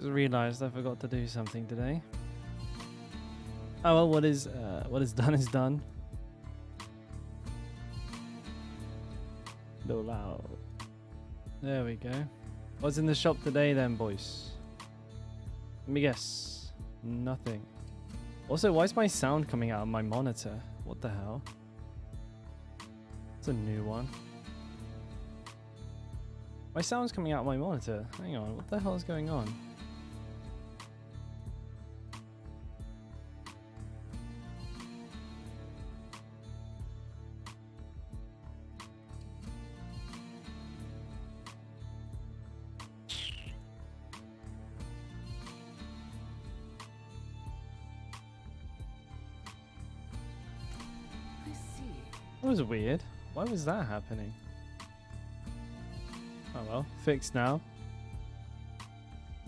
Just realized I forgot to do something today. Oh well, what is done is done. A little loud. There we go. What's in the shop today then, boys? Let me guess. Nothing. Also, why is my sound coming out of my monitor? What the hell? It's a new one. My sound's coming out of my monitor. Hang on, what the hell is going on? That was weird. Why was that happening? Oh well, fixed now.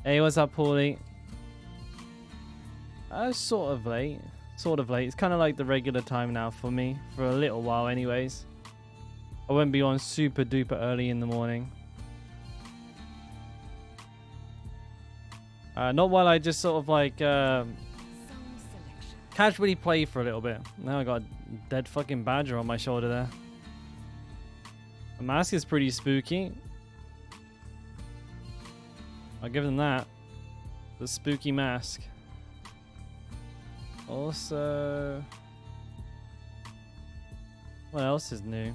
Hey, what's up, Paulie? Sort of late. Sort of late. It's kind of like the regular time now for me. For a little while anyways. I won't be on super duper early in the morning. Not while I just sort of like casually play for a little bit. Now I got a dead fucking badger on my shoulder there. The mask is pretty spooky. I'll give them that. The spooky mask. Also, what else is new?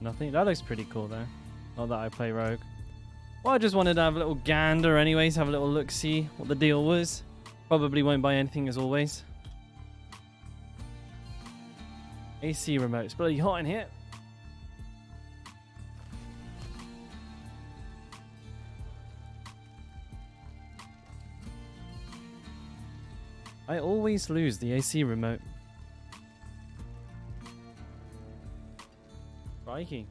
Nothing. That looks pretty cool though. Not that I play rogue. Well, I just wanted to have a little gander anyways, have a little look-see what the deal was. Probably won't buy anything as always. AC remote. It's bloody hot in here. I always lose the AC remote. Crikey.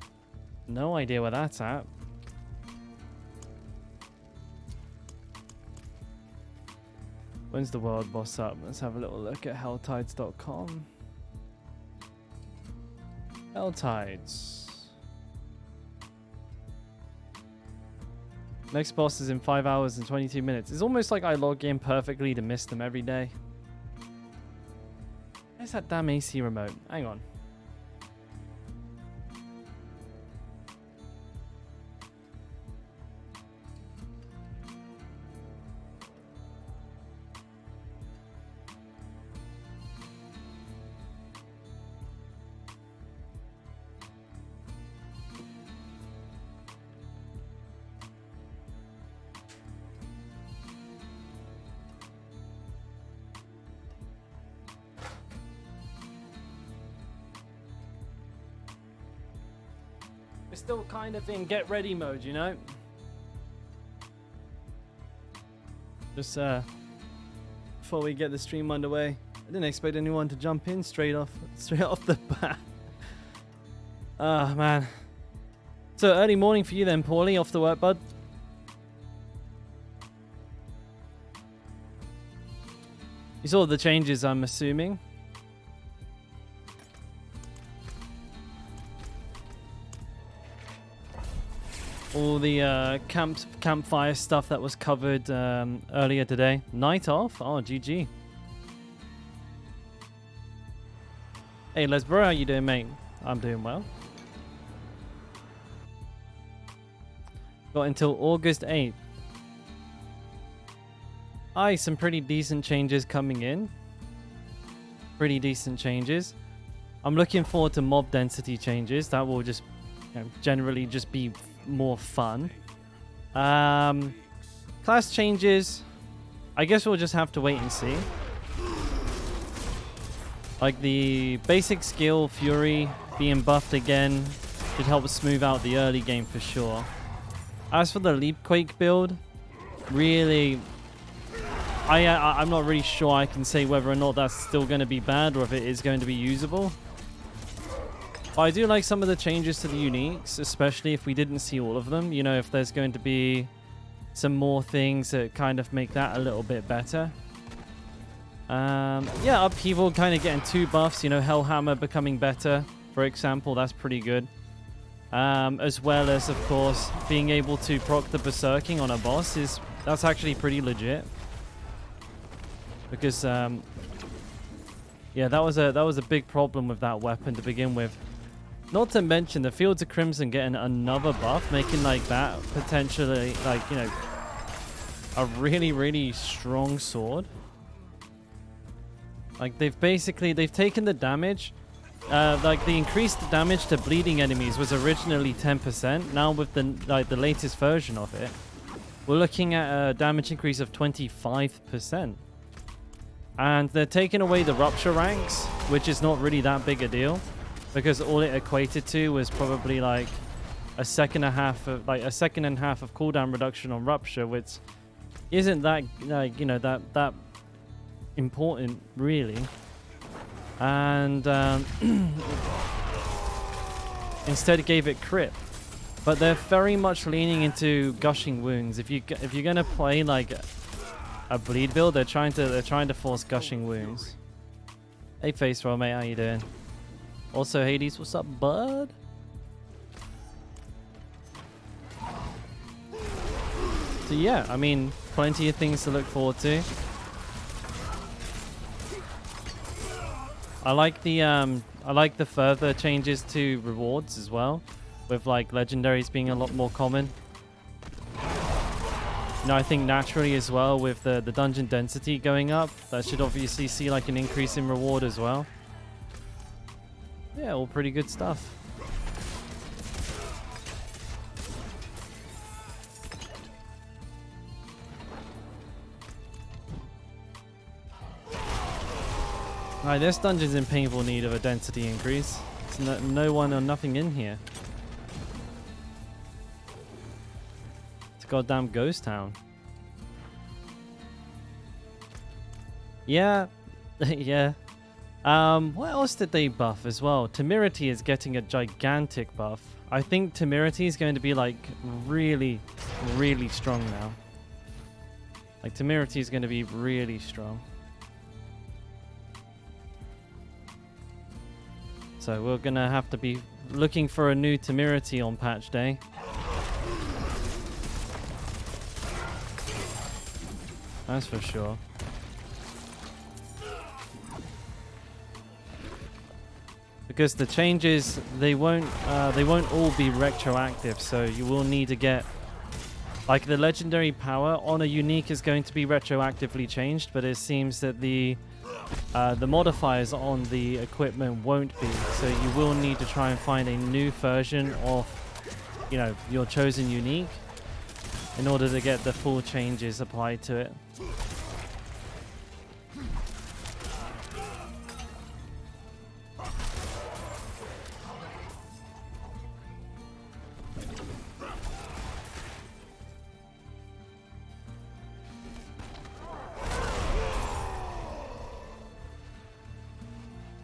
No idea where that's at. When's the world boss up? Let's have a little look at helltides.com. Helltides. Next boss is in 5 hours and 22 minutes. It's almost like I log in perfectly to miss them every day. Where's that damn AC remote? Hang on. We're still kind of in get ready mode, you know? Just before we get the stream underway. I didn't expect anyone to jump in straight off the bat. Ah, man. So early morning for you then, Paulie, off to work, bud. You saw the changes, I'm assuming. All the campfire stuff that was covered earlier today. Night off? Oh, GG. Hey, Lesbro, how you doing, mate? I'm doing well. Got until August 8th. Aye, some pretty decent changes coming in. Pretty decent changes. I'm looking forward to mob density changes. That will just generally just be more fun. Class changes, I guess we'll just have to wait and see. Like the basic skill Fury being buffed again should help smooth out the early game for sure. As for the Leapquake build, really I'm not really sure I can say whether or not that's still going to be bad or if it is going to be usable. But I do like some of the changes to the uniques, especially if we didn't see all of them. You know, if there's going to be some more things that kind of make that a little bit better. Yeah, Upheaval kind of getting 2 buffs. You know, Hellhammer becoming better, for example. That's pretty good. As well as, of course, being able to proc the berserking on a boss that's actually pretty legit. Because yeah, that was a big problem with that weapon to begin with. Not to mention the Fields of Crimson getting another buff, making like that potentially like, you know, a really, really strong sword. Like they've taken the damage. Like the increased damage to bleeding enemies was originally 10%. Now with the latest version of it, we're looking at a damage increase of 25%. And they're taking away the rupture ranks, which is not really that big a deal, because all it equated to was probably like a second and a half of cooldown reduction on rupture, which isn't that like, you know, that important really. And instead it gave it crit. But they're very much leaning into gushing wounds. If you're gonna play like a bleed build, they're trying to force gushing wounds. Hey face roll mate, how you doing? Also Hades, what's up bud? So yeah, I mean, plenty of things to look forward to. I like the further changes to rewards as well, with like legendaries being a lot more common. You know, I think naturally as well with the dungeon density going up, that should obviously see like an increase in reward as well. Yeah, all pretty good stuff. Alright, this dungeon's in painful need of a density increase. There's no one or nothing in here. It's a goddamn ghost town. Yeah. Yeah. What else did they buff as well? Temerity is getting a gigantic buff. I think Temerity is going to be like really, really strong now. Like Temerity is going to be really strong. So we're going to have to be looking for a new Temerity on patch day. That's for sure. Because the changes, they won't all be retroactive, so you will need to get like the legendary power on a unique is going to be retroactively changed, but it seems that the modifiers on the equipment won't be, so you will need to try and find a new version of, you know, your chosen unique in order to get the full changes applied to it.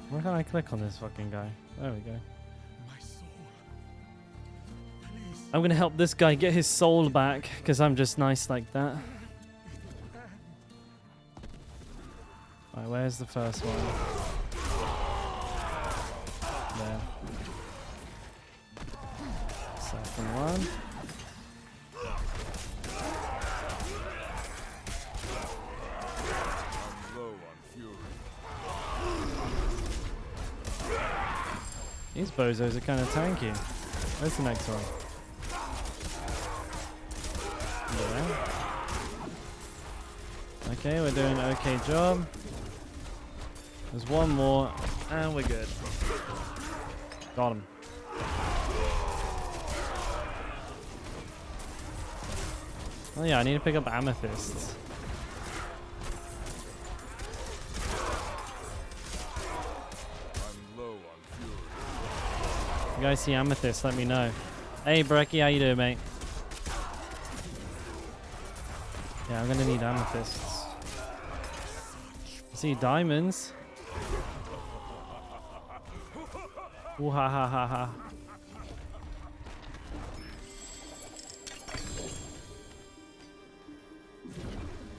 Where can I click on this fucking guy? There we go. My soul. Please. I'm gonna help this guy get his soul back because I'm just nice like that. Alright, where's the first one? There. Second one. These bozos are kind of tanky. Where's the next one? Yeah. Okay, we're doing an okay job. There's one more, and we're good. Got him. Oh yeah, I need to pick up amethysts. You guys see amethyst, let me know. Hey Brecky, how you doing, mate? Yeah, I'm gonna need amethysts. I see diamonds. Ooh, ha ha ha ha.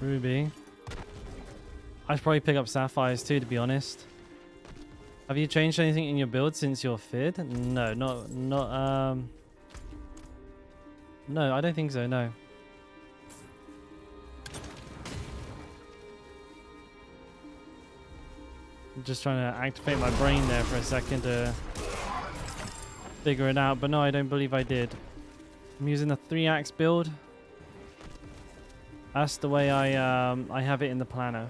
Ruby. I should probably pick up sapphires too, to be honest. Have you changed anything in your build since your FID? No, No, I don't think so, no. I'm just trying to activate my brain there for a second to figure it out, but no, I don't believe I did. I'm using a 3-axe build. That's the way I have it in the planner.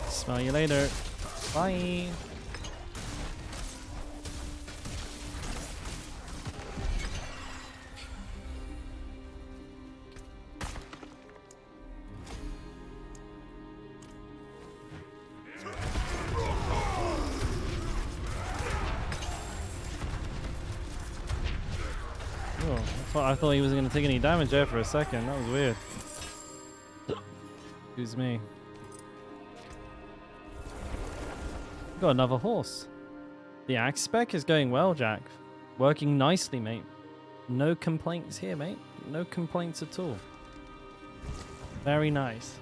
Smell you later. Bye. I thought he wasn't going to take any damage there for a second. That was weird. Excuse me. Got another horse. The axe spec is going well, Jack. Working nicely, mate. No complaints here, mate. No complaints at all. Very nice.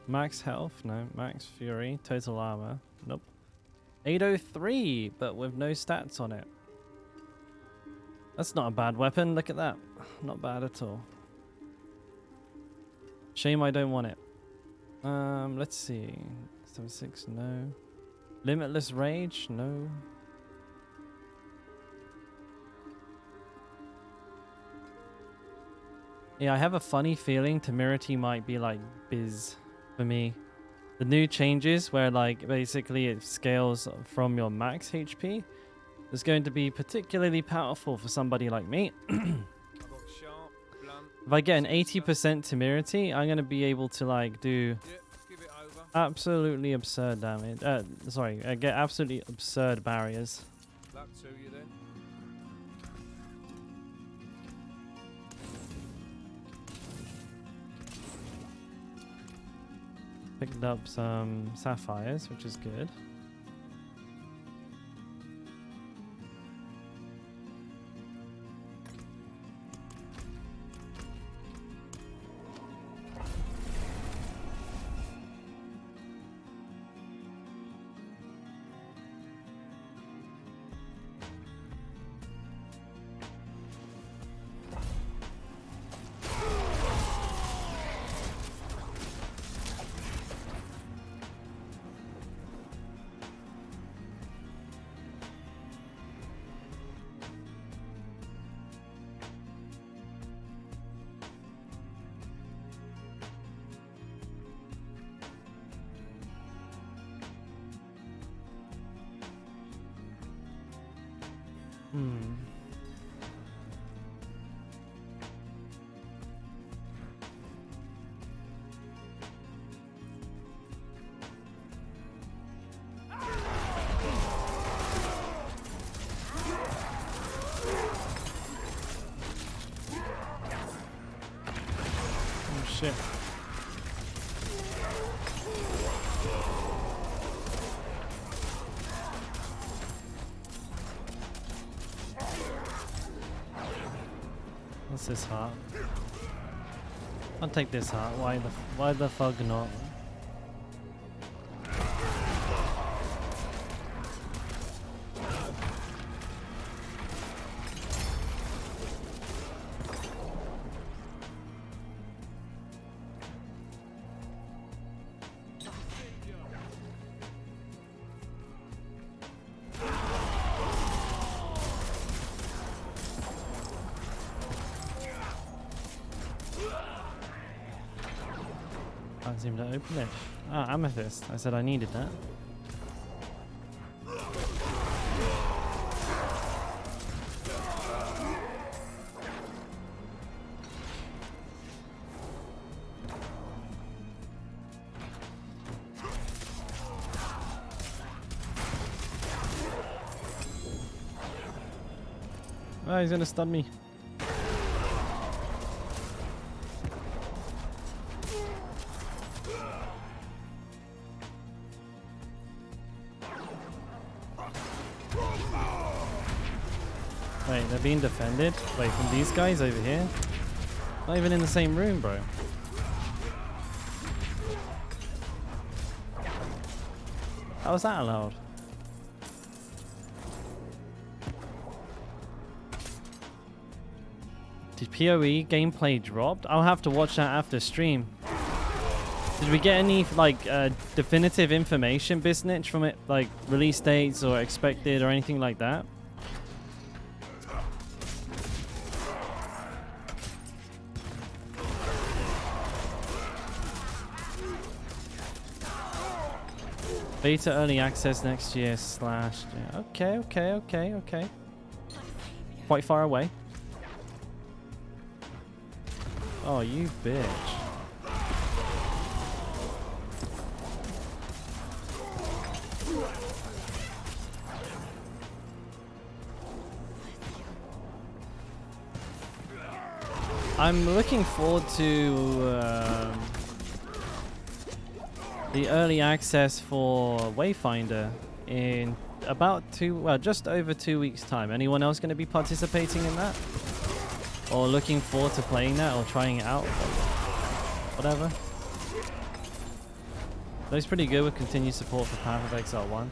Max health? No. Max fury. Total armor? Nope. 803, but with no stats on it. That's not a bad weapon. Look at that. Not bad at all. Shame I don't want it. Let's see. 76, no. Limitless rage? No. Yeah, I have a funny feeling temerity might be like biz for me. The new changes where like basically it scales from your max HP is going to be particularly powerful for somebody like me. If I get an 80% temerity, I'm going to be able to like do absolutely absurd damage. Sorry, get absolutely absurd barriers. Luck to you then. Picked up some sapphires, which is good. Shit. What's this heart? I'll take this heart. Why the fuck not? Can't seem to open it. Ah, amethyst. I said I needed that. Ah, he's gonna stun me. Wait, they're being defended? Wait, from these guys over here? Not even in the same room, bro. How was that allowed? Did PoE gameplay dropped? I'll have to watch that after stream. Did we get any like definitive information, Biznitch, from it? Like release dates or expected or anything like that? Beta early access next year / yeah. Okay. Quite far away. Oh, you bitch. I'm looking forward to the early access for Wayfinder in about just over 2 weeks' time. Anyone else going to be participating in that? Or looking forward to playing that or trying it out? Whatever. Looks pretty good with continued support for Path of Exile 1.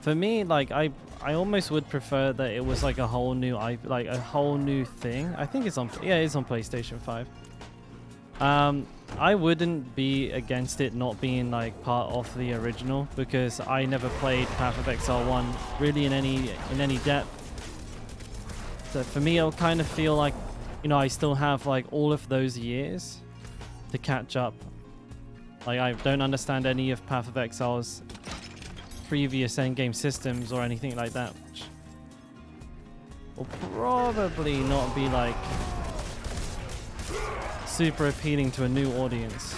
For me, like I almost would prefer that it was like a whole new a whole new thing. I think it's on it's on PlayStation 5. I wouldn't be against it not being like part of the original because I never played Path of Exile 1 really in any depth. So for me, I'll kind of feel like, you know, I still have like all of those years to catch up. Like I don't understand any of Path of Exile's previous endgame systems or anything like that, which will probably not be like super appealing to a new audience.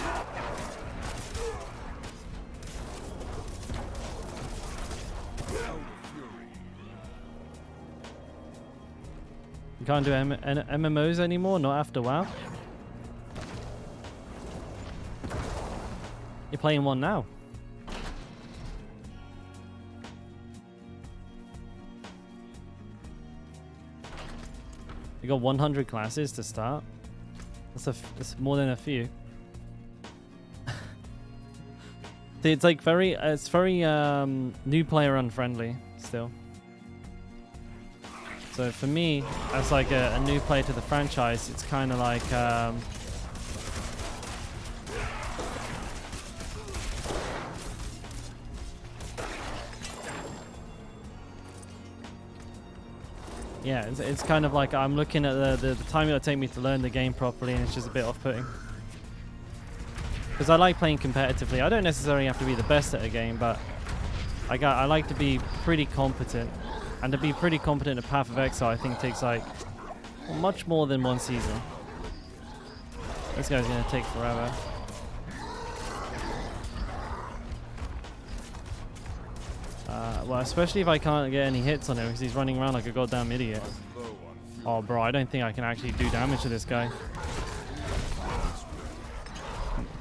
You can't do MMOs anymore, not after WoW. You're playing one now. You got 100 classes to start. That's more than a few. It's like very new player unfriendly still. So for me, as like a new player to the franchise, it's kind of like yeah, it's kind of like I'm looking at the time it'll take me to learn the game properly, and it's just a bit off-putting. Because I like playing competitively. I don't necessarily have to be the best at a game, but I like to be pretty competent. And to be pretty competent at Path of Exile, I think takes like much more than one season. This guy's gonna take forever. Well, especially if I can't get any hits on him because he's running around like a goddamn idiot. Oh, bro, I don't think I can actually do damage to this guy.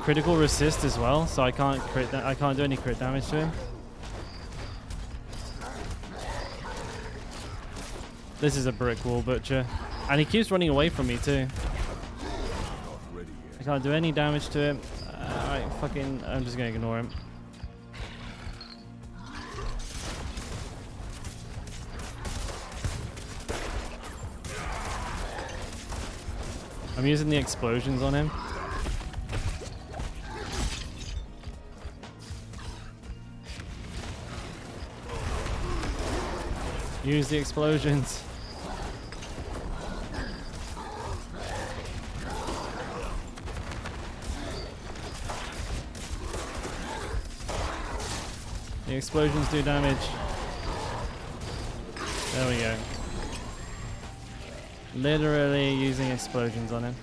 Critical resist as well, so I can't do any crit damage to him. This is a brick wall butcher, and he keeps running away from me too. I can't do any damage to him. Alright, I'm just gonna ignore him. I'm using the explosions on him. Use the explosions. The explosions do damage. There we go. Literally using explosions on him.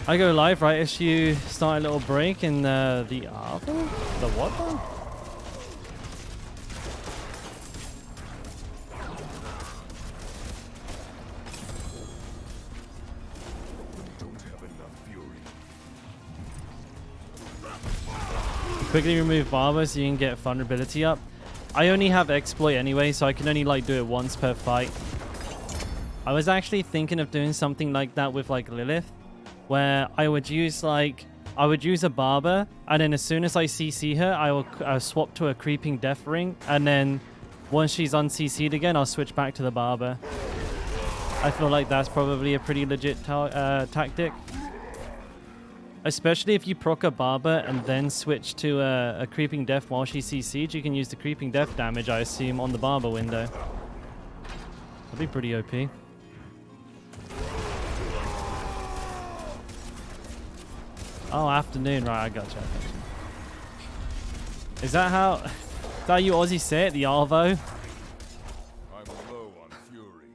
I go live, right? Issue start a little break in the oven? The what one? Quickly remove Barber so you can get vulnerability up. I only have exploit anyway, so I can only like do it once per fight. I was actually thinking of doing something like that with like Lilith, where I would use like a barber, and then as soon as I CC her, I'll swap to a creeping death ring, and then once she's un-CC'd again, I'll switch back to the barber. I feel like that's probably a pretty legit tactic. Especially if you proc a barber and then switch to a creeping death while she CC'd, you can use the creeping death damage, I assume, on the barber window. That'd be pretty OP. Oh, afternoon. Right, I gotcha. Is that how you Aussie say it? The Arvo? I'm low on fury.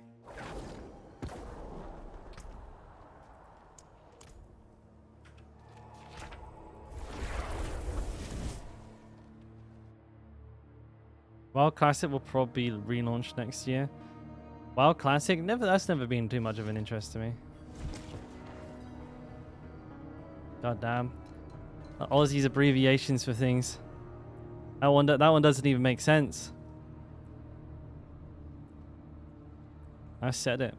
WoW Classic will probably be relaunched next year. WoW Classic? That's never been too much of an interest to me. God damn. Aussie's abbreviations for things. That one doesn't even make sense. I said it.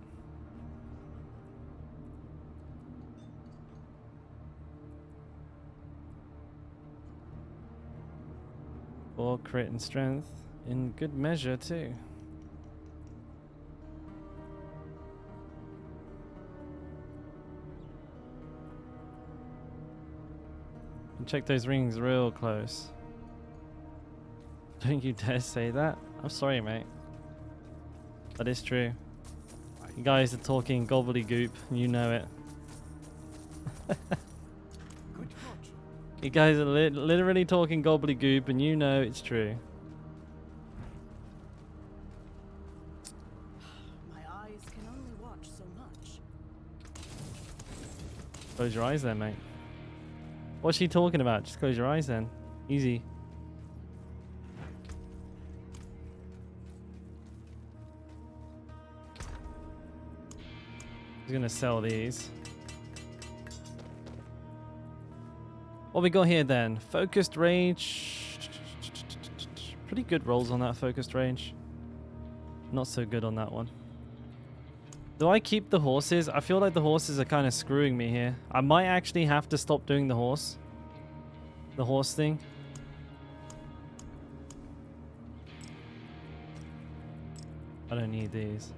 For crit and strength in good measure too. Check those rings real close. Don't you dare say that. I'm sorry, mate. That is true. You guys are talking gobbledygook. You know it. You guys are literally talking gobbledygook, and you know it's true. My eyes can only watch so much. Close your eyes then, mate. What's she talking about? Just close your eyes then. Easy. He's gonna sell these. What we got here then? Focused range. Pretty good rolls on that focused range. Not so good on that one. Do I keep the horses? I feel like the horses are kind of screwing me here. I might actually have to stop doing the horse thing. I don't need these.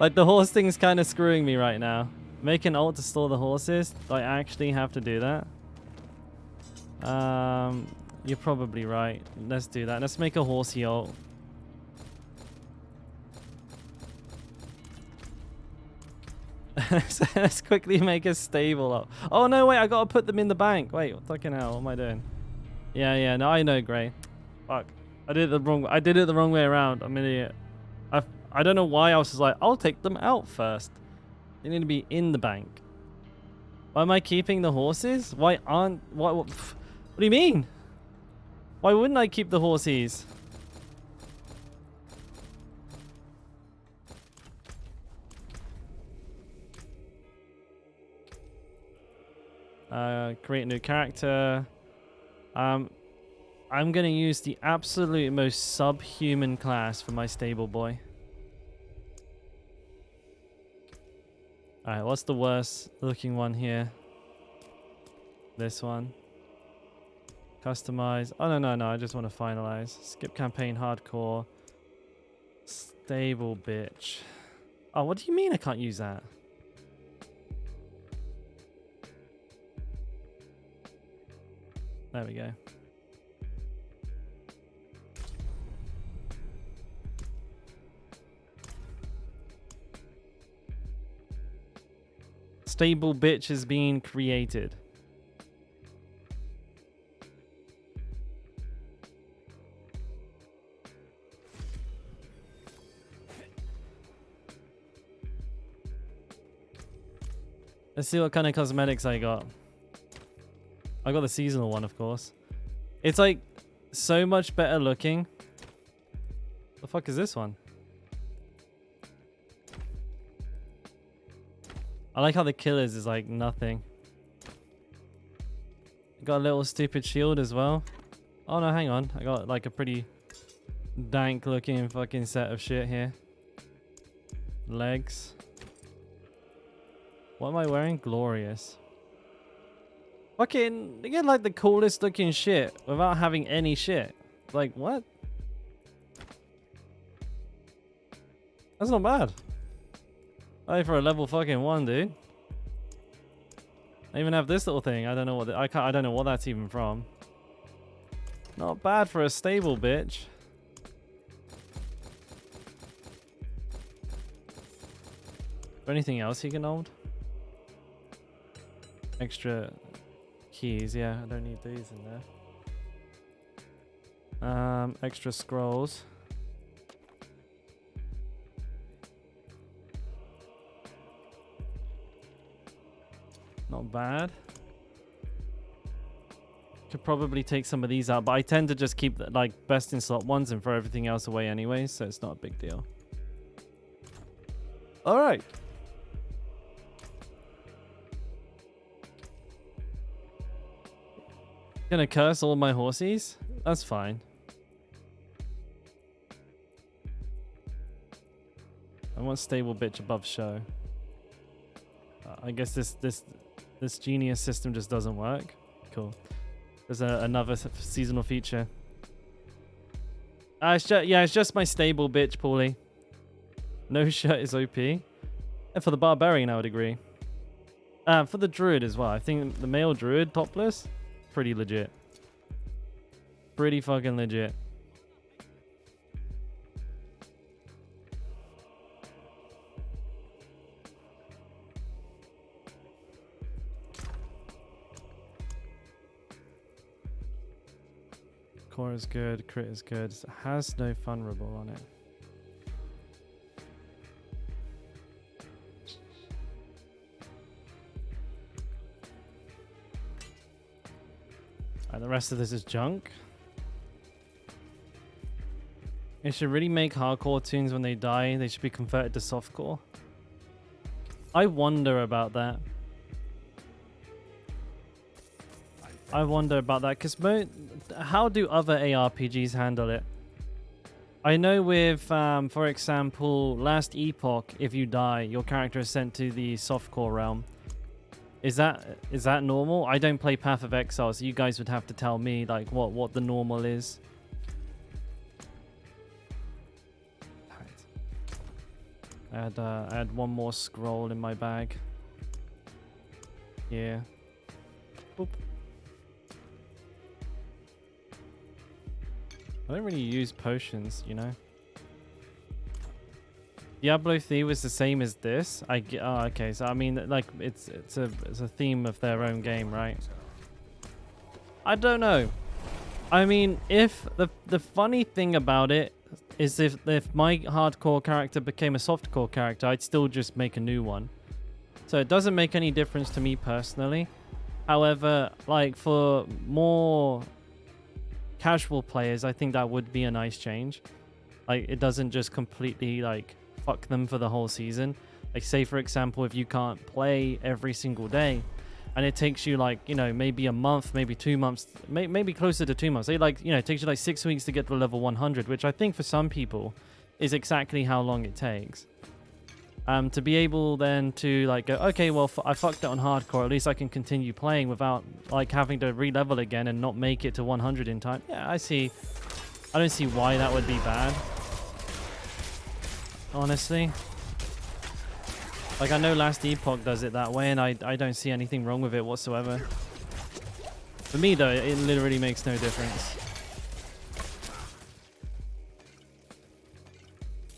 Like the horse thing's kind of screwing me right now. Make an ult to store the horses? Do I actually have to do that? You're probably right. Let's do that. Let's make a horsey ult. Let's quickly make a stable up. Oh no, wait, I gotta put them in the bank. Wait, what fucking hell? What am I doing? Yeah, no, I know, Gray. Fuck. I did it the wrong way around. I'm an idiot. I don't know why I was just like, I'll take them out first. They need to be in the bank. Why am I keeping the horses? What do you mean? Why wouldn't I keep the horses? Create a new character. I'm gonna use the absolute most subhuman class for my stable boy. Alright, what's the worst looking one here? This one. Customize. Oh, no, I just want to finalize. Skip campaign hardcore. Stable bitch. Oh, what do you mean I can't use that? There we go. Stable bitch is being created. Let's see what kind of cosmetics I got. I got the seasonal one, of course. It's like so much better looking. The fuck is this one? I like how the killers is like nothing. Got a little stupid shield as well. Oh no, hang on. I got like a pretty dank looking fucking set of shit here. Legs. What am I wearing? Glorious. Fucking, you get like the coolest looking shit without having any shit. Like, what? That's not bad. Hey, for a level fucking 1, dude. I even have this little thing. I don't know what I don't know what that's even from. Not bad for a stable bitch. Is there anything else you can hold? Extra keys, yeah, I don't need these in there. Extra scrolls. Not bad. Could probably take some of these out, but I tend to just keep the, like best in slot ones and throw everything else away anyway, so it's not a big deal. All right. Gonna curse all my horsies? That's fine. I want stable bitch above show. I guess this genius system just doesn't work. Cool. There's another seasonal feature. It's just my stable bitch, Paulie. No shirt is OP. And for the Barbarian, I would agree. For the Druid as well. I think the male Druid topless, pretty legit. Pretty fucking legit. Core is good, crit is good. It has no vulnerable on it. And the rest of this is junk. They should really make hardcore tunes when they die. They should be converted to softcore. I wonder about that. I wonder about that because how do other ARPGs handle it? I know with, for example, Last Epoch, if you die, your character is sent to the softcore realm. Is that normal? I don't play Path of Exile, so you guys would have to tell me like what the normal is. I had one more scroll in my bag. Yeah. Boop. I don't really use potions, you know. Diablo 3 was the same as this. Oh, okay. So I mean, like, it's a theme of their own game, right? I don't know. I mean, if the funny thing about it is if my hardcore character became a softcore character, I'd still just make a new one. So it doesn't make any difference to me personally. However, like for more casual players, I think that would be a nice change. Like it doesn't just completely like fuck them for the whole season. Like say for example, if you can't play every single day and it takes you like, you know, maybe a month, maybe 2 months, maybe closer to 2 months. Say like, you know, it takes you like 6 weeks to get to level 100, which I think for some people is exactly how long it takes. To be able then to like go, okay, well, I fucked it on hardcore. At least I can continue playing without like having to re-level again and not make it to 100 in time. Yeah, I see. I don't see why that would be bad. Honestly. Like I know Last Epoch does it that way and I don't see anything wrong with it whatsoever. For me though, it literally makes no difference.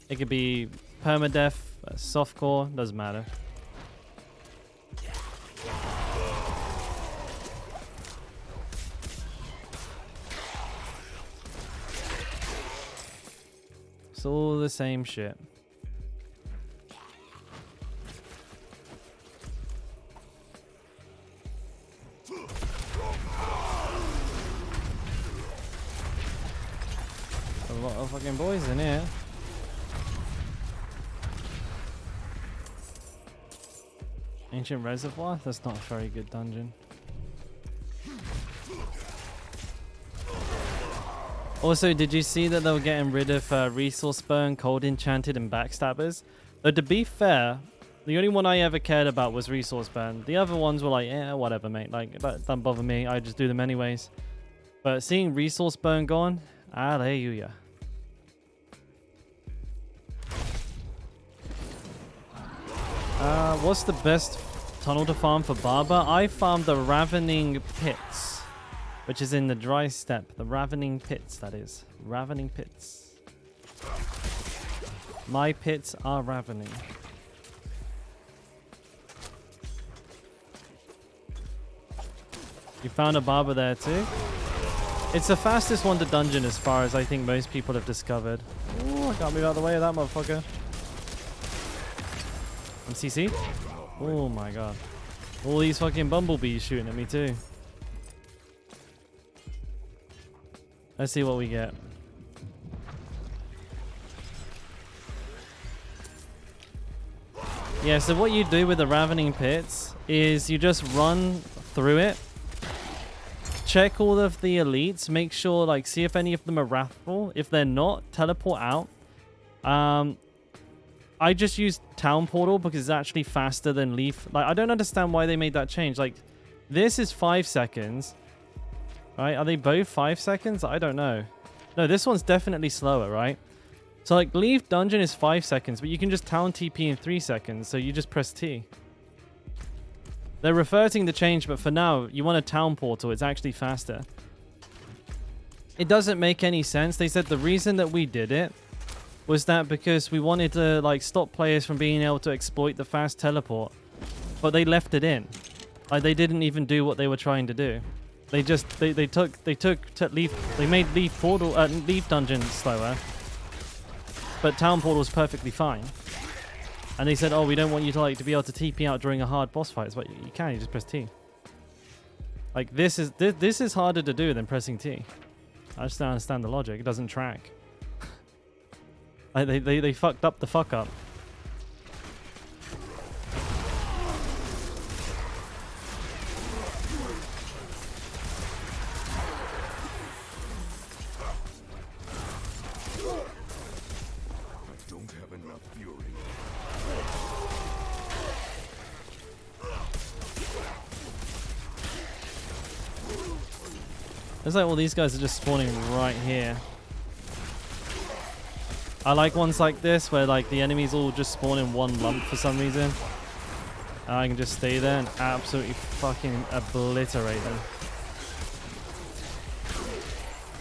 It could be permadeath, softcore, doesn't matter. It's all the same shit. A lot of fucking boys in here. Ancient Reservoir? That's not a very good dungeon. Also, did you see that they were getting rid of Resource Burn, Cold Enchanted, and Backstabbers? Though, to be fair, the only one I ever cared about was Resource Burn. The other ones were like, yeah, whatever, mate. Like, that doesn't bother me. I just do them anyways. But seeing Resource Burn gone, hallelujah. What's the best tunnel to farm for Barber? I farmed the Ravening Pits, which is in the dry steppe. The Ravening Pits, that is. Ravening Pits. My pits are ravening. You found a Barber there too? It's the fastest one to dungeon as far as I think most people have discovered. Ooh, I can't move out of the way of that motherfucker. CC? Oh my god. All these fucking bumblebees shooting at me too. Let's see what we get. Yeah, so what you do with the Ravening Pits is you just run through it. Check all of the elites. Make sure, like, see if any of them are wrathful. If they're not, teleport out. I just used Town Portal because it's actually faster than Leaf. Like, I don't understand why they made that change. Like, this is 5 seconds. Right? Are they both 5 seconds? I don't know. No, this one's definitely slower, right? So, like, Leaf Dungeon is 5 seconds, but you can just Town TP in 3 seconds, so you just press T. They're reverting the change, but for now, you want a Town Portal. It's actually faster. It doesn't make any sense. They said the reason that we did it was that because we wanted to, like, stop players from being able to exploit the fast teleport, but they left it in. Like, they didn't even do what they were trying to do. They just they made Leaf Dungeon slower, but Town Portal was perfectly fine. And they said, oh, we don't want you to, like, to be able to TP out during a hard boss fight. It's like, you can, you just press T. Like, this is harder to do than pressing T. I just don't understand the logic. It doesn't track. Like, they fucked up the fuck up. I don't have enough fury. It's like all these guys are just spawning right here. I like ones like this where, like, the enemies all just spawn in one lump for some reason. And I can just stay there and absolutely fucking obliterate them.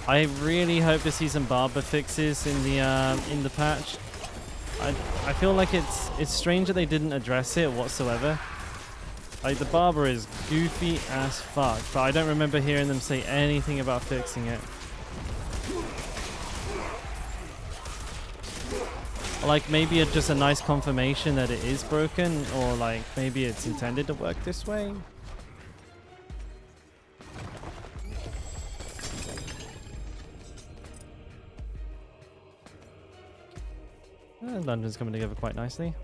I really hope to see some Barber fixes in the patch. I feel like it's strange that they didn't address it whatsoever. Like, the Barber is goofy as fuck, but I don't remember hearing them say anything about fixing it. Like, maybe it's just a nice confirmation that it is broken, or like maybe it's intended to work this way. The dungeon's coming together quite nicely.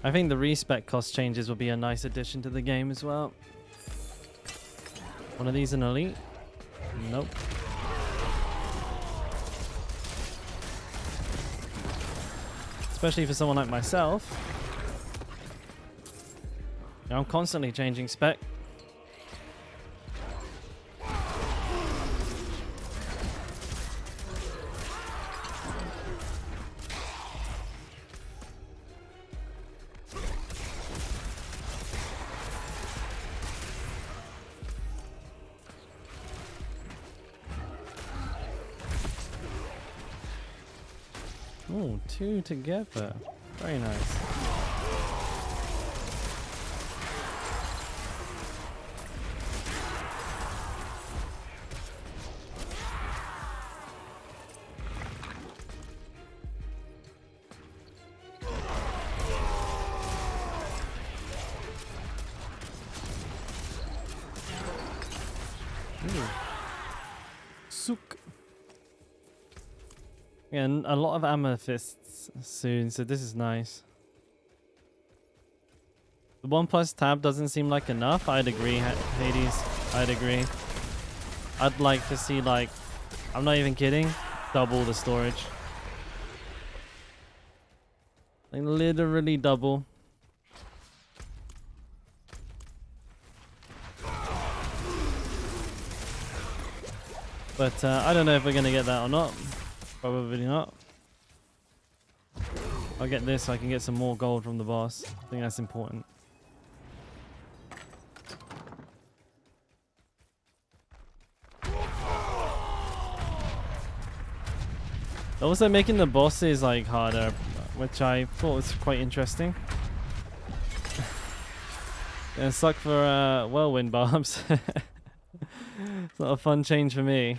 I think the respec cost changes will be a nice addition to the game as well. One of these an elite? Nope. Especially for someone like myself. I'm constantly changing spec. Oh, 2 together. Very nice. Sook. And a lot of amethysts soon, so this is nice. The 1+ tab doesn't seem like enough. I'd agree, Hades. I'd agree. I'd like to see, like, I'm not even kidding, double the storage. Like, literally double. But I don't know if we're going to get that or not. Probably not. I'll get this so I can get some more gold from the boss. I think that's important. Also making the bosses like harder, which I thought was quite interesting. Gonna suck for whirlwind barbs. It's not a fun change for me.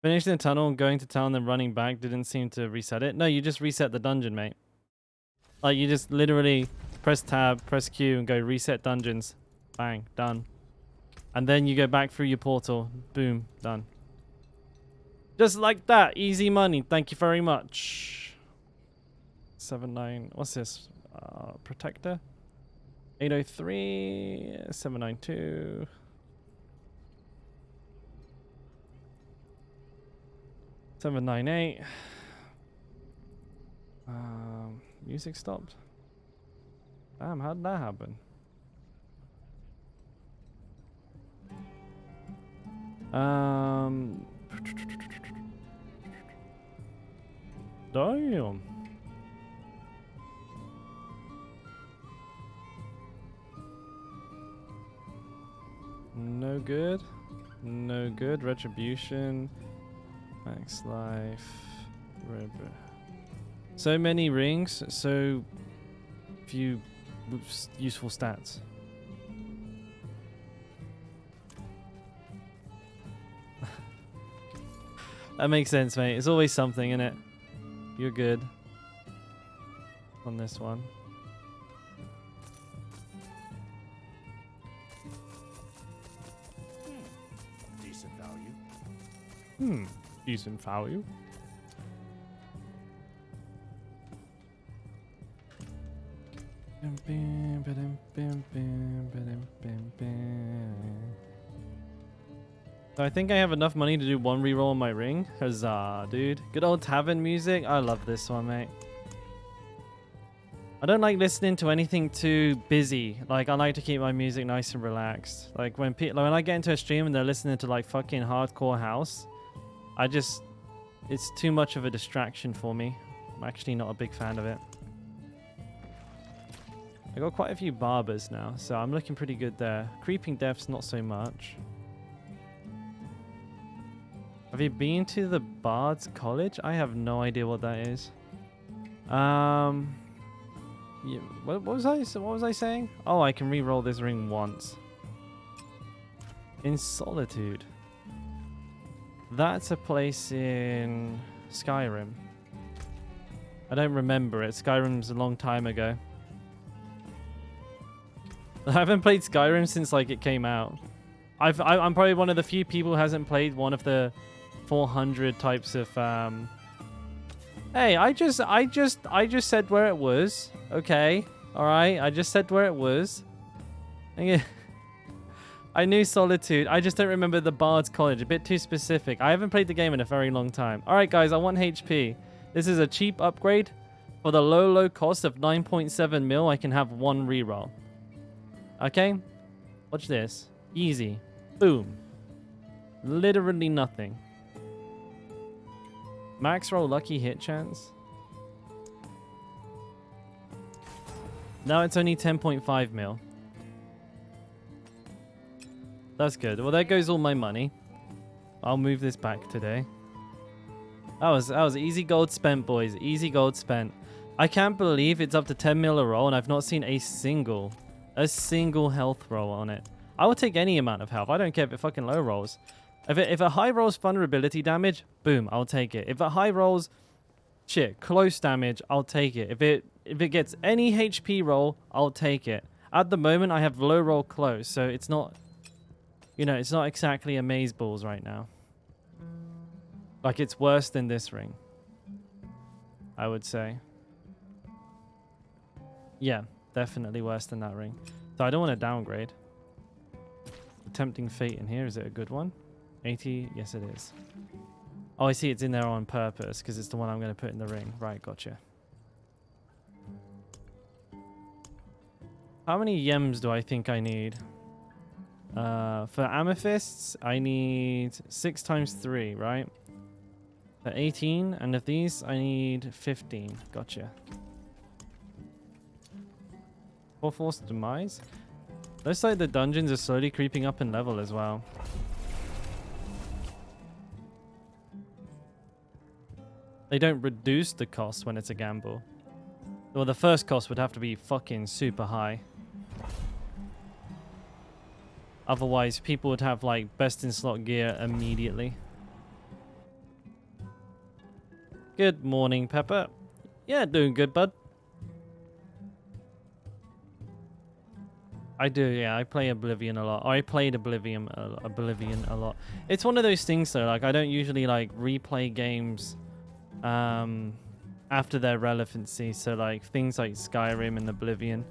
Finishing the tunnel, going to town, then running back didn't seem to reset it. No, you just reset the dungeon, mate. Like, you just literally press tab, press Q, and go reset dungeons. Bang, done. And then you go back through your portal. Boom, done. Just like that. Easy money. Thank you very much. 79. What's this? Protector? 803. 792. $798. Music stopped. Damn, how did that happen? Damn. No good. No good. Retribution. Max life. So many rings, so few useful stats. That makes sense, mate. It's always something, innit? You're good on this one. Decent value. Decent value. So I think I have enough money to do one reroll on my ring. Huzzah, dude. Good old tavern music. I love this one, mate. I don't like listening to anything too busy. Like, I like to keep my music nice and relaxed. Like, when I get into a stream and they're listening to, like, fucking hardcore house, it's too much of a distraction for me. I'm actually not a big fan of it. I got quite a few barbers now, so I'm looking pretty good there. Creeping Deaths, not so much. Have you been to the Bard's College? I have no idea what that is. Yeah, what was I saying? Oh, I can re-roll this ring once. In Solitude. That's a place in Skyrim. I don't remember it. Skyrim's a long time ago. I haven't played Skyrim since like it came out. I'm probably one of the few people who hasn't played one of the 400 types of Hey, I just said where it was. Okay. All right. I just said where it was. I knew Solitude. I just don't remember the Bard's College. A bit too specific. I haven't played the game in a very long time. All right, guys. I want HP. This is a cheap upgrade. For the low cost of 9.7 mil, I can have one reroll. Okay? Watch this. Easy. Boom. Literally nothing. Max roll lucky hit chance. Now it's only 10.5 mil. That's good. Well, there goes all my money. I'll move this back today. That was easy gold spent, boys. Easy gold spent. I can't believe it's up to 10 mil a roll and I've not seen a single health roll on it. I will take any amount of health. I don't care if it fucking low rolls. If it high rolls vulnerability damage, boom, I'll take it. If it high rolls close damage, I'll take it. If it gets any HP roll, I'll take it. At the moment, I have low roll close, so it's not You know, it's not exactly amazeballs right now. Like, it's worse than this ring, I would say. Yeah, definitely worse than that ring. So I don't want to downgrade. Tempting Fate in here, is it a good one? 80, yes it is. Oh, I see, it's in there on purpose because it's the one I'm going to put in the ring. Right, gotcha. How many yems do I think I need? For amethysts, I need 6 times 3, right? For 18, and of these, I need 15. Gotcha. Full Force Demise? Looks like the dungeons are slowly creeping up in level as well. They don't reduce the cost when it's a gamble. Well, the first cost would have to be fucking super high. Otherwise, people would have, like, best in slot gear immediately. Good morning, Pepper. Yeah, doing good, bud. I do, yeah. I play Oblivion a lot. I played Oblivion a lot. It's one of those things, though. Like, I don't usually, like, replay games after their relevancy. So, like, things like Skyrim and Oblivion.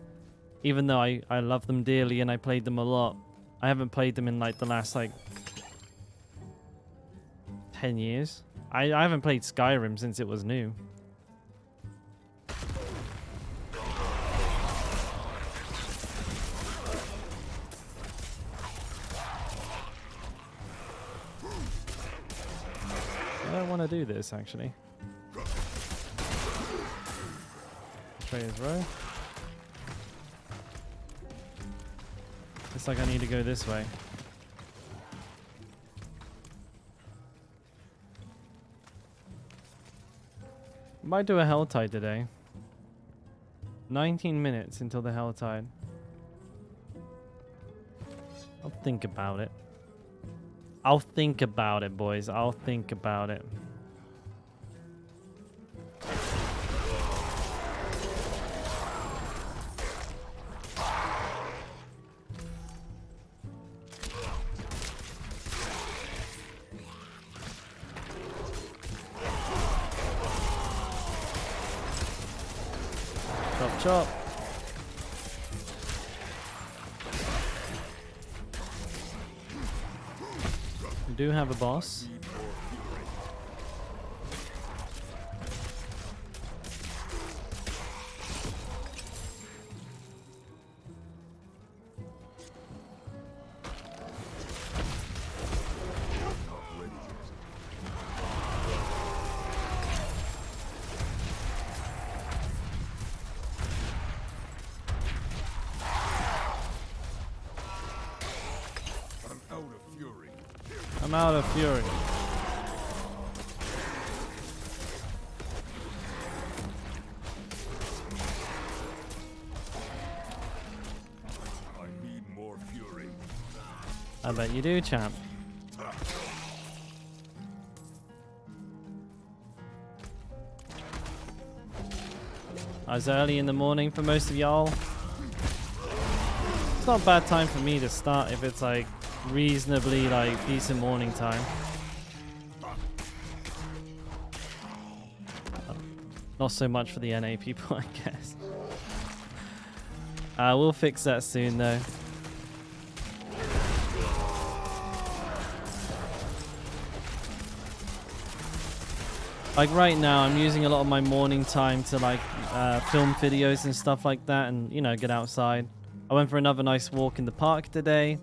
Even though I love them dearly and I played them a lot, I haven't played them in, like, the last, like, 10 years. I haven't played Skyrim since it was new. I don't want to do this, actually. Betrayer's Row. Looks like I need to go this way. Might do a Helltide today. 19 minutes until the Helltide. I'll think about it. I'll think about it, boys. I'll think about it. Chop, chop. We do have a boss. I'm out of fury. I need more fury. I bet you do, champ. It's early in the morning for most of y'all. It's not a bad time for me to start if it's like reasonably like decent morning time. Not so much for the NA people, I guess. We'll fix that soon though. Like right now, I'm using a lot of my morning time to like film videos and stuff like that, and you know, get outside. I went for another nice walk in the park today.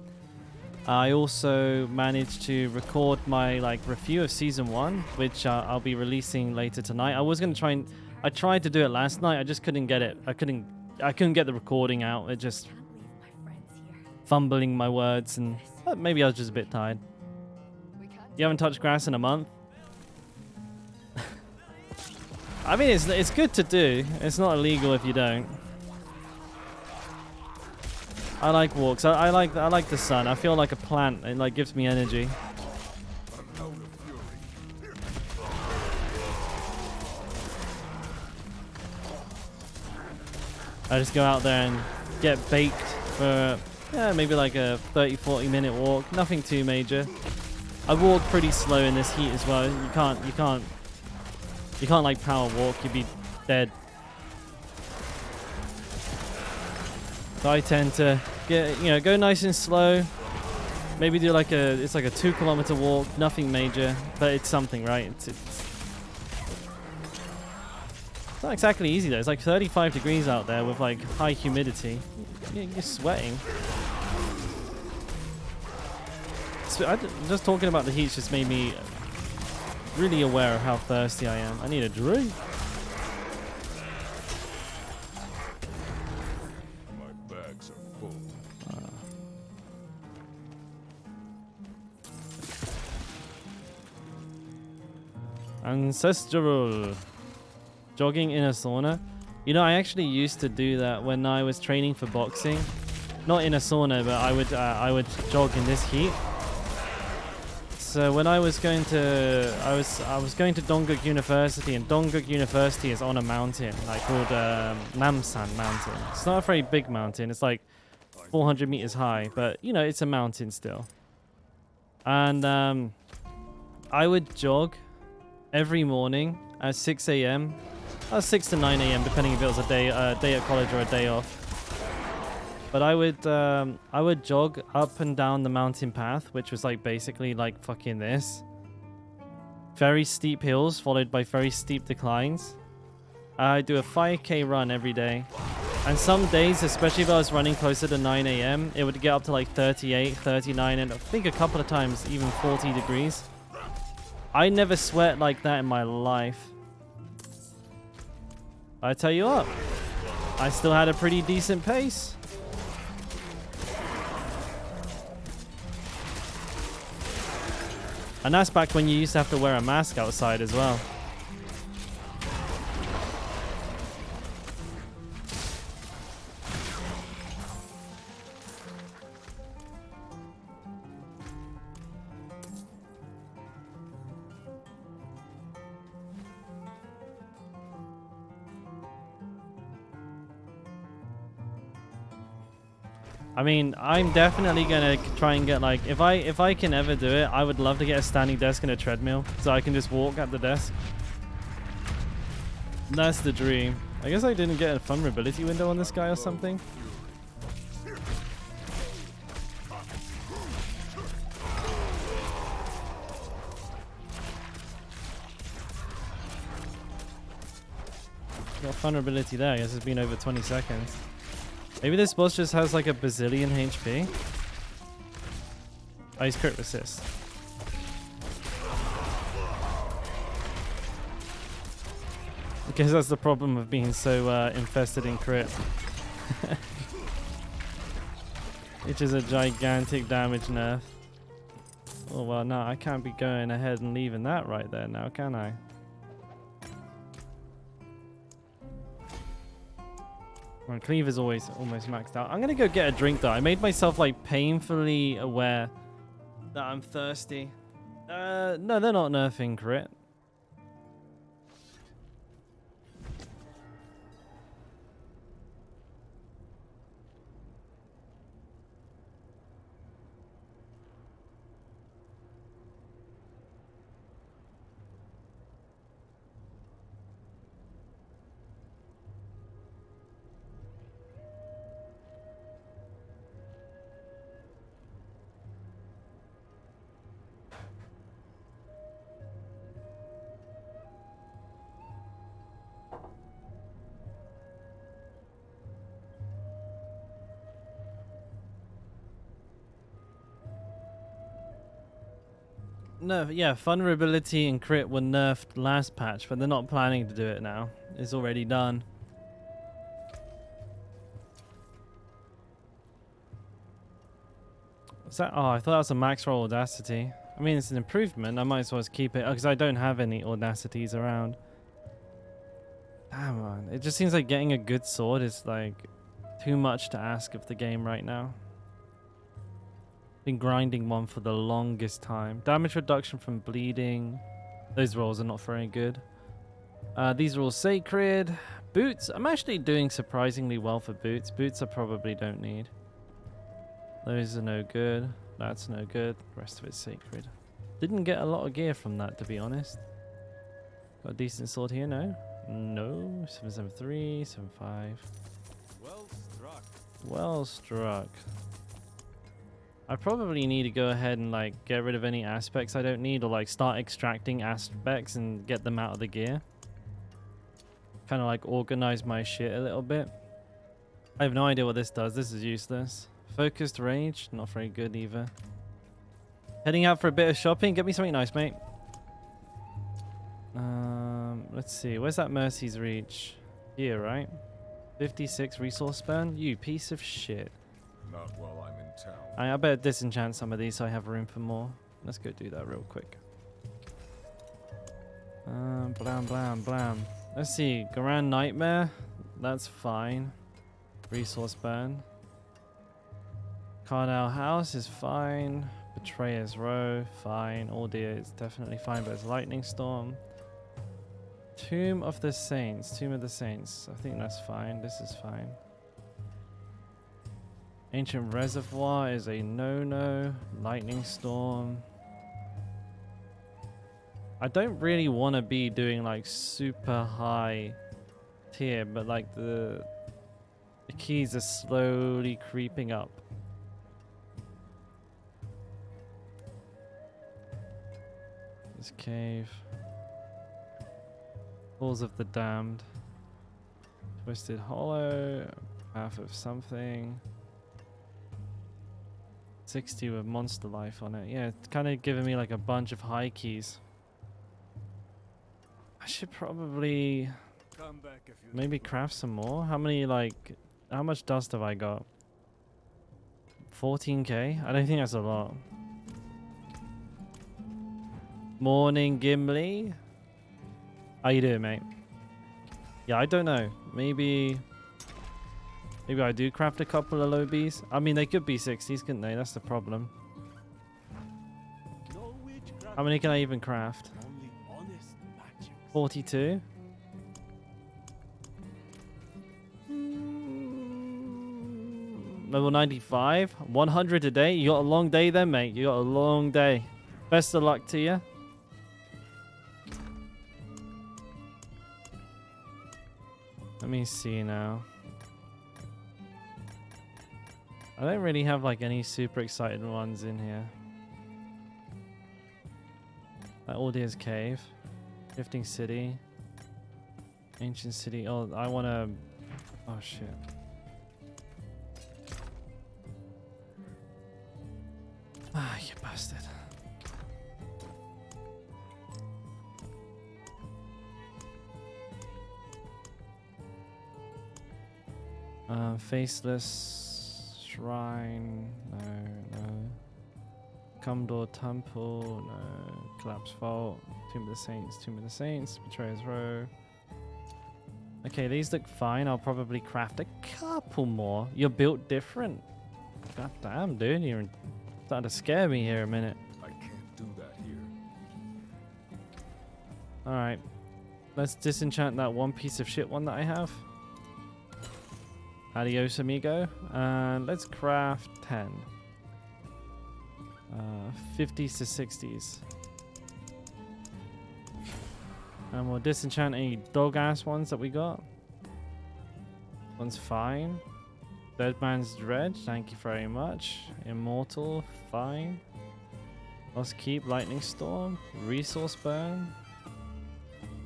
I also managed to record my like review of season 1, which I'll be releasing later tonight. I was gonna try and I tried to do it last night. I just couldn't get it. I couldn't get the recording out. It just fumbling my words, and maybe I was just a bit tired. You haven't touched grass in a month. I mean, it's good to do. It's not illegal if you don't. I like walks. I like the sun. I feel like a plant. It like gives me energy. I just go out there and get baked for Yeah, maybe like a 30-40 minute walk. Nothing too major. I walk pretty slow in this heat as well. You can't like power walk. You'd be dead. So I tend to go nice and slow. Maybe do like it's like a 2-kilometer walk. Nothing major, but it's something, right? It's not exactly easy though. It's like 35 degrees out there with like high humidity. You're sweating. So just talking about the heat just made me really aware of how thirsty I am. I need a drink. My bags are full. Ancestral. Jogging in a sauna. You know, I actually used to do that when I was training for boxing. Not in a sauna, but I would jog in this heat. So when I was going to I was going to Dongguk University, and Dongguk University is on a mountain like called Namsan Mountain. It's not a very big mountain. It's like 400 meters high, but you know, it's a mountain still. And I would jog every morning at 6 a.m. 6 to 9 a.m. depending if it was a day at college or a day off. But I would jog up and down the mountain path, which was like basically like fucking this. Very steep hills followed by very steep declines. I do a 5k run every day. And some days, especially if I was running closer to 9 a.m., it would get up to like 38, 39, and I think a couple of times even 40 degrees. I never sweat like that in my life. I tell you what, I still had a pretty decent pace. And that's back when you used to have to wear a mask outside as well. I mean, I'm definitely gonna try and get like, if I can ever do it, I would love to get a standing desk and a treadmill so I can just walk at the desk. That's the dream. I guess I didn't get a vulnerability window on this guy or something. Got vulnerability there. I guess it's been over 20 seconds. Maybe this boss just has like a bazillion HP. Oh, he's crit resist. Because that's the problem of being so infested in crit. Which is a gigantic damage nerf. Oh well, no, I can't be going ahead and leaving that right there now, can I? My cleave is always almost maxed out. I'm gonna go get a drink though. I made myself like painfully aware that I'm thirsty. No, they're not nerfing crit. No, yeah, vulnerability and crit were nerfed last patch, but they're not planning to do it now. It's already done. What's that? Oh, I thought that was a max roll audacity. I mean, it's an improvement. I might as well just keep it because I don't have any audacities around. Damn, man. It just seems like getting a good sword is like too much to ask of the game right now. Been grinding one for the longest time. Damage reduction from bleeding. Those rolls are not very good. These are all sacred. Boots. I'm actually doing surprisingly well for boots. Boots I probably don't need. Those are no good. That's no good. The rest of it's sacred. Didn't get a lot of gear from that, to be honest. Got a decent sword here, no? No. 773, 75. Well struck. Well struck. I probably need to go ahead and like get rid of any aspects I don't need, or like start extracting aspects and get them out of the gear. Kind of like organize my shit a little bit. I have no idea what this does. This is useless. Focused rage, not very good either. Heading out for a bit of shopping. Get me something nice, mate. Let's see. Where's that Mercy's reach? Here, right? 56 resource burn. You piece of shit. Not while I'm in town. I better disenchant some of these so I have room for more. Let's go do that real quick. Blam, blam, blam. Let's see. Grand Nightmare. That's fine. Resource burn. Cardell House is fine. Betrayer's Row, fine. Ordeer is definitely fine, but it's Lightning Storm. Tomb of the Saints. Tomb of the Saints. I think that's fine. This is fine. Ancient Reservoir is a no-no. Lightning Storm. I don't really want to be doing like super high tier, but like the keys are slowly creeping up. This cave. Halls of the Damned. Twisted Hollow. Path of something. 60 with monster life on it. Yeah, it's kind of giving me like a bunch of high keys. I should probably Come back if you maybe craft some more. How many like, how much dust have I got? 14k? I don't think that's a lot. Morning, Gimli. How you doing, mate? Yeah, I don't know. Maybe I do craft a couple of low Bs. I mean, they could be 60s, couldn't they? That's the problem. no witchcraft. How many can I even craft? Only honest magic. 42? Level 95? 100 a day? You got a long day then, mate. You got a long day. Best of luck to you. Let me see now. I don't really have like any super exciting ones in here. Like Ordeer's Cave. Drifting City. Ancient City. Oh, I want to... Oh, shit. Ah, you bastard. Faceless Shrine. No. Cumdor Temple. No. Collapse Vault. Tomb of the Saints. Tomb of the Saints. Betrayer's Row. Okay, these look fine. I'll probably craft a couple more. You're built different. God damn, dude. You're starting to scare me here a minute. I can't do that here. Alright. Let's disenchant that one piece of shit one that I have. Adios, amigo. And let's craft 10. 50s to 60s. And we'll disenchant any dog-ass ones that we got. One's fine. Dead Man's Dread, thank you very much. Immortal, fine. Lost Keep, Lightning Storm. Resource Burn.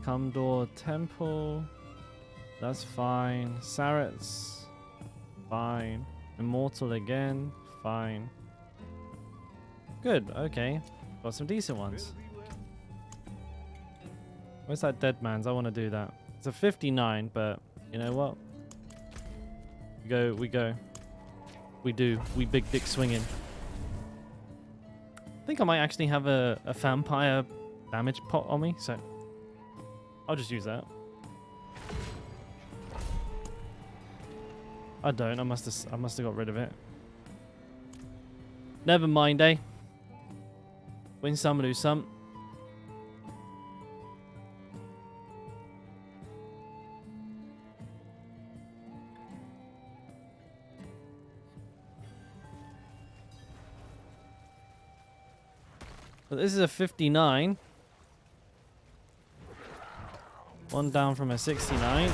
Cumdor Temple. That's fine. Sarets, fine. Immortal again, fine. Good, okay. Got some decent ones. Where's that Dead Man's? I want to do that. It's a 59, but you know what? We go. We do. We big dick swinging. I think I might actually have a vampire damage pot on me, so I'll just use that. I don't. I must have got rid of it. Never mind, eh? Win some, lose some. But this is a 59. One down from a 69.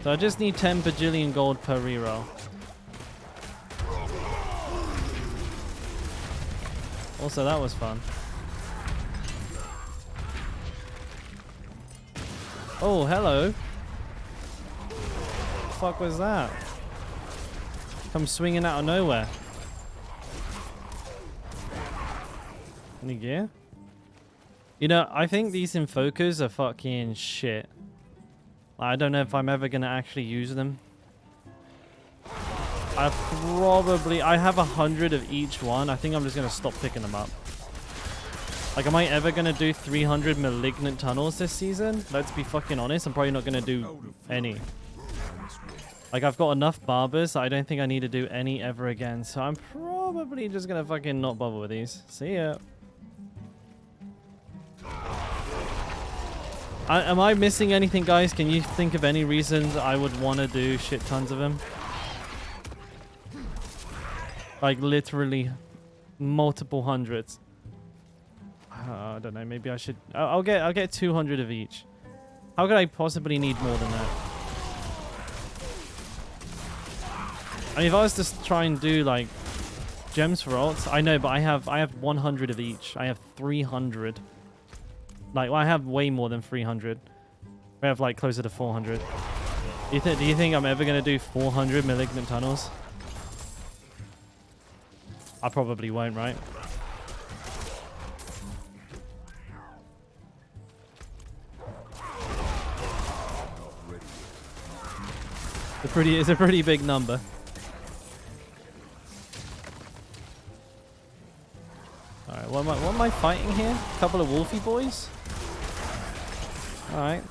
So I just need 10 bajillion gold per reroll. Also, that was fun. Oh, hello. What the fuck was that? Come swinging out of nowhere. Any gear? You know, I think these infocers are fucking shit. I don't know if I'm ever gonna actually use them. I have 100 of each one. I think I'm just gonna stop picking them up. Like, am I ever gonna do 300 malignant tunnels this season? Let's be fucking honest. I'm probably not gonna do any. Like, I've got enough barbers. I don't think I need to do any ever again. So I'm probably just gonna fucking not bother with these. See ya. Am I missing anything, guys? Can you think of any reasons I would want to do shit tons of them? Like, literally multiple hundreds. I don't know. Maybe I should. I'll get 200 of each. How could I possibly need more than that? I mean, if I was to try and do like gems for ults, I know, but I have 100 of each. I have 300. Like, well, I have way more than 300. We have like closer to 400. Do you think I'm ever gonna do 400 malignant tunnels? I probably won't, right? It's a pretty big number. All right, what am I fighting here? A couple of wolfy boys. All right.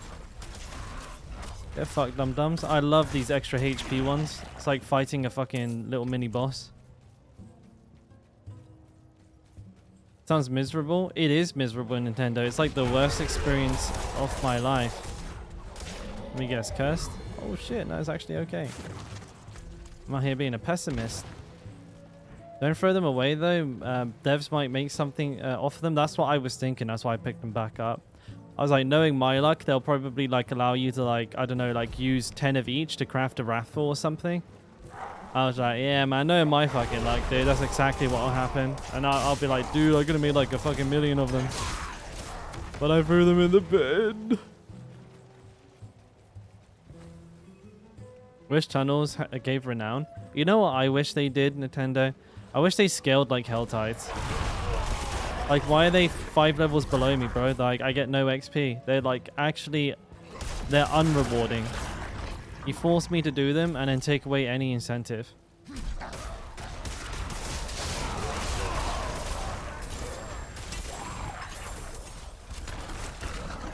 Get fucked, dum-dums. I love these extra HP ones. It's like fighting a fucking little mini boss. Sounds miserable. It is miserable, Nintendo. It's like the worst experience of my life. Let me guess, cursed? Oh shit, no, it's actually okay. I'm out here being a pessimist. Don't throw them away though. Devs might make something off them. That's what I was thinking. That's why I picked them back up. I was like, knowing my luck, they'll probably like allow you to like, I don't know, like use 10 of each to craft a Wrathful or something. I was like, yeah, man, knowing my fucking luck, dude, that's exactly what will happen. And I'll be like, dude, I'm gonna make like a fucking million of them. But I threw them in the bin. Wish tunnels gave renown. You know what I wish they did, Nintendo? I wish they scaled like Hell Tides. Like, why are they 5 levels below me, bro? Like, I get no XP. They're like, actually, they're unrewarding. You force me to do them and then take away any incentive.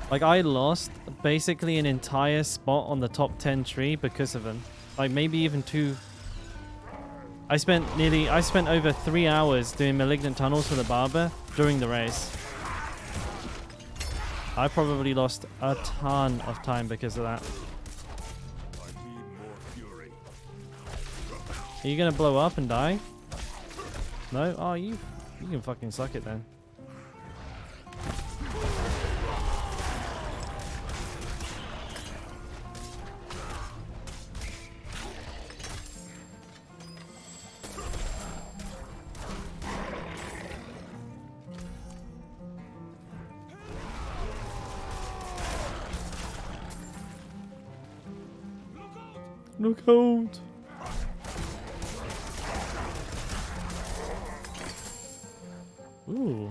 Like, I lost basically an entire spot on the top 10 tree because of them. Like, maybe even 2. I spent over 3 hours doing malignant tunnels for the barber during the race. I probably lost a ton of time because of that. Are you gonna blow up and die? No? Oh, you can fucking suck it then. Look out! Ooh.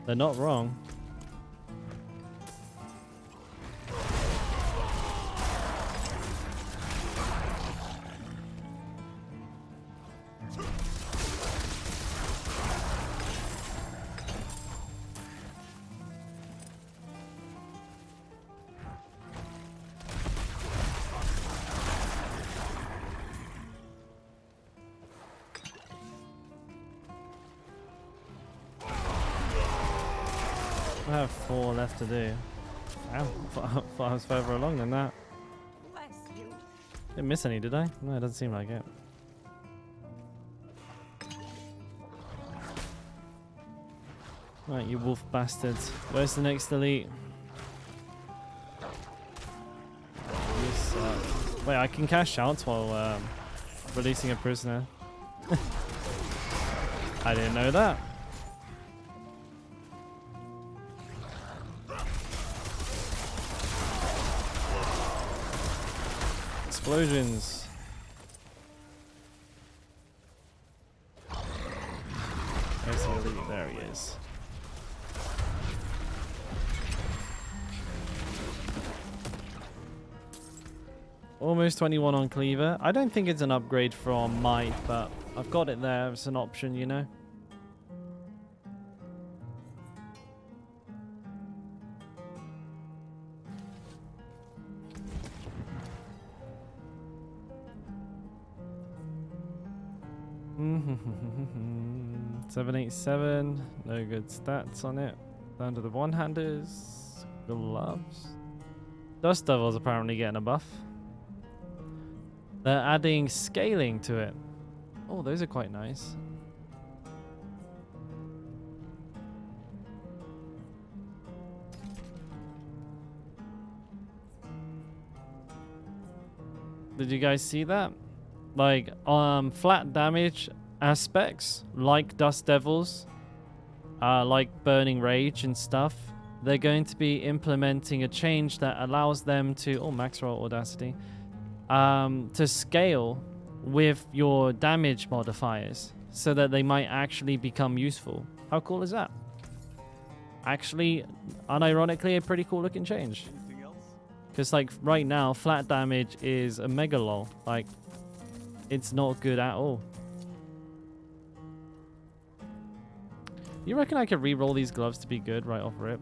They're not wrong. have 4 left to do. Wow, thought I was further along than that. Bless you. Didn't miss any, did I? No, it doesn't seem like it. Right, you wolf bastards. Where's the next elite? You suck. Wait, I can cast shouts while releasing a prisoner. I didn't know that. Explosions. There's the elite. There he is. Almost 21 on Cleaver. I don't think it's an upgrade from Might, but I've got it there. It's an option, you know. Mm-hmm. 787. No good stats on it. Down to the one-handers. Gloves. Dust Devil's apparently getting a buff. They're adding scaling to it. Oh, those are quite nice. Did you guys see that? Like, flat damage aspects, like Dust Devils, like Burning Rage and stuff, they're going to be implementing a change that allows them to, oh, max roll Audacity, to scale with your damage modifiers so that they might actually become useful. How cool is that? Actually, unironically, a pretty cool looking change. Because like right now, flat damage is a mega lol. Like, it's not good at all. You reckon I could re-roll these gloves to be good right off rip?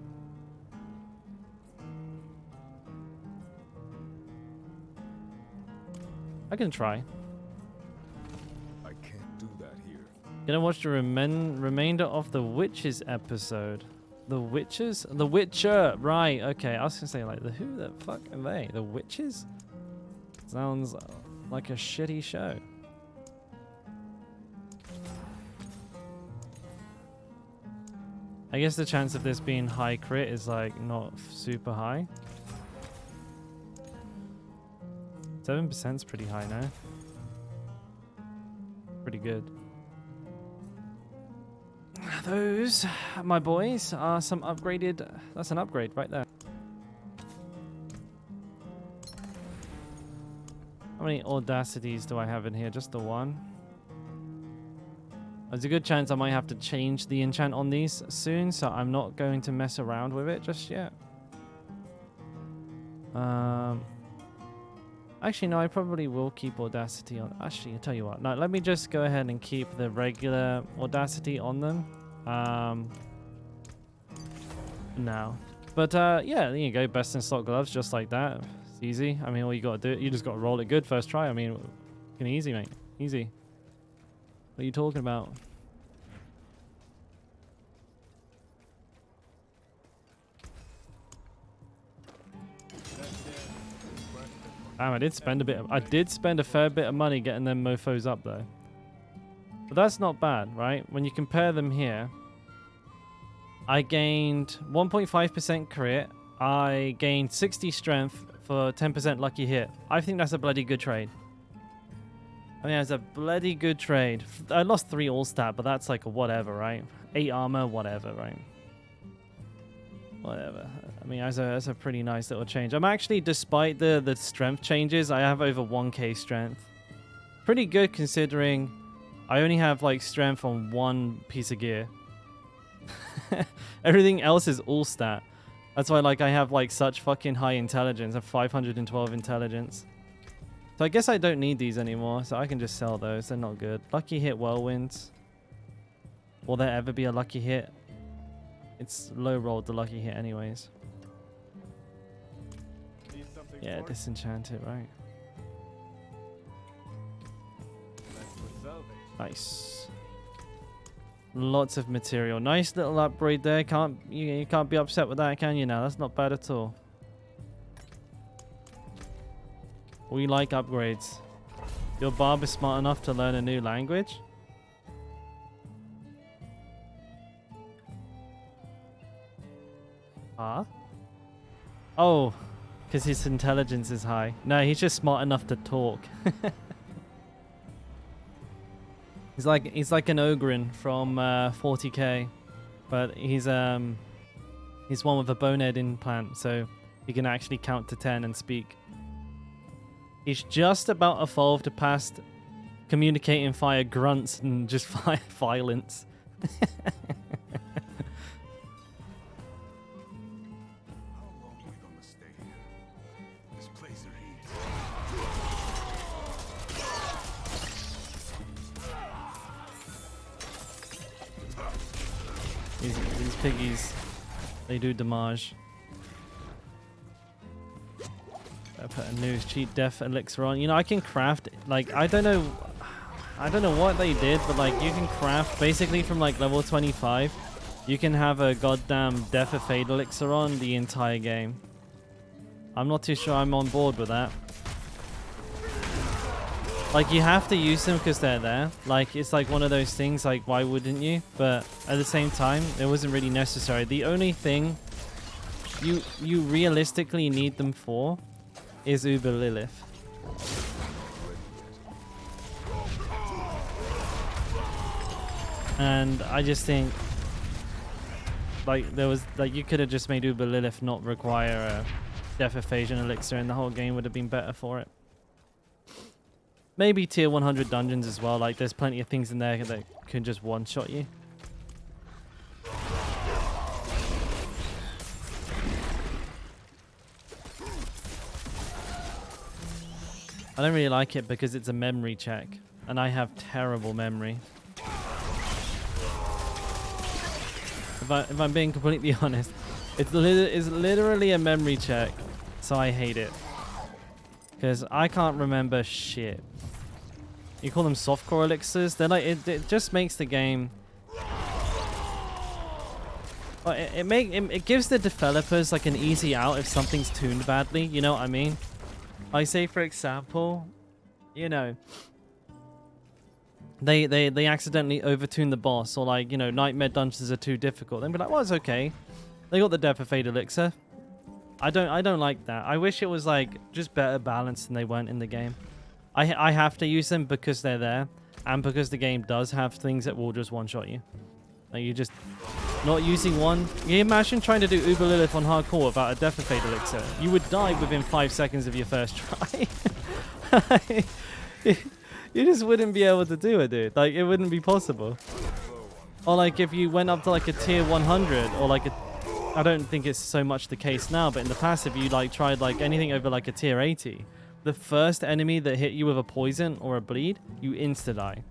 I can try. I can't do that here. Gonna watch the remainder of the Witches episode. The Witches? The Witcher! Right, okay. I was gonna say, like, who the fuck are they? The Witches? Sounds like a shitty show. I guess the chance of this being high crit is, like, not super high. 7% is pretty high now. Pretty good. Those, my boys, are some upgraded... That's an upgrade right there. How many audacities do I have in here? Just the one? There's a good chance I might have to change the enchant on these soon, so I'm not going to mess around with it just yet. Actually, no, I probably will keep Audacity on. Actually, I'll tell you what. No, let me just go ahead and keep the regular Audacity on them. Now. But, yeah, there you go. Best in slot gloves, just like that. It's easy. I mean, all you got to do, you just got to roll it good first try. I mean, easy, mate. Easy. What are you talking about? Damn, I did spend a fair bit of money getting them mofos up though. But that's not bad, right? When you compare them here, I gained 1.5% crit. I gained 60 strength for 10% lucky hit. I think that's a bloody good trade. I mean, it's a bloody good trade. I lost 3 all stat, but that's like a whatever, right? 8 armor, whatever, right? Whatever. I mean, that's a pretty nice little change. I'm actually, despite the strength changes, I have over 1k strength. Pretty good considering I only have like strength on 1 piece of gear. Everything else is all stat. That's why like I have like such fucking high intelligence. I have 512 intelligence. So I guess I don't need these anymore, so I can just sell those. They're not good. Lucky hit whirlwinds. Will there ever be a lucky hit? It's low rolled the lucky hit anyways. Yeah, disenchant it, right? Nice. Lots of material. Nice little upgrade there. You can't be upset with that, can you now? That's not bad at all. We like upgrades. Your barb is smart enough to learn a new language? Huh? Oh, because his intelligence is high. No, he's just smart enough to talk. He's like an Ogren from 40k, but he's one with a bonehead implant, so he can actually count to 10 and speak. He's just about evolved past communicating via grunts and just via violence. How long are we gonna stay here? This place are heat. These piggies, they do damage. I put a new cheat death elixir on. You know, I can craft, like, I don't know what they did, but like you can craft basically from like level 25. You can have a goddamn death of fade elixir on the entire game. I'm not too sure I'm on board with that. Like, you have to use them because they're there. Like, it's like one of those things, like, why wouldn't you? But at the same time, it wasn't really necessary. The only thing you realistically need them for is Uber Lilith. And I just think, like, you could have just made Uber Lilith not require a Death Evasion elixir, and the whole game would have been better for it. Maybe tier 100 dungeons as well. Like, there's plenty of things in there that can just one-shot you. I don't really like it because it's a memory check, and I have terrible memory. If I'm being completely honest, it's literally a memory check, so I hate it. Because I can't remember shit. You call them softcore elixirs? They're like, it just makes the game... Well, it gives the developers like an easy out if something's tuned badly, you know what I mean? Like, say for example, you know, they accidentally overtune the boss, or like, you know, nightmare dungeons are too difficult. They'd be like, well, it's okay. They got the Death of Fade elixir. I don't like that. I wish it was like just better balanced than they weren't in the game. I have to use them because they're there, and because the game does have things that will just one-shot you. Like, you just not using one. Can you imagine trying to do Uber Lilith on hardcore without a Death of Fade elixir? You would die within 5 seconds of your first try. You just wouldn't be able to do it, dude. Like, it wouldn't be possible. Or like if you went up to like a tier 100, or like a... I don't think it's so much the case now, but in the past, if you like tried like anything over like a tier 80, the first enemy that hit you with a poison or a bleed, you insta-die.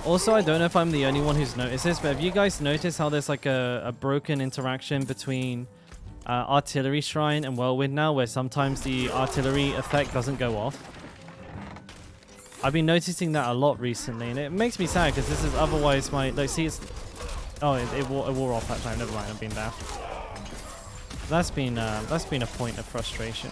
Also, I don't know if I'm the only one who's noticed this, but have you guys noticed how there's like a broken interaction between Artillery Shrine and Whirlwind now, where sometimes the artillery effect doesn't go off? I've been noticing that a lot recently, and it makes me sad because this is otherwise my... Like, see, it's... Oh, it wore off that time. Never mind, I've been daft. That's been a point of frustration.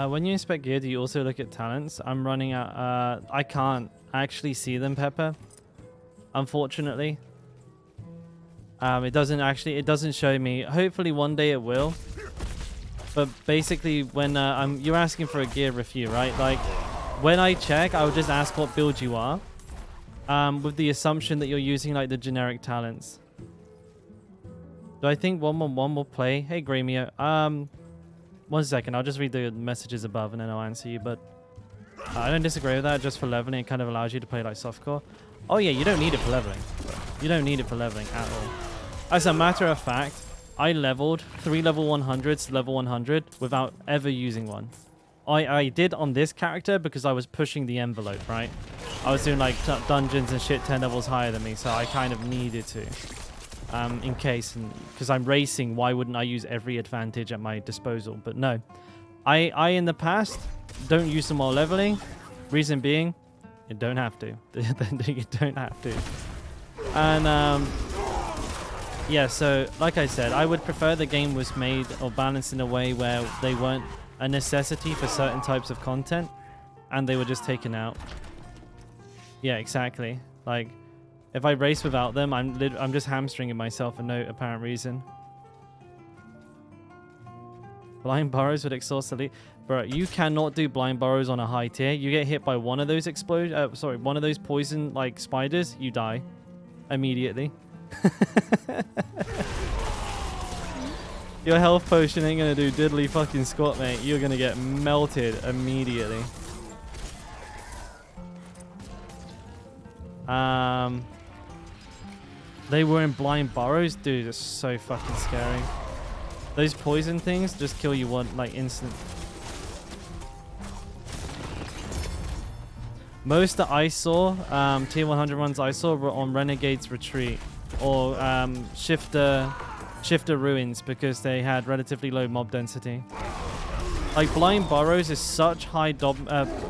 When you inspect gear, do you also look at talents? I'm running out. I can't actually see them, Pepper. Unfortunately. It doesn't show me. Hopefully one day it will. But basically, when you're asking for a gear review, right? Like, when I check, I would just ask what build you are, with the assumption that you're using like the generic talents. Do I think 111 will play? Hey, Gremio. 1 second, I'll just read the messages above and then I'll answer you, but I don't disagree with that. Just for leveling, it kind of allows you to play like softcore. Oh yeah, you don't need it for leveling. You don't need it for leveling at all. As a matter of fact, I leveled 3 level 100s to level 100 without ever using one. I did on this character because I was pushing the envelope, right? I was doing like dungeons and shit 10 levels higher than me, so I kind of needed to. In case, because I'm racing, why wouldn't I use every advantage at my disposal? But no, I in the past don't use them while leveling. Reason being, you don't have to. You don't have to. And yeah, so like I said, I would prefer the game was made or balanced in a way where they weren't a necessity for certain types of content and they were just taken out. Yeah, exactly. Like, if I race without them, I'm just hamstringing myself for no apparent reason. Blind burrows would exhaust elite. Bro, you cannot do blind burrows on a high tier. You get hit by one of those one of those poison like spiders, you die immediately. Your health potion ain't gonna do diddly fucking squat, mate. You're gonna get melted immediately. They were in blind burrows, dude. It's so fucking scary. Those poison things just kill you like instant. Most that I saw, tier 100 ones I saw were on Renegade's Retreat or Shifter Ruins because they had relatively low mob density. Like Blind Burrows is such high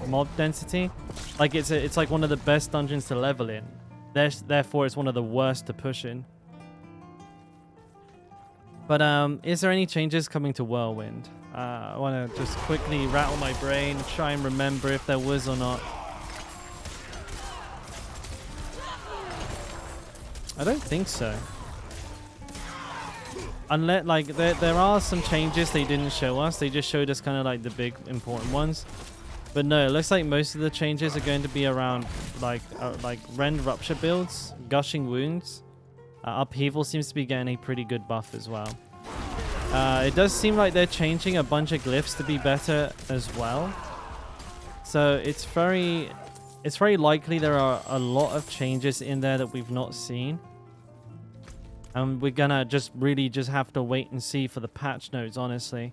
mob density, like it's like one of the best dungeons to level in. Therefore, it's one of the worst to push in. But is there any changes coming to Whirlwind? I want to just quickly rattle my brain and try and remember if there was or not. I don't think so. Unless, like, there are some changes they didn't show us. They just showed us kind of like the big important ones. But no, it looks like most of the changes are going to be around like Rend Rupture builds, Gushing Wounds. Upheaval seems to be getting a pretty good buff as well. It does seem like they're changing a bunch of glyphs to be better as well. So it's very likely there are a lot of changes in there that we've not seen. And we're gonna just have to wait and see for the patch notes, honestly.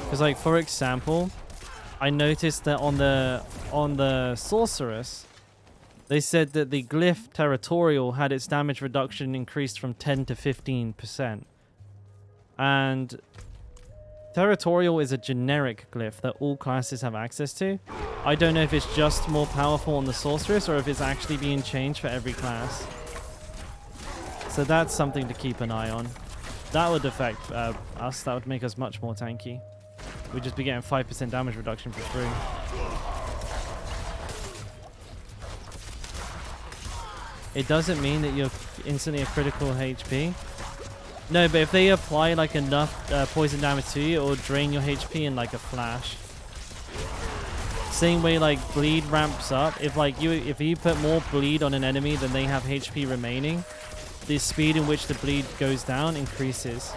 Because, like, for example, I noticed that on the Sorceress, they said that the glyph Territorial had its damage reduction increased from 10 to 15%. And Territorial is a generic glyph that all classes have access to. I don't know if it's just more powerful on the Sorceress or if it's actually being changed for every class. So that's something to keep an eye on. That would affect us. That would make us much more tanky. We'd just be getting 5% damage reduction for free. It doesn't mean that you're instantly a critical HP. No, but if they apply like enough poison damage to you, it will drain your HP in like a flash. Same way like bleed ramps up. If you put more bleed on an enemy than they have HP remaining, the speed in which the bleed goes down increases.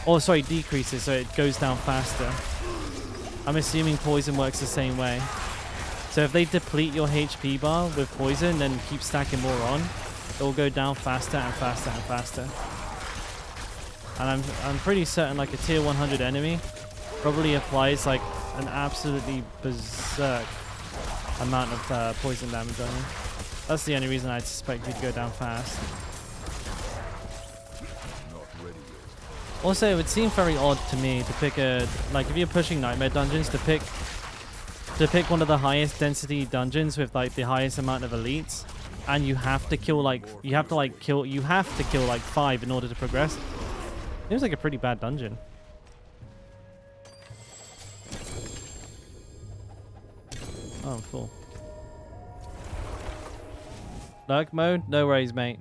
Oh, sorry, decreases, so it goes down faster. I'm assuming poison works the same way. So if they deplete your HP bar with poison, then keep stacking more on, it will go down faster and faster and faster. And I'm pretty certain like a tier 100 enemy probably applies like an absolutely berserk amount of poison damage on you. That's the only reason I'd suspect you'd go down fast. Also, it would seem very odd to me to pick like if you're pushing Nightmare Dungeons to pick one of the highest density dungeons with like the highest amount of elites, and you have to kill like 5 in order to progress. Seems like a pretty bad dungeon. Oh, I'm full. Lurk mode? No worries, mate.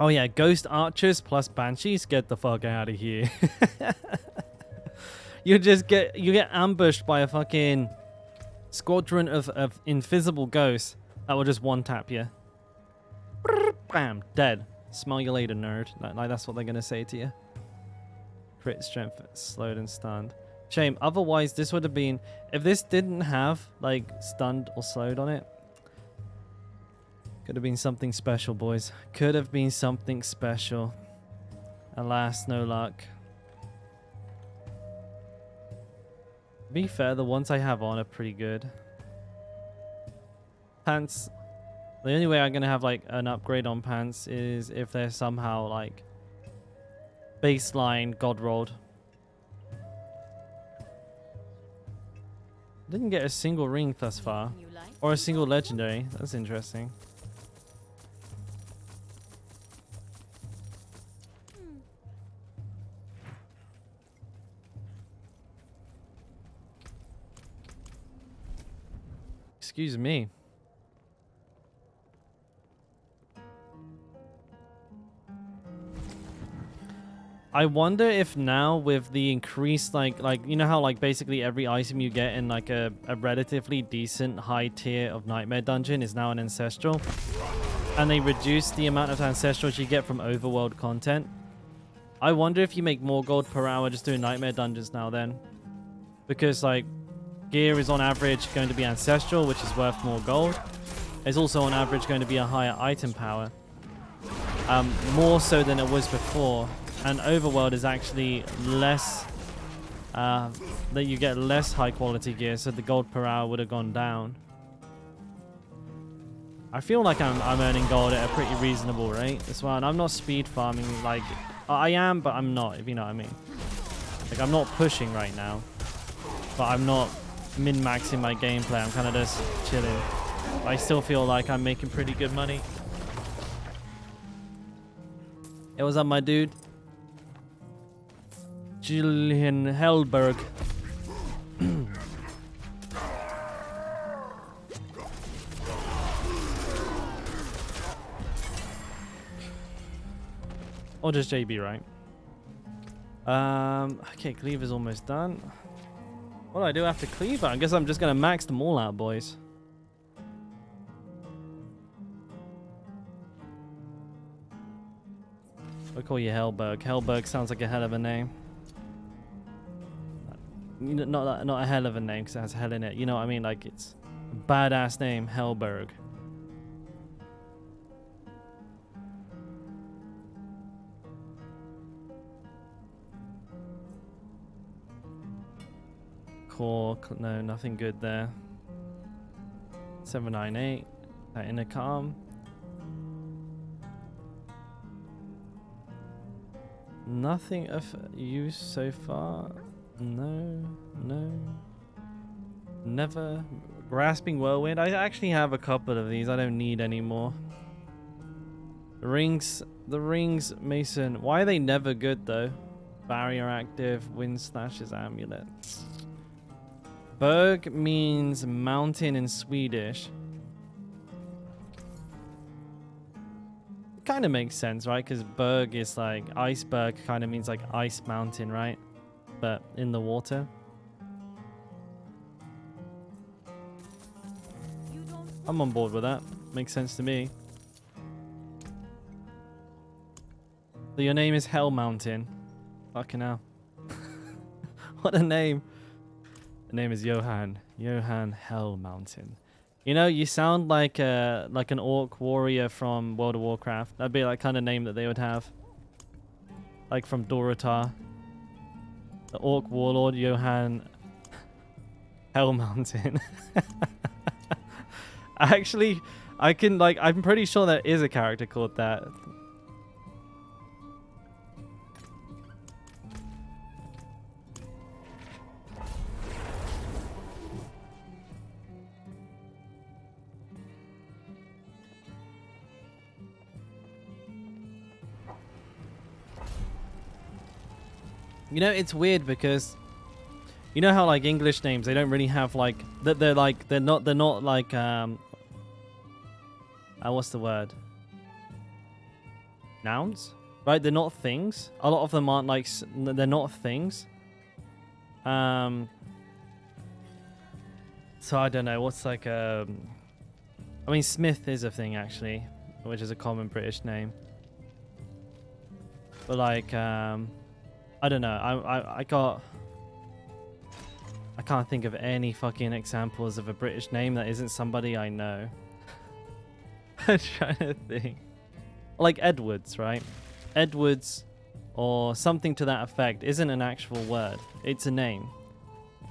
Oh yeah, Ghost Archers plus Banshees? Get the fuck out of here. You get ambushed by a fucking squadron of invisible ghosts, That will just one tap you. Bam, dead. Smell you later, nerd. Like that's what they're gonna say to you. Crit strength, slowed and stunned. Shame. Otherwise, this would have been, if this didn't have like stunned or slowed on it, could have been something special, boys. Could have been something special. Alas, no luck. To be fair, the ones I have on are pretty good. Pants. The only way I'm gonna have like an upgrade on pants is if they're somehow like baseline god rolled. Didn't get a single ring thus far, You like? or a single legendary. That's interesting. Excuse me. I wonder if now with the increased like you know how like basically every item you get in like a relatively decent high tier of Nightmare Dungeon is now an ancestral, and they reduce the amount of ancestrals you get from overworld content. I wonder if you make more gold per hour just doing Nightmare Dungeons now then, because like gear is on average going to be ancestral, which is worth more gold. It's also on average going to be a higher item power, more so than it was before. And overworld is actually less, that you get less high quality gear, so the gold per hour would have gone down. I feel like I'm earning gold at a pretty reasonable rate as well, and I'm not speed farming. Like I am, but I'm not, if you know what I mean. Like I'm not pushing right now, but I'm not min-maxing my gameplay. I'm kind of just chilling. I still feel like I'm making pretty good money. Hey, what's up, my dude? Julian Hellberg. Or just JB, right? Okay, Cleaver's almost done. What do I do after Cleaver? I guess I'm just gonna max them all out, boys. I'll call you Hellberg. Hellberg sounds like a hell of a name. Not a hell of a name because it has hell in it. You know what I mean? Like it's a badass name, Hellberg. Core, no, nothing good there. 798, that intercom. Nothing of use so far. No. Never. Grasping Whirlwind. I actually have a couple of these. I don't need any more. The rings, Mason. Why are they never good though? Barrier active, Wind Slashes Amulet. Berg means mountain in Swedish. Kind of makes sense, right? Because Berg is like iceberg, kind of means like ice mountain, right? But in the water. I'm on board with that. Makes sense to me. So your name is Hell Mountain. Fucking hell. What a name. The name is Johan. Johan Hell Mountain. You know, you sound like an orc warrior from World of Warcraft. That'd be like kind of name that they would have. Like from Dorotar. The orc warlord Johan Hell Mountain. Actually, I'm pretty sure there is a character called that. You know, it's weird because you know how like English names, they don't really have like they're not like what's the word? Nouns? Right? They're not things. A lot of them aren't like they're not things. So I don't know, what's like a I mean, Smith is a thing actually, which is a common British name. But like, I don't know. I can't think of any fucking examples of a British name that isn't somebody I know. I'm trying to think. Like Edwards, right? Edwards or something to that effect isn't an actual word. It's a name.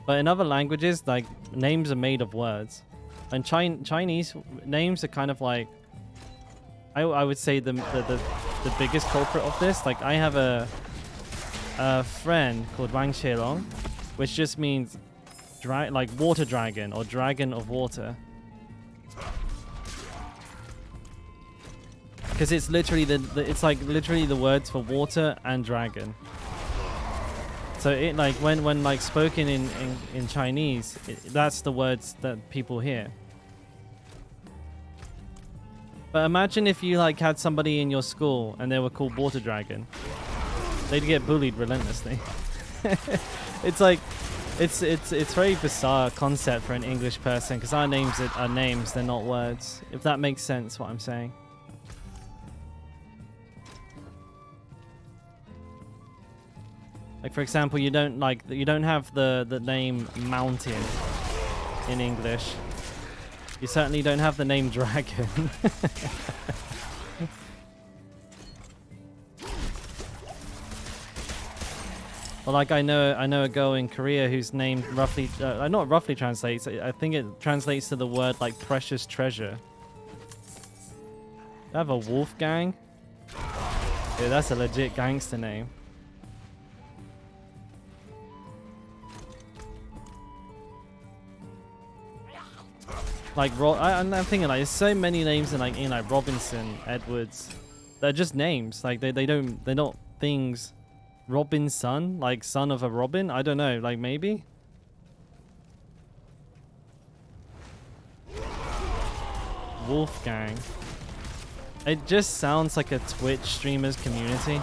But in other languages, like, names are made of words. And Chinese names are kind of like, I would say the biggest culprit of this. Like, I have a friend called Wang Xelong, which just means like water dragon or dragon of water. Because it's literally it's like literally the words for water and dragon. So it like when like spoken in Chinese, that's the words that people hear. But imagine if you like had somebody in your school and they were called Water Dragon. They'd get bullied relentlessly. It's like it's very bizarre concept for an English person because our names are names, they're not words. If that makes sense, what I'm saying. Like, for example, you don't have the name mountain in English. You certainly don't have the name dragon. Well, like I know a girl in Korea whose name roughly not roughly translates. I think it translates to the word like precious treasure. I have a Wolfgang. Yeah, that's a legit gangster name. Like I'm thinking like there's so many names in like Robinson, Edwards. They're just names. Like they're not things. Robinson, like son of a Robin. I don't know. Like maybe. Wolfgang. It just sounds like a Twitch streamer's community.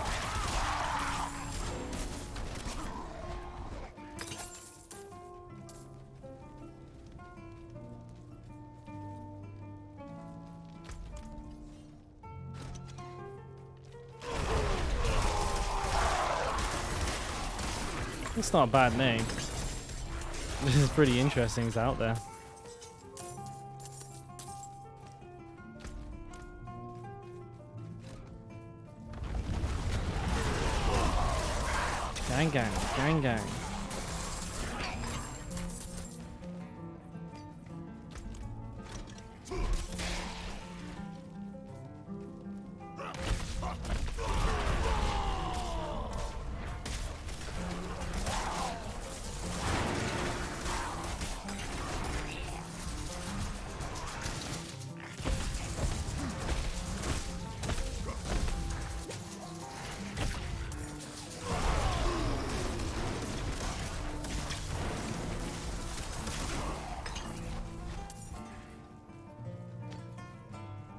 It's not a bad name. This is pretty interesting. It's out there. Gang gang, gang gang.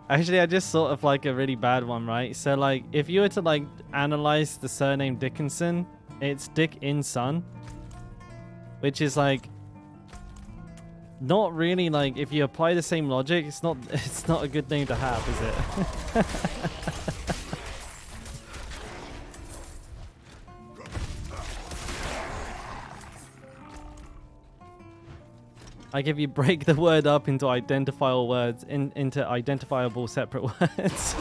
Actually, I just thought of like a really bad one, right? So like, if you were to like analyze the surname Dickinson, it's Dickinson, which is like not really like, if you apply the same logic, it's not a good name to have, is it? Like if you break the word up into identifiable words, into identifiable separate words.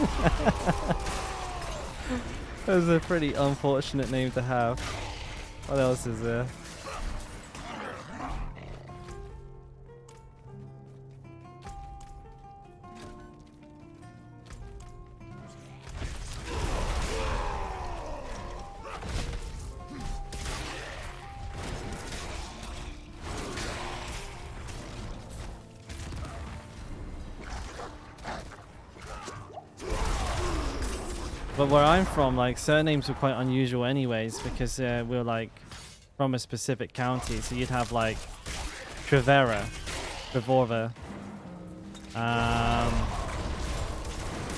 That's a pretty unfortunate name to have. What else is there? But where I'm from, like, surnames were quite unusual anyways, because we're like from a specific county. So you'd have like Trevorrow,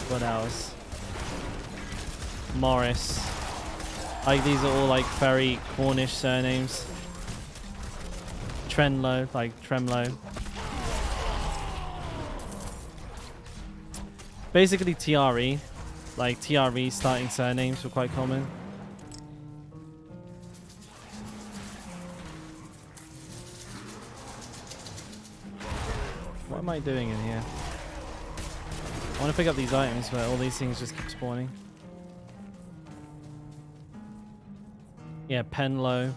what else? Morris. Like these are all like very Cornish surnames. Trenlow, like Tremlow. Basically TRE. Like TRE starting surnames were quite common. What am I doing in here? I want to pick up these items, but all these things just keep spawning. Yeah, Penlow.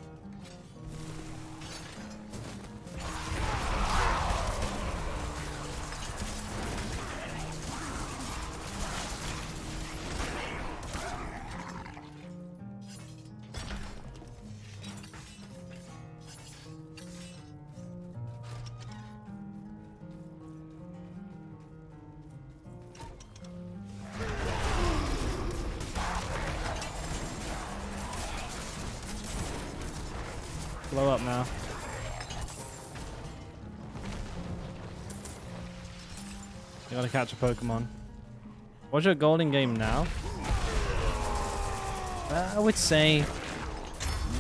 Blow up now. You gotta catch a Pokemon. What's your goal in game now? I would say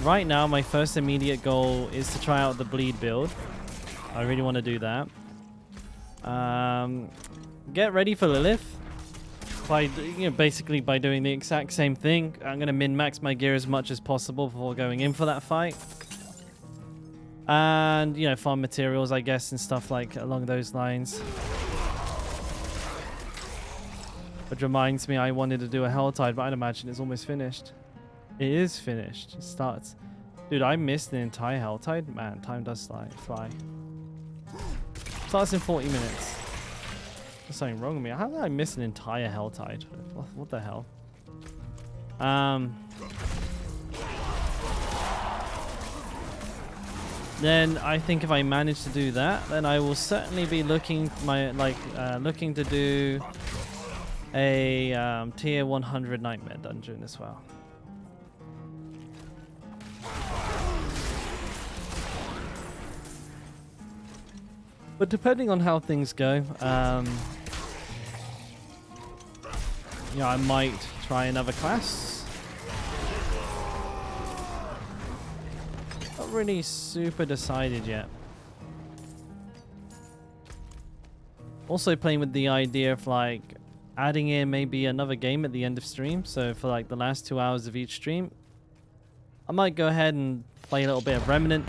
right now my first immediate goal is to try out the bleed build. I really want to do that. Get ready for Lilith. Basically by doing the exact same thing. I'm gonna min-max my gear as much as possible before going in for that fight. And, farm materials, I guess, and stuff like along those lines. Which reminds me, I wanted to do a Helltide, but I'd imagine it's almost finished. It is finished. It starts. Dude, I missed an entire Helltide. Man, time does fly. Starts in 40 minutes. There's something wrong with me. How did I miss an entire Helltide? What the hell? Then I think if I manage to do that, then I will certainly be looking to do a tier 100 nightmare dungeon as well. But depending on how things go, I might try another class. Not really super decided yet. Also playing with the idea of like adding in maybe another game at the end of stream. So for like the last 2 hours of each stream, I might go ahead and play a little bit of Remnant.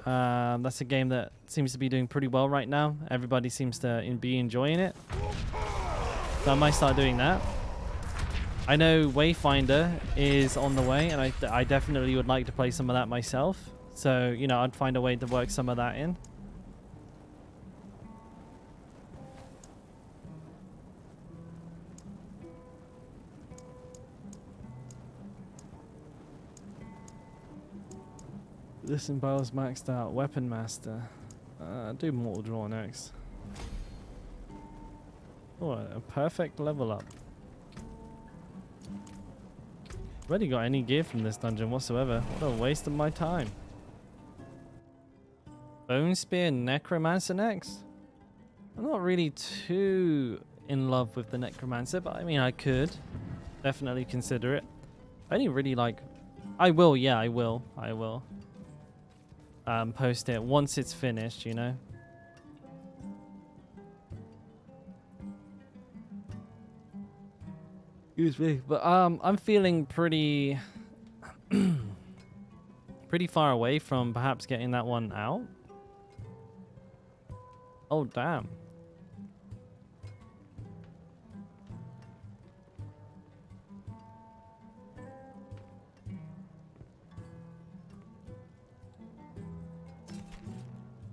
That's a game that seems to be doing pretty well right now. Everybody seems to be enjoying it. So I might start doing that. I know Wayfinder is on the way, and I definitely would like to play some of that myself. So, I'd find a way to work some of that in. This embowels maxed out. Weapon Master. Do Mortal Draw next. Oh, a perfect level up. Already got any gear from this dungeon whatsoever. What a waste of my time. Bone Spear Necromancer next? I'm not really too in love with the Necromancer, but I mean I could definitely consider it. I only really like... I will, yeah, I will. Post it once it's finished, Excuse me, but I'm feeling pretty pretty far away from perhaps getting that one out. Oh damn.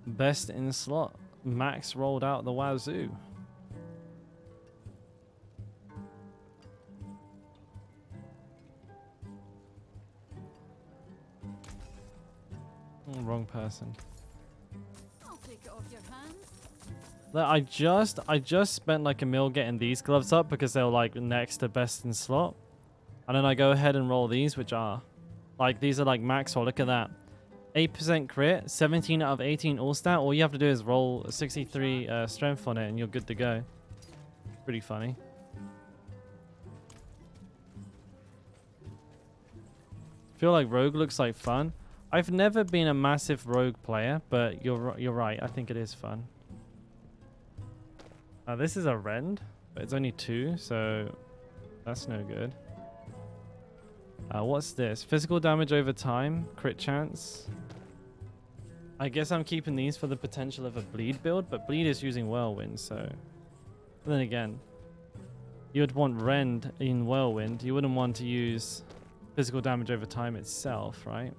Best in slot. Max rolled out the wazoo. Oh, wrong person. I'll take it off your hands. Look, I just spent like a mil getting these gloves up because they're like next to best in slot. And then I go ahead and roll these, which are like, these are like max roll. Look at that. 8% crit, 17 out of 18 all stat. All you have to do is roll 63 strength on it and you're good to go. Pretty funny. Feel like rogue looks like fun. I've never been a massive rogue player, but you're right. I think it is fun. This is a rend. But it's only 2, so that's no good. What's this? Physical damage over time, crit chance. I guess I'm keeping these for the potential of a bleed build, but bleed is using whirlwind, so. But then again, you would want rend in whirlwind. You wouldn't want to use physical damage over time itself, right?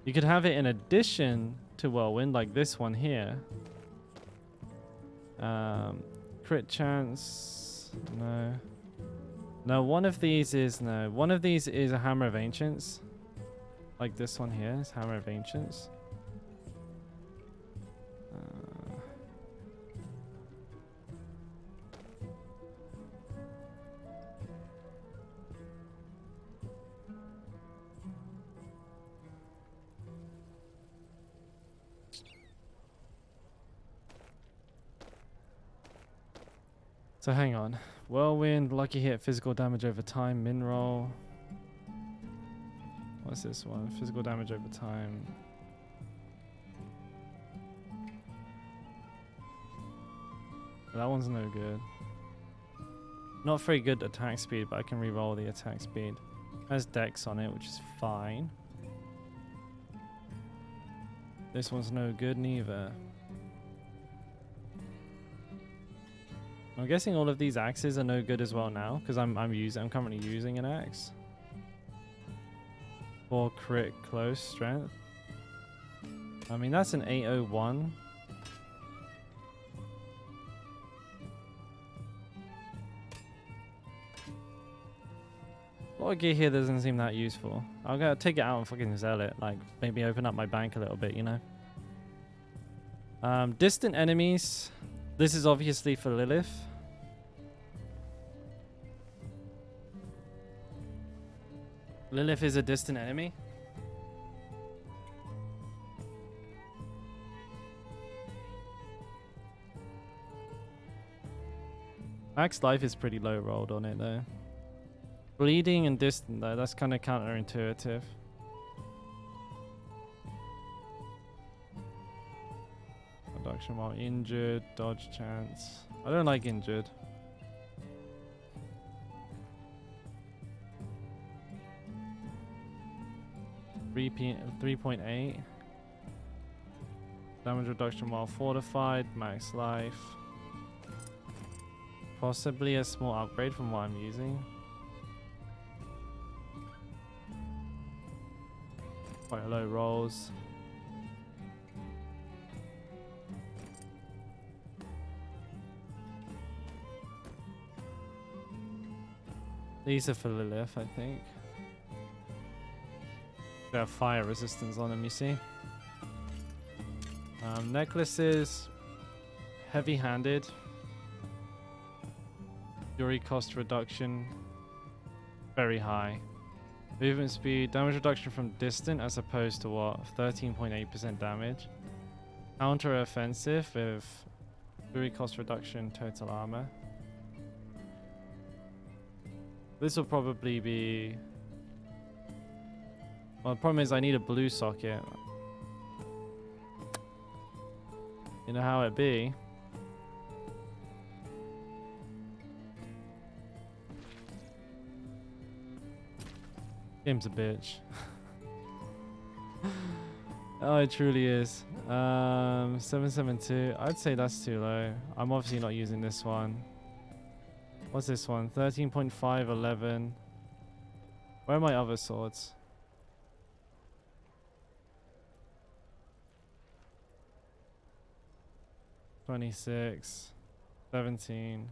You could have it in addition to whirlwind, like this one here. Crit chance, no. No, one of these is no. One of these is a Hammer of Ancients. Like this one here is Hammer of Ancients. So hang on. Whirlwind, lucky hit, physical damage over time, min roll. What's this one? Physical damage over time. That one's no good. Not very good attack speed, but I can re-roll the attack speed. Has dex on it, which is fine. This one's no good neither. I'm guessing all of these axes are no good as well now, because I'm currently using an axe. For crit close strength. I mean, that's an 801. A lot of gear here doesn't seem that useful. I'll go take it out and fucking sell it. Like, maybe open up my bank a little bit, you know? Distant enemies. This is obviously for Lilith. Lilith is a distant enemy. Max life is pretty low rolled on it though. Bleeding and distant though, that's kind of counterintuitive. Reduction while injured, dodge chance. I don't like injured. P 3.8. Damage reduction while fortified, max life. Possibly a small upgrade from what I'm using. Quite low rolls. These are for Lilith, I think. They have fire resistance on them, you see. Necklaces, heavy-handed. Fury cost reduction, very high. Movement speed, damage reduction from distant as opposed to what? 13.8% damage. Counter offensive with fury cost reduction, total armor. This will probably be... Well, the problem is I need a blue socket. You know how it be. Game's a bitch. Oh, it truly is. 772. I'd say that's too low. I'm obviously not using this one. What's this one? 13.5, 11. Where are my other swords? $26, 17,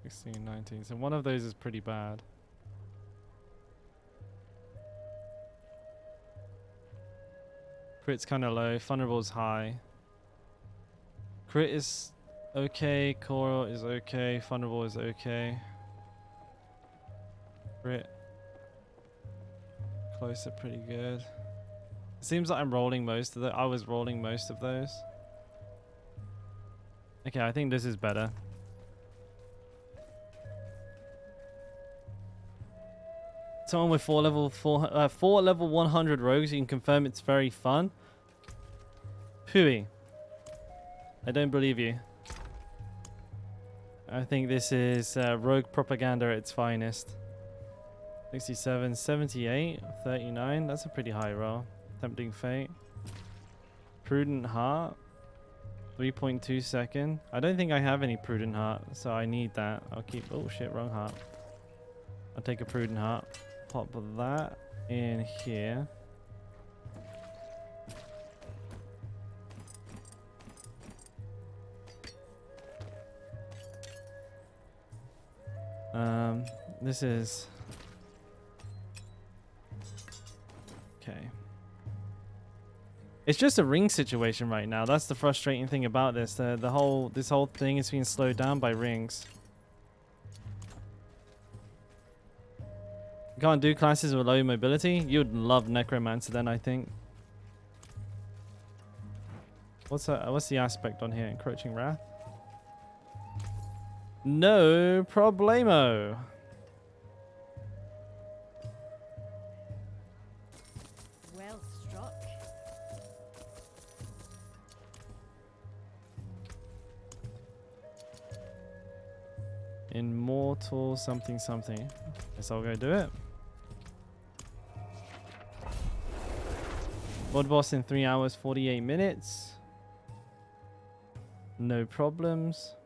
16, 19. So one of those is pretty bad. Crit's kind of low. Vulnerable's high. Crit is okay. Core is okay. Vulnerable is okay. Crit. Close are pretty good. It seems like I'm rolling most of I was rolling most of those. Okay, I think this is better. Someone with four level 100 rogues, you can confirm it's very fun. Pooey. I don't believe you. I think this is rogue propaganda at its finest. 67, 78, 39. That's a pretty high roll. Tempting Fate. Prudent Heart. 3.2 second. I don't think I have any Prudent Heart, so I need that. I'll keep... Oh shit, wrong heart. I'll take a Prudent Heart. Pop that in here. This is... Okay. It's just a ring situation right now. That's the frustrating thing about this. This whole thing is being slowed down by rings. You can't do classes with low mobility. You'd love Necromancer then, I think. What's the aspect on here? Encroaching Wrath? No problemo. Well struck. Immortal something something. Guess I'll go do it. VoD boss in 3 hours 48 minutes. No problems.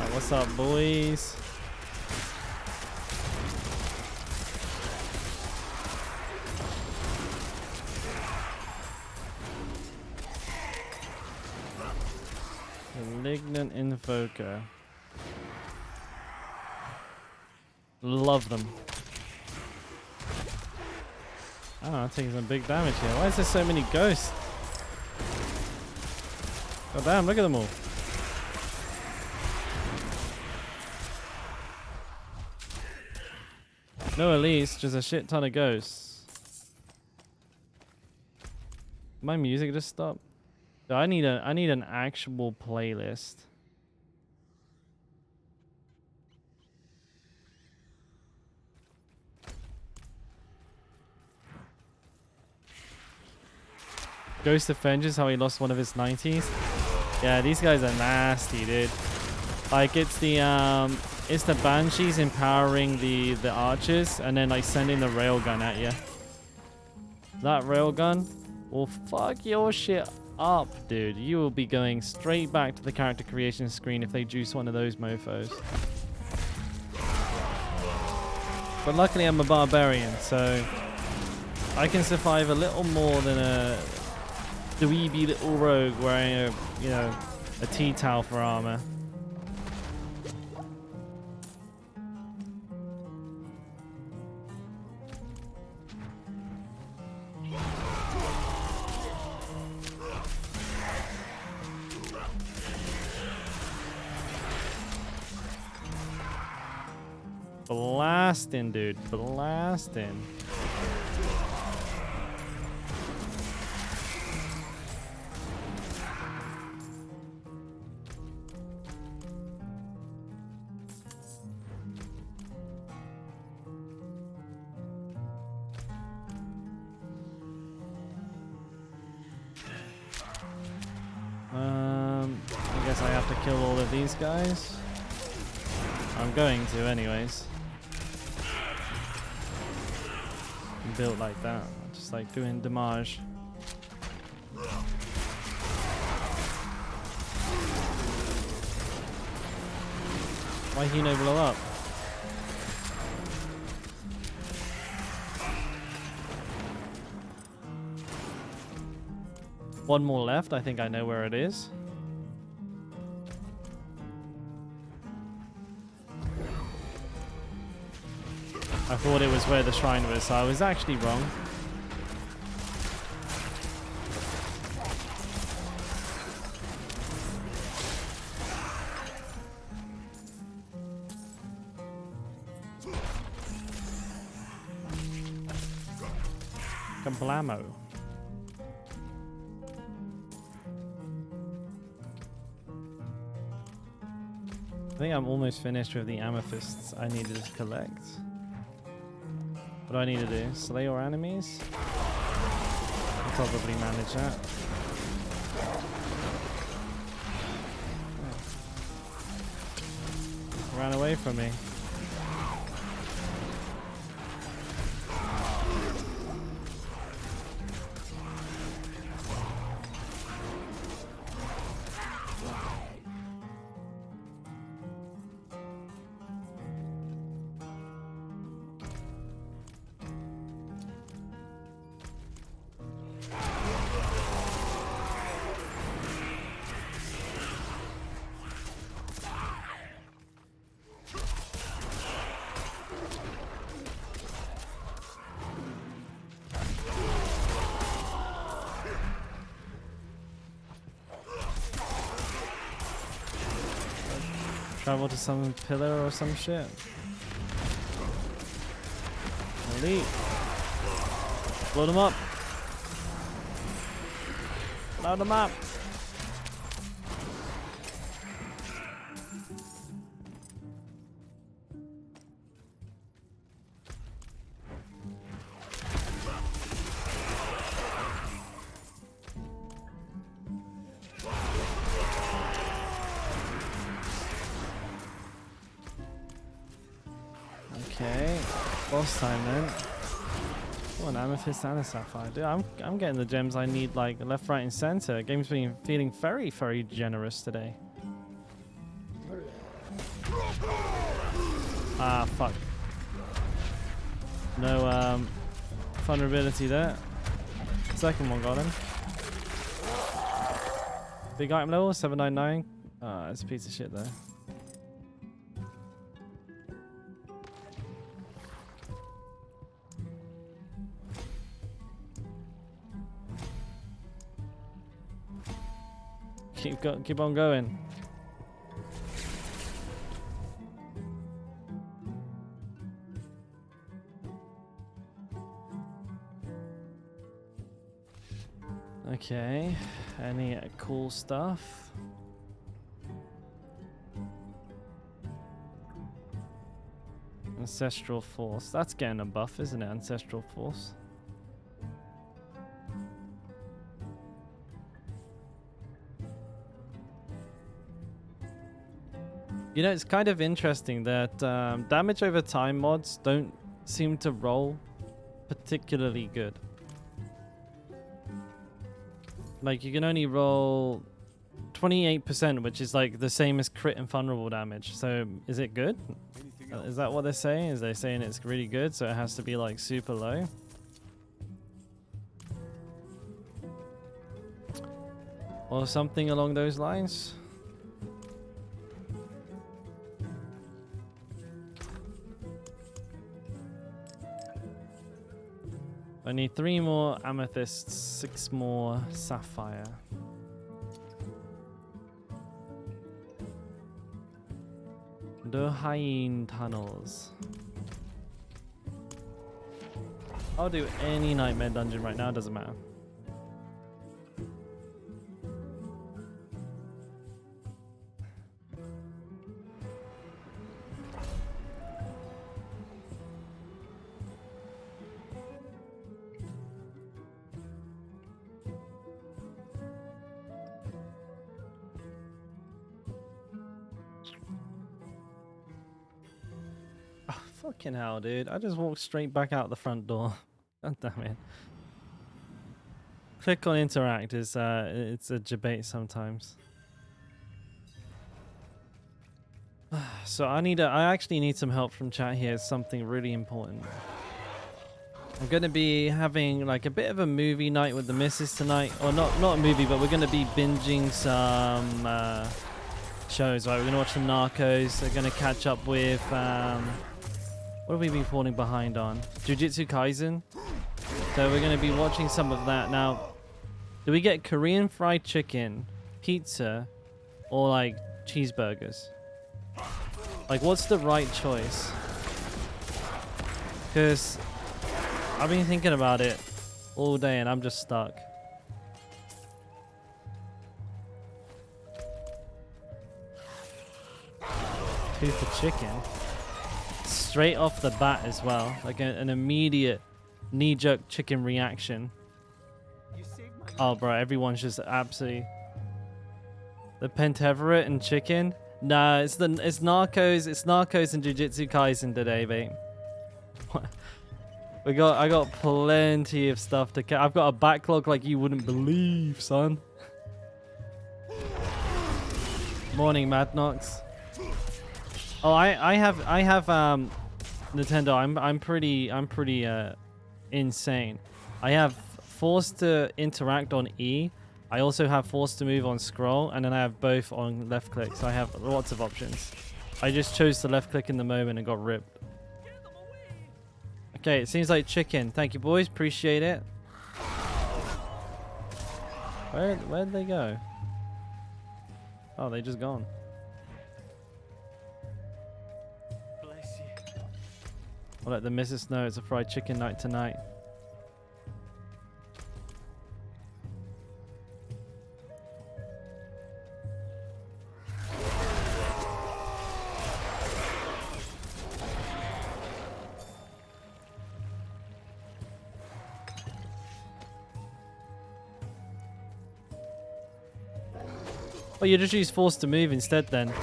What's up, boys? Malignant Invoker. Love them. Oh, I'm taking some big damage here. Why is there so many ghosts? God damn, look at them all. No Elise, just a shit ton of ghosts. My music just stopped. I need an actual playlist. Ghost Avengers, how he lost one of his 90s. Yeah, these guys are nasty, dude. Like it's the Banshees empowering the archers and then like sending the railgun at you. That railgun will fuck your shit up, dude. You will be going straight back to the character creation screen if they juice one of those mofos. But luckily I'm a barbarian, so I can survive a little more than a dweeby little rogue wearing a tea towel for armor. Blasting, dude. Blasting. I guess I have to kill all of these guys. I'm going to anyways. Built like that, just like doing damage. Why he no blow up? One more left. I think I know where it is. I thought it was where the shrine was, so I was actually wrong. Kablamo. I think I'm almost finished with the amethysts I needed to collect. What do I need to do? Slay all enemies? I'll probably manage that. Ran away from me. Travel to some pillar or some shit. Elite. Blow them up. Blow them up. Okay, boss time then. Oh, an amethyst and a sapphire. Dude, I'm getting the gems I need like left, right, and center. Game's been feeling very, very generous today. Ah, fuck. No vulnerability there. Second one got him. Big item level 799. Ah, it's a piece of shit though. Keep on going. Okay, any cool stuff? Ancestral Force. That's getting a buff, isn't it? Ancestral Force. You know, it's kind of interesting that damage over time mods don't seem to roll particularly good. Like, you can only roll 28%, which is like the same as crit and vulnerable damage. So, is it good? Is that what they're saying? Is they saying it's really good, so it has to be like super low? Or something along those lines? I need 3 more amethysts, 6 more sapphire. The Hyene tunnels. I'll do any nightmare dungeon right now, doesn't matter. Fucking hell, dude. I just walked straight back out the front door. God damn it. Click on interact is it's a debate sometimes. So I actually need some help from chat here. It's something really important. I'm gonna be having like a bit of a movie night with the missus tonight. Or not a movie, but we're gonna be binging some shows, right? We're gonna watch some Narcos. We're gonna catch up with what have we been falling behind on? Jujutsu Kaisen. So we're going to be watching some of that. Now, do we get Korean fried chicken, pizza, or like cheeseburgers? Like, what's the right choice? Because I've been thinking about it. all day and I'm just stuck. Two for chicken. Straight off the bat as well. Like an immediate knee-jerk chicken reaction. Oh, bro, everyone's just absolutely... The Penteveret and chicken? Nah, it's Narcos and Jujutsu Kaisen today, mate. I got plenty of stuff to I've got a backlog like you wouldn't believe, son. Morning, Madnox. Oh, I have Nintendo. I'm pretty insane. I have force to interact on E. I also have force to move on scroll, and then I have both on left click. So I have lots of options. I just chose to left click in the moment and got ripped. Okay, it seems like chicken. Thank you, boys. Appreciate it. Where'd they go? Oh, they just gone. Bless you. I'll let the missus know it's a fried chicken night tonight. Oh, you just use force to move instead then.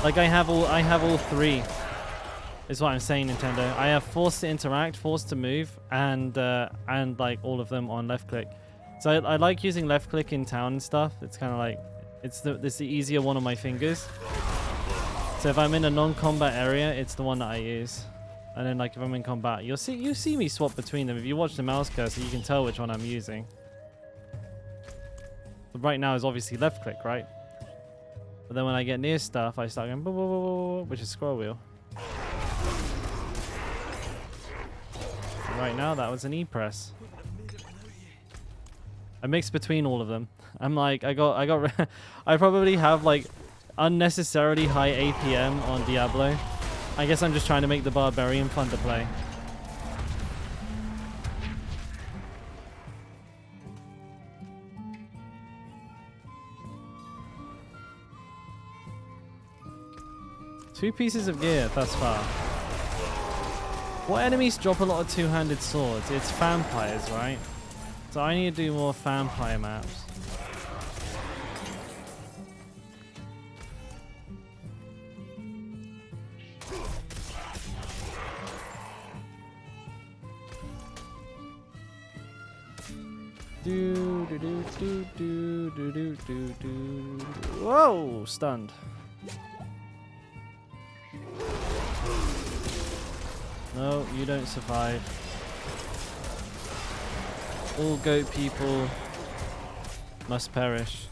Like I have all three. Is what I'm saying, Nintendo. I have force to interact, force to move, and like all of them on left click. So I like using left click in town and stuff. It's kind of like it's the easier one on my fingers. So if I'm in a non-combat area, it's the one that I use. And then like if I'm in combat, you see me swap between them. If you watch the mouse cursor, you can tell which one I'm using. But right now is obviously left click, right? But then when I get near stuff, I start going, which is scroll wheel. And right now, that was an E press. I mix between all of them. I'm like, I probably have like unnecessarily high APM on Diablo. I guess I'm just trying to make the Barbarian fun to play. Two pieces of gear thus far. What enemies drop a lot of two-handed swords? It's vampires, right? So I need to do more vampire maps. Whoa! Stunned. No, you don't survive. All goat people must perish.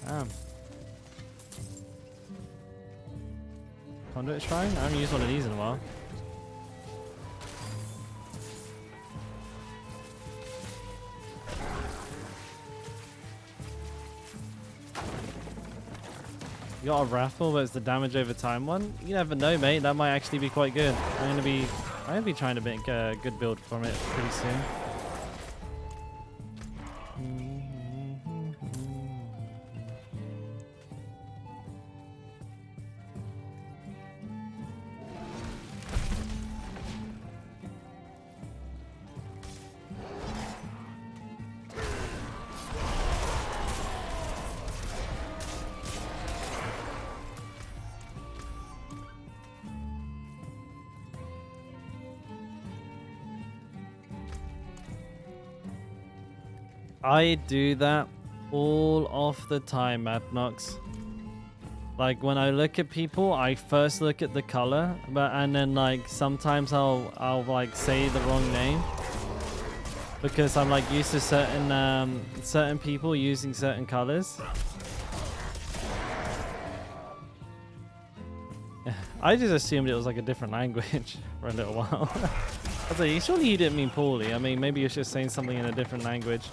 Damn. Conduit Shrine? I haven't used one of these in a while. You got a raffle, but it's the damage over time one. You never know, mate. That might actually be quite good. I'm gonna be trying to make a good build from it pretty soon. I do that all of the time, Madnox. Like when I look at people, I first look at the color, and then like sometimes I'll like say the wrong name because I'm like used to certain people using certain colors. I just assumed it was like a different language for a little while. I was like, surely you didn't mean poorly. I mean, maybe you're just saying something in a different language.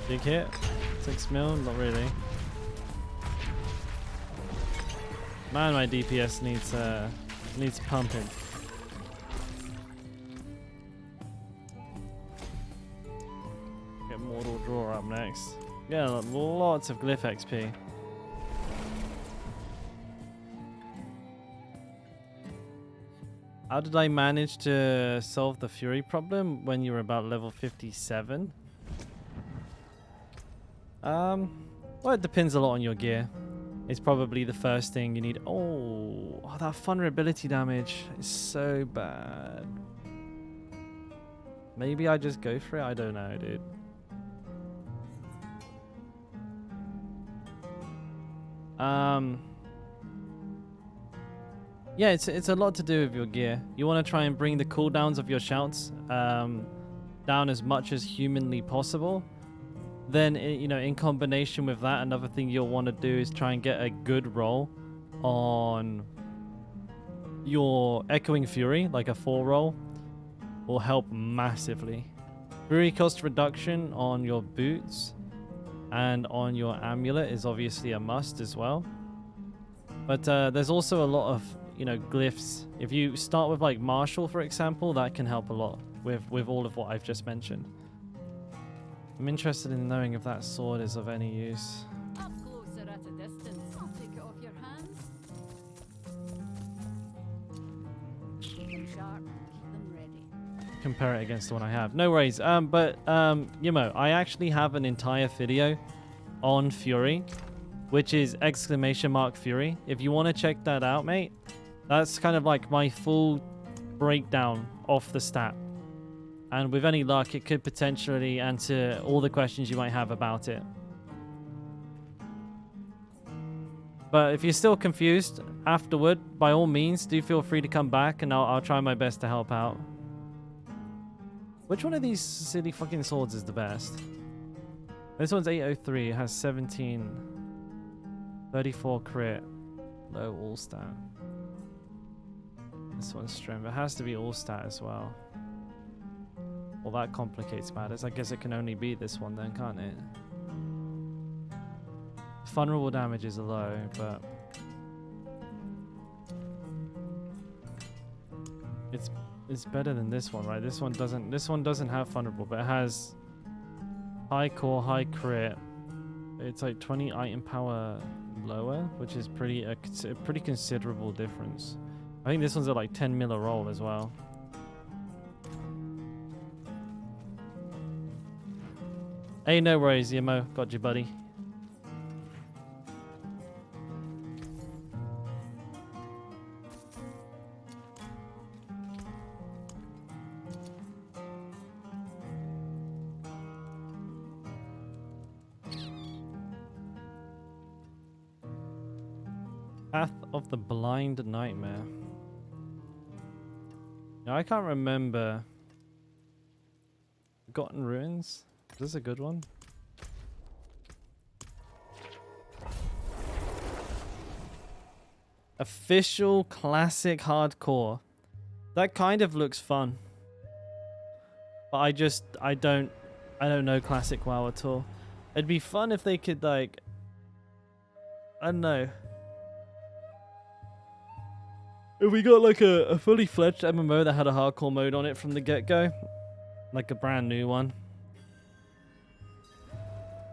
Big hit. 6 mil? Not really. Man, my DPS needs pumping. Get Mortal Draw up next. Yeah, lots of Glyph XP. How did I manage to solve the Fury problem when you were about level 57? Well, it depends a lot on your gear. It's probably the first thing you need. Oh, that vulnerability damage is so bad. Maybe I just go for it? I don't know, dude. Yeah, it's a lot to do with your gear. You want to try and bring the cooldowns of your shouts down as much as humanly possible. Then, you know, in combination with that, another thing you'll want to do is try and get a good roll on your Echoing Fury, like a 4 roll, will help massively. Fury cost reduction on your boots and on your amulet is obviously a must as well. But there's also a lot of, you know, glyphs. If you start with like Martial, for example, that can help a lot with all of what I've just mentioned. I'm interested in knowing if that sword is of any use. Up closer at a distance. I'll take it off your hands. Keep them sharp. Keep them ready. Compare it against the one I have. No worries. Yimo, I actually have an entire video on Fury, which is !Fury. If you want to check that out, mate, that's kind of like my full breakdown of the stat. And with any luck, it could potentially answer all the questions you might have about it. But if you're still confused afterward, by all means, do feel free to come back and I'll try my best to help out. Which one of these silly fucking swords is the best? This one's 803. It has 17. 34 crit. Low all stat. This one's strength. It has to be all stat as well. Well, that complicates matters. I guess it can only be this one then, can't it? Vulnerable damage is low, but it's better than this one, right? This one doesn't have vulnerable, but it has high core, high crit. It's like 20 item power lower, which is a pretty considerable difference. I think this one's at like 10 mil a roll as well. Hey, no worries, Yemo. Got you, buddy. Path of the Blind Nightmare. Now, I can't remember. Forgotten Ruins? Is this a good one? Official classic hardcore. That kind of looks fun. But I don't know classic WoW at all. It'd be fun if they could, like, I don't know. If we got like a fully fledged MMO that had a hardcore mode on it from the get-go, like a brand new one,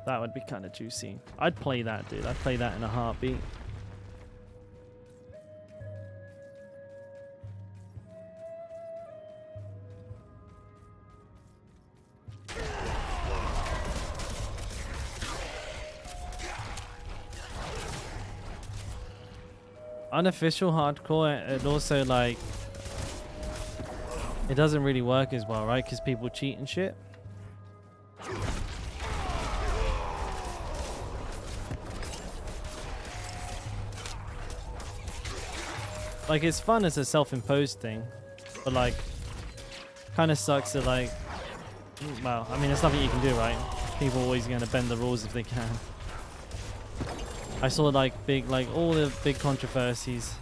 that would be kind of juicy. I'd play that, dude. I'd play that in a heartbeat. Unofficial hardcore, it also, like, it doesn't really work as well, right? Because people cheat and shit. Like, it's fun as a self-imposed thing, but, like, kind of sucks that, like, well, I mean, there's nothing you can do, right? People are always going to bend the rules if they can. I saw, like, all the big controversies.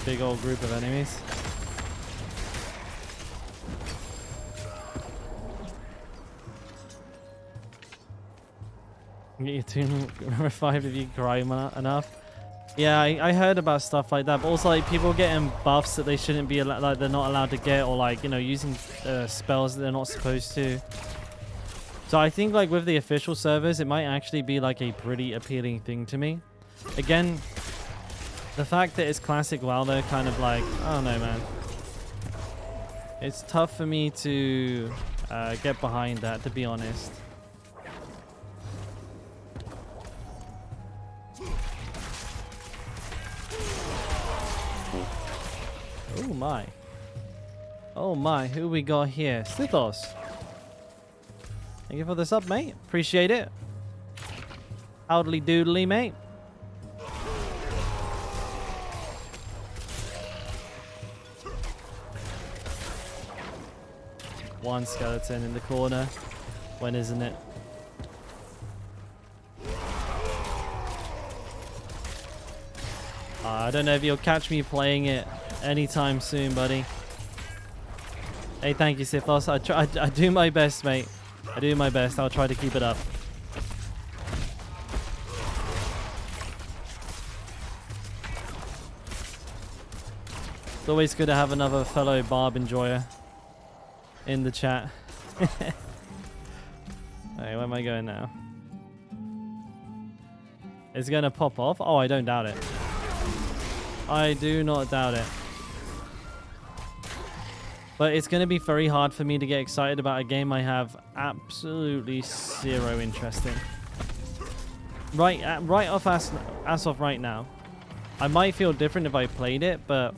big old group of enemies. Get your tune revived if you cry enough. Yeah, I heard about stuff like that, but also like people getting buffs that they shouldn't be like they're not allowed to get, or like, you know, using spells that they're not supposed to. So I think like with the official servers, it might actually be like a pretty appealing thing to me. Again, the fact that it's classic WoW, they're kind of like, I don't know, man. It's tough for me to get behind that, to be honest. Oh my. Oh my, who we got here? Slithos. Thank you for the sub, mate. Appreciate it. Howdly doodly, mate. One skeleton in the corner. When isn't it? I don't know if you'll catch me playing it anytime soon, buddy. Hey, thank you, Sithos. I do my best, mate. I do my best. I'll try to keep it up. It's always good to have another fellow Barb enjoyer in the chat. Hey, where am I going now? It's going to pop off? Oh, I don't doubt it. I do not doubt it. But it's going to be very hard for me to get excited about a game I have absolutely zero interest in. Right off as of right now. I might feel different if I played it, but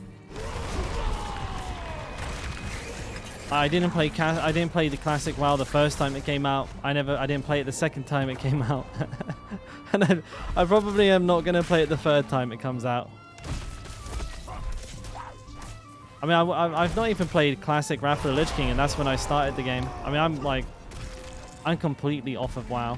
I didn't play the classic WoW the first time it came out. I didn't play it the second time it came out. And I probably am not going to play it the third time it comes out. I mean, I've not even played classic Wrath of the Lich King, and that's when I started the game. I mean, I'm completely off of WoW.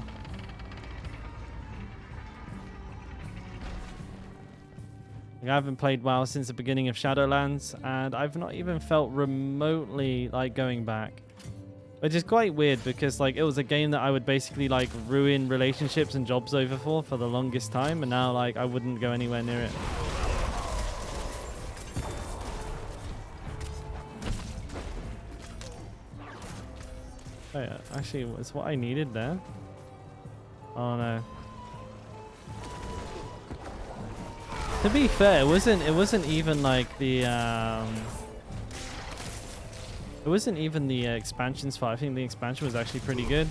Like, I haven't played WoW since the beginning of Shadowlands, and I've not even felt remotely like going back. Which is quite weird, because like it was a game that I would basically like ruin relationships and jobs over for the longest time, and now like I wouldn't go anywhere near it. Oh yeah, actually, it's what I needed there. Oh no. To be fair, it wasn't even like the it wasn't even the expansions fight. I think the expansion was actually pretty good.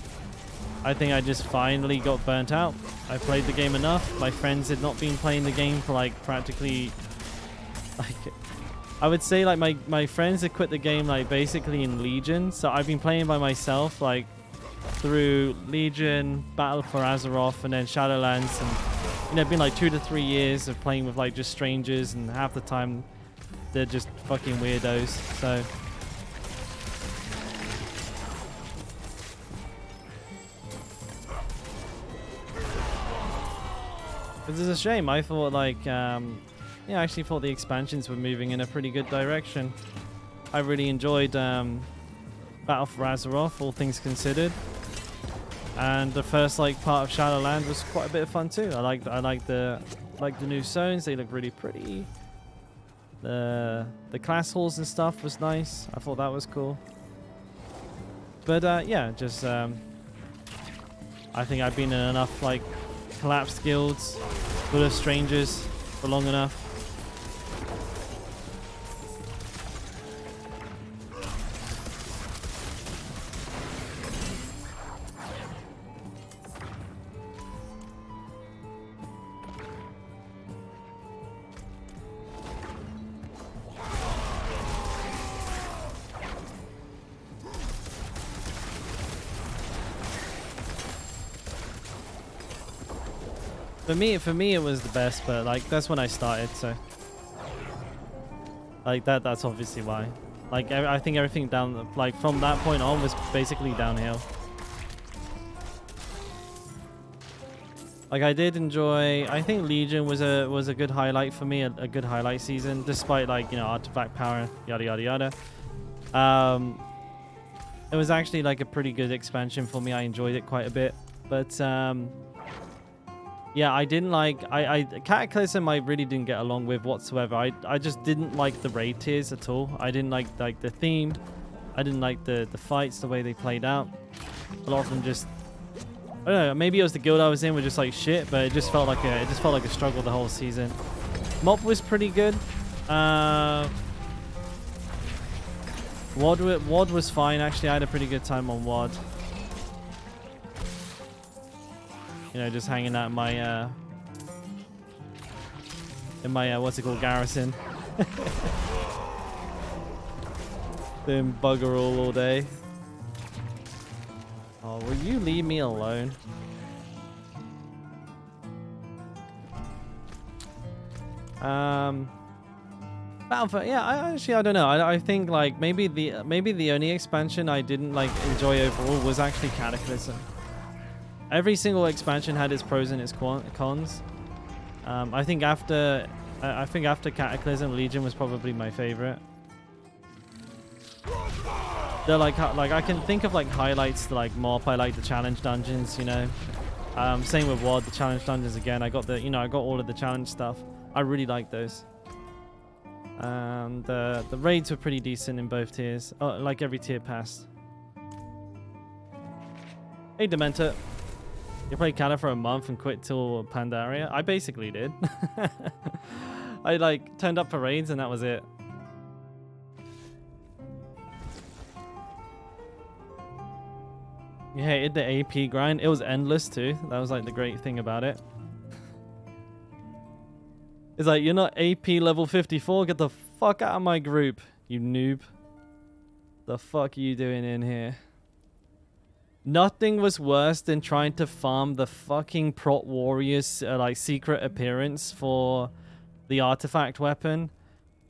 I think I just finally got burnt out. I played the game enough. My friends had not been playing the game for like practically, like, I would say like my friends had quit the game like basically in Legion. So I've been playing by myself like through Legion, Battle for Azeroth, and then Shadowlands, and you know, it's been like 2 to 3 years of playing with like just strangers, and half the time they're just fucking weirdos. So this is a shame. I thought like yeah, I actually thought the expansions were moving in a pretty good direction. I really enjoyed Battle for Azeroth, all things considered. And the first like part of Shadowland was quite a bit of fun too. I like the new zones. They look really pretty. The class halls and stuff was nice. I thought that was cool. But yeah, just I think I've been in enough like collapsed guilds full of strangers for long enough. For me it was the best, but like that's when I started, so like that's obviously why. Like I think everything down like from that point on was basically downhill. Like I did enjoy. I think Legion was a good highlight for me, a good highlight season, despite like, you know, artifact power, yada yada yada. It was actually like a pretty good expansion for me. I enjoyed it quite a bit, but yeah, I didn't like. Cataclysm I really didn't get along with whatsoever. I just didn't like the raid tiers at all. I didn't like the theme. I didn't like the fights, the way they played out. A lot of them just, I don't know, maybe it was the guild I was in were just like shit, but it just felt like a struggle the whole season. Mob was pretty good. WoD was fine actually. I had a pretty good time on WoD. You know, just hanging out in my what's it called, garrison. Doing bugger all day. Oh, will you leave me alone? Battlefield, yeah, I don't know. I think like maybe the only expansion I didn't like enjoy overall was actually Cataclysm. Every single expansion had its pros and its cons. I think after Cataclysm, Legion was probably my favorite. They're like I can think of like highlights to like MoP. I like the challenge dungeons, you know. Same with WoD, the challenge dungeons again. I got all of the challenge stuff. I really like those. And the raids were pretty decent in both tiers. Oh, like every tier passed. Hey Dementor. You played Cata for a month and quit till Pandaria? I basically did. I like turned up for raids and that was it. You hated the AP grind? It was endless too. That was like the great thing about it. It's like, you're not AP level 54? Get the fuck out of my group, you noob. The fuck are you doing in here? Nothing was worse than trying to farm the fucking Prot Warrior's like secret appearance for the artifact weapon.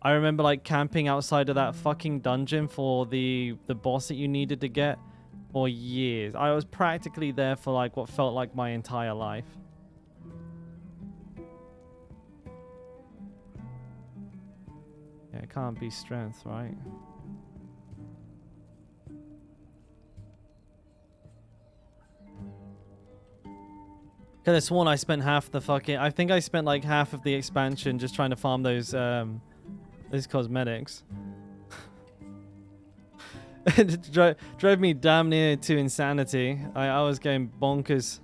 I remember like camping outside of that fucking dungeon for the boss that you needed to get for years. I was practically there for like what felt like my entire life. Yeah, it can't be strength, right? Could have sworn I spent half the fucking... I think I spent like half of the expansion just trying to farm those cosmetics. It drove me damn near to insanity. I was going bonkers.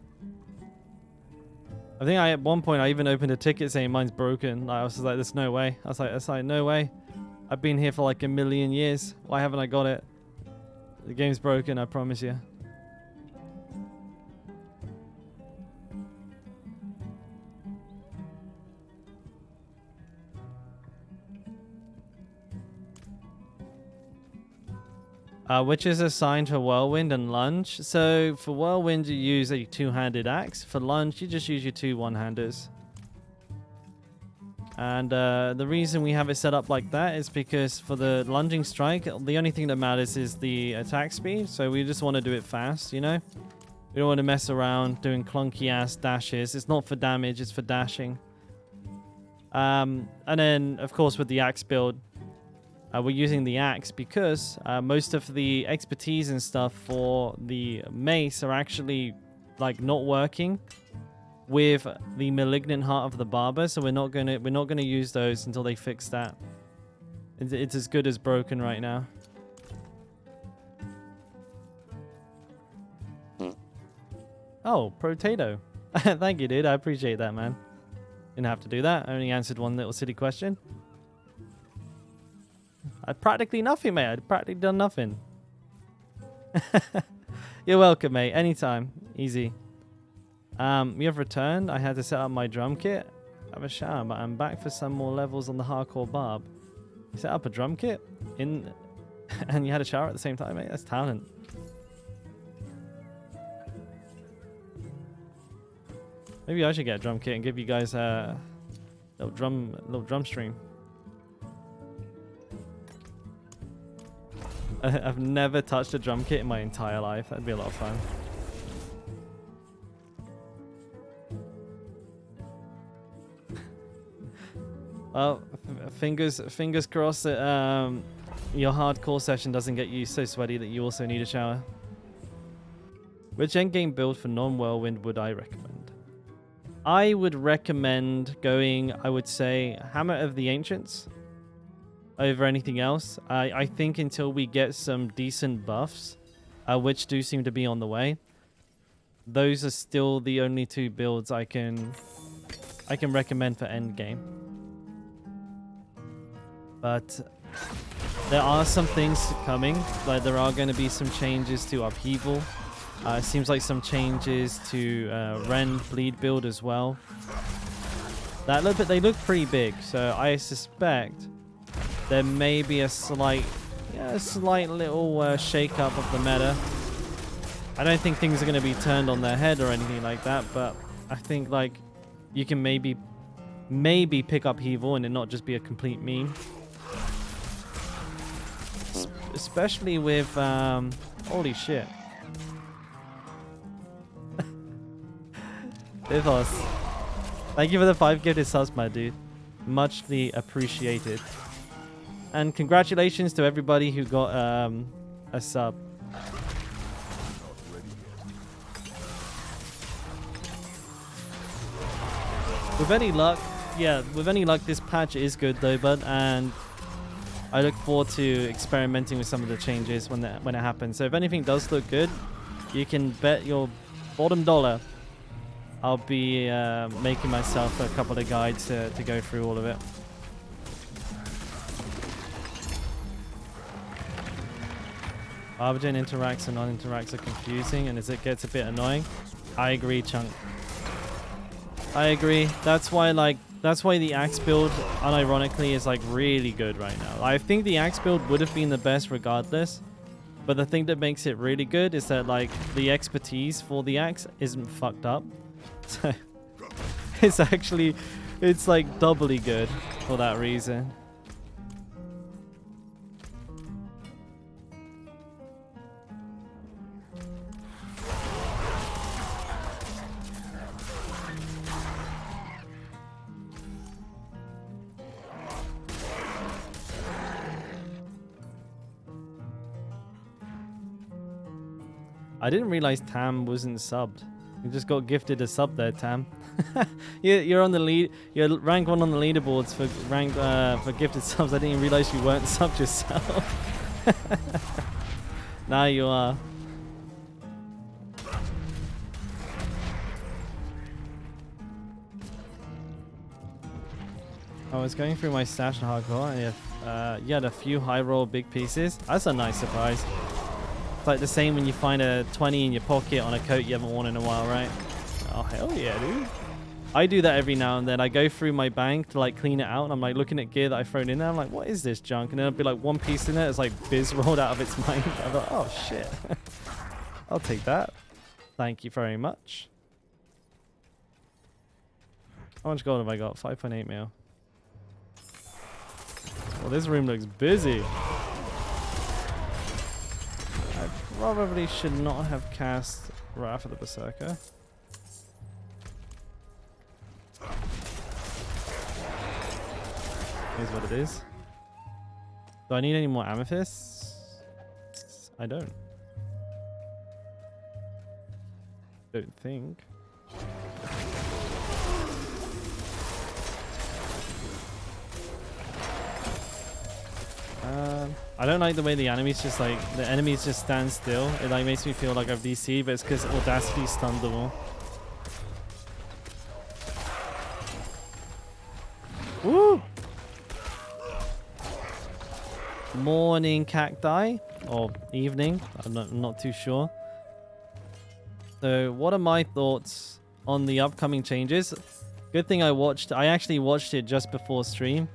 I think at one point I even opened a ticket saying mine's broken. I was just like, there's no way. I was like, that's like, no way. I've been here for like a million years. Why haven't I got it? The game's broken, I promise you. Which is assigned for Whirlwind and Lunge. So for Whirlwind you use a two-handed axe. For Lunge you just use your two one-handers. And the reason we have it set up like that is because for the lunging strike, the only thing that matters is the attack speed. So we just want to do it fast, you know? We don't want to mess around doing clunky ass dashes. It's not for damage, it's for dashing. And then, of course, with the axe build, we're using the axe because most of the expertise and stuff for the mace are actually like not working with the malignant heart of the barber, so we're not gonna use those until they fix that. It's as good as broken right now. Oh, potato. Thank you, dude. I appreciate that, man. Didn't have to do that. I only answered one little silly question. I practically nothing, mate. I'd practically done nothing. You're welcome, mate. Anytime. Easy. We have returned. I had to set up my drum kit. Have a shower, but I'm back for some more levels on the hardcore barb. You set up a drum kit and you had a shower at the same time, mate. That's talent. Maybe I should get a drum kit and give you guys a little drum stream. I've never touched a drum kit in my entire life. That'd be a lot of fun. Well, fingers crossed that your hardcore session doesn't get you so sweaty that you also need a shower. Which endgame build for non-whirlwind would I recommend? I would recommend going, I would say, Hammer of the Ancients over anything else. I think until we get some decent buffs, which do seem to be on the way, those are still the only two builds I can recommend for endgame. But there are some things coming. Like there are going to be some changes to Upheaval. It seems like some changes to Ren Bleed build as well. They look pretty big, so I suspect there may be a slight little shake up of the meta. I don't think things are going to be turned on their head or anything like that, but I think like you can maybe pick up Upheaval and it not just be a complete meme. Especially with holy shit. Vivos, thank you for the 5 gifted subs, my dude. Muchly appreciated. And congratulations to everybody who got a sub. With any luck, this patch is good though, bud, and I look forward to experimenting with some of the changes when it happens. So if anything does look good, you can bet your bottom dollar I'll be making myself a couple of guides to go through all of it. Barbarian interacts and non-interacts are confusing, and as it gets a bit annoying. I agree, Chunk. I agree. That's why the axe build, unironically, is like really good right now. I think the axe build would have been the best regardless, but the thing that makes it really good is that like the expertise for the axe isn't fucked up. So it's like doubly good for that reason. I didn't realize Tam wasn't subbed. You just got gifted a sub there, Tam. You're on the lead. You're rank 1 on the leaderboards for gifted subs. I didn't even realize you weren't subbed yourself. Now you are. I was going through my stash in hardcore, and you had a few high roll big pieces. That's a nice surprise. It's like the same when you find a 20 in your pocket on a coat you haven't worn in a while, right? Oh, hell yeah, dude. I do that every now and then. I go through my bank to like clean it out, and I'm like looking at gear that I've thrown in there. I'm like, what is this junk? And then there'll be like one piece in there. It's like biz rolled out of its mind. I'm like, oh shit. I'll take that. Thank you very much. How much gold have I got? 5.8 mil. Well, this room looks busy. I probably should not have cast Wrath of the Berserker. Here's what it is. Do I need any more amethysts? I don't. Don't think. I don't like the way the enemies just stand still. It like makes me feel like I've DC'd, but it's because Audacity stunned them all. Woo! Morning cacti, or evening, I'm not too sure. So what are my thoughts on the upcoming changes? Good thing I actually watched it just before stream.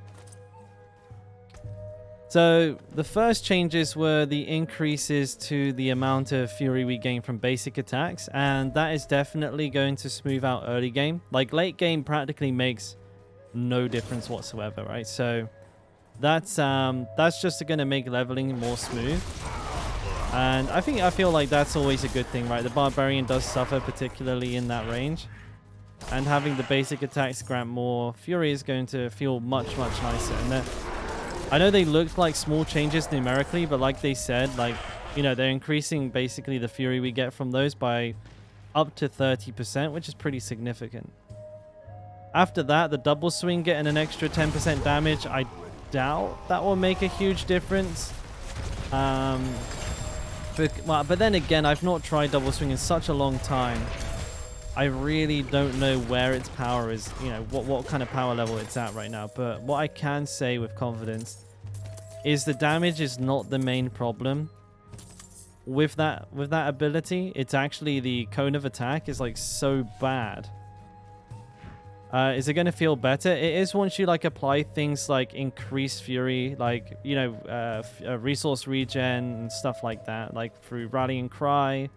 So the first changes were the increases to the amount of fury we gain from basic attacks, and that is definitely going to smooth out early game. Like late game practically makes no difference whatsoever, right? So that's just going to make leveling more smooth. And I feel like that's always a good thing, right? The Barbarian does suffer, particularly in that range. and having the basic attacks grant more fury is going to feel much, much nicer. And I know they looked like small changes numerically, but like they said, like, you know, they're increasing basically the fury we get from those by up to 30%, which is pretty significant. After that, the double swing getting an extra 10% damage, I doubt that will make a huge difference. But then again, I've not tried double swing in such a long time. I really don't know where its power is, you know, what kind of power level it's at right now. But what I can say with confidence is the damage is not the main problem with that ability. It's actually the cone of attack is like so bad. Is it going to feel better? It is once you like apply things like increased fury, like, you know, resource regen and stuff like that, like through rallying cry,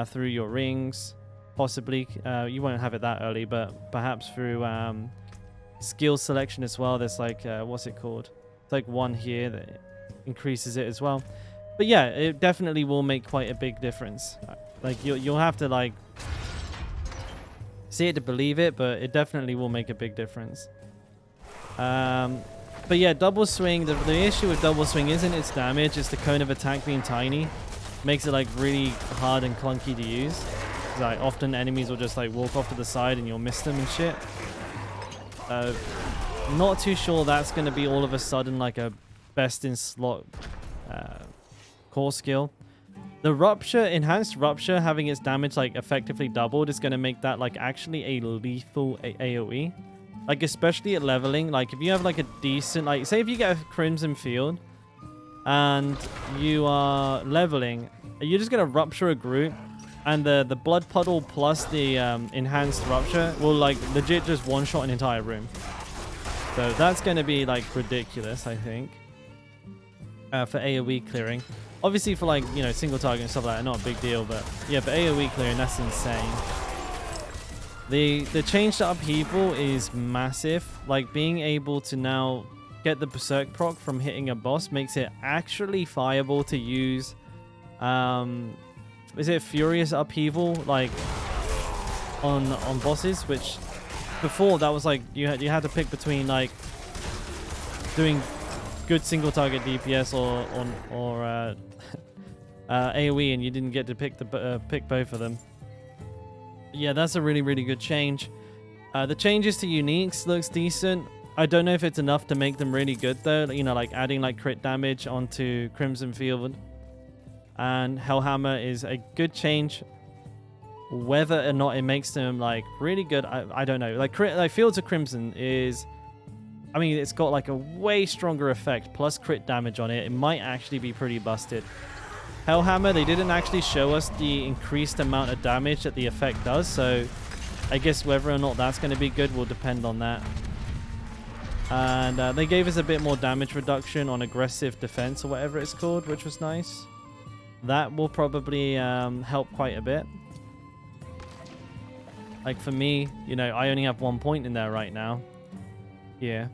through your rings, possibly. You won't have it that early, but perhaps through skill selection as well. There's like, what's it called? It's like one here that increases it as well. But yeah, it definitely will make quite a big difference. Like you'll have to like see it to believe it, but it definitely will make a big difference. But yeah, double swing, the issue with double swing isn't its damage, it's the cone of attack being tiny. Makes it like really hard and clunky to use. Like often enemies will just like walk off to the side and you'll miss them and shit. Not too sure that's going to be all of a sudden like a best in slot core skill. The rupture, enhanced rupture, having its damage like effectively doubled is going to make that like actually a lethal AoE. Like especially at leveling, like if you have like a decent, like say if you get a Crimson Field and you are leveling, you're just going to rupture a group and the blood puddle plus the enhanced rupture will like legit just one shot an entire room. So that's going to be like ridiculous, I think, for AoE clearing. Obviously for like, you know, single target and stuff like that, not a big deal, but yeah, for AoE clearing, that's insane. The change to upheaval is massive. Like being able to now get the berserk proc from hitting a boss makes it actually viable to use, is it furious upheaval like on bosses, which before that was like you had to pick between like doing good single target DPS or AoE, and you didn't get to pick both of them. Yeah, that's a really, really good change. The changes to uniques looks decent. I don't know if it's enough to make them really good though. You know, like adding like crit damage onto Crimson Field and Hellhammer is a good change. Whether or not it makes them like really good, I don't know. Like Fields of Crimson is, I mean, it's got like a way stronger effect plus crit damage on it. It might actually be pretty busted. Hellhammer, they didn't actually show us the increased amount of damage that the effect does, so I guess whether or not that's going to be good will depend on that. And they gave us a bit more damage reduction on aggressive defense or whatever it's called, which was nice. That will probably help quite a bit. Like for me, you know, I only have 1 point in there right now. Yeah.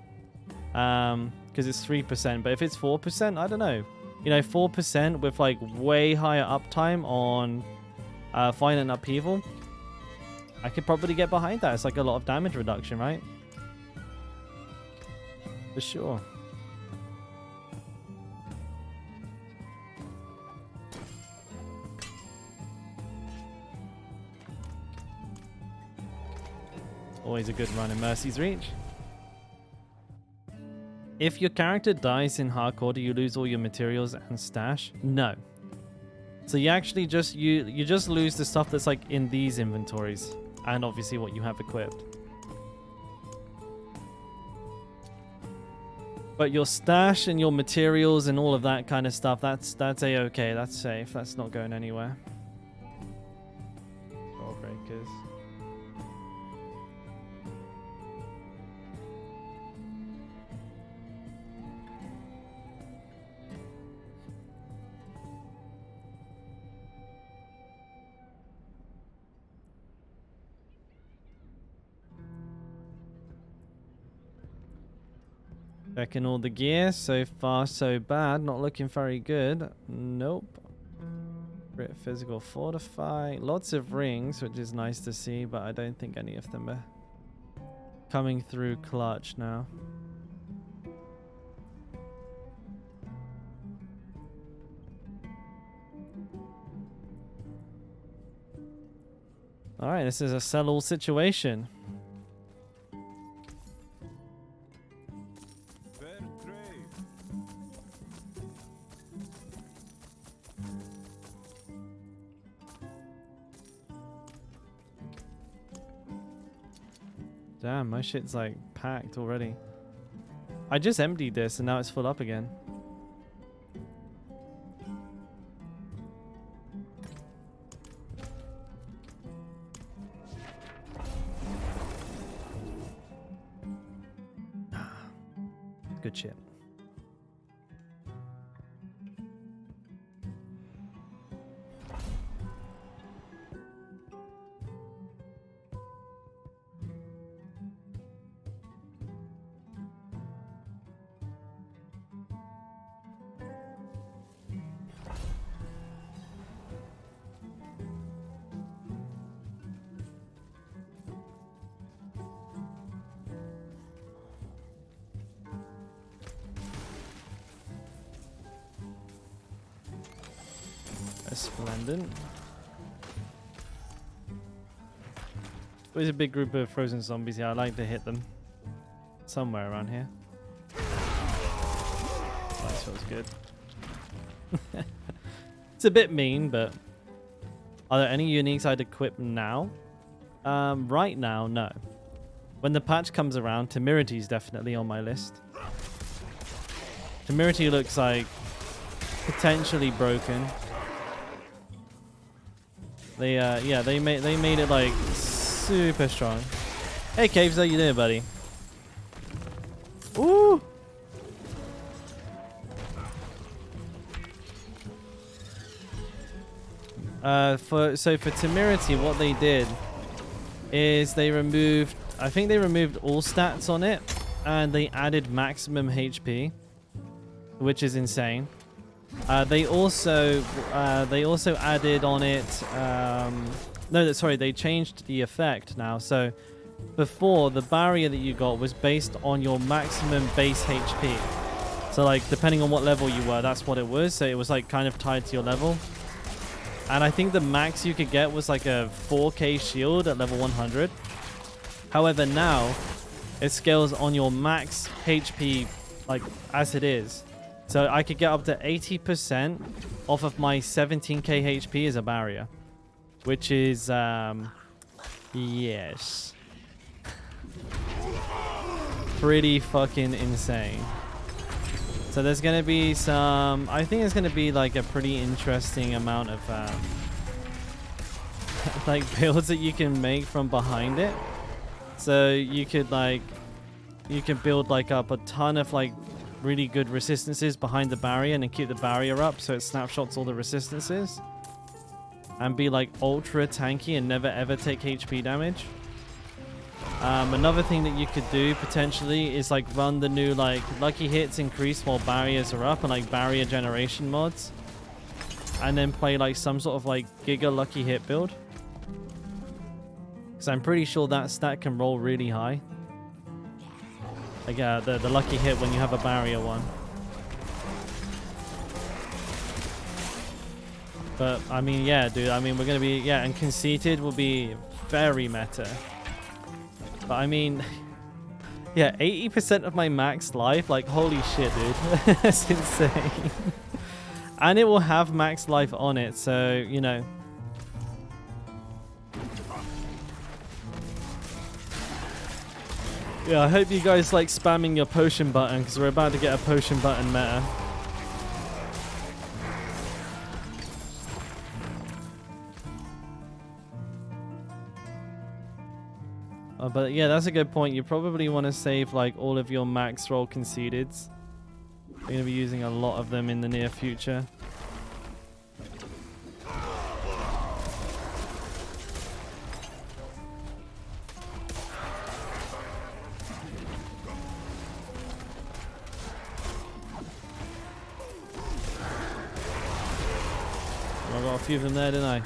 Because it's 3%, but if it's 4%, I don't know. You know, 4% with like way higher uptime on Violent Upheaval, I could probably get behind that. It's like a lot of damage reduction, right? For sure. Always a good run in Mercy's Reach. If your character dies in hardcore, do you lose all your materials and stash? No. So you actually just you just lose the stuff that's like in these inventories, and obviously what you have equipped. But your stash and your materials and all of that kind of stuff, that's a-okay. That's safe. That's not going anywhere. Breakers. Checking all the gear. So far, so bad. Not looking very good. Nope. Crit physical fortify. Lots of rings, which is nice to see, but I don't think any of them are coming through clutch now. Alright, this is a sell-all situation. Fair trade. Damn, my shit's like packed already. I just emptied this and now it's full up again. Good shit. Splendid. There's a big group of frozen zombies here. I like to hit them somewhere around here. That feels good. It's a bit mean, but are there any uniques I'd equip now? Right now, no. When the patch comes around, Temerity is definitely on my list. Temerity looks like potentially broken. They yeah, they made it like super strong. Hey Caves, how you doing, buddy? Ooh. For Temerity, what they did is they removed, I think they removed all stats on it, and they added maximum HP, which is insane. They also added on it. No, sorry, they changed the effect now. So before, the barrier that you got was based on your maximum base HP. So like depending on what level you were, that's what it was. So it was like kind of tied to your level. And I think the max you could get was like a 4k shield at level 100. However, now it scales on your max HP like as it is. So I could get up to 80% off of my 17k HP as a barrier. Which is, yes. Pretty fucking insane. So there's going to be some, I think it's going to be like a pretty interesting amount of, like builds that you can make from behind it. So you could like, you can build like up a ton of like really good resistances behind the barrier and then keep the barrier up so it snapshots all the resistances and be like ultra tanky and never ever take HP damage. Another thing that you could do potentially is like run the new like lucky hits increase while barriers are up and like barrier generation mods, and then play like some sort of like giga lucky hit build, because I'm pretty sure that stat can roll really high. Like the lucky hit when you have a barrier one. But I mean, yeah, dude, I mean, we're gonna be, yeah, and conceited will be very meta. But I mean, yeah, 80% of my max life, like holy shit, dude. That's insane. And it will have max life on it, so you know. Yeah, I hope you guys like spamming your potion button, because we're about to get a potion button meta. But yeah, that's a good point. You probably want to save like all of your max roll concededs. We're going to be using a lot of them in the near future. I got a few of them there, didn't I?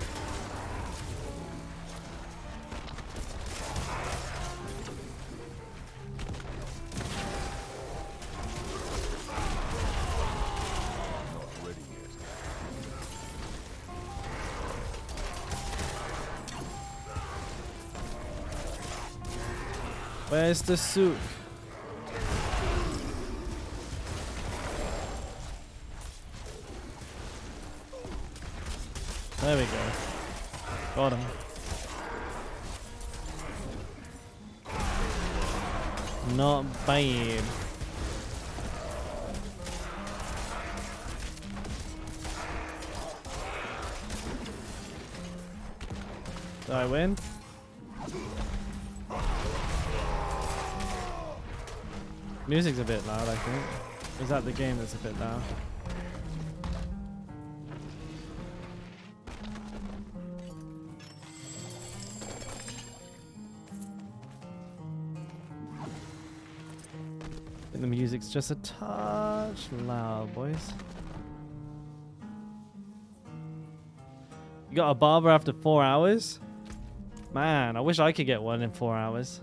Where's the suit? There we go. Got him. Not bad. Did I win? Music's a bit loud, I think. Is that the game that's a bit loud? I think the music's just a touch loud, boys. You got a barber after 4 hours? Man, I wish I could get one in 4 hours.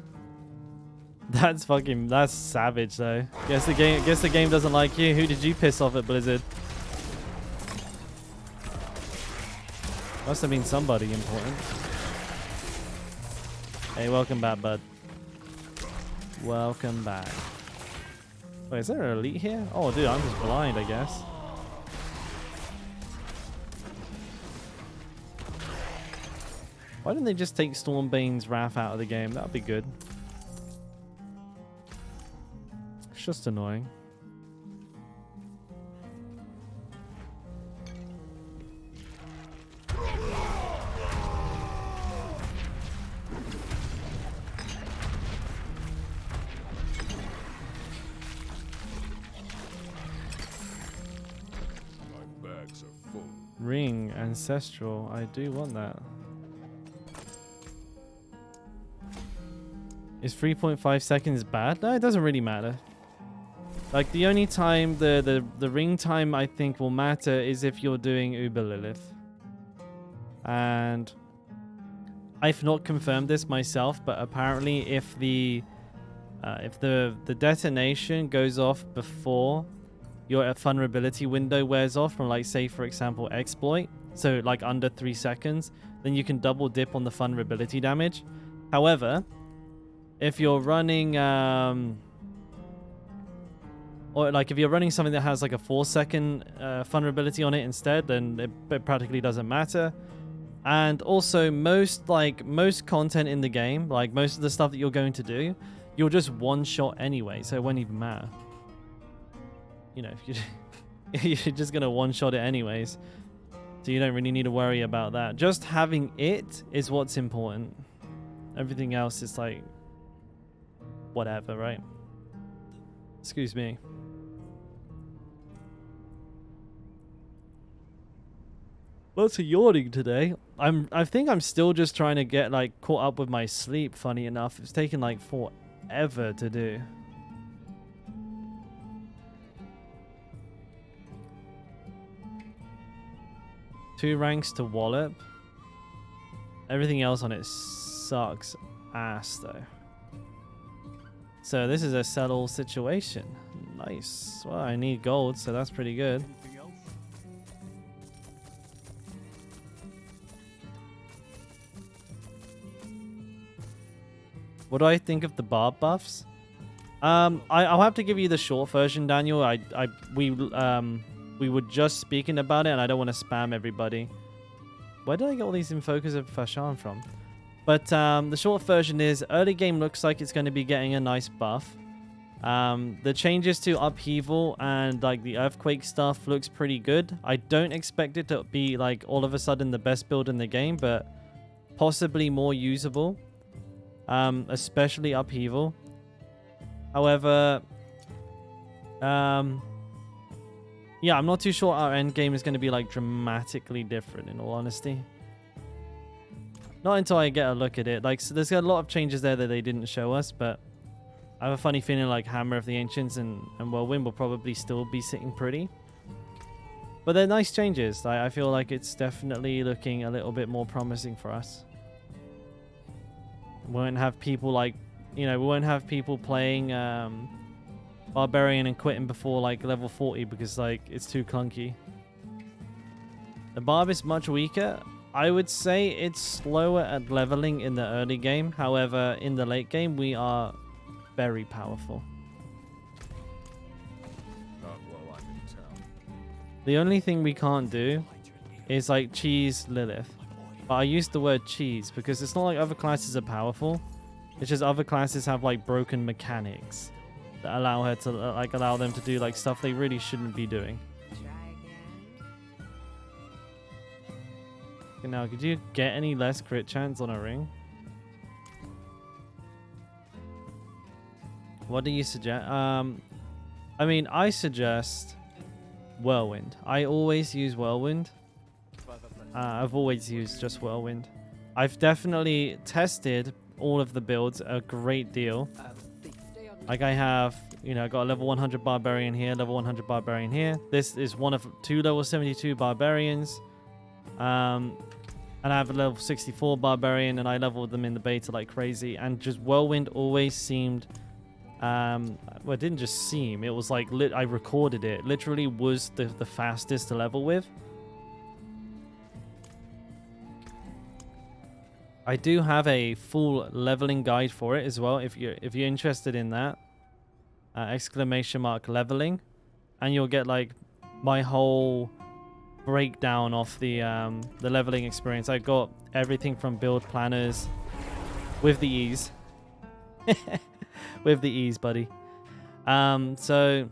That's savage though. Guess the game doesn't like you. Who did you piss off at Blizzard? Must have been somebody important. Hey, welcome back, bud. Welcome back. Wait, is there an elite here? Oh, dude, I'm just blind, I guess. Why didn't they just take Stormbane's Wrath out of the game? That would be good. It's just annoying. My bags are full. Ring Ancestral. I do want that. Is 3.5 seconds bad? No, it doesn't really matter. Like, the only time the ring time I think will matter is if you're doing Uber Lilith. And I've not confirmed this myself, but apparently if the detonation goes off before your vulnerability window wears off from, like, say for example exploit, so like under 3 seconds, then you can double dip on the vulnerability damage. However, if you're running or like if you're running something that has like a 4-second vulnerability on it instead, then it practically doesn't matter. And also most content in the game, like most of the stuff that you're going to do, you'll just one shot anyway, so it won't even matter. You know, if you're just gonna one shot it anyways, so you don't really need to worry about that. Just having it is what's important. Everything else is like whatever, right? Excuse me. Lots of yawning today. I think I'm still just trying to get like caught up with my sleep, funny enough. It's taken like forever to do. Two ranks to wallop. Everything else on it sucks ass though. So this is a settle situation. Nice. Well, I need gold, so that's pretty good. Anything else? What do I think of the barb buffs? I'll have to give you the short version, Daniel. We were just speaking about it, and I don't want to spam everybody. Where did I get all these infocus of Fashan from? But the short version is early game looks like it's going to be getting a nice buff. The changes to upheaval and like the earthquake stuff looks pretty good. I don't expect it to be like all of a sudden the best build in the game, but possibly more usable. Especially upheaval. However, yeah, I'm not too sure our end game is going to be like dramatically different, in all honesty. Not until I get a look at it. Like, so there's a lot of changes there that they didn't show us, but I have a funny feeling like Hammer of the Ancients and Whirlwind will probably still be sitting pretty. But they're nice changes. I feel like it's definitely looking a little bit more promising for us. We won't have people like, we won't have people playing Barbarian and quitting before like level 40 because like it's too clunky. The Barb is much weaker. I would say it's slower at leveling in the early game. However, in the late game, we are very powerful. Not while I'm in town. The only thing we can't do is like cheese Lilith. But I use the word cheese because it's not like other classes are powerful. It's just other classes have like broken mechanics that allow her to allow them to do like stuff they really shouldn't be doing. Okay, now, could you get any less crit chance on a ring? What do you suggest? I mean, I suggest Whirlwind. I always use Whirlwind. I've always used just Whirlwind. I've definitely tested all of the builds a great deal. Like I have, I got a level 100 Barbarian here, level 100 Barbarian here. This is one of 2 level 72 Barbarians. And I have a level 64 Barbarian, and I leveled them in the beta like crazy. And just Whirlwind always seemed... well, it didn't just seem. It was like... I recorded it. Literally was the fastest to level with. I do have a full leveling guide for it as well. If you're interested in that, ! Leveling, and you'll get like my whole breakdown of the leveling experience. I got everything from build planners with the ease, with the ease, buddy. So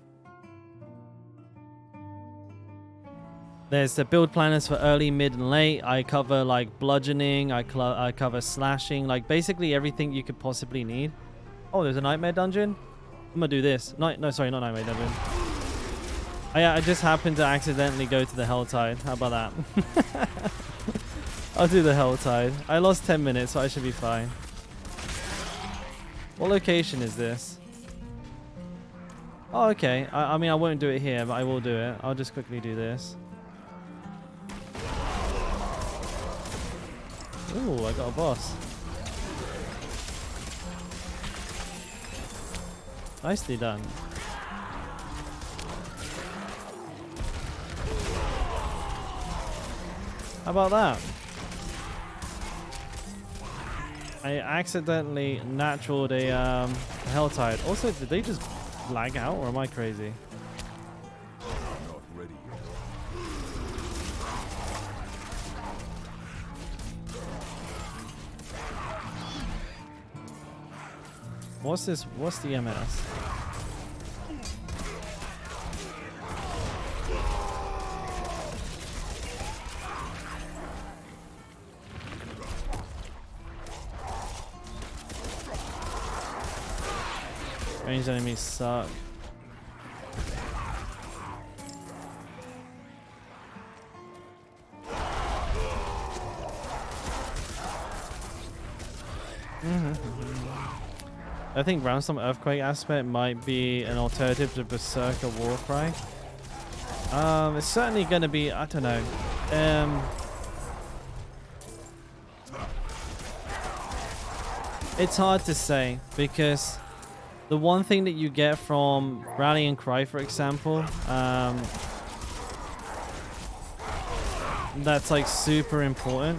there's the build planners for early, mid, and late. I cover like bludgeoning. I cover slashing. Like basically everything you could possibly need. Oh, there's a nightmare dungeon. I'm gonna do this. No, sorry, not nightmare dungeon. I just happened to accidentally go to the Helltide. How about that? I'll do the Helltide. I lost 10 minutes, so I should be fine. What location is this? Oh, okay. I mean, I won't do it here, but I will do it. I'll just quickly do this. Ooh, I got a boss. Nicely done. How about that? I accidentally naturaled a Helltide. Also, did they just lag out, or am I crazy? Not ready yet. What's this? What's the MS? Ranged enemies suck. I think Groundstorm Earthquake aspect might be an alternative to Berserker Warcry. It's certainly going to be, I don't know. It's hard to say because the one thing that you get from Rallying Cry, for example, that's like super important.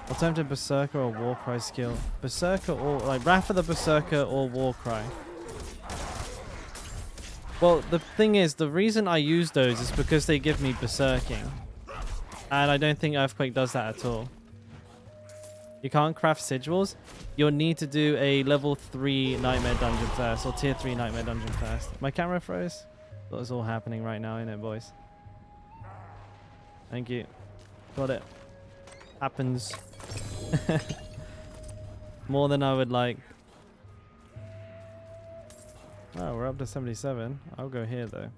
Alternative Berserker or Warcry skill. Berserker or like Wrath of the Berserker or Warcry. Well, the thing is, the reason I use those is because they give me Berserking. And I don't think Earthquake does that at all. You can't craft sigils. You'll need to do a level 3 Nightmare Dungeon first, or tier 3 Nightmare Dungeon first. My camera froze? That's all happening right now, innit, boys? Thank you. Got it. Happens. More than I would like. Oh, we're up to 77. I'll go here, though.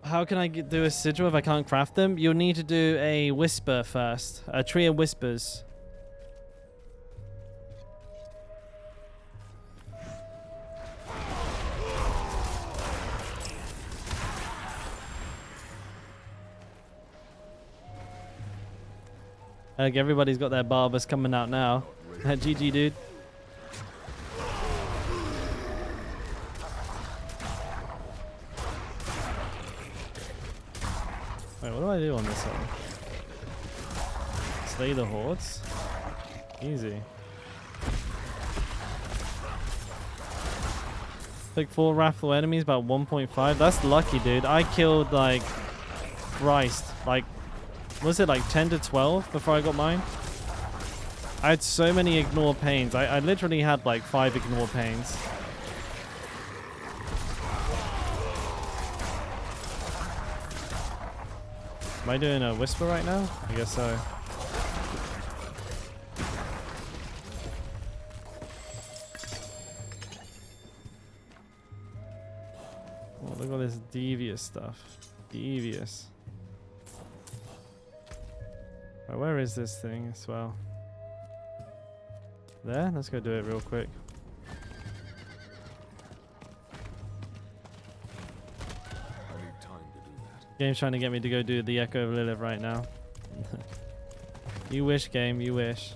How can I do a sigil if I can't craft them? You'll need to do a whisper first. A tree of whispers. Like everybody's got their barbers coming out now. GG, dude. Wait, what do I do on this one? Slay the hordes? Easy. Took 4 wrathful enemies, about 1.5. That's lucky, dude. I killed like Christ. Like, was it like 10 to 12 before I got mine? I had so many ignore pains. I literally had like 5 ignore pains. Am I doing a whisper right now? I guess so. Oh, look at all this devious stuff. Devious. Right, where is this thing as well? There? Let's go do it real quick. Game's trying to get me to go do the Echo of Lilith right now. You wish, game. You wish.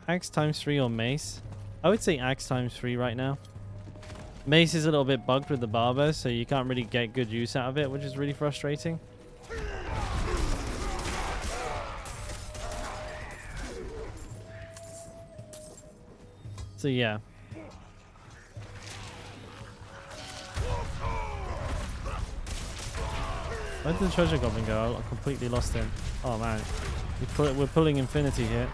Axe times 3 or mace? I would say axe times 3 right now. Mace is a little bit bugged with the barber, so you can't really get good use out of it, which is really frustrating. So yeah. Where did the treasure goblin go? I completely lost him. Oh man. We're pulling infinity here.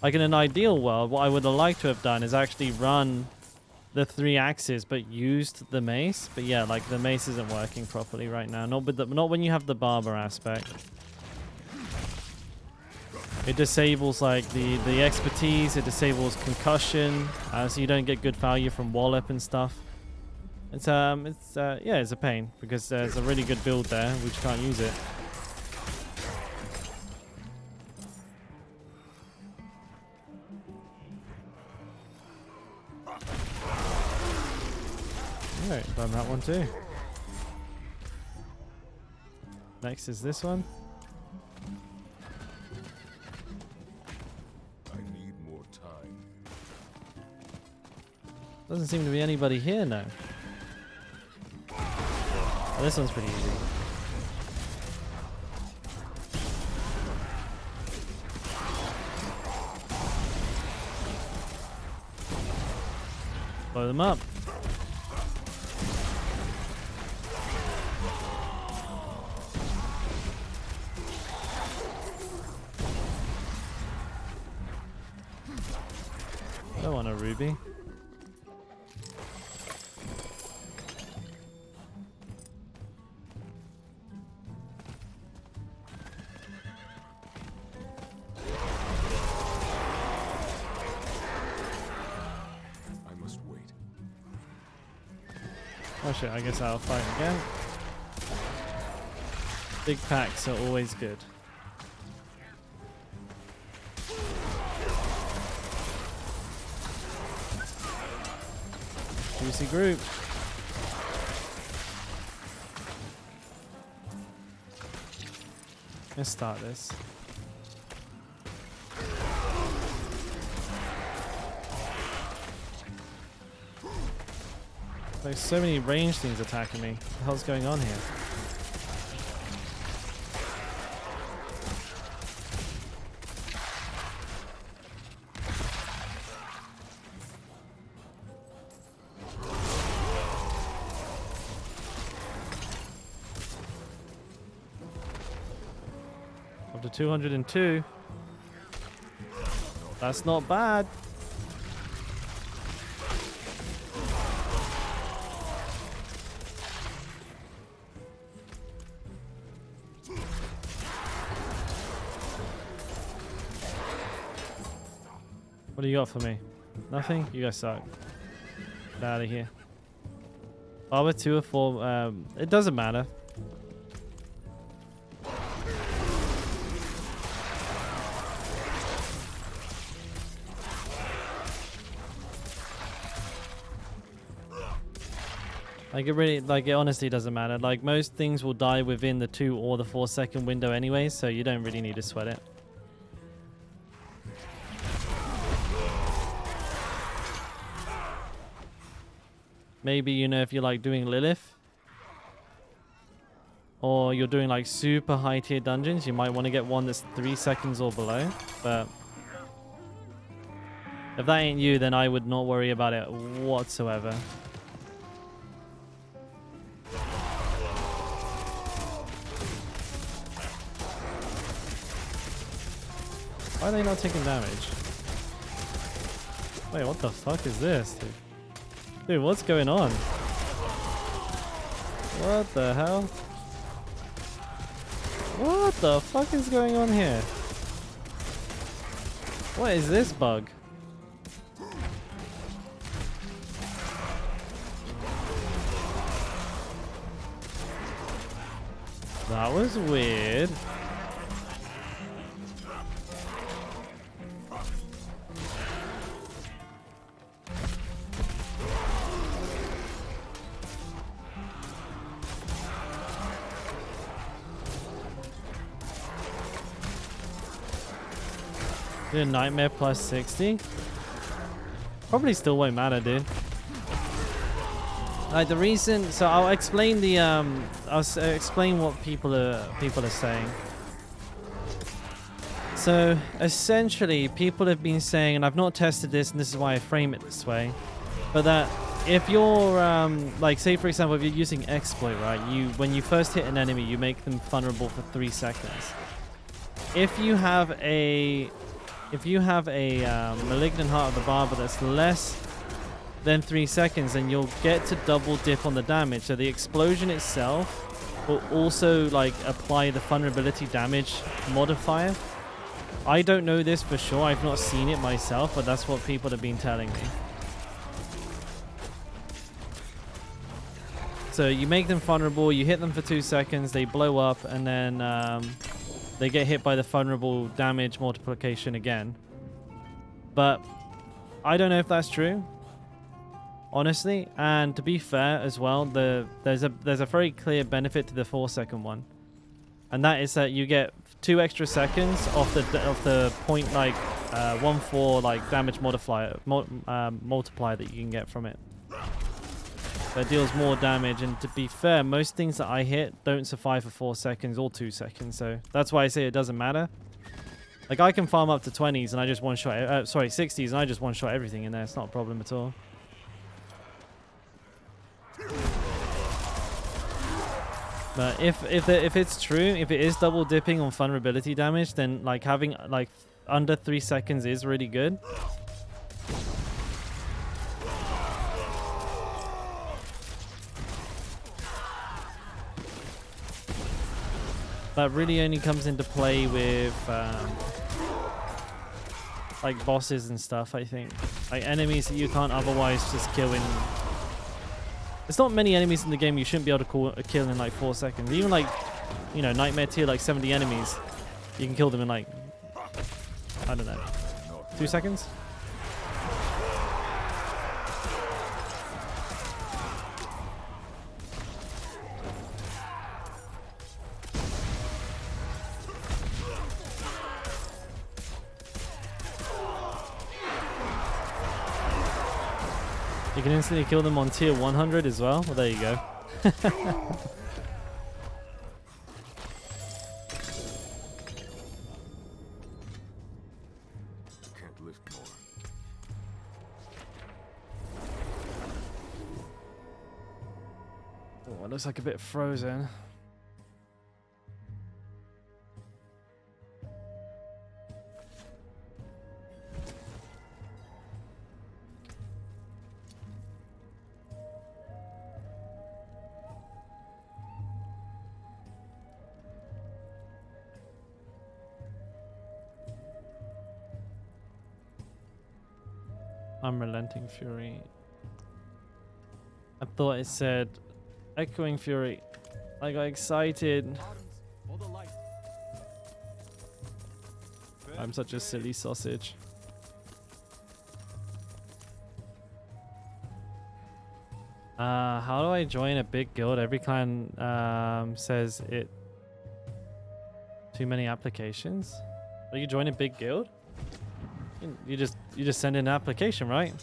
Like in an ideal world, what I would have liked to have done is actually run the 3 axes but used the mace. But yeah, like the mace isn't working properly right now. Not when you have the barber aspect. It disables like the expertise, it disables concussion, so you don't get good value from wallop and stuff. Yeah, it's a pain because there's a really good build there, we just can't use it. Alright, done that one too. Next is this one. Doesn't seem to be anybody here now. Oh, this one's pretty easy. Blow them up. Don't want a ruby. Oh shit, I guess I'll fight again. Big packs are always good. Juicy group. Let's start this. There's so many ranged things attacking me. What the hell's going on here? Up to 202. That's not bad. What do you got for me? Nothing? You guys suck. Get out of here. Barber 2 or 4. It doesn't matter. Like it honestly doesn't matter. Like most things will die within the 2 or the 4 second window anyway, so you don't really need to sweat it. Maybe, you know, if you're like doing Lilith, or you're doing like super high tier dungeons, you might want to get one that's 3 seconds or below. But if that ain't you, then I would not worry about it whatsoever. Why are they not taking damage? Wait, what the fuck is this, dude? Dude, what's going on? What the hell? What the fuck is going on here? What is this bug? That was weird. Dude, Nightmare plus 60? Probably still won't matter, dude. Like the reason, so I'll explain the explain what people are saying. So essentially, people have been saying, and I've not tested this, and this is why I frame it this way, but that if you're like, say for example, if you're using exploit, right? When you first hit an enemy, you make them vulnerable for 3 seconds. If you have a Malignant Heart of the Barber that's less than 3 seconds, then you'll get to double dip on the damage. So the explosion itself will also like apply the vulnerability damage modifier. I don't know this for sure. I've not seen it myself, but that's what people have been telling me. So you make them vulnerable, you hit them for 2 seconds, they blow up, and then they get hit by the vulnerable damage multiplication again. But I don't know if that's true, honestly. And to be fair as well, there's a very clear benefit to the 4 second one, and that is that you get 2 extra seconds off the point like 1/4 like damage multiplier that you can get from it. So it deals more damage, and to be fair, most things that I hit don't survive for 4 seconds or 2 seconds, so that's why I say it doesn't matter. Like I can farm up to 20s and I just one-shot, 60s, and I just one-shot everything in there. It's not a problem at all. But if it's true, if it is double dipping on vulnerability damage, then like having like under 3 seconds is really good. That really only comes into play with like bosses and stuff, I think. Like enemies that you can't otherwise just kill in... There's not many enemies in the game you shouldn't be able to kill in like 4 seconds. Even like, you know, Nightmare tier, like 70 enemies, you can kill them in like, I don't know, 2 seconds? You can instantly kill them on tier 100 as well. Well, there you go. Can't lift more. Oh, it looks like a bit frozen. Unrelenting Fury. I thought it said Echoing Fury. I got excited. I'm such a silly sausage. How do I join a big guild? Every clan says it. Too many applications. Are you join a big guild? You just send in an application, right?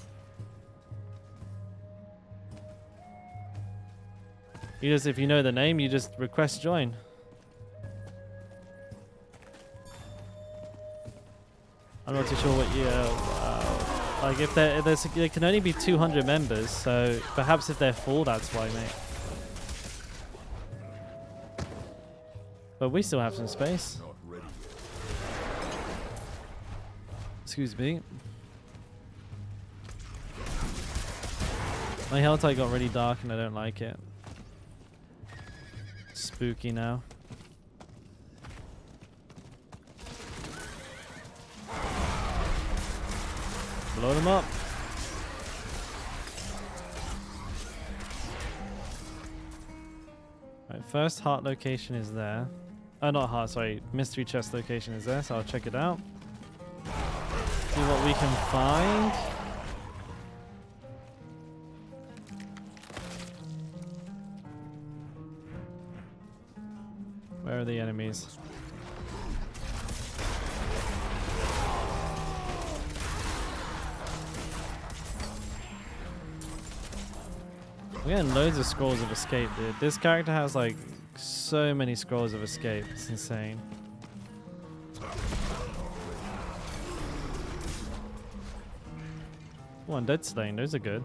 You just, if you know the name, you just request join. I'm not too sure what you like. If there can only be 200 members, so perhaps if they're full, that's why, mate. But we still have some space. Not ready yet. Excuse me. My health tide got really dark and I don't like it. Spooky now. Blow them up. Right, first heart location is there. Oh, not heart, sorry. Mystery chest location is there, so I'll check it out. See what we can find. Where are the enemies? We're getting loads of scrolls of escape, dude. This character has like so many scrolls of escape. It's insane. One dead slain. Those are good.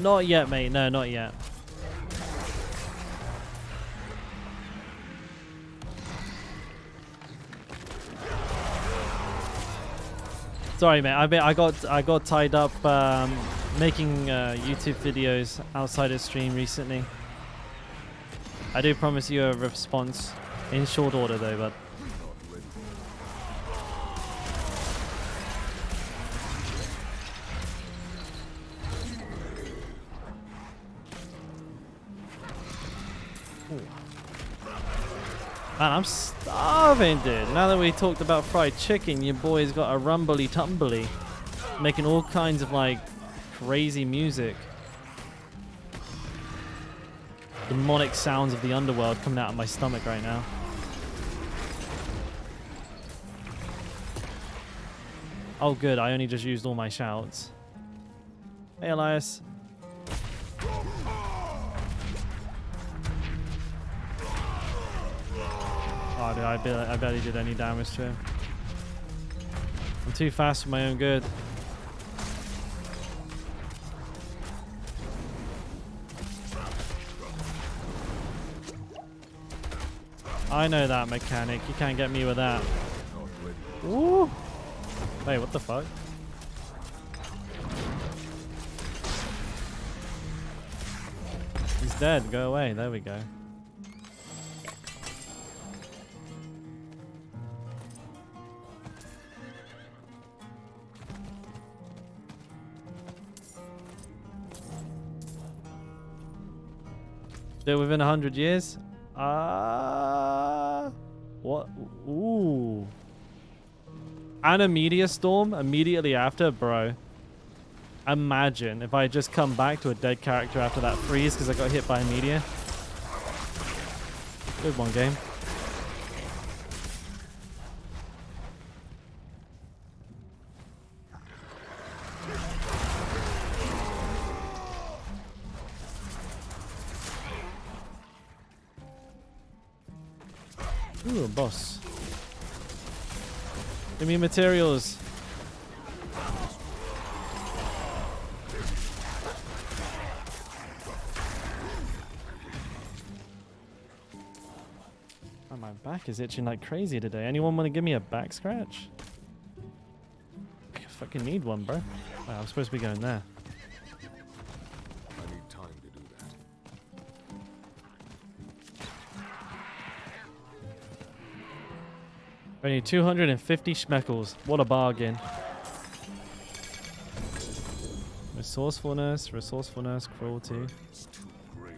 Not yet, mate. No, not yet. Sorry, mate. I got tied up making YouTube videos outside of stream recently. I do promise you a response in short order, though, but. Man, I'm starving, dude. Now that we talked about fried chicken, your boy's got a rumbly tumbly, making all kinds of like crazy music. Demonic sounds of the underworld coming out of my stomach right now. Oh, good. I only just used all my shouts. Hey, Elias. Oh, dude, I barely did any damage to him. I'm too fast for my own good. I know that mechanic. You can't get me with that. Woo! Wait, what the fuck? He's dead. Go away. There we go. Still within 100 years? What? Ooh. And a meteor storm immediately after? Bro. Imagine if I just come back to a dead character after that freeze because I got hit by a meteor. Good one, game. Ooh, a boss. Give me materials. Oh, my back is itching like crazy today. Anyone want to give me a back scratch? I fucking need one, bro. Wow, I'm supposed to be going there. I need time to do that. I need 250 schmeckles. What a bargain. Resourcefulness, cruelty. It's too great.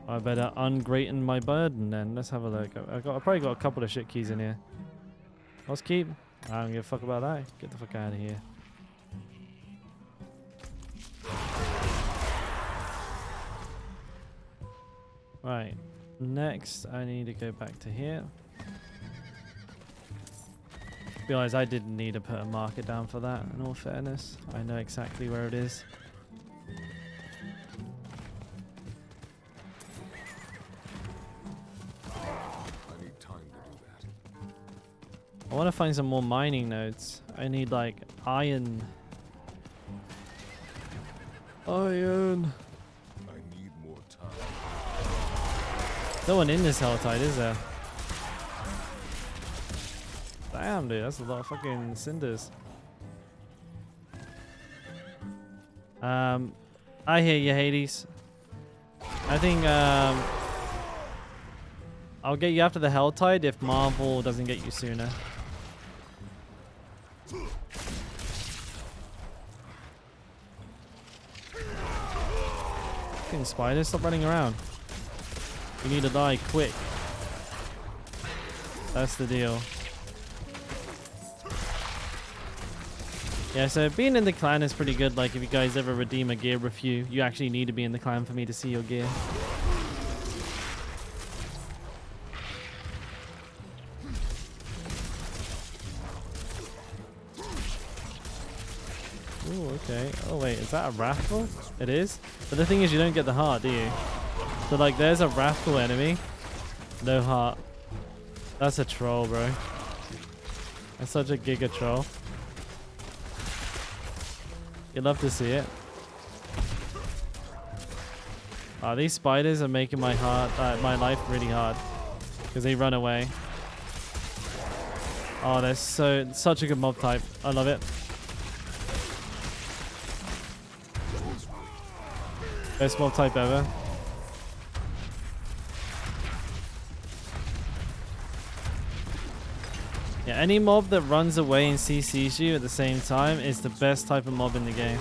I better ungraighten my burden then. Let's have a look. I probably got a couple of shit keys in here. Let's keep. I don't give a fuck about that. Get the fuck out of here. Right. Next, I need to go back to here. Realize I didn't need to put a marker down for that, in all fairness. I know exactly where it is. I need time to do that. I want to find some more mining nodes. I need like iron. Iron. I need more time. No one in this Helltide, is there? Damn, dude, that's a lot of fucking cinders. I hear you, Hades. I think I'll get you after the Helltide if Marvel doesn't get you sooner. Fucking spiders, stop running around. You need to die quick. That's the deal. Yeah, so being in the clan is pretty good. Like, if you guys ever redeem a gear review, you actually need to be in the clan for me to see your gear. Ooh, okay. Oh, wait, is that a Wrathful? It is? But the thing is, you don't get the heart, do you? So, like, there's a Wrathful enemy. No heart. That's a troll, bro. That's such a giga troll. You'd love to see it. Oh, these spiders are making my my life really hard because they run away. Oh, they're such a good mob type. I love it. Best mob type ever. Yeah, any mob that runs away and CCs you at the same time is the best type of mob in the game.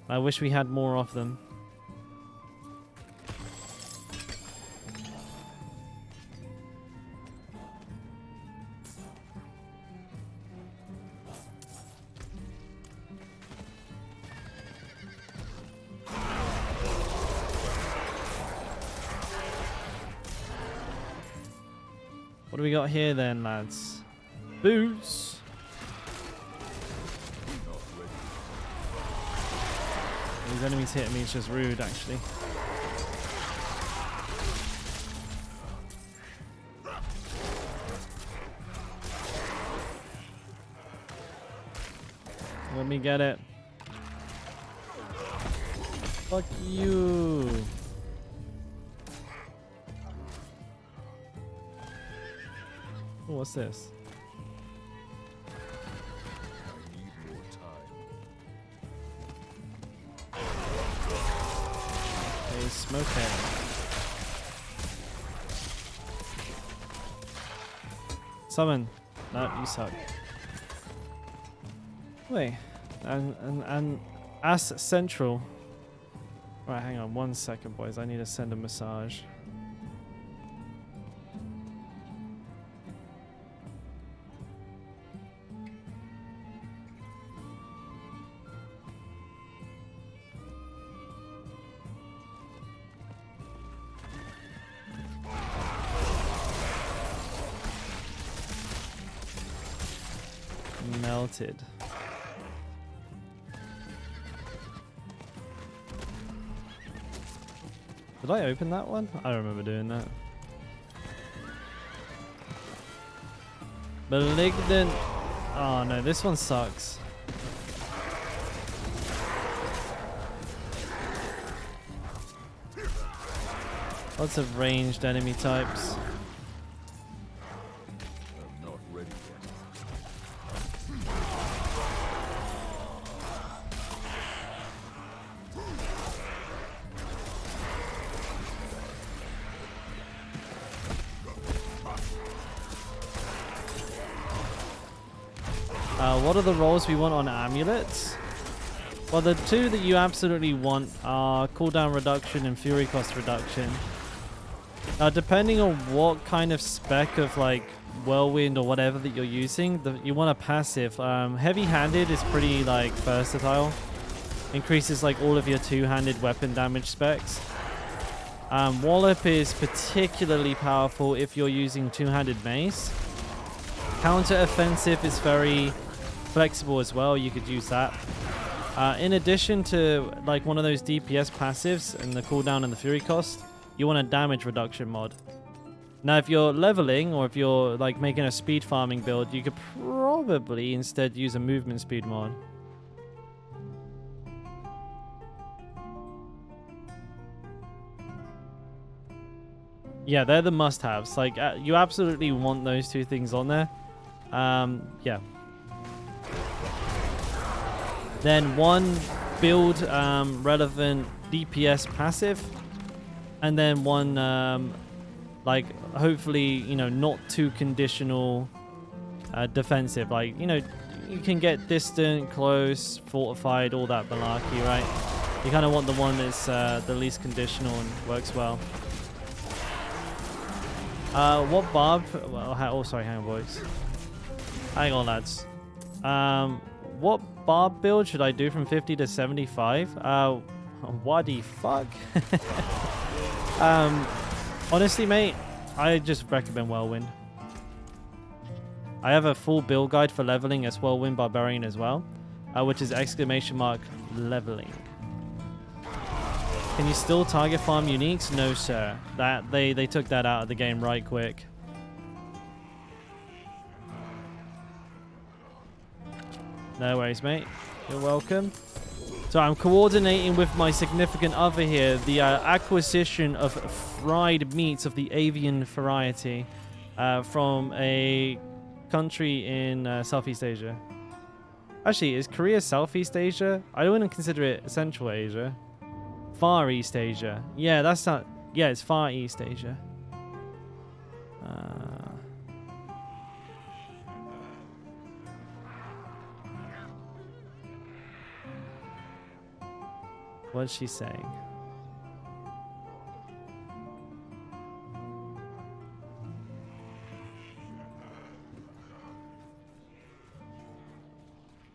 I wish we had more of them. What do we got here then, lads? Boots. These enemies hitting me is just rude, actually. Let me get it. Fuck you. Oh, what's this? I need more time. A smoke head. Summon. No, you suck. Wait. And As Central. Right, hang on 1 second, boys. I need to send a massage. Melted. Did I open that one? I don't remember doing that. Malignant. Oh no, this one sucks. Lots of ranged enemy types. I'm not ready yet. What are the roles we want on amulets? Well, the two that you absolutely want are cooldown reduction and fury cost reduction. Depending on what kind of spec of like whirlwind or whatever that you're using, you want a passive. Heavy-handed is pretty like versatile. Increases like all of your two-handed weapon damage specs. Wallop is particularly powerful if you're using two-handed mace. Counter-offensive is very flexible as well. You could use that. In addition to like one of those DPS passives and the cooldown and the fury cost, you want a damage reduction mod. Now, if you're leveling or if you're like making a speed farming build, you could probably instead use a movement speed mod. Yeah, they're the must-haves. Like, you absolutely want those two things on there. Yeah. Then one build relevant DPS passive, and then one like hopefully, you know, not too conditional defensive. Like, you know, you can get distant, close, fortified, all that malarkey, right? You kind of want the one that's the least conditional and works well. What barb? Well, oh, sorry, hang on, boys. Hang on, lads. What barb build should I do from 50 to 75? What the fuck? Honestly, mate, I just recommend Whirlwind. I have a full build guide for leveling as Whirlwind Barbarian as well, which is !leveling. Can you still target farm uniques? No, sir. That they took that out of the game right quick. No worries, mate. You're welcome. So I'm coordinating with my significant other here the acquisition of fried meats of the avian variety from a country in Southeast Asia. Actually, is Korea Southeast Asia? I wouldn't consider it Central Asia. Far East Asia. Yeah, that's not... Yeah, it's Far East Asia. What's she saying?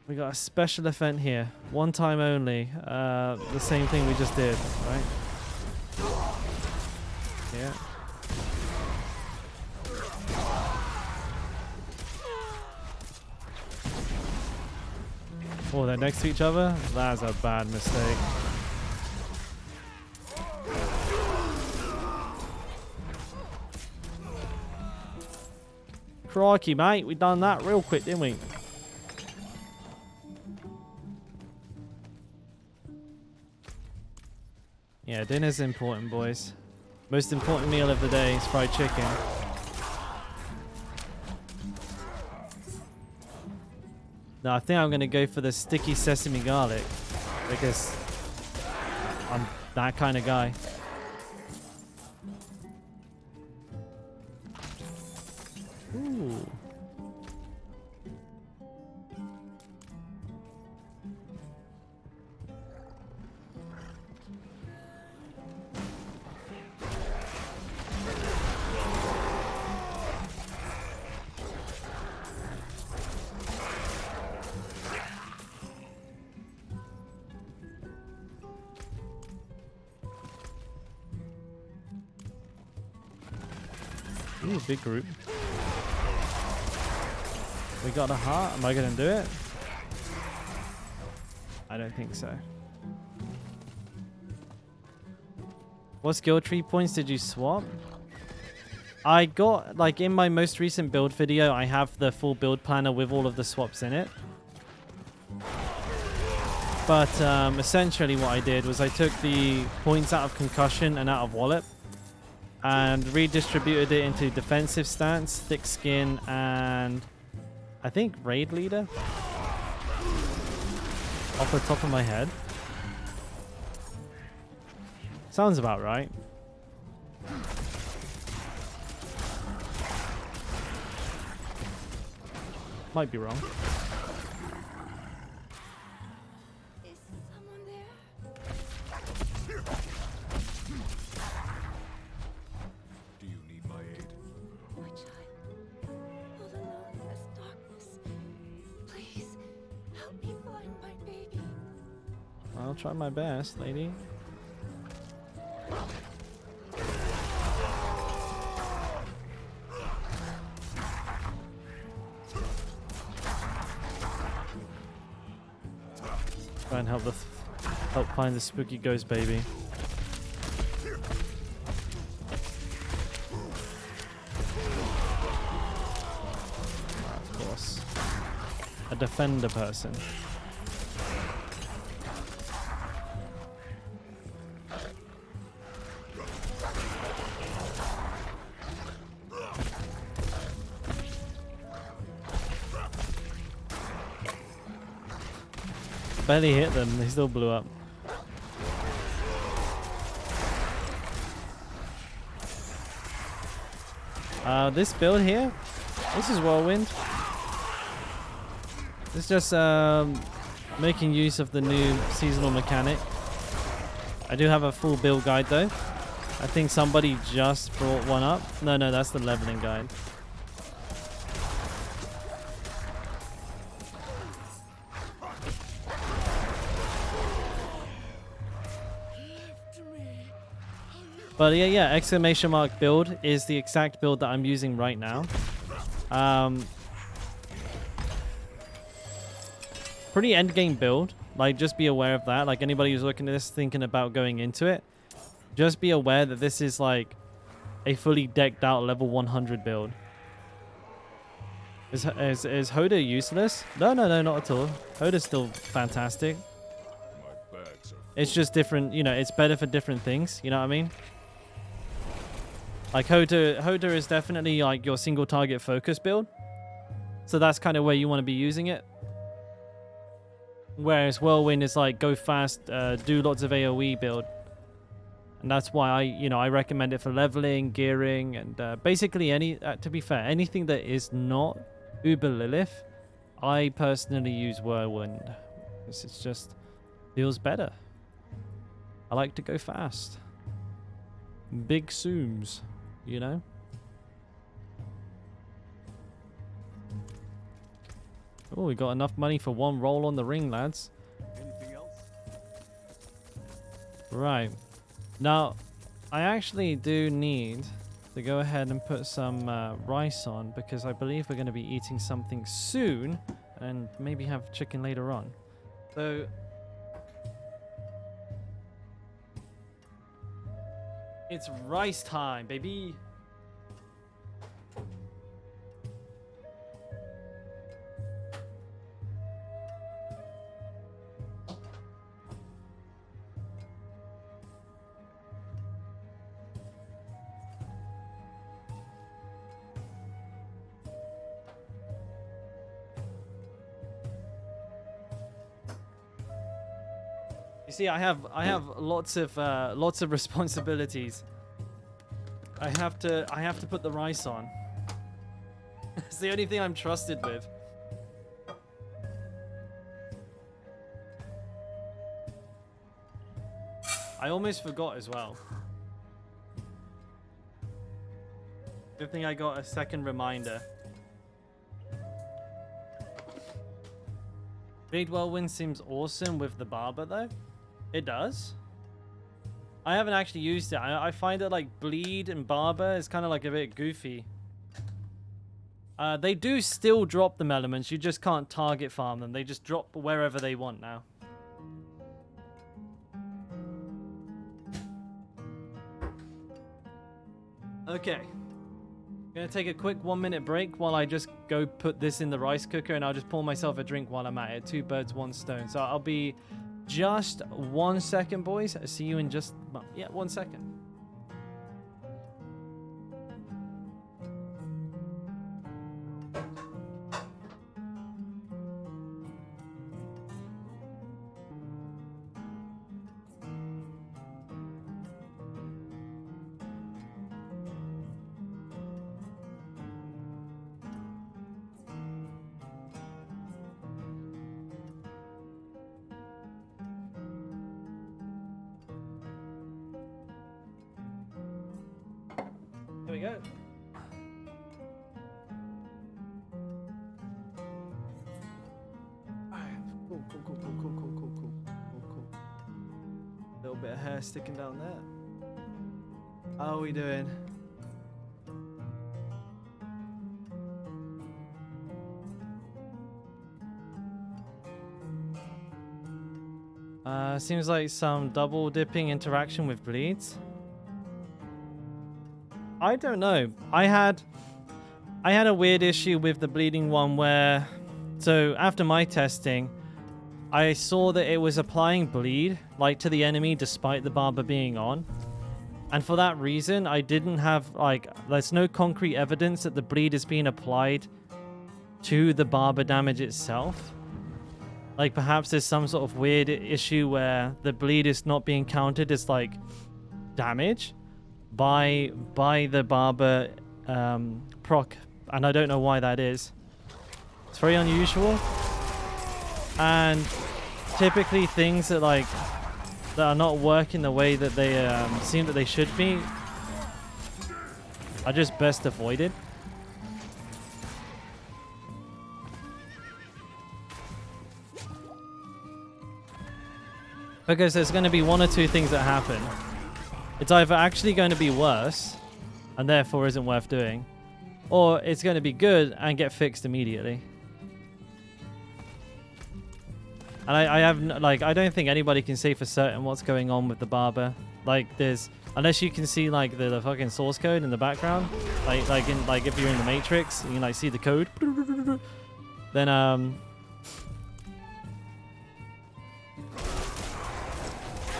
We got a special event here. One time only. The same thing we just did, right? Yeah. Oh, they're next to each other? That's a bad mistake. Crikey, mate. We done that real quick, didn't we? Yeah, dinner's important, boys. Most important meal of the day is fried chicken. No, I think I'm going to go for the sticky sesame garlic because I'm that kind of guy. Ooh. Ooh, big group. We got a heart. Am I going to do it? I don't think so. What skill tree points did you swap? I got, like, in my most recent build video, I have the full build planner with all of the swaps in it. But essentially what I did was I took the points out of concussion and out of wallop and redistributed it into defensive stance, thick skin, and I think raid leader off the top of my head. Sounds about right. Might be wrong. Is someone there? Do you need my aid? My child. I'll try my best, lady. Try and help find the spooky ghost baby. Of course. A defender person. Barely hit them, they still blew up. This build here, this is Whirlwind. It's just making use of the new seasonal mechanic. I do have a full build guide though. I think somebody just brought one up. No, that's the leveling guide. But yeah, exclamation mark build is the exact build that I'm using right now. Pretty endgame build. Like, just be aware of that. Like, anybody who's looking at this thinking about going into it, just be aware that this is like a fully decked out level 100 build. Is Hoda useless? No, not at all. Hoda's still fantastic. It's just different, you know, it's better for different things, you know what I mean? Like Hoda is definitely like your single target focus build. So that's kind of where you want to be using it. Whereas Whirlwind is like go fast, do lots of AoE build. And that's why I recommend it for leveling, gearing, and basically to be fair, anything that is not Uber Lilith, I personally use Whirlwind. Because it just feels better. I like to go fast. Big zooms, you know? Oh, we got enough money for one roll on the ring, lads. Anything else? Right. Now, I actually do need to go ahead and put some rice on because I believe we're going to be eating something soon and maybe have chicken later on. So, it's rice time, baby. You see, I have lots of responsibilities. I have to put the rice on. It's the only thing I'm trusted with. I almost forgot as well. Good thing I got a second reminder. Big Whirlwind seems awesome with the barber though. It does. I haven't actually used it. I find it like bleed and barber is kind of like a bit goofy. They do still drop them elements. You just can't target farm them. They just drop wherever they want now. Okay. I'm gonna take a quick 1-minute break while I just go put this in the rice cooker, and I'll just pour myself a drink while I'm at it. 2 birds, 1 stone. So I'll be just 1 second, boys. I'll see you in just 1 second. Here we go. Cool. bit of hair sticking down there. How are we doing? Seems like some double dipping interaction with bleeds. I don't know. I had a weird issue with the bleeding one where, so after my testing, I saw that it was applying bleed like to the enemy despite the barber being on. And for that reason, I didn't have like, there's no concrete evidence that the bleed is being applied to the barber damage itself. Like perhaps there's some sort of weird issue where the bleed is not being counted as like damage by the barber proc, and I don't know why that is. It's very unusual, and typically things that like that are not working the way that they seem that they should be are just best avoided. Because there's going to be one or two things that happen. It's either actually going to be worse, and therefore isn't worth doing, or it's going to be good and get fixed immediately. And I have, like, I don't think anybody can say for certain what's going on with the barber. Like, there's, unless you can see, like, the fucking source code in the background, like if you're in the Matrix, you can, like, see the code, then,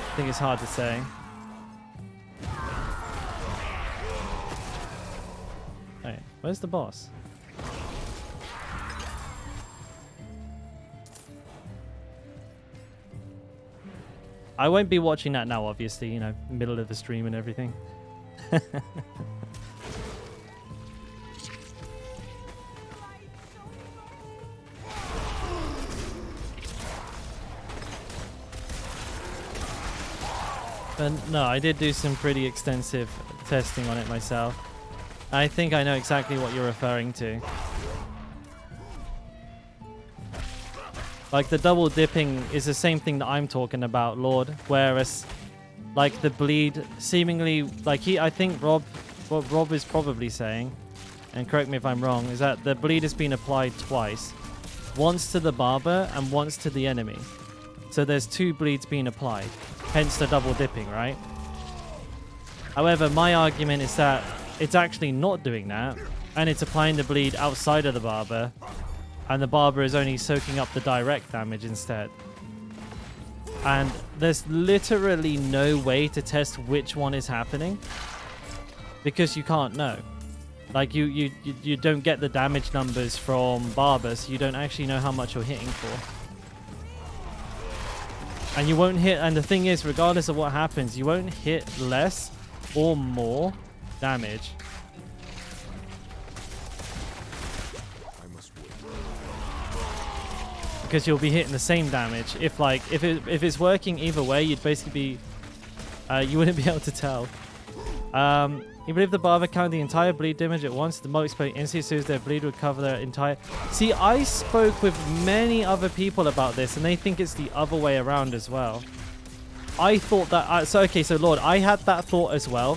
I think it's hard to say. Alright, where's the boss? I won't be watching that now, obviously, you know, middle of the stream and everything. But no, I did do some pretty extensive testing on it myself. I think I know exactly what you're referring to. Like the double dipping is the same thing that I'm talking about, Lord. Whereas, like the bleed, seemingly, like I think what Rob is probably saying, and correct me if I'm wrong, is that the bleed has been applied twice. Once to the barber and once to the enemy. So there's two bleeds being applied. Hence the double dipping, right? However, my argument is that it's actually not doing that, and it's applying the bleed outside of the barber, and the barber is only soaking up the direct damage instead. And there's literally no way to test which one is happening, because you can't know. Like you don't get the damage numbers from barber, so you don't actually know how much you're hitting for. And you won't hit, and the thing is, regardless of what happens, you won't hit less or more damage. Because you'll be hitting the same damage. If it's working either way, you'd basically be, you wouldn't be able to tell. You believe the barber count the entire bleed damage at once? The most explain instantly as soon as their bleed would cover their entire... See, I spoke with many other people about this, and they think it's the other way around as well. I thought that... so Lord, I had that thought as well.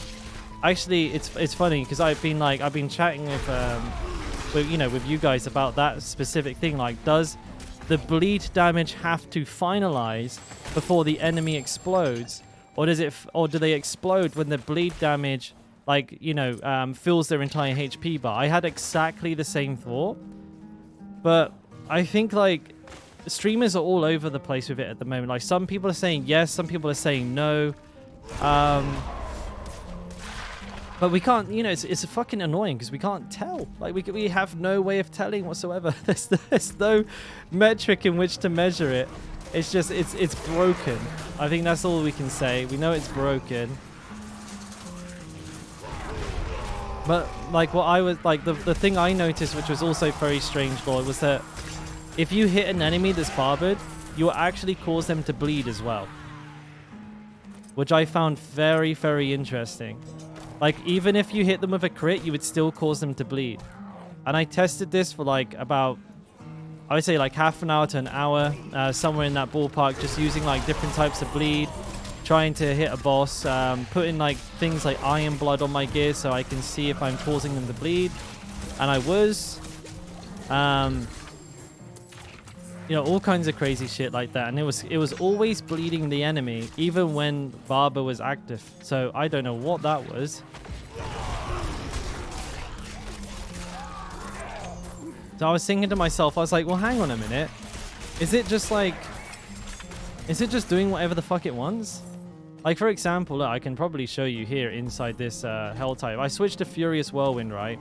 Actually, it's funny, because I've been chatting with you guys about that specific thing. Like, does the bleed damage have to finalize before the enemy explodes? Or do they explode when the bleed damage... fills their entire HP bar? I had exactly the same thought, but I think streamers are all over the place with it at the moment. Like some people are saying yes, some people are saying no, but we can't. It's fucking annoying because we can't tell. Like we have no way of telling whatsoever. There's no metric in which to measure it. It's just it's broken. I think that's all we can say. We know it's broken. But what I was the thing I noticed, which was also very strange, Lord, was that if you hit an enemy that's barbered, you will actually cause them to bleed as well, which I found very, very interesting. Like even if you hit them with a crit, you would still cause them to bleed. And I tested this for about, I would say half an hour to an hour, somewhere in that ballpark, just using different types of bleed, trying to hit a boss, putting like things like iron blood on my gear so I can see if I'm causing them to bleed, and I was. You know, all kinds of crazy shit like that, and it was always bleeding the enemy even when Barber was active. So I don't know what that was. So I was thinking to myself, I was like, well, hang on a minute. Is it just doing whatever the fuck it wants? Like, for example, look, I can probably show you here inside this hell type. I switched to Furious Whirlwind, right?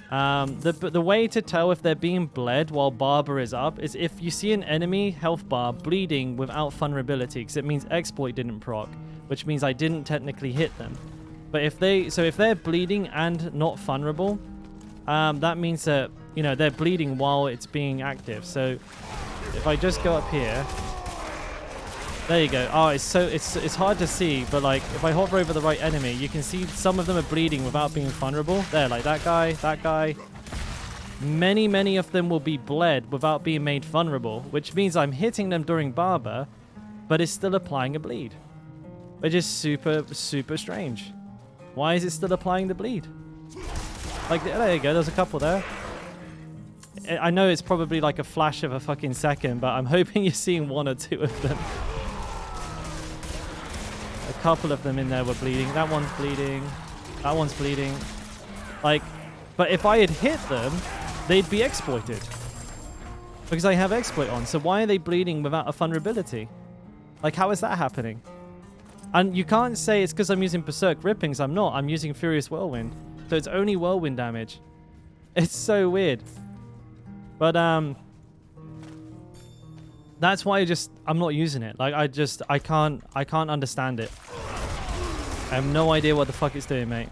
The way to tell if they're being bled while Barber is up is if you see an enemy health bar bleeding without vulnerability, because it means exploit didn't proc, which means I didn't technically hit them. But if they're bleeding and not vulnerable, that means that, you know, they're bleeding while it's being active. So if I just go up here, there you go. Oh, it's hard to see, but like if I hover over the right enemy, you can see some of them are bleeding without being vulnerable. There, like that guy. Many of them will be bled without being made vulnerable, which means I'm hitting them during Barber, but it's still applying a bleed, which is super strange. Why is it still applying the bleed? Like, there you go. There's a couple there. I know it's probably like a flash of a fucking second, but I'm hoping you're seeing one or two of them. A couple of them in there were bleeding. That one's bleeding. That one's bleeding. Like, but if I had hit them, they'd be exploited. Because I have exploit on. So why are they bleeding without a vulnerability? Like, how is that happening? And you can't say it's because I'm using Berserk Rippings. I'm not. I'm using Furious Whirlwind. So it's only Whirlwind damage. It's so weird. But, that's why I'm not using it. Like, I can't understand it. I have no idea what the fuck it's doing, mate.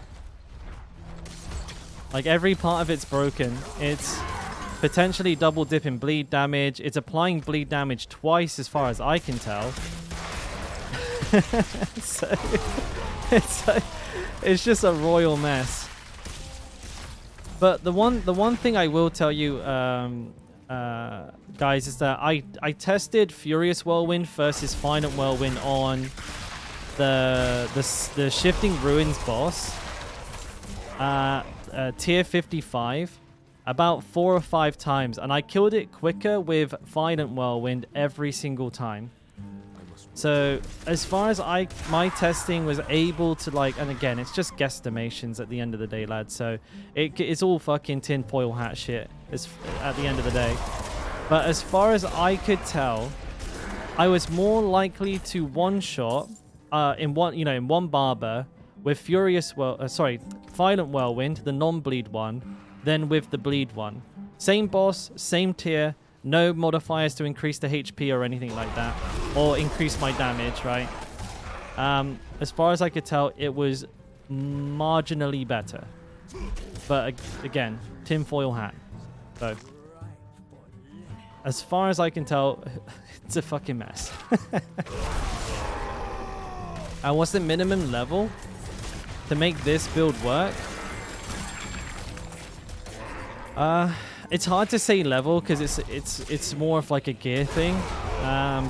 Like, every part of it's broken. It's potentially double dipping bleed damage. It's applying bleed damage twice as far as I can tell. So, it's just a royal mess. But the one thing I will tell you, guys, is that I tested Furious Whirlwind versus Violent Whirlwind on the Shifting Ruins boss, tier 55, about 4 or 5 times, and I killed it quicker with Violent Whirlwind every single time. So as far as my testing was able to, like, and again, it's just guesstimations at the end of the day, lads. So it's all fucking tinfoil hat shit. It's at the end of the day. But as far as I could tell, I was more likely to one-shot in one Barber with Violent Whirlwind, the non-bleed one, than with the bleed one. Same boss, same tier, no modifiers to increase the HP or anything like that, or increase my damage, right? As far as I could tell, it was marginally better. But again, tinfoil hat. So, as far as I can tell, it's a fucking mess. And what's the minimum level to make this build work? It's hard to say level because it's more of like a gear thing.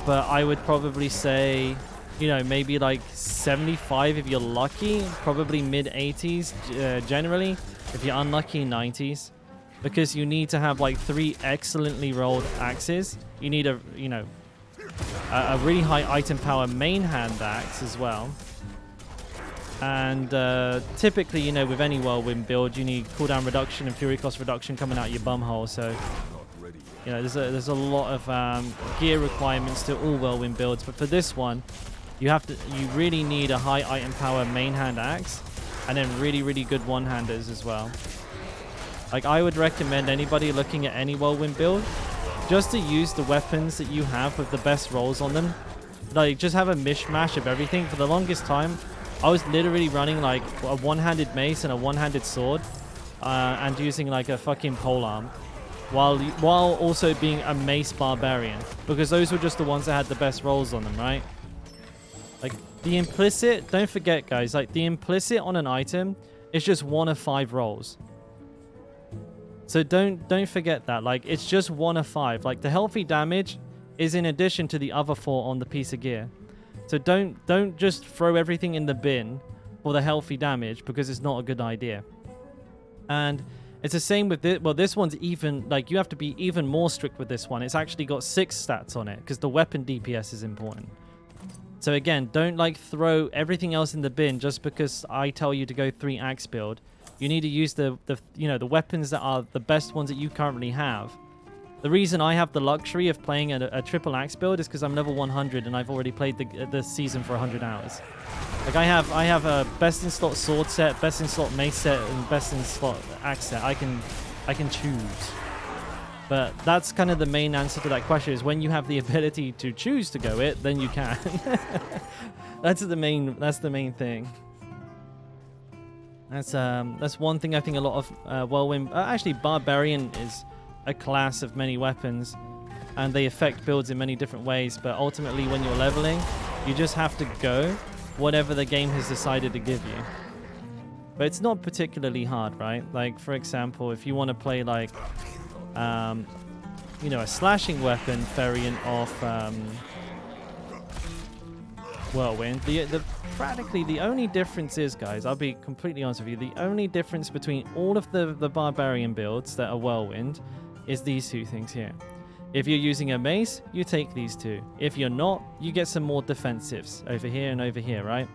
But I would probably say, you know, maybe like 75 if you're lucky, probably mid 80s generally. If you're unlucky, 90s. Because you need to have like 3 excellently rolled axes. You need a really high item power main hand axe as well. And typically, you know, with any Whirlwind build, you need cooldown reduction and fury cost reduction coming out your bumhole. So, you know, there's a lot of gear requirements to all Whirlwind builds. But for this one, you really need a high item power main hand axe, and then really good one-handers as well. Like, I would recommend anybody looking at any Whirlwind build just to use the weapons that you have with the best rolls on them. Like, just have a mishmash of everything. For the longest time, I was literally running like a one-handed mace and a one-handed sword, and using like a fucking polearm, while also being a mace barbarian, because those were just the ones that had the best rolls on them, right? Like, the implicit, don't forget, guys, like the implicit on an item is just 1 of 5 rolls. So don't forget that. Like, it's just 1 of 5. Like, the healthy damage is in addition to the other 4 on the piece of gear. So don't just throw everything in the bin for the healthy damage, because it's not a good idea. And it's the same with this. Well, this one's even, like, you have to be even more strict with this one. It's actually got 6 stats on it because the weapon DPS is important. So again, don't like throw everything else in the bin just because I tell you to go 3 axe build. You need to use the weapons that are the best ones that you currently have. The reason I have the luxury of playing a triple axe build is because I'm level 100 and I've already played the season for 100 hours. Like I have a best in slot sword set, best in slot mace set, and best in slot axe set. I can choose. But that's kind of the main answer to that question, is when you have the ability to choose to go it, then you can. That's the main thing. That's one thing I think a lot of Whirlwind, actually Barbarian is a class of many weapons, and they affect builds in many different ways, but ultimately when you're leveling, you just have to go whatever the game has decided to give you. But it's not particularly hard, right? Like, for example, if you want to play like a slashing weapon variant of Whirlwind, practically the only difference is, guys, I'll be completely honest with you, the only difference between all of the Barbarian builds that are Whirlwind is these 2 things here. If you're using a mace, you take these 2. If you're not, you get some more defensives over here and over here, right?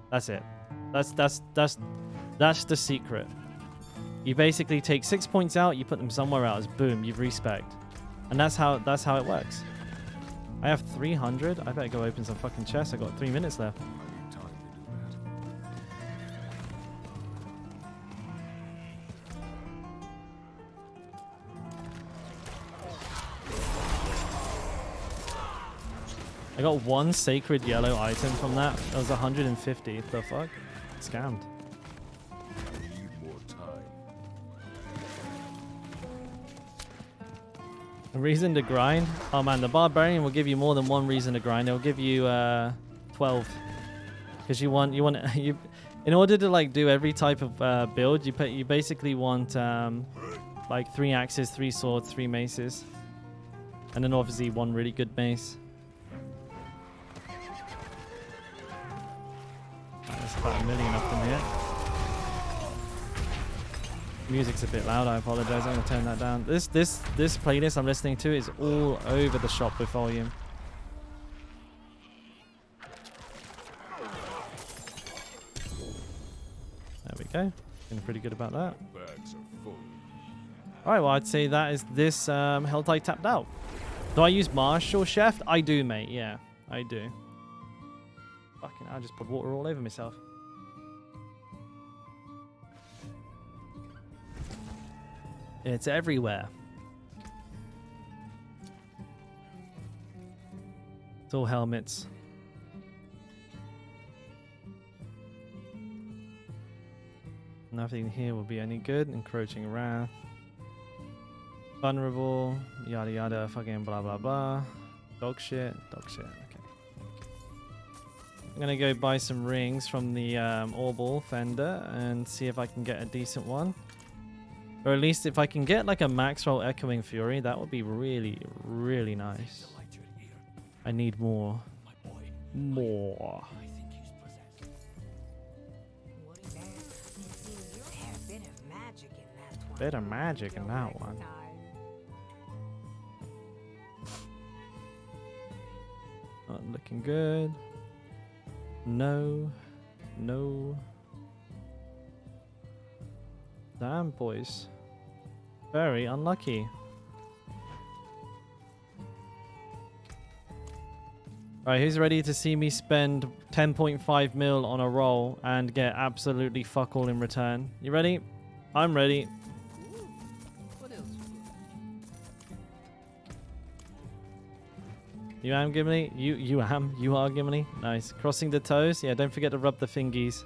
That's it. That's the secret. You basically take 6 points out, you put them somewhere else. Boom, you've respect. And that's how it works. I have 300. I better go open some fucking chests. I got 3 minutes left. I got 1 sacred yellow item from that. That was 150. The fuck? Scammed. A reason to grind? Oh man, the Barbarian will give you more than 1 reason to grind. It'll give you 12. Because you in order to like do every type of build, you basically want like 3 axes, 3 swords, 3 maces, and then obviously 1 really good mace. There's about 1 million of them here. Music's a bit loud, I apologize. I'm gonna turn that down. This playlist I'm listening to is all over the shop with volume. There we go. Feeling pretty good about that. Alright, well, I'd say that is this Helltide tapped out. Do I use Marshall Chef? I do, mate. Yeah, I do. Fucking hell, I just put water all over myself. It's everywhere. It's all helmets. Nothing here will be any good. Encroaching Wrath. Vulnerable. Yada yada. Fucking blah blah blah. Dog shit. Dog shit. Okay. I'm gonna go buy some rings from the Orbal Fender and see if I can get a decent one. Or at least if I can get like a max roll Echoing Fury, that would be really, really nice. I need more. More. Bit of magic in that one. Not looking good. No. No. Damn, boys. Very unlucky. Alright, who's ready to see me spend 10.5 mil on a roll and get absolutely fuck all in return? You ready? I'm ready. You am Gimli? You are Gimli? Nice. Crossing the toes? Yeah, don't forget to rub the fingies.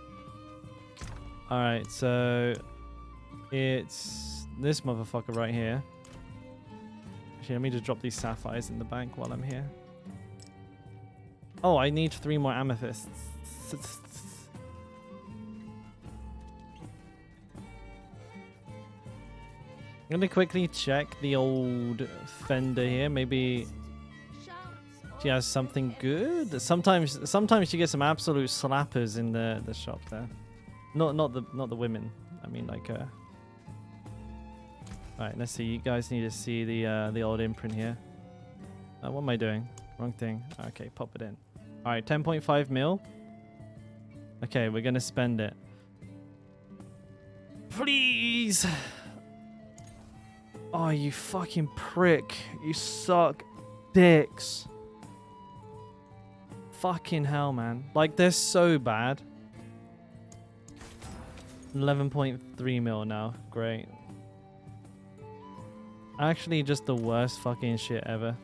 Alright, so it's this motherfucker right here. Actually, let me just drop these sapphires in the bank while I'm here. Oh, I need 3 more amethysts. I'm gonna quickly check the old Fender here. Maybe 50 has something good. Sometimes you get some absolute slappers in the shop there. Not the women. I mean like Alright, let's see. You guys need to see the old imprint here. What am I doing? Wrong thing. Okay, pop it in. Alright, 10.5 mil. Okay, we're gonna spend it. Please! Oh, you fucking prick. You suck dicks. Fucking hell, man. Like, they're so bad. 11.3 mil now. Great. Actually, just the worst fucking shit ever.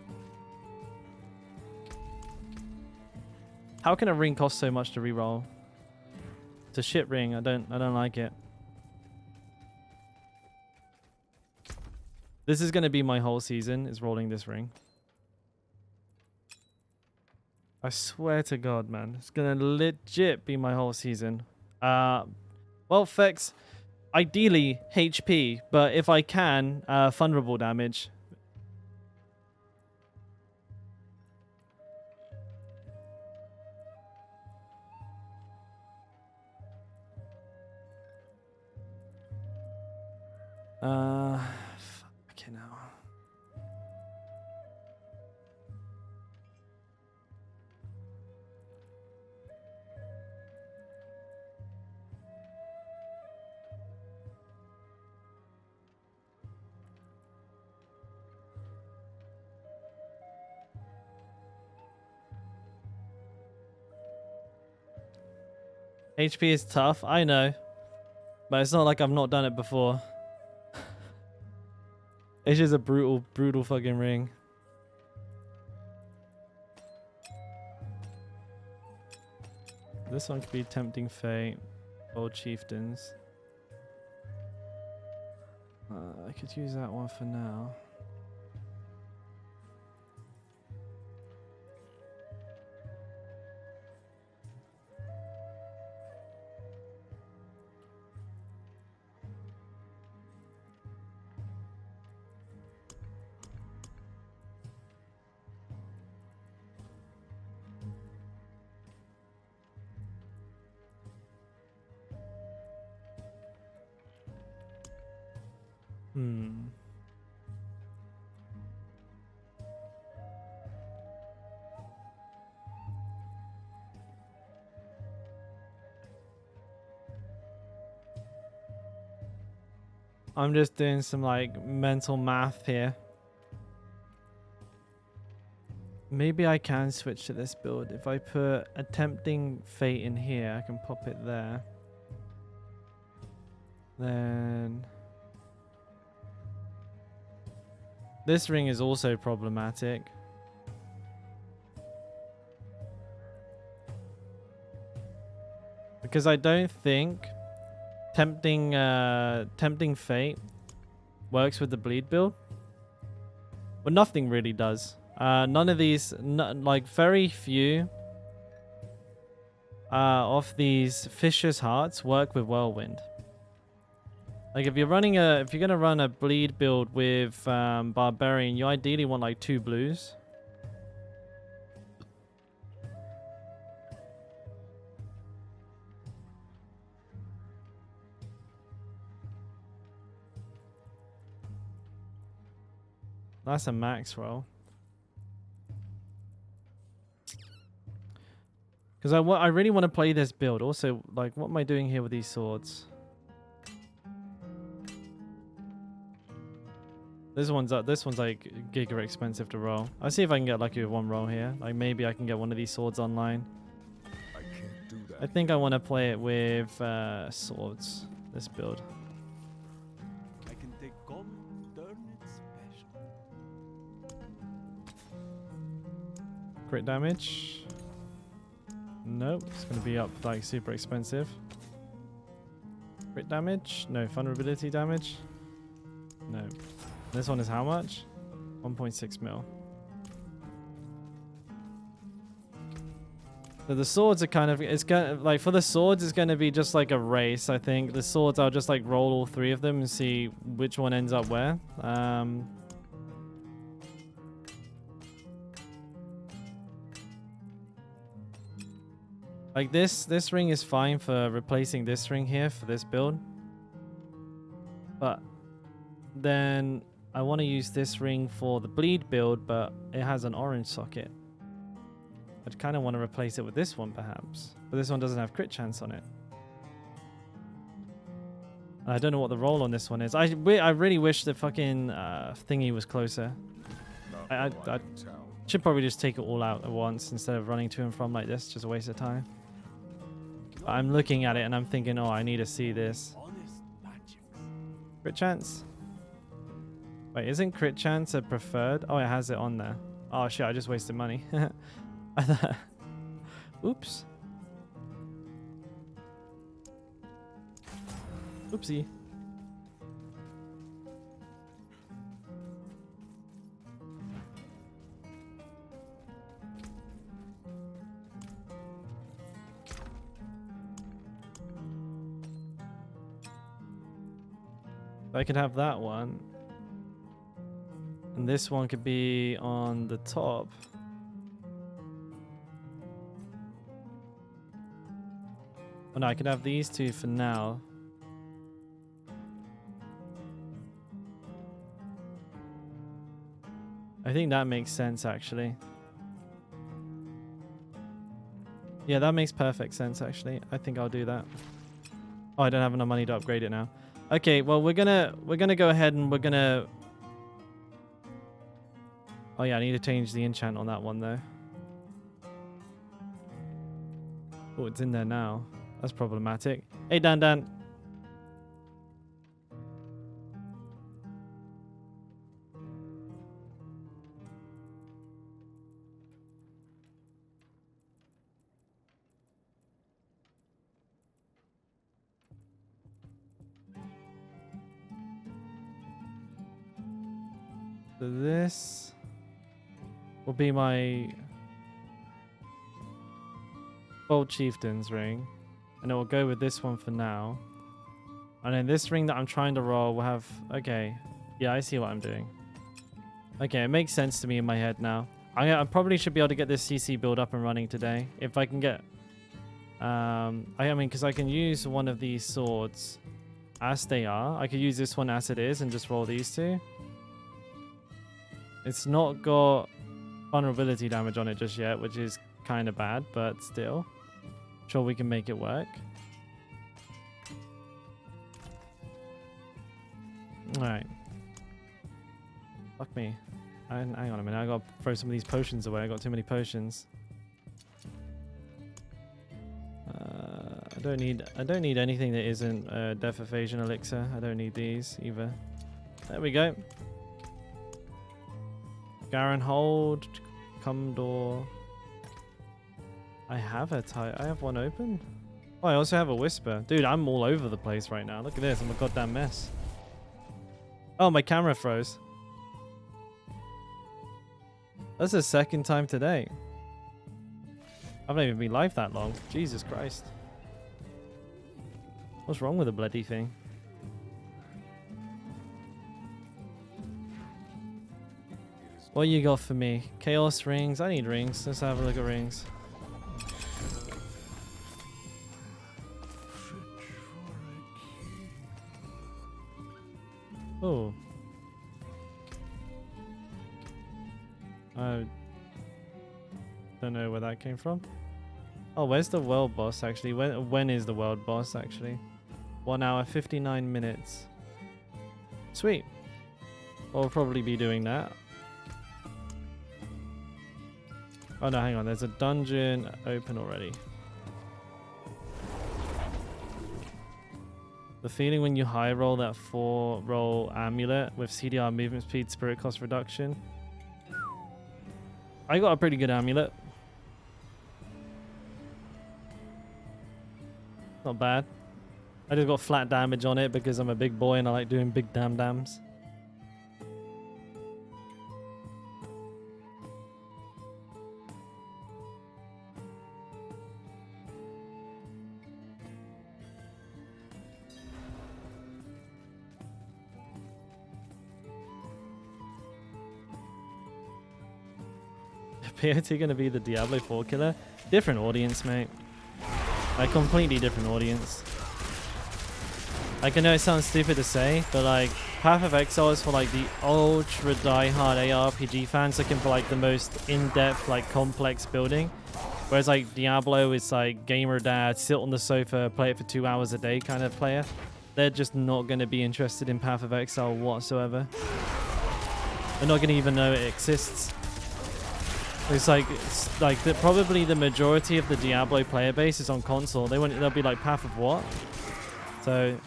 How can a ring cost so much to reroll? It's a shit ring. I don't like it. This is going to be my whole season, is rolling this ring. I swear to God, man. It's going to legit be my whole season. Well, Fex, ideally HP, but if I can, vulnerable damage. Fucking hell. HP is tough, I know. But it's not like I've not done it before. It's just a brutal fucking ring. This one could be Tempting Fate. Old Chieftains. I could use that one for now. I'm just doing some like mental math here. Maybe I can switch to this build. If I put a Tempting Fate in here, I can pop it there. Then this ring is also problematic. Because I don't think Tempting Fate works with the bleed build. Well, nothing really does. None of these, like very few of these Fisher's Hearts work with Whirlwind. Like if you're gonna run a bleed build with Barbarian, you ideally want like 2 blues. That's a max roll. Because I really want to play this build. Also, like, what am I doing here with these swords? This one's like giga expensive to roll. I'll see if I can get lucky with one roll here. Like maybe I can get one of these swords online. I can't do that. I think I want to play it with swords. This build. I can take come, turn it special. Crit damage. Nope, it's gonna be up like super expensive. Crit damage? No. Vulnerability damage? No. This one is how much? 1.6 mil. So the swords are kind of, it's gonna, like for the swords it's gonna be just like a race, I think. The swords, I'll just like roll all 3 of them and see which one ends up where. Like this ring is fine for replacing this ring here for this build. But then I want to use this ring for the bleed build, but it has an orange socket. I'd kind of want to replace it with this one perhaps. But this one doesn't have crit chance on it. I don't know what the roll on this one is. I really wish the fucking thingy was closer. I should probably just take it all out at once instead of running to and from like this. Just a waste of time. I'm looking at it and I'm thinking, oh, I need to see this. Crit chance? Wait, isn't crit chance a preferred? Oh, it has it on there. Oh shit, I just wasted money. I thought... Oops. Oopsie. I could have that one. And this one could be on the top. Oh no, I could have these two for now. I think that makes sense actually. Yeah, that makes perfect sense actually. I think I'll do that. Oh, I don't have enough money to upgrade it now. Okay, well we're gonna go ahead and we're gonna... Oh yeah, I need to change the enchant on that one though. Oh, it's in there now. That's problematic. Hey Dan. So this will be my Bold Chieftain's ring. And it will go with this one for now. And then this ring that I'm trying to roll will have... Okay. Yeah, I see what I'm doing. Okay, it makes sense to me in my head now. I probably should be able to get this CC build up and running today. If I can get... I mean, because I can use one of these swords as they are. I could use this one as it is and just roll these two. It's not got vulnerability damage on it just yet, which is kind of bad, but still. Sure we can make it work. Alright. Fuck me. Hang on a minute, I gotta throw some of these potions away. I got too many potions. I don't need anything that isn't Death Evasion Elixir. I don't need these either. There we go. Garen Hold, Cumdor. I have I have one open. Oh, I also have a Whisper. Dude, I'm all over the place right now. Look at this, I'm a goddamn mess. Oh, my camera froze. That's the second time today. I haven't even been live that long. Jesus Christ. What's wrong with the bloody thing? What you got for me? Chaos rings? I need rings. Let's have a look at rings. Oh. I don't know where that came from. Oh, where's the world boss actually? When is the world boss actually? 1 hour 59 minutes. Sweet. We'll probably be doing that. Oh no, hang on. There's a dungeon open already. The feeling when you high roll that 4-roll amulet with CDR movement speed, spirit cost reduction. I got a pretty good amulet. Not bad. I just got flat damage on it because I'm a big boy and I like doing big dams. POT gonna be the Diablo 4 killer? Different audience, mate. Like, completely different audience. Like, I know it sounds stupid to say, but like, Path of Exile is for like the ultra die-hard ARPG fans looking for like the most in-depth, like complex building. Whereas like Diablo is like gamer dad, sit on the sofa, play it for 2 hours a day kind of player. They're just not going to be interested in Path of Exile whatsoever. They're not going to even know it exists. It's like probably the majority of the Diablo player base is on console. They'll be like, Path of what? So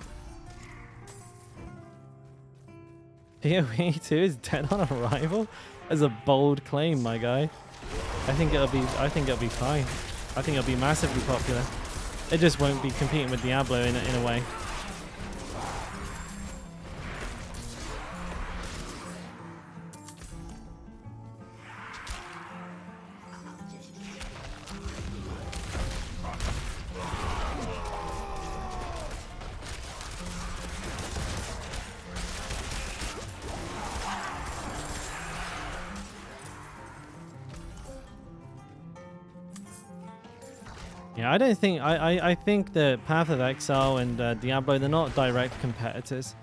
PoE 2 is dead on arrival as a bold claim, my guy. I think it'll be fine. I think it'll be massively popular. It just won't be competing with Diablo in a way. Yeah, I don't think I think that Path of Exile and Diablo, they're not direct competitors.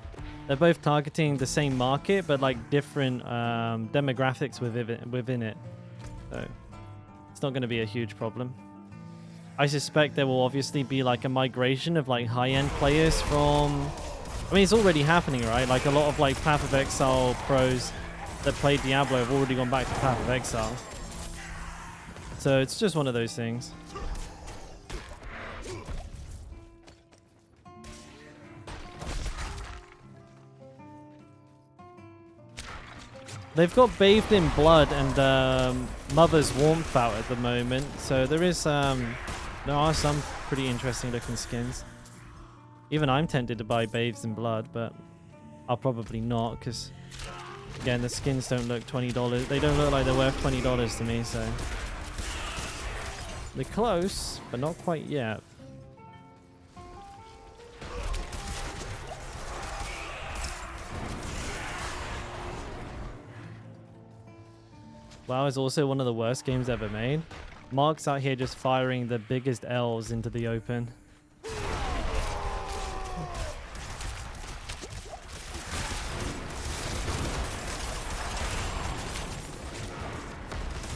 They're both targeting the same market, but like different demographics within it. So it's not going to be a huge problem. I suspect there will obviously be like a migration of like high-end players from. I mean, it's already happening, right? Like a lot of like Path of Exile pros that played Diablo have already gone back to Path of Exile. So it's just one of those things. They've got Bathed in Blood and Mother's Warmth out at the moment, so there are some pretty interesting looking skins. Even I'm tempted to buy Bathed in Blood, but I'll probably not because, again, the skins don't look $20. They don't look like they're worth $20 to me, so they're close, but not quite yet. WoW is also one of the worst games ever made. Mark's out here just firing the biggest L's into the open.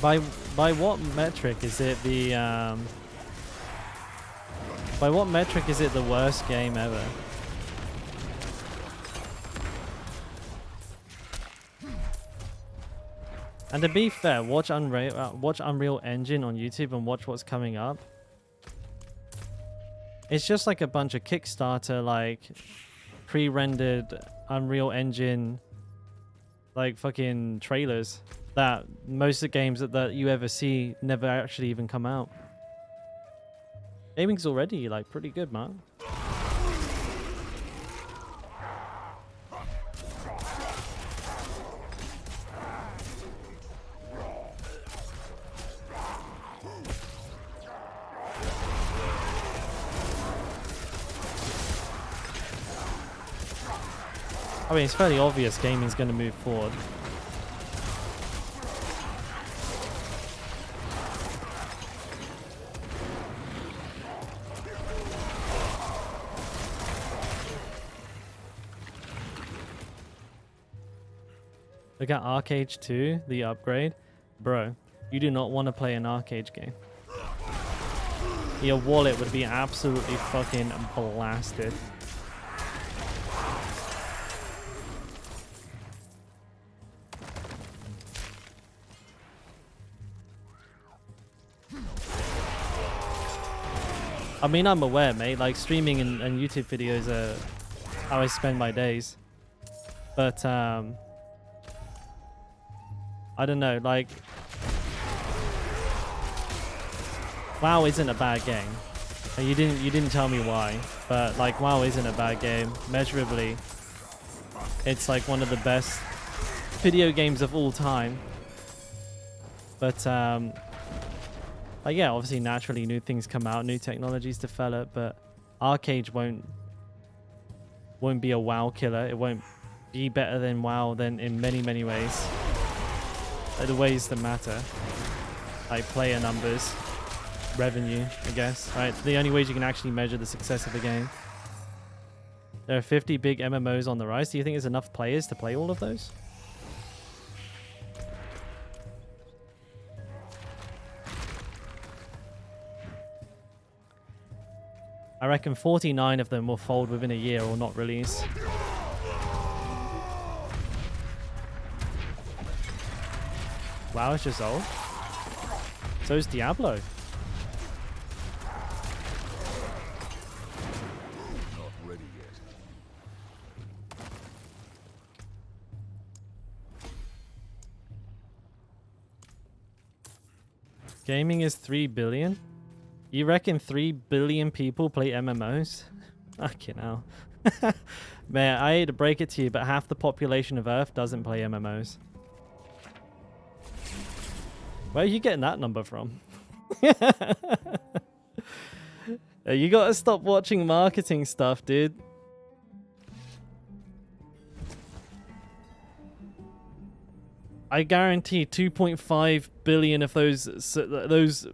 By what metric is it the by what metric is it the worst game ever? And to be fair, watch Unreal Engine on YouTube and watch what's coming up. It's just like a bunch of Kickstarter, like pre-rendered Unreal Engine, like fucking trailers that most of the games that you ever see never actually even come out. Gaming's already like pretty good, man. I mean, it's fairly obvious gaming's going to move forward. Look at Arcade 2, the upgrade. Bro, you do not want to play an Arcade game. Your wallet would be absolutely fucking blasted. I mean, I'm aware, mate. Like, streaming and YouTube videos are how I spend my days. But, I don't know, like... WoW isn't a bad game. You didn't tell me why, but, like, WoW isn't a bad game. Measurably, it's, like, one of the best video games of all time. But, like, yeah, obviously, naturally, new things come out, new technologies develop, but Arcade won't be a WoW killer. It won't be better than WoW than in many, many ways. Like, the ways that matter, like player numbers, revenue, I guess. Right, the only ways you can actually measure the success of a game. There are 50 big MMOs on the rise. Do you think there's enough players to play all of those? I reckon 49 of them will fold within a year or not release. WoW is just old. So is Diablo. Not ready yet. Gaming is 3 billion? You reckon 3 billion people play MMOs? Fucking hell. Man, I hate to break it to you, but half the population of Earth doesn't play MMOs. Where are you getting that number from? You gotta stop watching marketing stuff, dude. I guarantee 2.5 billion of those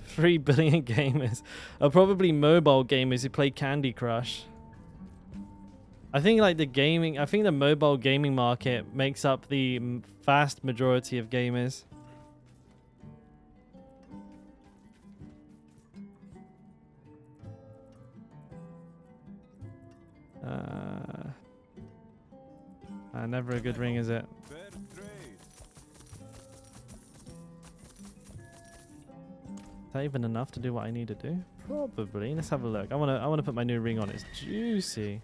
3 billion gamers are probably mobile gamers who play Candy Crush. I think like the mobile gaming market makes up the vast majority of gamers. Never a good ring, is it? Fair trade. Is that even enough to do what I need to do? Probably. Let's have a look. I wanna put my new ring on. It's juicy.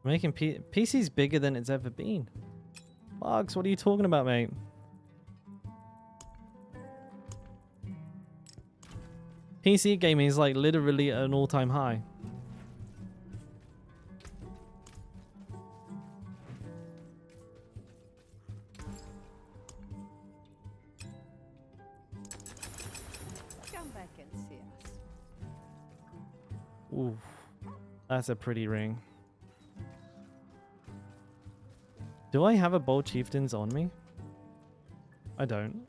Making PC's bigger than it's ever been. Bugs, what are you talking about, mate? PC gaming is like literally at an all-time high. Come back and see us. Ooh, that's a pretty ring. Do I have a Bold Chieftains on me? I don't.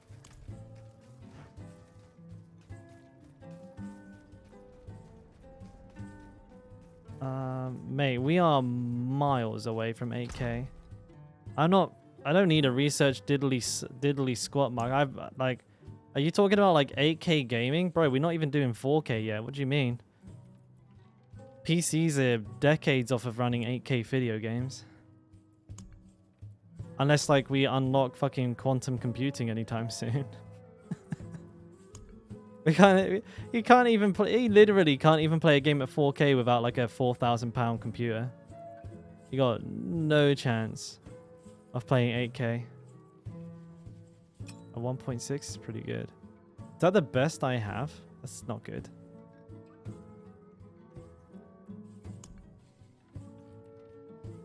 Mate, we are miles away from 8K. I don't need a research diddly squat mark. Are you talking about like 8K gaming? Bro, we're not even doing 4K yet. What do you mean? PCs are decades off of running 8K video games. Unless like we unlock fucking quantum computing anytime soon. You can't even play. You literally can't even play a game at 4K without like a £4,000 computer. You got no chance of playing 8K. A 1.6 is pretty good. Is that the best I have? That's not good.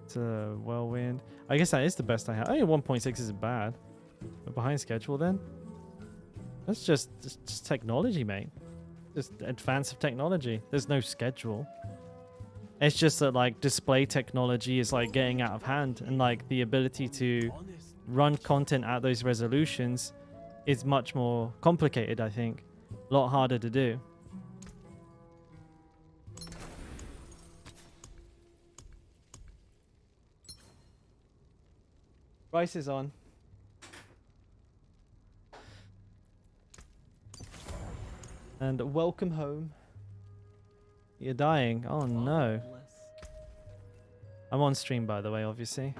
It's a whirlwind. I guess that is the best I have. Only 1.6 isn't bad. We're behind schedule then. That's just technology, mate. Just advance of technology. There's no schedule. It's just that like display technology is like getting out of hand, and like the ability to run content at those resolutions is much more complicated, I think. A lot harder to do. Rice is on. And welcome home. You're dying. Oh no. I'm on stream, by the way, obviously.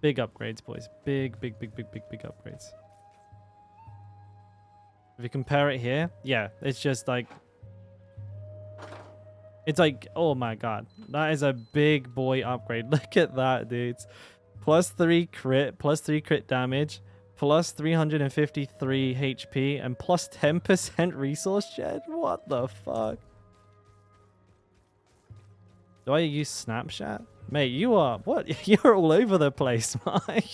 Big upgrades, boys. Big upgrades. If you compare it here, yeah, it's just like... It's like, oh my god. That is a big boy upgrade. Look at that, dudes. Plus 3 crit damage. Plus 353 HP and plus 10% resource shed? What the fuck? Do I use Snapchat? Mate, you are... What? You're all over the place, Mark.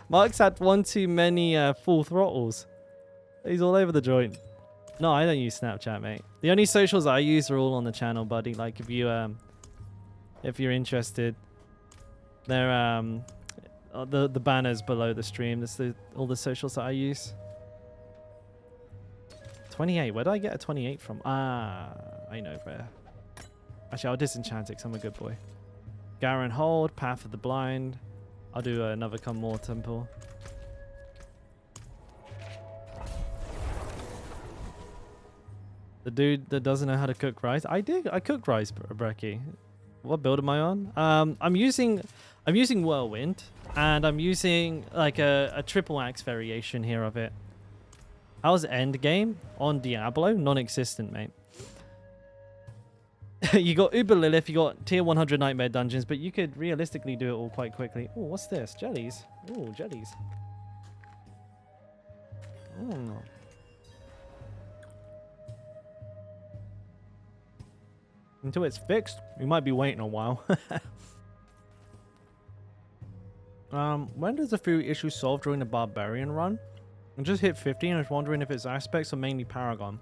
Mark's had one too many full throttles. He's all over the joint. No, I don't use Snapchat, mate. The only socials I use are all on the channel, buddy. Like, if you if you're interested. They're the banners below the stream. That's all the socials that I use. 28. Where did I get a 28 from? Ah, I know where. Actually, I'll disenchant it 'cause I'm a good boy. Garen Hold, Path of the Blind. I'll do another Come More Temple. The dude that doesn't know how to cook rice. I cook rice, Brecky. What build am I on? I'm using Whirlwind, and I'm using like a triple axe variation here of it. How's Endgame on Diablo? Non-existent, mate. You got Uber Lilith, you got tier 100 Nightmare Dungeons, but you could realistically do it all quite quickly. Oh, what's this? Jellies. Oh, jellies. Oh. Until it's fixed, we might be waiting a while. When does the Fury issue solve during the Barbarian run? I just hit 50 and I was wondering if it's aspects or mainly Paragon.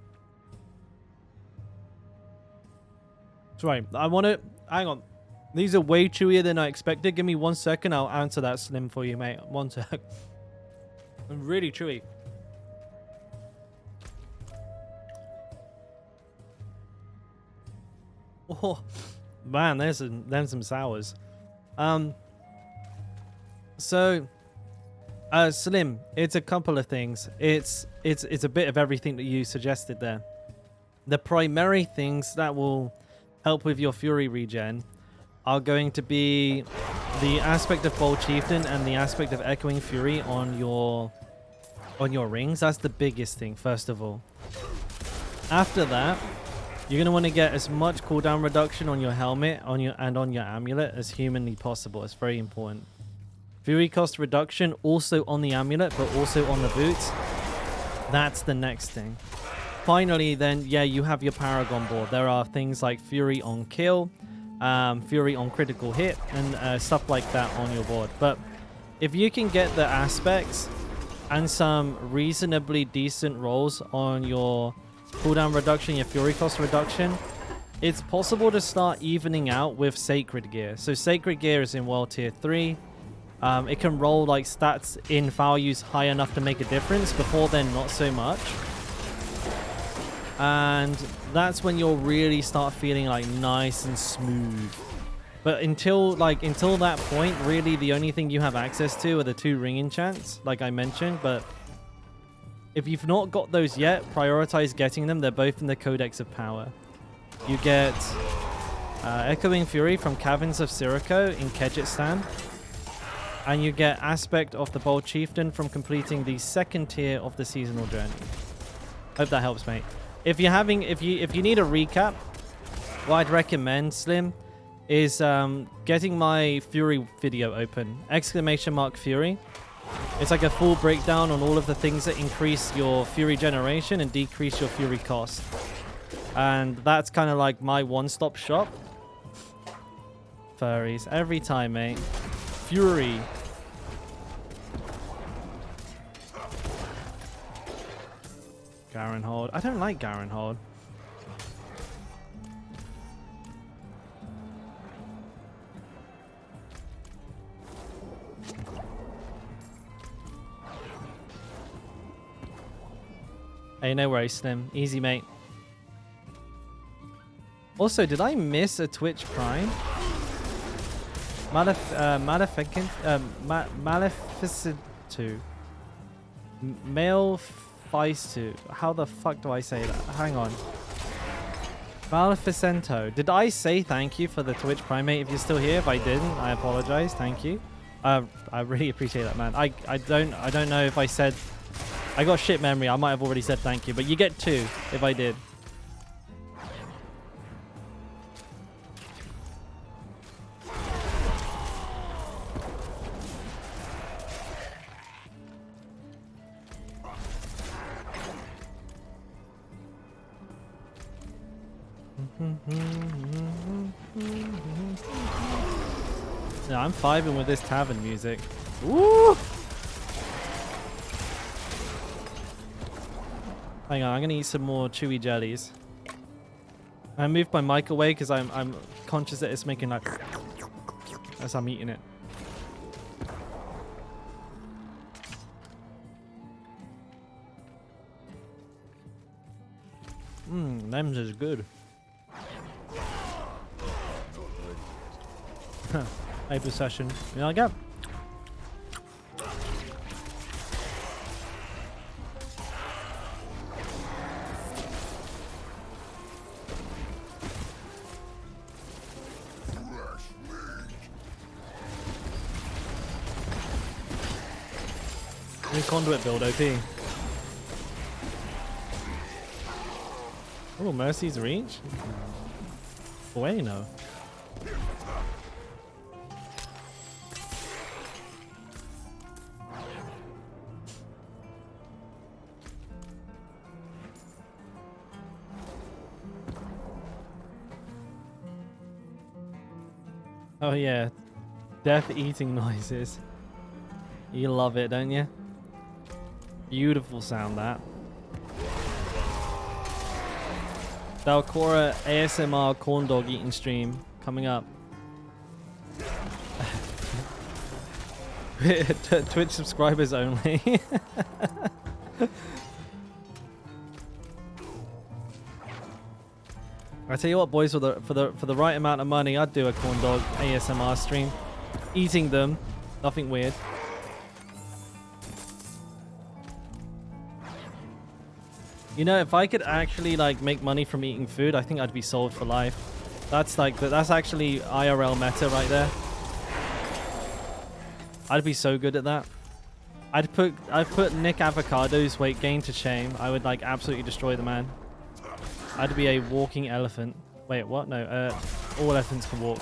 Sorry, I want to... Hang on. These are way chewier than I expected. Give me 1 second. I'll answer that Slim for you, mate. 1 sec. I'm really chewy. Oh, man, there's some sours. So... Slim, it's a couple of things. It's a bit of everything that you suggested there. The primary things that will help with your Fury regen are going to be the aspect of Bold Chieftain and the aspect of Echoing Fury on your rings. That's the biggest thing, first of all. After that, you're going to want to get as much cooldown reduction on your helmet and on your amulet as humanly possible. It's very important. Fury cost reduction also on the amulet, but also on the boots. That's the next thing. Finally, then, yeah, you have your Paragon board. There are things like Fury on kill, Fury on critical hit, and stuff like that on your board. But if you can get the aspects and some reasonably decent rolls on your cooldown reduction, your Fury cost reduction, it's possible to start evening out with Sacred Gear. So Sacred Gear is in World Tier 3. It can roll like stats in values high enough to make a difference. Before then, not so much. And that's when you'll really start feeling like nice and smooth. But until that point, really the only thing you have access to are the 2 ring enchants, like I mentioned. But if you've not got those yet, prioritize getting them. They're both in the Codex of Power. You get Echoing Fury from Caverns of Sirocco in Kejitstan. And you get Aspect of the Bold Chieftain from completing the 2nd tier of the Seasonal Journey. Hope that helps, mate. If you need a recap, what I'd recommend, Slim, is getting my Fury video open. !Fury. It's like a full breakdown on all of the things that increase your Fury generation and decrease your Fury cost. And that's kind of like my one-stop shop. Furries. Every time, mate. Fury. Garen Hold. I don't like Garen Hold. Hey, no worries, Slim. Easy, mate. Also, did I miss a Twitch Prime? Maleficent 2. Maleficent. How the fuck do I say that? Hang on. Maleficento. Did I say thank you for the Twitch Prime, mate? If you're still here, if I didn't, I apologize. Thank you. I really appreciate that, man. I don't know if I said... I got shit memory. I might have already said thank you, but you get 2 if I did. Yeah, I'm vibing with this tavern music. Woo! Hang on, I'm gonna eat some more chewy jellies. I moved my mic away because I'm conscious that it's making like as I'm eating it. Them's is good. Hyper session. You know, I got. New conduit build OP. Oh, Mercy's reach? Bueno. Oh yeah, death eating noises. You love it, don't you? Beautiful sound, that. Dalkora ASMR corn dog eating stream coming up. Twitch subscribers only. I tell you what, boys, for the right amount of money, I'd do a corn dog ASMR stream, eating them. Nothing weird. You know, if I could actually like make money from eating food, I think I'd be sold for life. That's like that's actually IRL meta right there. I'd be so good at that. I'd put Nick Avocado's weight gain to shame. I would like absolutely destroy the man. I'd be a walking elephant. Wait, what? No, all elephants can walk.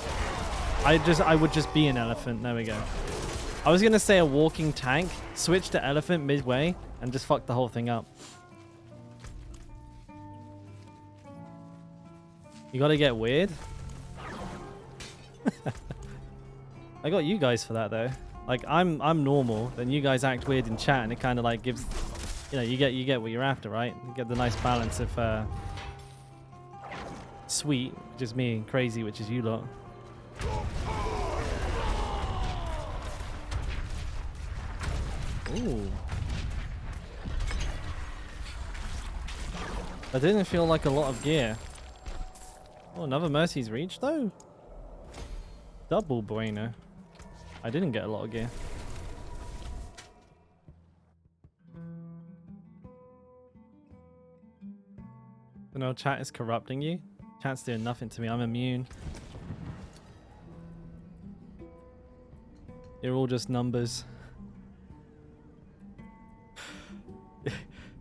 I would just be an elephant. There we go. I was gonna say a walking tank, switch to elephant midway, and just fuck the whole thing up. You gotta get weird. I got you guys for that though. Like I'm normal, then you guys act weird in chat, and it kind of like gives, you know, you get what you're after, right? You get the nice balance of sweet, which is me, and crazy, which is you lot. Ooh. That didn't feel like a lot of gear. Oh, another Mercy's reach though. Double bueno. I didn't get a lot of gear. So no, chat is corrupting you. Chat's doing nothing to me. I'm immune. You're all just numbers.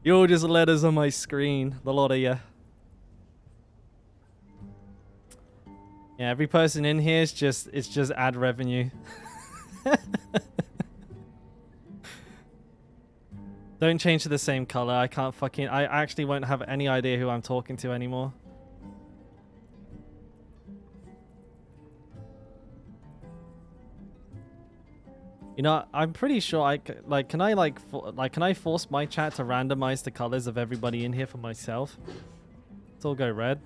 You're all just letters on my screen. The lot of you. Yeah, every person in here is just ad revenue. Don't change to the same color. I actually won't have any idea who I'm talking to anymore. You know, I'm pretty sure can I force my chat to randomize the colors of everybody in here for myself? Let's all go red.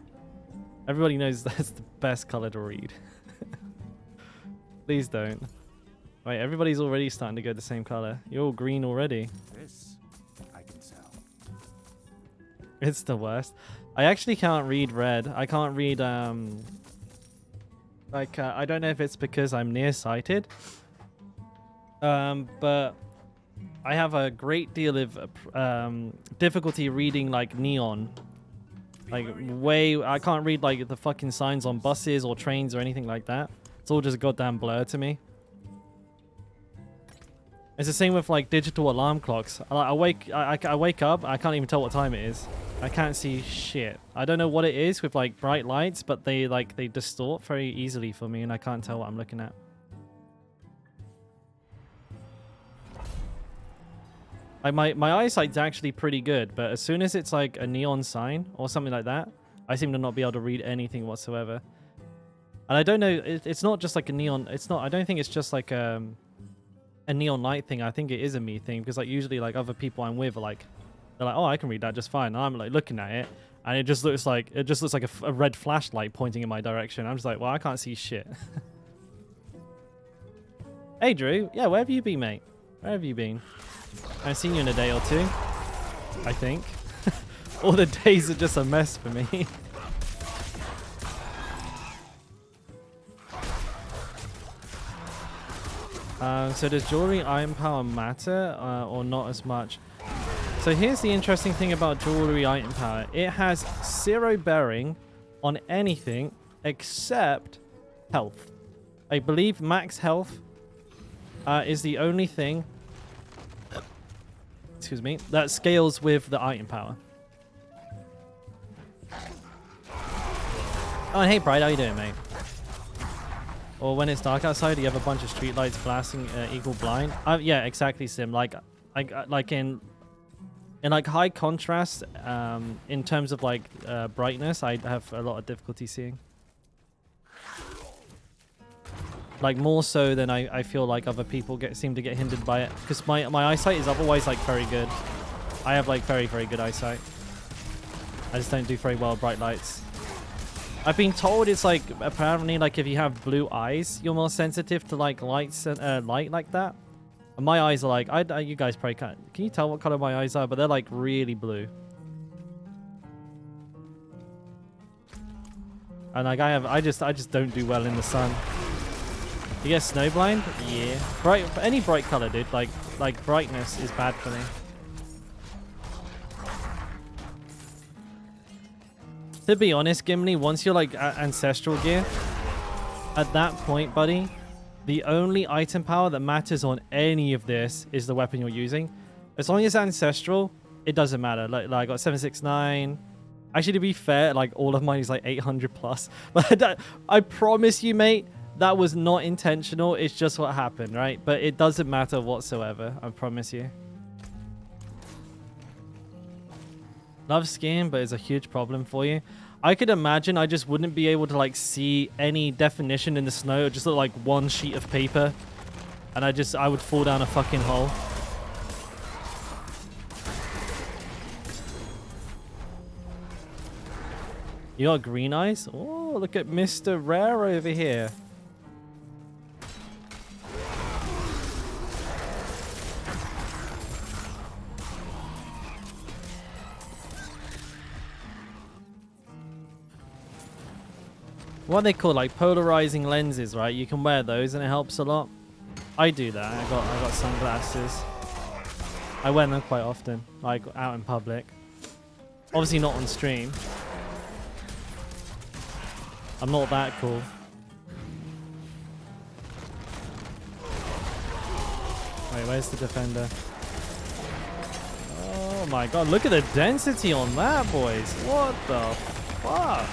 Everybody knows that's the best color to read. Please don't. Wait, everybody's already starting to go the same color. You're all green already. This I can sell. It's the worst. I actually can't read red. I can't read I don't know if it's because I'm nearsighted. But I have a great deal of difficulty reading like neon. Like I can't read like the fucking signs on buses or trains or anything like that. It's all just goddamn blur to me. It's the same with like digital alarm clocks. I wake up, I can't even tell what time it is. I can't see shit. I don't know what it is with like bright lights, but they distort very easily for me, and I can't tell what I'm looking at. Like my eyesight's actually pretty good, but as soon as it's like a neon sign or something like that, I seem to not be able to read anything whatsoever. And I don't know, it's not just like a neon, I don't think it's just like a neon light thing. I think it is a me thing, because like usually like other people I'm with are like, they're like, oh, I can read that just fine. And I'm like looking at it, And it just looks like a red flashlight pointing in my direction. I'm just like, well, I can't see shit. Hey, Drew. Yeah, where have you been, mate? Where have you been? I haven't seen you in a day or two, I think. All the days are just a mess for me. So does jewelry item power matter or not as much? So here's the interesting thing about jewelry item power. It has 0 bearing on anything except health. I believe max health is the only thing, excuse me, that scales with the item power. Oh, and hey Pride, how you doing, mate? Or when it's dark outside, you have a bunch of street lights blasting equal blind. Yeah, exactly, Sim. Like in like high contrast, in terms of like brightness, I have a lot of difficulty seeing. Like more so than I feel like other people seem to get hindered by it, because my eyesight is otherwise like very good. I have like very good eyesight. I just don't do very well with bright lights. I've been told it's like apparently like if you have blue eyes, you're more sensitive to like lights and light like that. And my eyes are like you guys probably can't. Can you tell what color my eyes are? But they're like really blue. And like I just don't do well in the sun. You get snowblind? Yeah. Any bright color, dude. Like brightness is bad for me. To be honest, Gimli, once you're like ancestral gear, at that point, buddy, the only item power that matters on any of this is the weapon you're using. As long as ancestral, it doesn't matter. Like I got 769. Actually, to be fair, like all of mine is like 800 plus. But I promise you, mate, that was not intentional. It's just what happened, right? But it doesn't matter whatsoever. I promise you. Love skiing, but it's a huge problem for you. I could imagine I just wouldn't be able to like see any definition in the snow. It would just look like one sheet of paper. And I would fall down a fucking hole. You got green eyes? Oh, look at Mr. Rare over here. What they call like polarizing lenses, right? You can wear those and it helps a lot. I do that. I got sunglasses. I wear them quite often, like out in public. Obviously not on stream. I'm not that cool. Wait, where's the defender? Oh my god, look at the density on that, boys. What the fuck?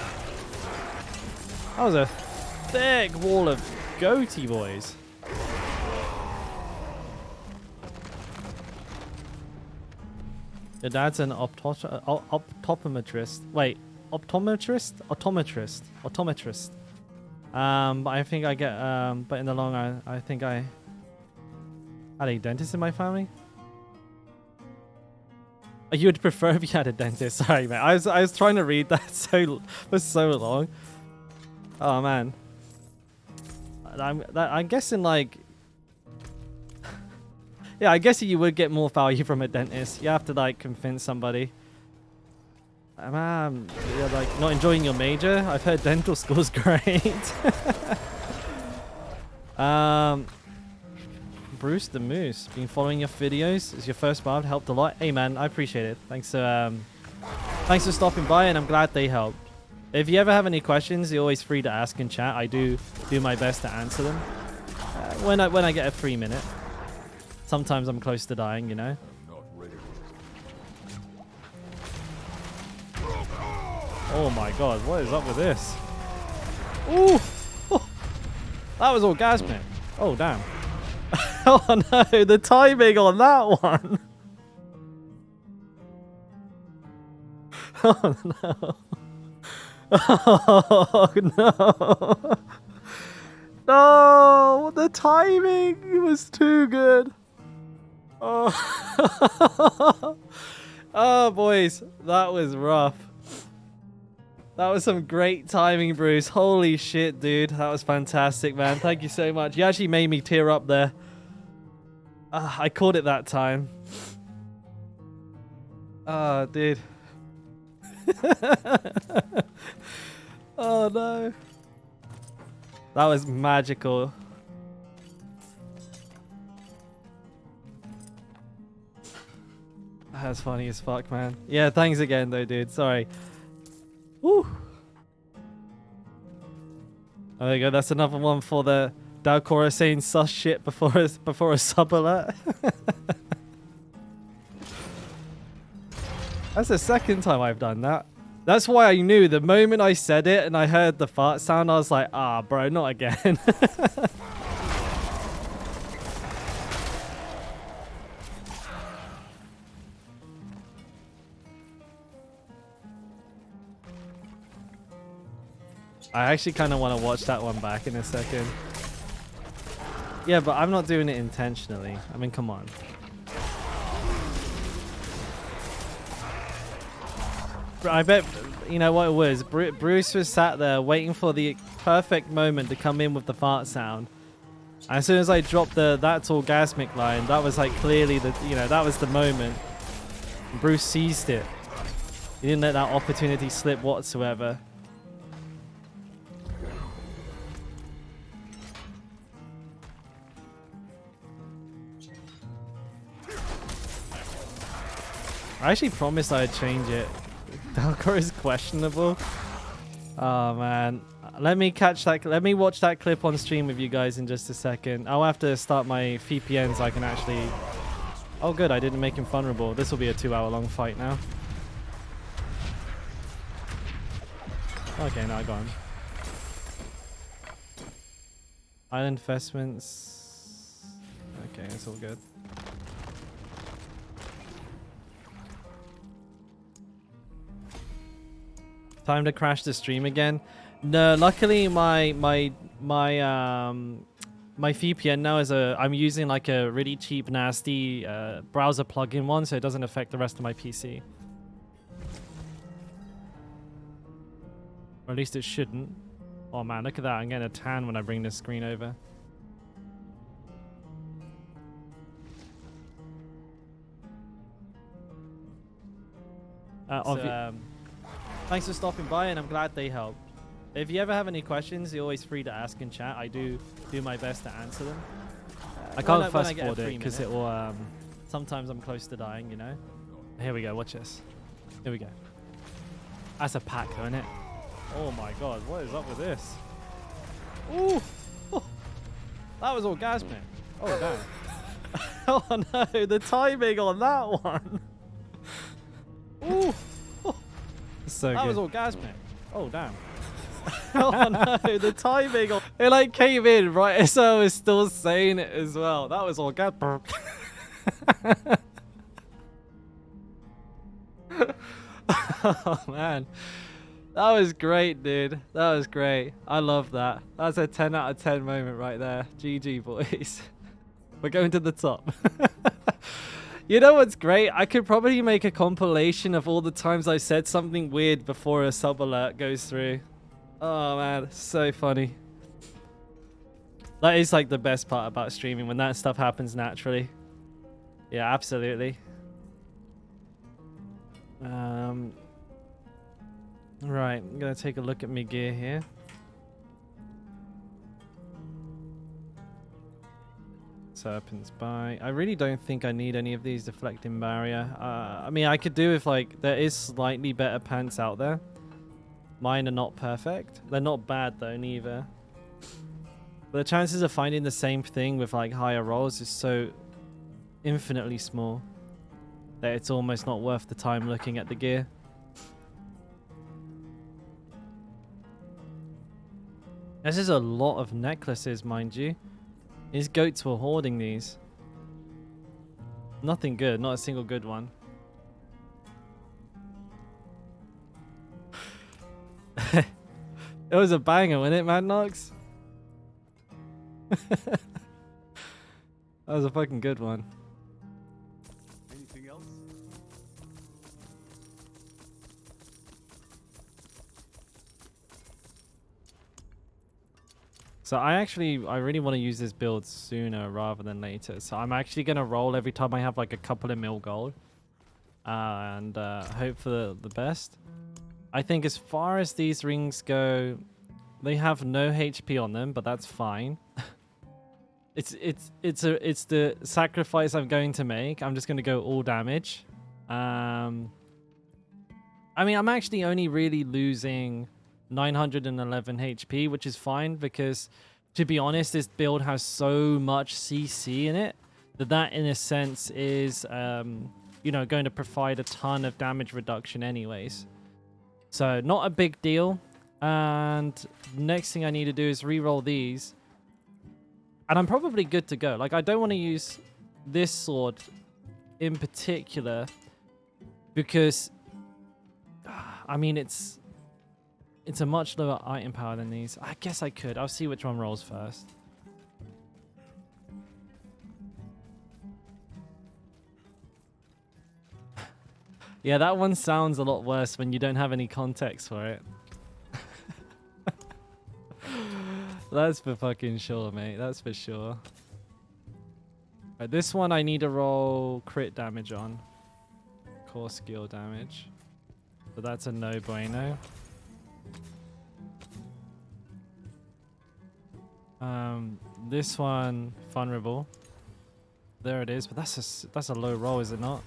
That was a thick wall of goatee, boys. Your dad's an optometrist. Wait, optometrist? Optometrist. But I think I get, but in the long run, I think I had a dentist in my family. You would prefer if you had a dentist. Sorry, man. I was trying to read that for so long. Oh man, I'm guessing like, yeah, I guess you would get more value from a dentist. You have to like convince somebody. Man, you're like not enjoying your major. I've heard dental school's great. Bruce the Moose, been following your videos. Is your first Bard helped a lot? Hey man, I appreciate it. Thanks for stopping by, and I'm glad they helped. If you ever have any questions, you're always free to ask in chat. I do my best to answer them when I get a free minute. Sometimes I'm close to dying, you know. Oh my god, what is up with this? Ooh, that was orgasmic. Oh damn. Oh no, the timing on that one. Oh no. Oh no. No, the timing was too good. Oh. Oh boys, that was rough. That was some great timing, Bruce. Holy shit, dude. That was fantastic, man. Thank you so much. You actually made me tear up there. I caught it that time. Oh, dude. Oh, no. That was magical. That's funny as fuck, man. Yeah, thanks again, though, dude. Sorry. Woo. Oh, there you go. That's another one for the Dalkora saying sus shit before a sub alert. That's the second time I've done that. That's why I knew the moment I said it and I heard the fart sound, I was like, ah, bro, not again. I actually kind of want to watch that one back in a second. Yeah, but I'm not doing it intentionally. I mean, come on. I bet, you know what it was? Bruce was sat there waiting for the perfect moment to come in with the fart sound. And as soon as I dropped the "that's orgasmic" line, that was like clearly the, that was the moment. Bruce seized it. He didn't let that opportunity slip whatsoever. I actually promised I'd change it. Dalkora is questionable. Oh man. Let me watch that clip on stream with you guys in just a second. I'll have to start my VPN so I can actually... Oh good, I didn't make him vulnerable. This will be a 2-hour-long fight now. Okay, now go on. Island investments. Okay, it's all good. Time to crash the stream again. No, luckily my VPN now is I'm using like a really cheap, nasty browser plugin one, so it doesn't affect the rest of my PC. Or at least it shouldn't. Oh man, look at that! I'm getting a tan when I bring this screen over. Thanks for stopping by, and I'm glad they helped. If you ever have any questions, you're always free to ask in chat. I do my best to answer them. I can't fast forward it because it will. Sometimes I'm close to dying, you know. Here we go. Watch this. Here we go. That's a pack, isn't it? Oh my god, what is up with this? Ooh, oh, that was orgasmic. Oh damn. Oh no, the timing on that one. Ooh. So that was orgasmic. Oh damn. Oh no, the timing on it like came in right as I was still saying it as well. That was orgasmic. Oh man. That was great, dude. That was great. I love that. That's a 10 out of 10 moment right there. GG boys. We're going to the top. You know what's great? I could probably make a compilation of all the times I said something weird before a sub alert goes through. Oh man, it's so funny. That is like the best part about streaming, when that stuff happens naturally. Yeah, absolutely. Right, I'm gonna take a look at my gear here. Serpent's Bite. I really don't think I need any of these deflecting barrier. I mean, I could do if like there is slightly better pants out there. Mine are not perfect. They're not bad though, neither. But the chances of finding the same thing with like higher rolls is so infinitely small that it's almost not worth the time looking at the gear. This is a lot of necklaces, mind you. These goats were hoarding these. Nothing good, not a single good one. It was a banger, wasn't it, Mad Nox? That was a fucking good one. Anything else? So I really want to use this build sooner rather than later. So I'm actually going to roll every time I have like a couple of mil gold. And hope for the best. I think as far as these rings go, they have no HP on them, but that's fine. It's the sacrifice I'm going to make. I'm just going to go all damage. I mean, I'm actually only really losing 911 HP, which is fine because, to be honest, this build has so much CC in it that in a sense is, you know, going to provide a ton of damage reduction anyways. So not a big deal. And next thing I need to do is re-roll these. And I'm probably good to go. Like, I don't want to use this sword in particular because, I mean, it's a much lower item power than these. I guess I could. I'll see which one rolls first. Yeah, that one sounds a lot worse when you don't have any context for it. That's for fucking sure, mate. That's for sure. Right, this one I need to roll crit damage on. Core skill damage. So that's a no bueno. This one, vulnerable. There it is, but that's a low roll, is it not?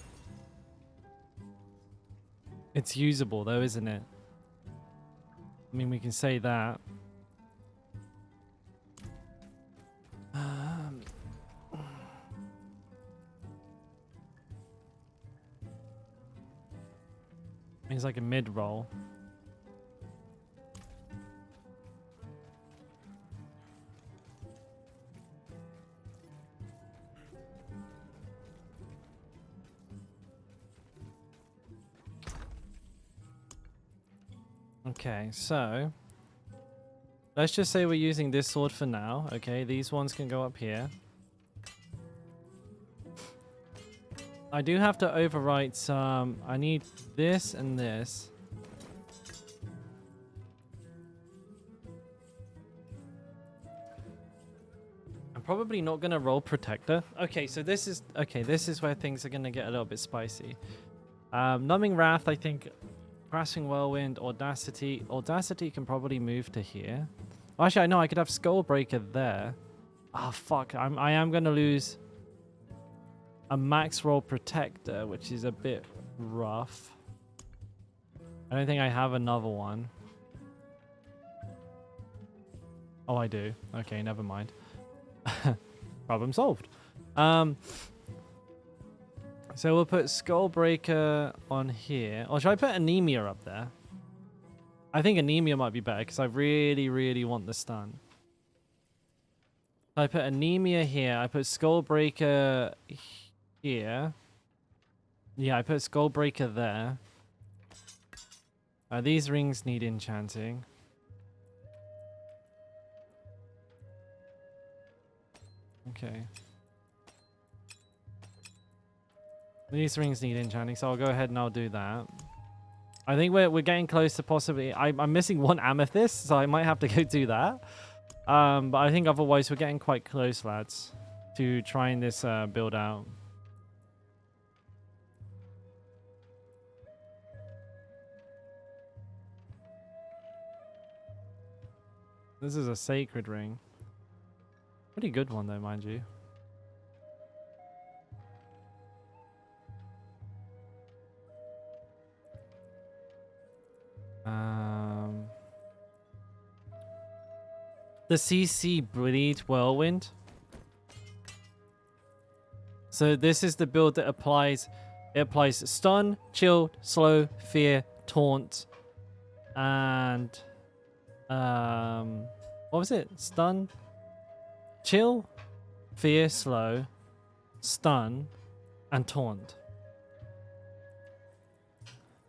It's usable though, isn't it? I mean, we can say that. It's like a mid roll. Okay, so let's just say we're using this sword for now. Okay, these ones can go up here. I do have to overwrite some. I need this and this. I'm probably not going to roll Protector. Okay, so this is where things are going to get a little bit spicy. Numbing Wrath, I think. Grasping Whirlwind, Audacity. Audacity can probably move to here. Actually, I know I could have Skullbreaker there. Oh, fuck. I am going to lose a max roll Protector, which is a bit rough. I don't think I have another one. Oh, I do. Okay, never mind. Problem solved. So we'll put Skullbreaker on here. Or should I put Anemia up there? I think Anemia might be better because I really, really want the stun. I put Anemia here. I put Skullbreaker here. Yeah, I put Skullbreaker there. These rings need enchanting. Okay. These rings need enchanting, so I'll go ahead and I'll do that. I think we're getting close to possibly... I'm missing one amethyst, so I might have to go do that. But I think otherwise we're getting quite close, lads, to trying this build out. This is a sacred ring. Pretty good one though, mind you. The CC Bleed Whirlwind. So this is the build that applies. It applies stun, chill, slow, fear, taunt, and what was it? Stun, chill, fear, slow, stun, and taunt.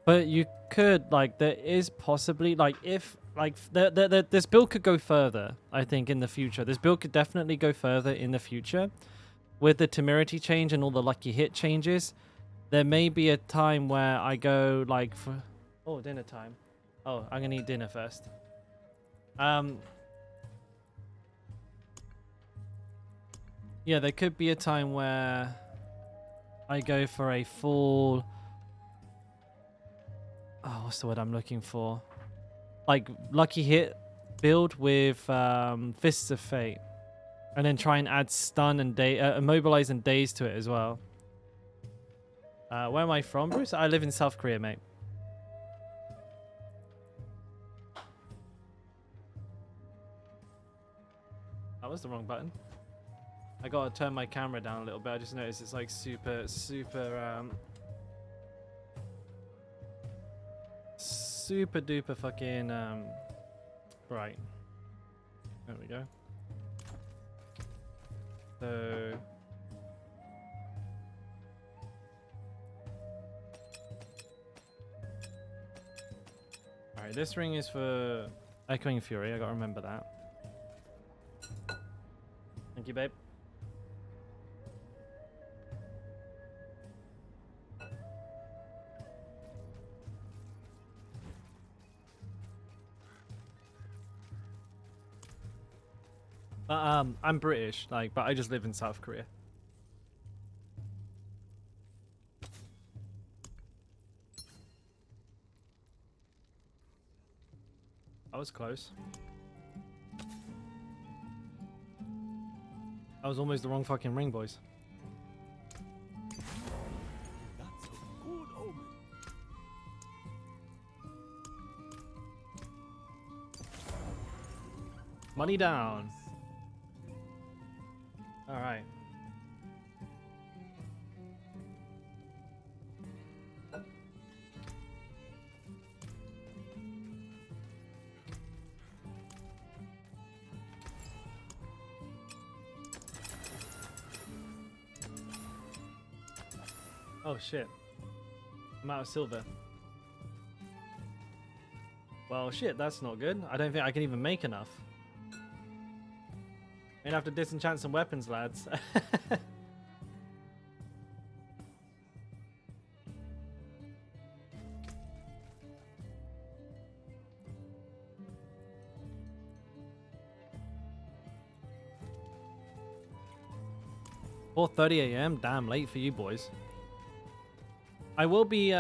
But you could, like, there is possibly, like, if, like, this build could go further, I think, in the future. This build could definitely go further in the future. With the temerity change and all the lucky hit changes, there may be a time where I go, like, for... Oh, dinner time. Oh, I'm gonna eat dinner first. Yeah, there could be a time where I go for a full... Oh, what's the word I'm looking for? Like, lucky hit build with Fists of Fate. And then try and add stun and immobilize and daze to it as well. Where am I from, Bruce? I live in South Korea, mate. That was the wrong button. I gotta turn my camera down a little bit. I just noticed it's like super duper fucking bright. There we go. So alright, this ring is for Echoing Fury. I gotta remember that. Thank you, babe. But I'm British, like, but I just live in South Korea. That was close. That was almost the wrong fucking ring, boys. That's a good omen. Money down. All right. Oh shit. I'm out of silver. Well, shit, that's not good. I don't think I can even make enough. We're gonna have to disenchant some weapons, lads. "4:30 a.m. Damn late for you boys. I will be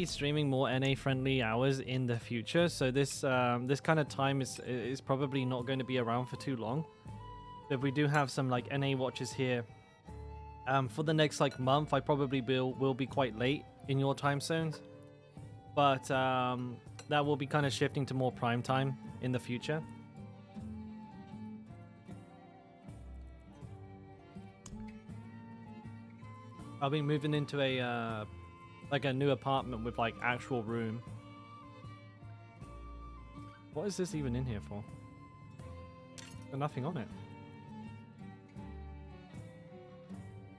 streaming more NA friendly hours in the future, so this this kind of time is probably not going to be around for too long. If we do have some like NA watches here for the next like month, I probably will be quite late in your time zones, but that will be kind of shifting to more prime time in the future. I'll be moving into a like a new apartment with like actual room. What is this even in here for? There's nothing on it.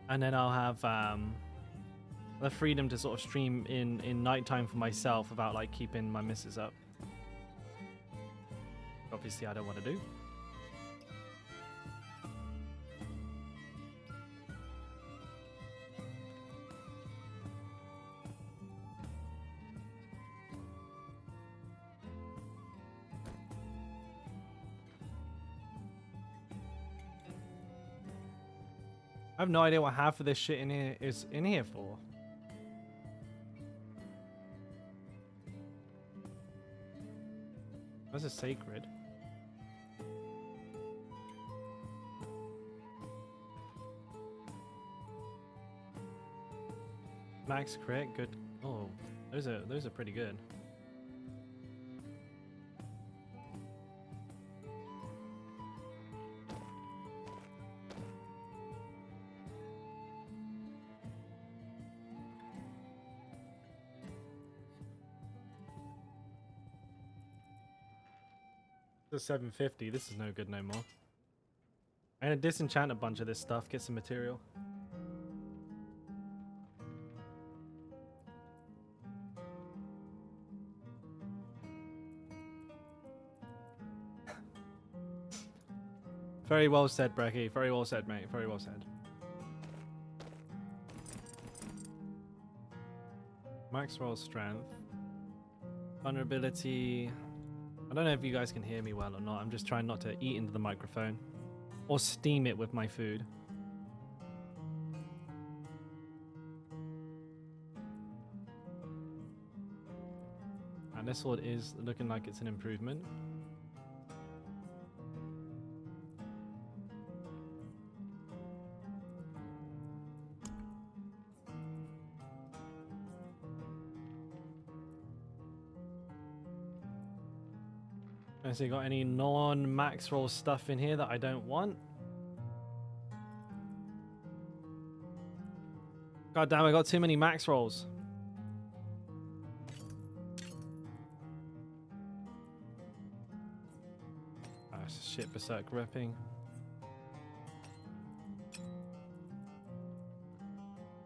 And then I'll have the freedom to sort of stream in nighttime for myself without like keeping my missus up. Obviously, I don't want to do. I have no idea what half of this shit in here is in here for. This is sacred. Max crit, good. Oh, those are pretty good. The 750. This is no good no more. I'm gonna disenchant a bunch of this stuff, get some material. Very well said, Brecky. Very well said, mate. Very well said. Max roll strength. Vulnerability. I don't know if you guys can hear me well or not. I'm just trying not to eat into the microphone. Or steam it with my food. And this sword is looking like it's an improvement. Has he got any non-max roll stuff in here that I don't want? God damn, I got too many max rolls. Ah, shit, berserk ripping.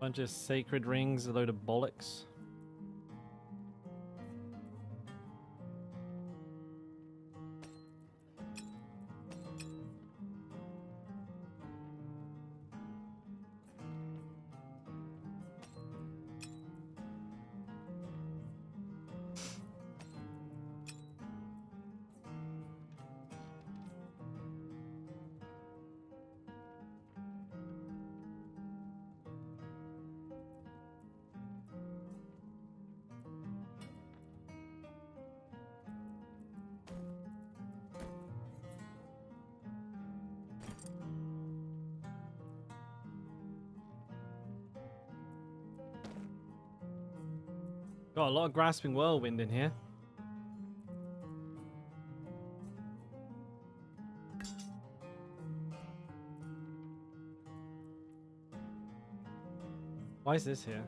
Bunch of sacred rings, a load of bollocks. Got a lot of grasping whirlwind in here. Why is this here?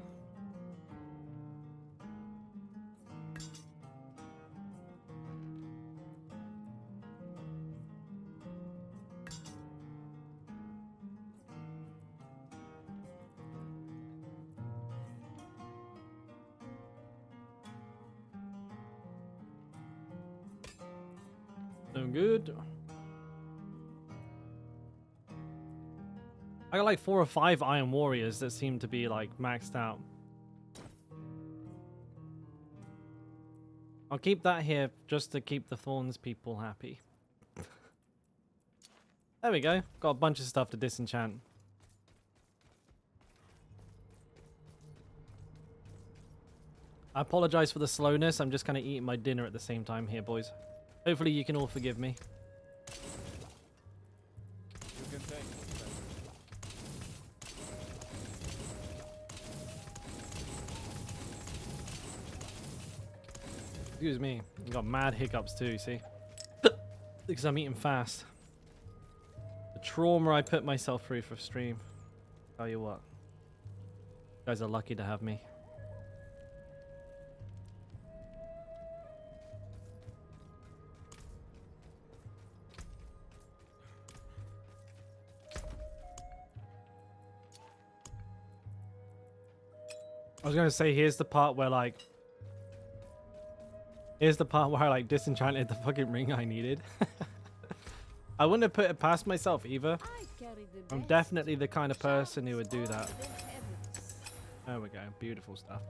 Doing good. I got like 4 or 5 Iron Warriors that seem to be like maxed out. I'll keep that here just to keep the Thorns people happy. There we go. Got a bunch of stuff to disenchant. I apologize for the slowness. I'm just kind of eating my dinner at the same time here, boys. Hopefully you can all forgive me. You can take it. Excuse me. I got mad hiccups too, see? Because I'm eating fast. The trauma I put myself through for stream. Tell you what. You guys are lucky to have me. I was gonna say, here's the part where like I disenchanted the fucking ring I needed. I wouldn't have put it past myself either. I'm definitely the kind of person who would do that. There we go, beautiful stuff.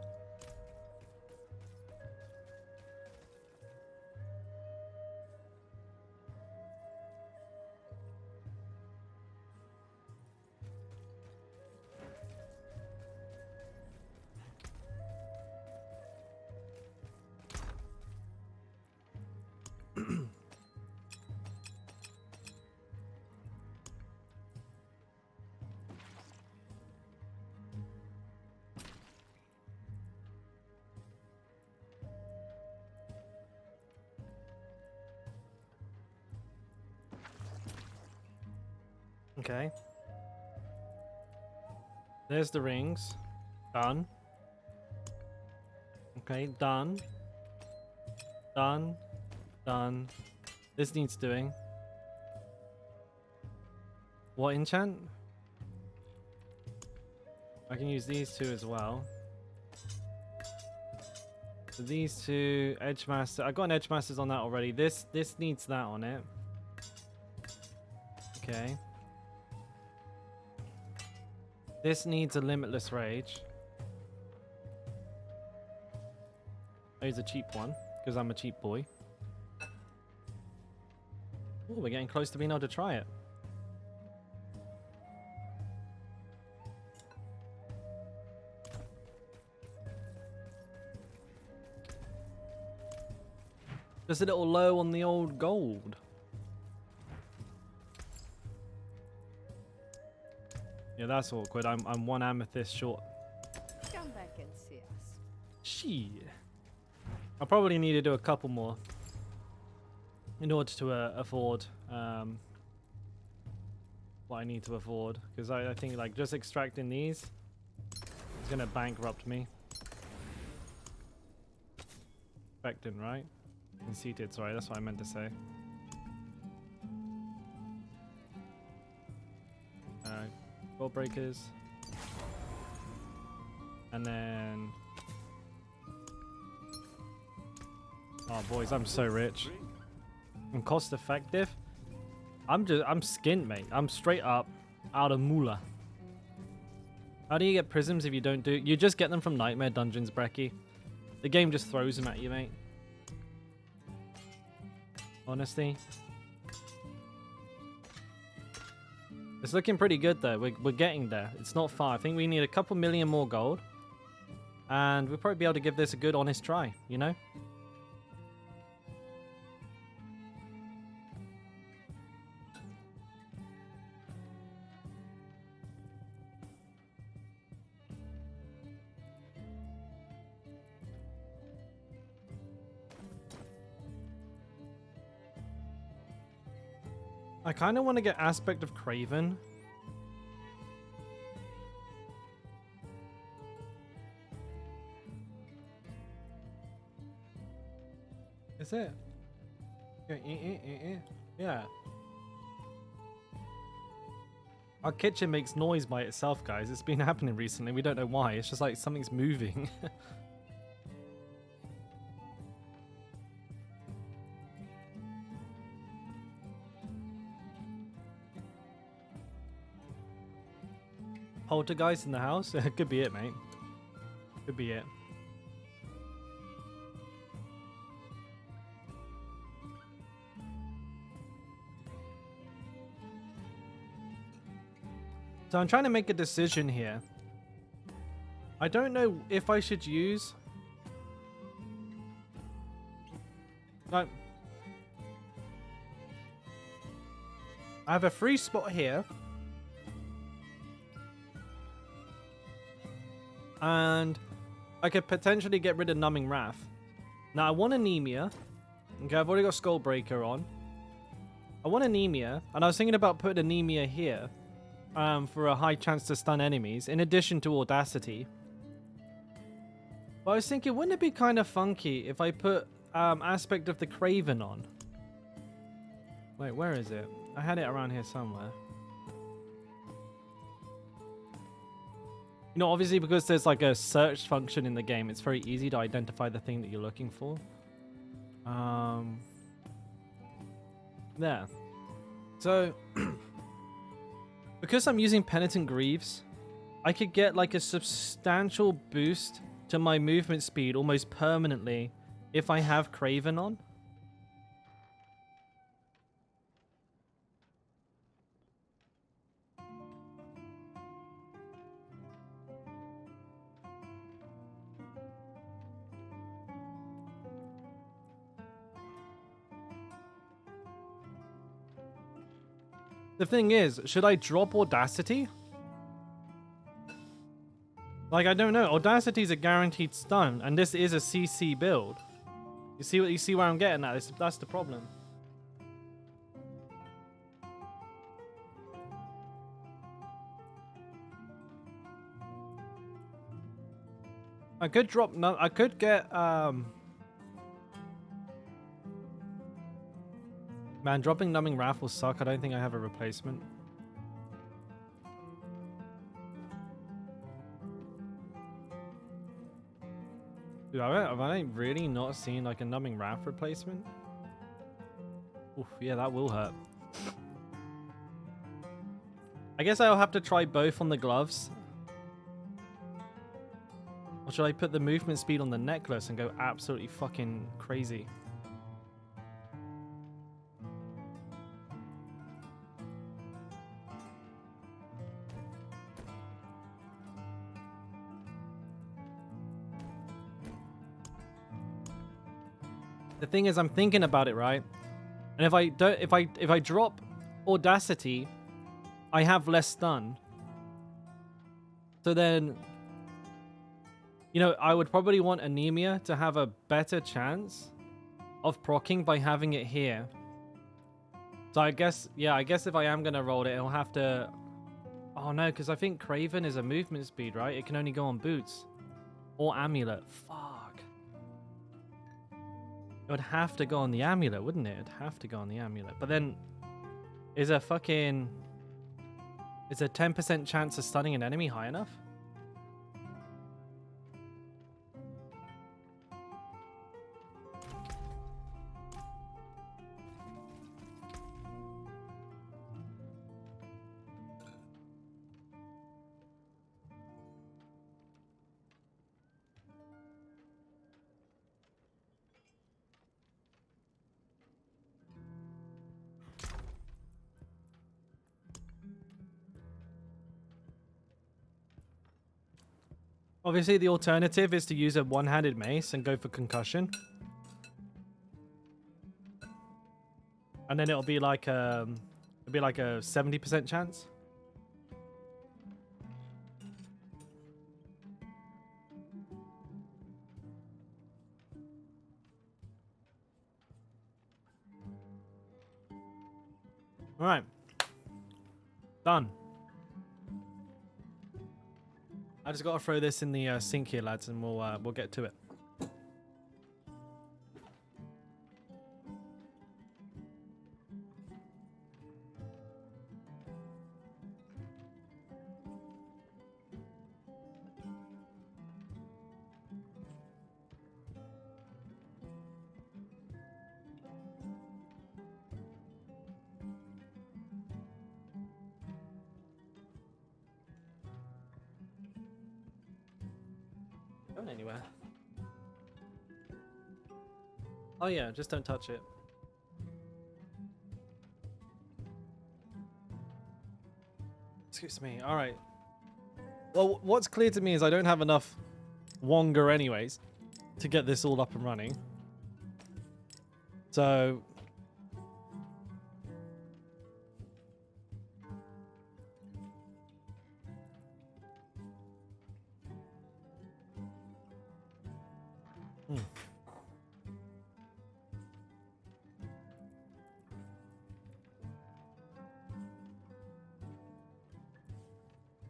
Okay. There's the rings. Done. Okay, done. Done. Done. This needs doing. What enchant? I can use these two as well. So these two, Edge Master. I got an Edge Masters on that already. This needs that on it. Okay. This needs a Limitless Rage. I use a cheap one, because I'm a cheap boy. Oh, we're getting close to being able to try it. Just a little low on the old gold. Yeah, that's awkward. I'm one amethyst short. Come back and see us. Shit. I probably need to do a couple more in order to afford what I need to afford, because I think like just extracting these is gonna bankrupt me. Expecting, right? Conceited, sorry, that's what I meant to say. Gold breakers. And then... Oh boys, I'm so rich. I'm cost effective. I'm skint, mate. I'm straight up out of moolah. How do you get prisms if you don't do... You just get them from Nightmare Dungeons, Brecky. The game just throws them at you, mate. Honestly. It's looking pretty good, though. We're getting there. It's not far. I think we need a couple million more gold. And we'll probably be able to give this a good, honest try, you know? I kind of want to get Aspect of Craven. Is it? Yeah. Our kitchen makes noise by itself, guys. It's been happening recently. We don't know why. It's just like something's moving. Poltergeist in the house? Could be it, mate. Could be it. So I'm trying to make a decision here. I don't know if I should use... No. I have a free spot here. And I could potentially get rid of Numbing Wrath. Now I want Anemia. Okay, I've already got Skullbreaker on. I want Anemia, and I was thinking about putting Anemia here for a high chance to stun enemies, in addition to Audacity. But I was thinking, wouldn't it be kind of funky if I put Aspect of the Craven on? Wait, where is it? I had it around here somewhere. You know, obviously because there's like a search function in the game, it's very easy to identify the thing that you're looking for. There. So, because I'm using Penitent Greaves, I could get like a substantial boost to my movement speed almost permanently if I have Craven on. The thing is, should I drop Audacity? Like, I don't know. Audacity is a guaranteed stun, and this is a CC build. You see where I'm getting at? That's the problem. I could drop. No, I could get. Man, dropping Numbing Wrath will suck. I don't think I have a replacement. Dude, have I really not seen like a Numbing Wrath replacement? Oof, yeah, that will hurt. I guess I'll have to try both on the gloves. Or should I put the movement speed on the necklace and go absolutely fucking crazy? The thing is, I'm thinking about it, right? And if I drop Audacity, I have less stun. So then, you know, I would probably want Anemia to have a better chance of proccing by having it here. So I guess, yeah, I guess if I am gonna roll it, it'll have to. Oh no, because I think Craven is a movement speed, right? It can only go on boots or amulet. Fuck. It would have to go on the amulet, wouldn't it? It'd have to go on the amulet. But then, is a 10% chance of stunning an enemy high enough? Obviously, the alternative is to use a one-handed mace and go for concussion. And then it'll be like a 70% chance. All right. Done. I just gotta throw this in the sink here, lads, and we'll get to it. Going anywhere? Oh yeah, just don't touch it. Excuse me. All right. Well, what's clear to me is I don't have enough Wonga anyways to get this all up and running. So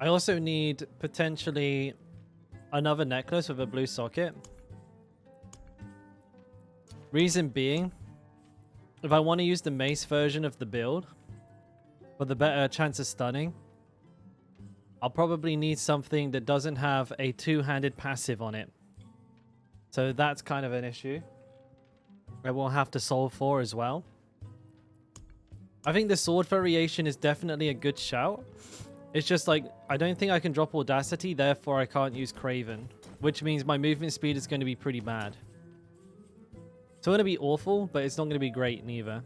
I also need potentially another necklace with a blue socket. Reason being, if I want to use the mace version of the build for the better chance of stunning, I'll probably need something that doesn't have a two-handed passive on it. So that's kind of an issue I will have to solve for as well. I think the sword variation is definitely a good shout. It's just like, I don't think I can drop Audacity, therefore I can't use Craven, which means my movement speed is going to be pretty bad. It's going to be awful, but it's not going to be great neither.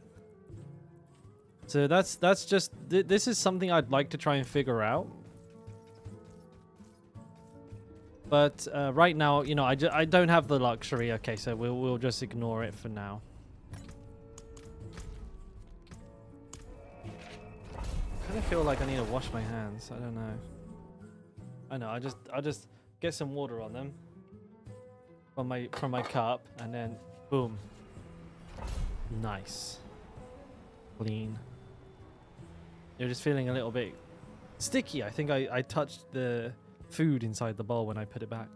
So that's just, this is something I'd like to try and figure out. But right now, you know, I don't have the luxury. Okay, so we'll just ignore it for now. I kind of feel like I need to wash my hands. I don't know. I know. I'll just get some water on them from my cup, and then boom. Nice. Clean. You're just feeling a little bit sticky. I think I touched the food inside the bowl when I put it back.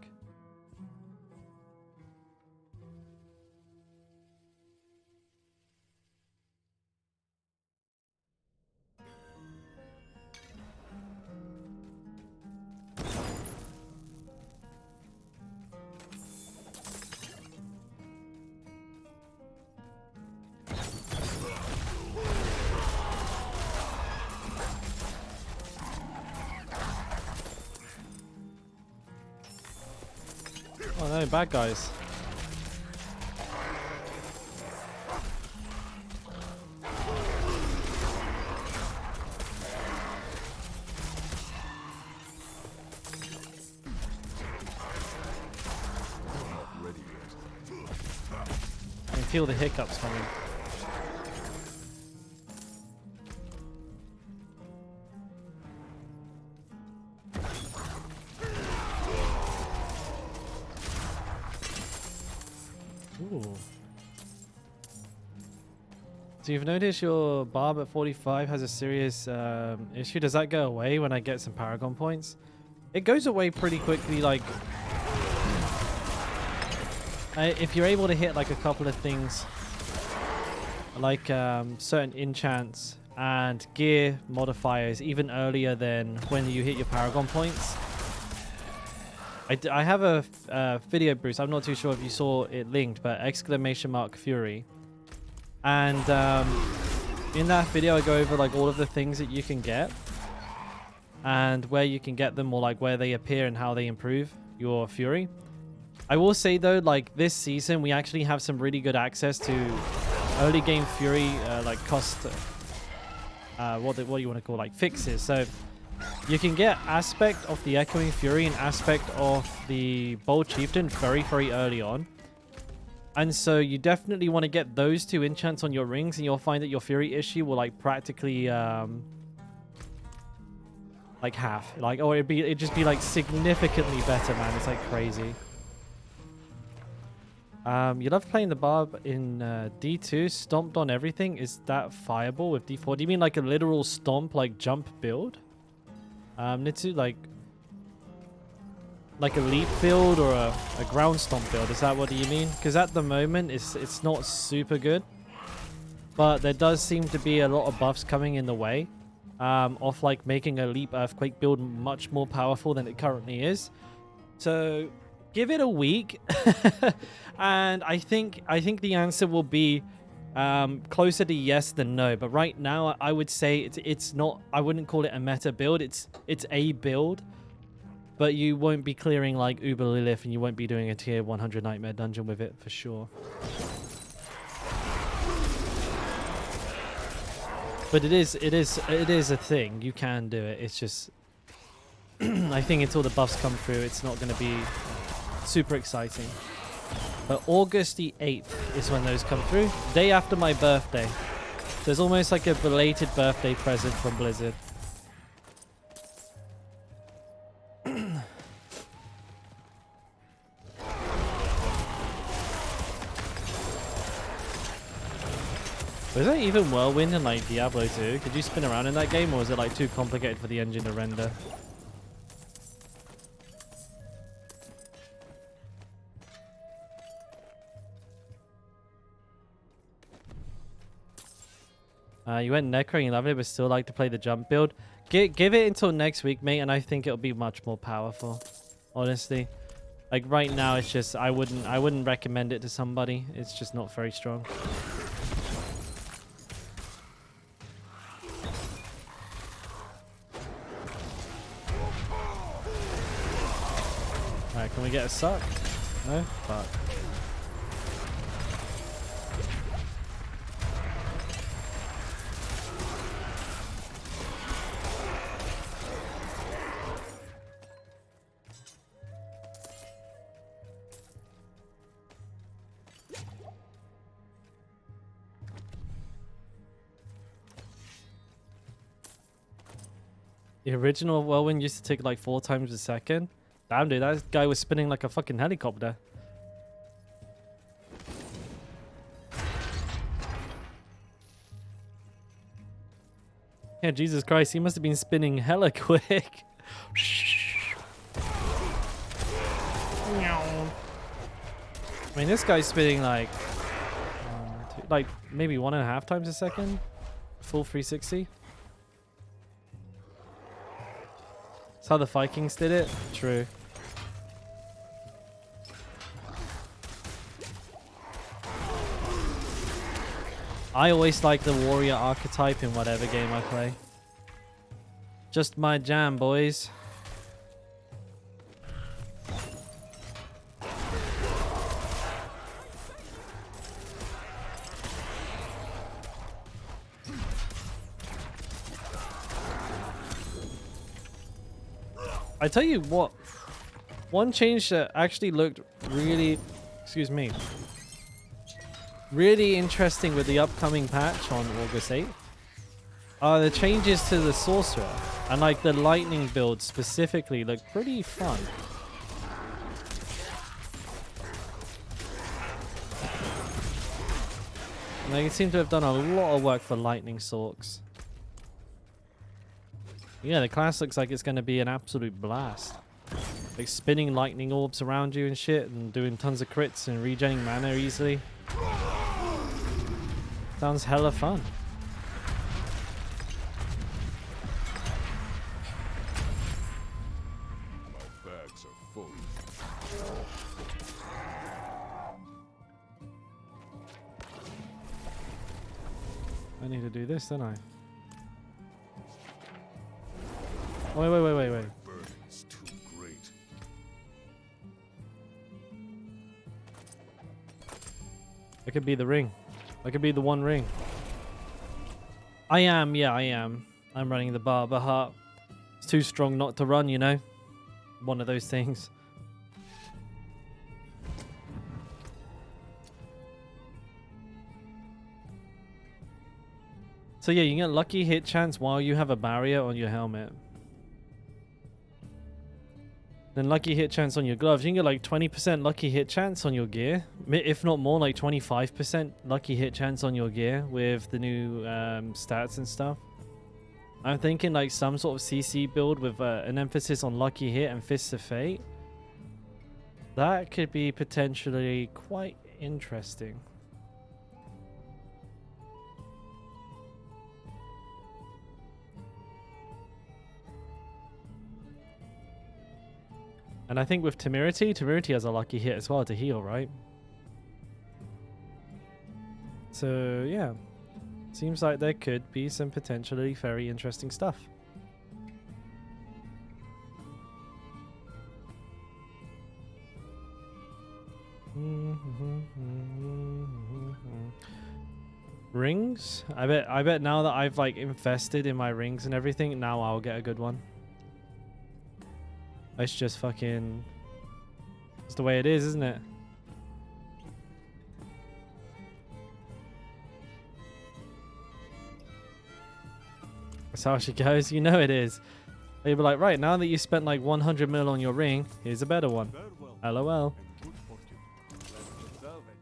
Oh no, bad guys. feel the hiccups coming. Ooh. So you've noticed your barb at 45 has a serious issue. Does that go away when I get some Paragon points? It goes away pretty quickly, like... if you're able to hit like a couple of things, like certain enchants and gear modifiers even earlier than when you hit your Paragon points. I have a video, Bruce. I'm not too sure if you saw it linked, but ! Fury. And in that video, I go over like all of the things that you can get and where you can get them, or like where they appear and how they improve your Fury. I will say though, like this season, we actually have some really good access to early game Fury, like cost, what do you want to call, like fixes. So you can get aspect of the Echoing Fury and aspect of the Bold Chieftain very, very early on. And so you definitely want to get those two enchants on your rings, and you'll find that your Fury issue will like practically like half, like, or it'd just be like significantly better, man. It's like crazy. You love playing the barb in D2, stomped on everything. Is that fireable with D4? Do you mean like a literal stomp, like jump build? Nitsu, like a leap build or a ground stomp build? Is that what you mean? Because at the moment, it's not super good. But there does seem to be a lot of buffs coming in the way of like making a leap earthquake build much more powerful than it currently is. So give it a week, and I think the answer will be closer to yes than no. But right now, I would say it's not. I wouldn't call it a meta build. It's a build, but you won't be clearing like Uber Lilith, and you won't be doing a tier 100 Nightmare dungeon with it for sure. But it is a thing. You can do it. It's just I think until the buffs come through, it's not going to be super exciting. But August the 8th is when those come through. Day after my birthday. So it's almost like a belated birthday present from Blizzard. Was there even Whirlwind in like Diablo 2? Could you spin around in that game, or was it like too complicated for the engine to render? You went Necro and you loved it, but still like to play the jump build. Give it until next week, mate, and I think it'll be much more powerful. Honestly, like right now, it's just I wouldn't recommend it to somebody. It's just not very strong. Alright, can we get a suck? No? Fuck. The original Whirlwind used to take like 4 times a second. Damn, dude, that guy was spinning like a fucking helicopter. Yeah, Jesus Christ, he must have been spinning hella quick. I mean, this guy's spinning like, like maybe 1.5 times a second. Full 360. That's how the Vikings did it. True. I always like the warrior archetype in whatever game I play. Just my jam, boys. I tell you what, one change that actually looked really, excuse me, really interesting with the upcoming patch on August 8th are the changes to the sorcerer, and like the lightning build specifically look pretty fun. And they seem to have done a lot of work for lightning sorks. Yeah, the class looks like it's going to be an absolute blast. Like spinning lightning orbs around you and shit, and doing tons of crits and regenerating mana easily. Sounds hella fun. My bags are full. I need to do this, don't I? Wait. Burden is too great. I could be the ring. I could be the one ring. I am, yeah, I am. I'm running the Barber Heart. It's too strong not to run, you know? One of those things. So yeah, you get lucky hit chance while you have a barrier on your helmet. Then lucky hit chance on your gloves. You can get like 20% lucky hit chance on your gear. If not more, like 25% lucky hit chance on your gear with the new stats and stuff. I'm thinking like some sort of CC build with an emphasis on lucky hit and Fists of Fate. That could be potentially quite interesting. And I think with Temerity has a lucky hit as well to heal, right? So, yeah. Seems like there could be some potentially very interesting stuff. Rings? I bet now that I've like invested in my rings and everything, now I'll get a good one. It's just fucking... It's the way it is, isn't it? That's how she goes. You know it is. They'll be like, right, now that you spent like 100 mil on your ring, here's a better one. Farewell. LOL. And good fortune. Let's observe it.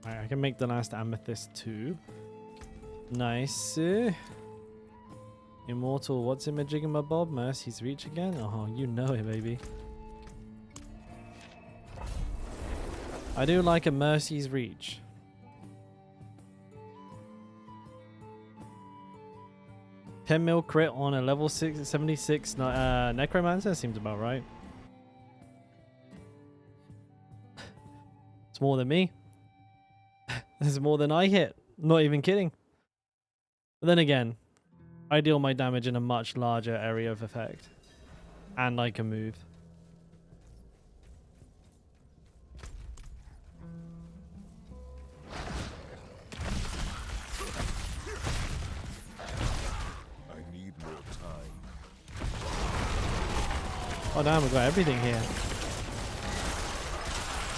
Alright, I can make the last amethyst too. Nice. Immortal, what's in my jigamabob? Mercy's Reach again? Oh, you know it, baby. I do like a Mercy's Reach. $10 mil crit on a level 76 Necromancer seems about right. It's more than me. That's more than I hit. Not even kidding. But then again, I deal my damage in a much larger area of effect. And I can move. I need more time. Oh damn, we've got everything here.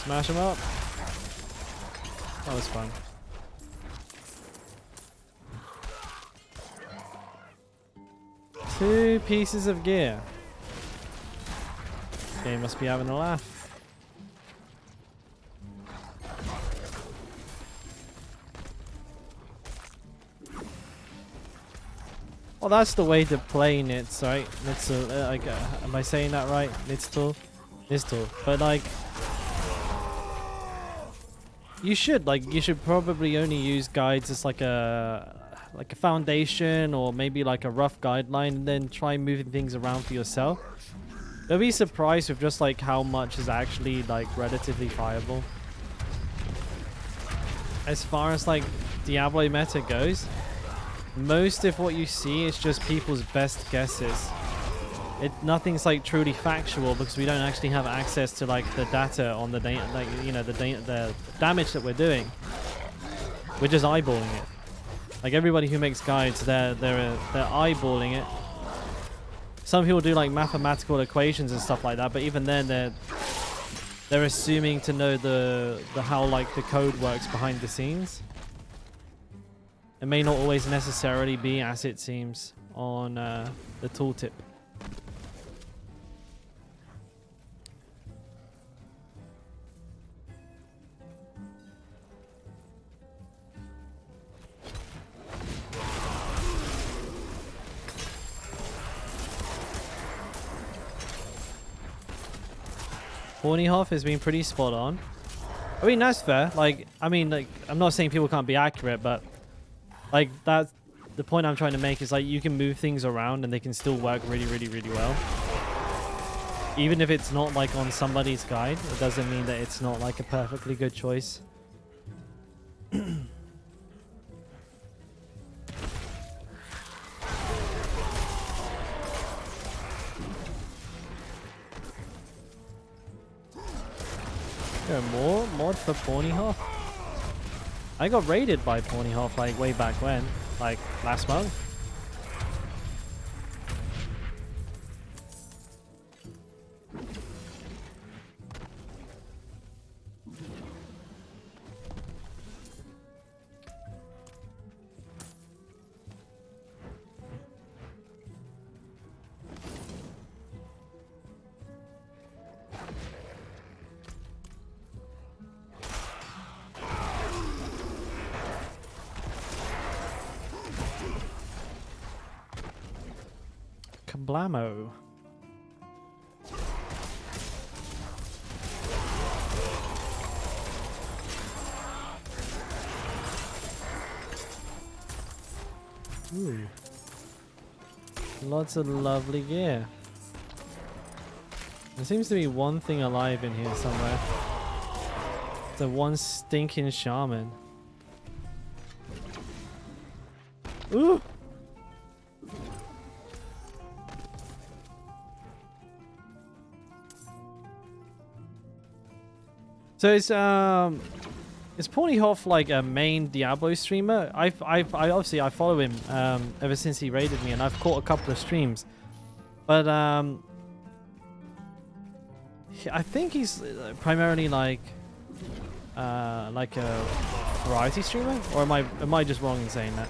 Smash them up. That was fun. Two pieces of gear. Game must be having a laugh. Well, that's the way to play Nits, right? Nitzel, like, am I saying that right? Nitzel? Nitzel. But like, you should probably only use guides as like a foundation, or maybe like a rough guideline, and then try moving things around for yourself. You'll be surprised with just like how much is actually like relatively viable. As far as like Diablo meta goes, most of what you see is just people's best guesses. nothing's like truly factual because we don't actually have access to like the data on the data, like you know, the damage that we're doing. We're just eyeballing it. Like everybody who makes guides, they're eyeballing it. Some people do like mathematical equations and stuff like that, but even then they're assuming to know the how like the code works behind the scenes. It may not always necessarily be as it seems on the tooltip. Hornyhoff has been pretty spot on. I mean, that's fair. Like, I mean, like, I'm not saying people can't be accurate, but like that's the point I'm trying to make is like you can move things around and they can still work really, really, really well. Even if it's not like on somebody's guide, it doesn't mean that it's not like a perfectly good choice. There more mod for Ponyhoff? I got raided by Ponyhoff like way back when, like last month. Kablamo. Ooh. Lots of lovely gear. There seems to be one thing alive in here somewhere. The one stinking shaman. Ooh! So is Ponyhoff like a main Diablo streamer? I obviously I follow him ever since he raided me, and I've caught a couple of streams. But I think he's primarily like a variety streamer, or am I just wrong in saying that?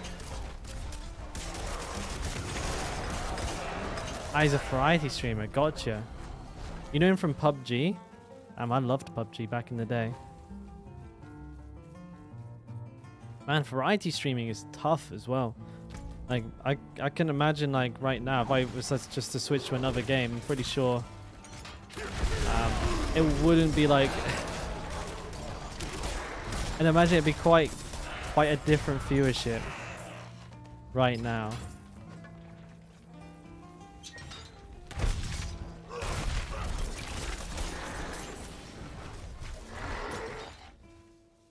Ah, he's a variety streamer. Gotcha. You know him from PUBG? I loved PUBG back in the day. Man, variety streaming is tough as well. Like, I can imagine, like, right now, if I was just to switch to another game, I'm pretty sure it wouldn't be like... and imagine it'd be quite a different viewership right now.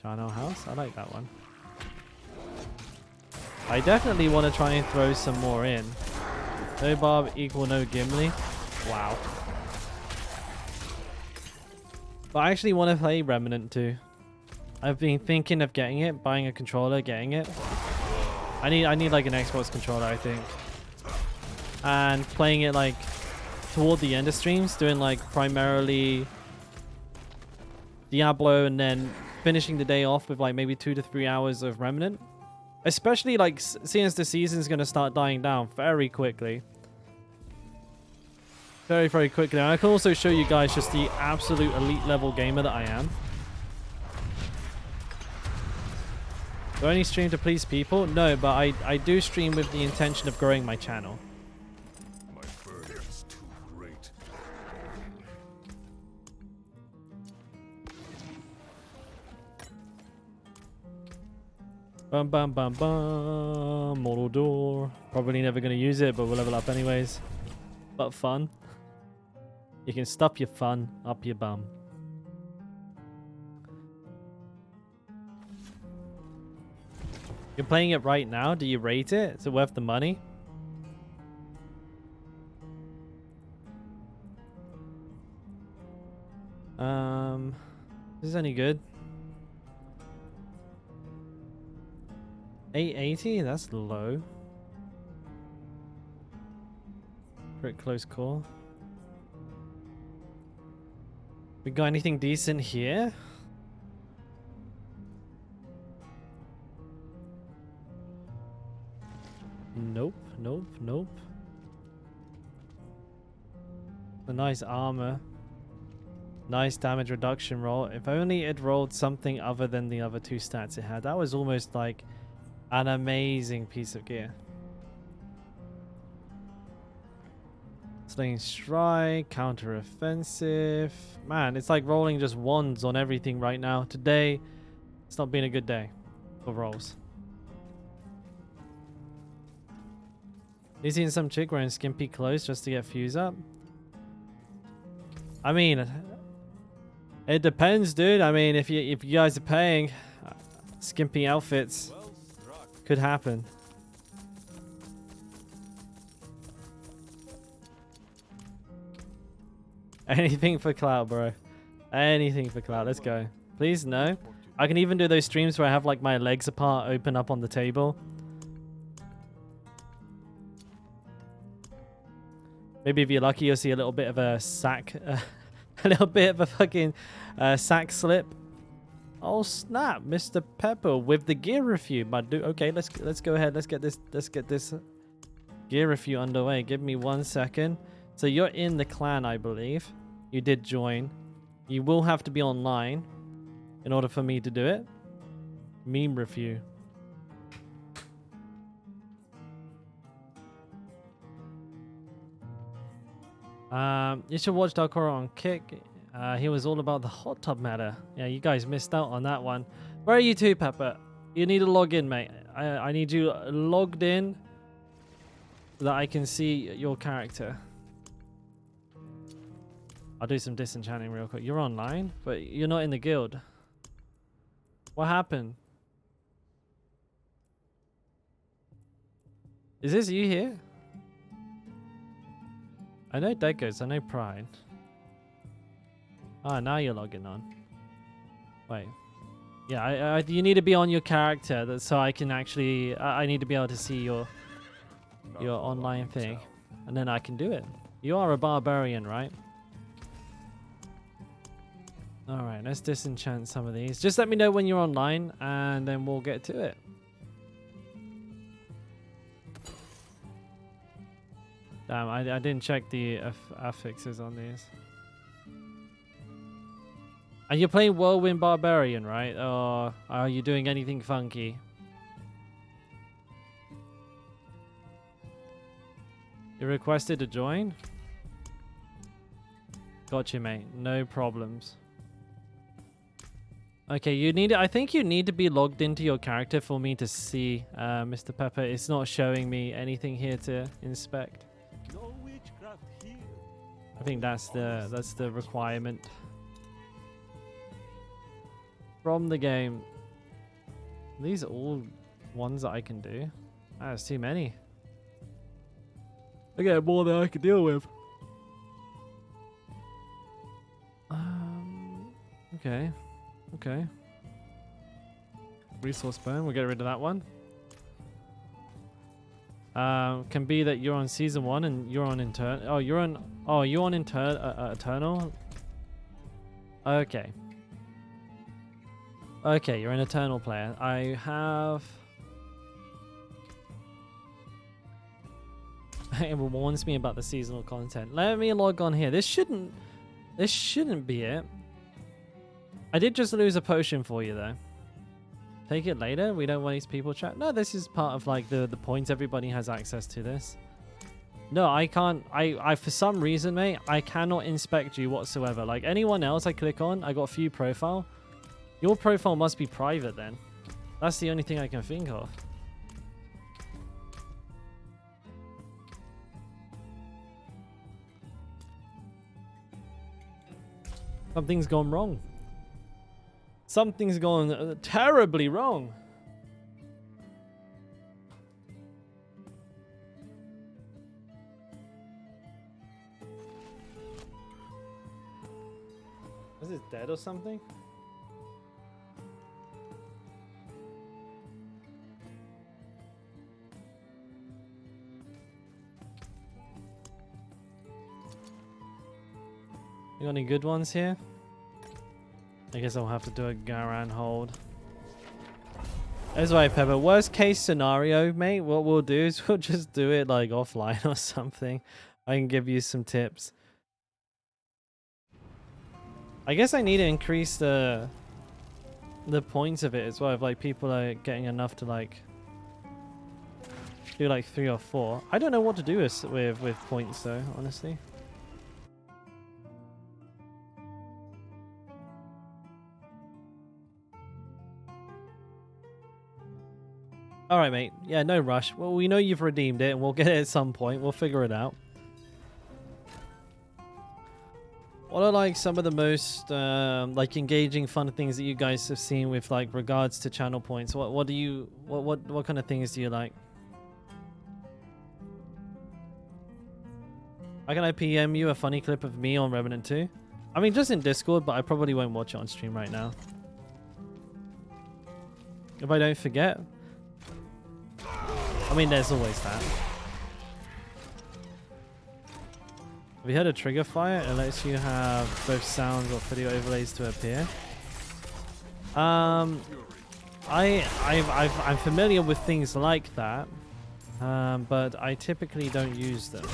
Channel House, I like that one. I definitely want to try and throw some more in. No Barb equal no Gimli. Wow. But I actually want to play Remnant too. I've been thinking of getting it, buying a controller, getting it. I need like an Xbox controller, I think. And playing it like toward the end of streams, doing like primarily Diablo and then finishing the day off with like maybe 2 to 3 hours of Remnant. Especially like seeing as the season's going to start dying down very quickly. Very, very quickly. And I can also show you guys just the absolute elite level gamer that I am. Do I only stream to please people? No, but I do stream with the intention of growing my channel. My burden's too great. Bum bum bum bum. Mortal door. Probably never going to use it, but we'll level up anyways. But fun. You can stuff your fun up your bum. You're playing it right now? Do you rate it? Is it worth the money? Is this any good? 880? That's low. Pretty close call. We got anything decent here? Nope, nope, nope. A nice armor. Nice damage reduction roll. If only it rolled something other than the other two stats it had. That was almost like an amazing piece of gear. Slaying strike, counter offensive. Man, it's like rolling just wands on everything right now. Today, it's not been a good day for rolls. You seen some chick wearing skimpy clothes just to get fuse up? I mean, it depends, dude. I mean, if you guys are paying, skimpy outfits could happen. Anything for clout, bro. Anything for clout. Let's go. Please, no. I can even do those streams where I have like my legs apart, open up on the table. Maybe if you're lucky, you'll see a little bit of a sack, a little bit of a fucking sack slip. Oh snap, Mr. Pepper with the gear review. But okay, let's go ahead. Let's get this gear review underway. Give me 1 second. So you're in the clan, I believe. You did join. You will have to be online in order for me to do it. Meme review. You should watch Dalkora on Kick. He was all about the hot tub matter. Yeah, you guys missed out on that one. Where are you two, Pepper? You need to log in, mate. I need you logged in so that I can see your character. I'll do some disenchanting real quick. You're online, but you're not in the guild. What happened? Is this you here? I know Deckers, I know Pride. Ah, now you're logging on. Wait. Yeah, you need to be on your character so I can actually... I need to be able to see your online thing. And then I can do it. You are a barbarian, right? Alright, let's disenchant some of these. Just let me know when you're online and then we'll get to it. Damn, I didn't check the affixes on these. And you're playing Whirlwind Barbarian, right? Or are you doing anything funky? You requested to join? Gotcha, mate. No problems. Okay, you need. I think you need to be logged into your character for me to see Mr. Pepper. It's not showing me anything here to inspect. No witchcraft here. I think that's the requirement from the game. These are all ones that I can do. That's too many. I get more than I can deal with. Okay. Okay. Resource burn. We'll get rid of that one. Can be that you're on season 1 and you're on intern. Oh, you're on. Oh, you're on eternal. Okay. Okay, you're an eternal player. I have. It warns me about the seasonal content. Let me log on here. This shouldn't be it. I did just lose a potion for you though. Take it later. We don't want these people chat. No, this is part of like the points. Everybody has access to this. No, I can't. I for some reason, mate, I cannot inspect you whatsoever. Like anyone else I click on, I got view profile. Your profile must be private then. That's the only thing I can think of. Something's gone wrong. Something's gone terribly wrong. Is it dead or something? You got any good ones here? I guess I'll have to do a Garan hold. That's right, Pepper. Worst case scenario, mate, what we'll do is we'll just do it like offline or something. I can give you some tips. I guess I need to increase the points of it as well. If like people are getting enough to like do like 3 or 4. I don't know what to do with points though, honestly. All right, mate. Yeah, no rush. Well, we know you've redeemed it, and we'll get it at some point. We'll figure it out. What are like some of the most like engaging, fun things that you guys have seen with like regards to channel points? What do you what kind of things do you like? How can I PM you a funny clip of me on Revenant 2? I mean, just in Discord, but I probably won't watch it on stream right now. If I don't forget. I mean, there's always that. Have you heard of Trigger Fire? It lets you have both sounds or video overlays to appear. I'm familiar with things like that, but I typically don't use them.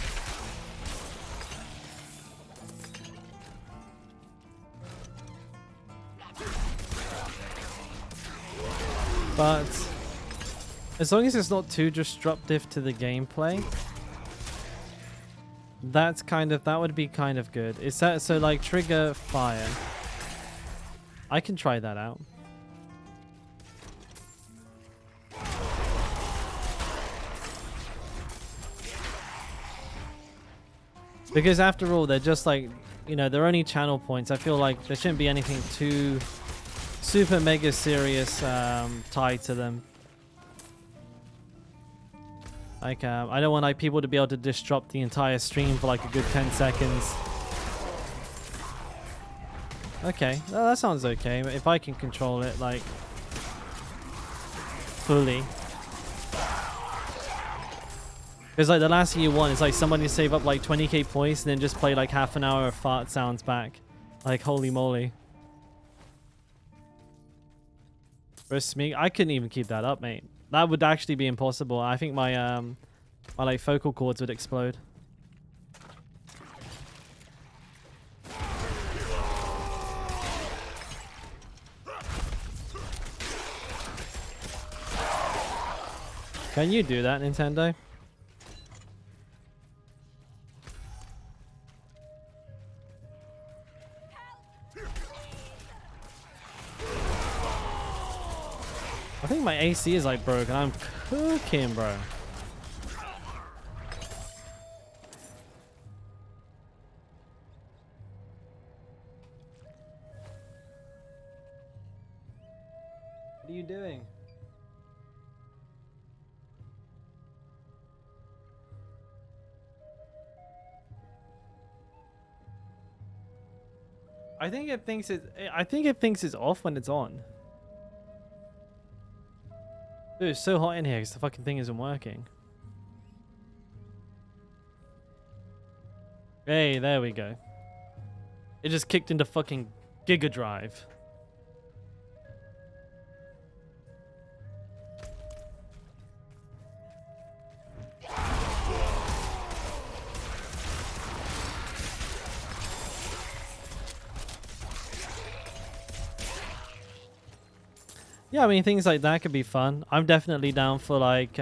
But as long as it's not too disruptive to the gameplay, that would be kind of good. Is that so? Like Trigger Fire, I can try that out. Because after all, they're just like, you know, they're only channel points. I feel like there shouldn't be anything too super mega serious tied to them. Like, I don't want like people to be able to disrupt the entire stream for like a good 10 seconds. Okay, well, that sounds okay. If I can control it like fully. Because like the last thing you want is like somebody save up like 20k points and then just play like half an hour of fart sounds back. Like holy moly. Versus me, I couldn't even keep that up, mate. That would actually be impossible. I think my my like vocal cords would explode. Can you do that, Nintendo? I think my AC is like broken. I'm cooking, bro. What are you doing? I think it thinks it's off when it's on. Dude, it's so hot in here because the fucking thing isn't working. Hey, there we go. It just kicked into fucking Giga Drive. Yeah, I mean, things like that could be fun. I'm definitely down for like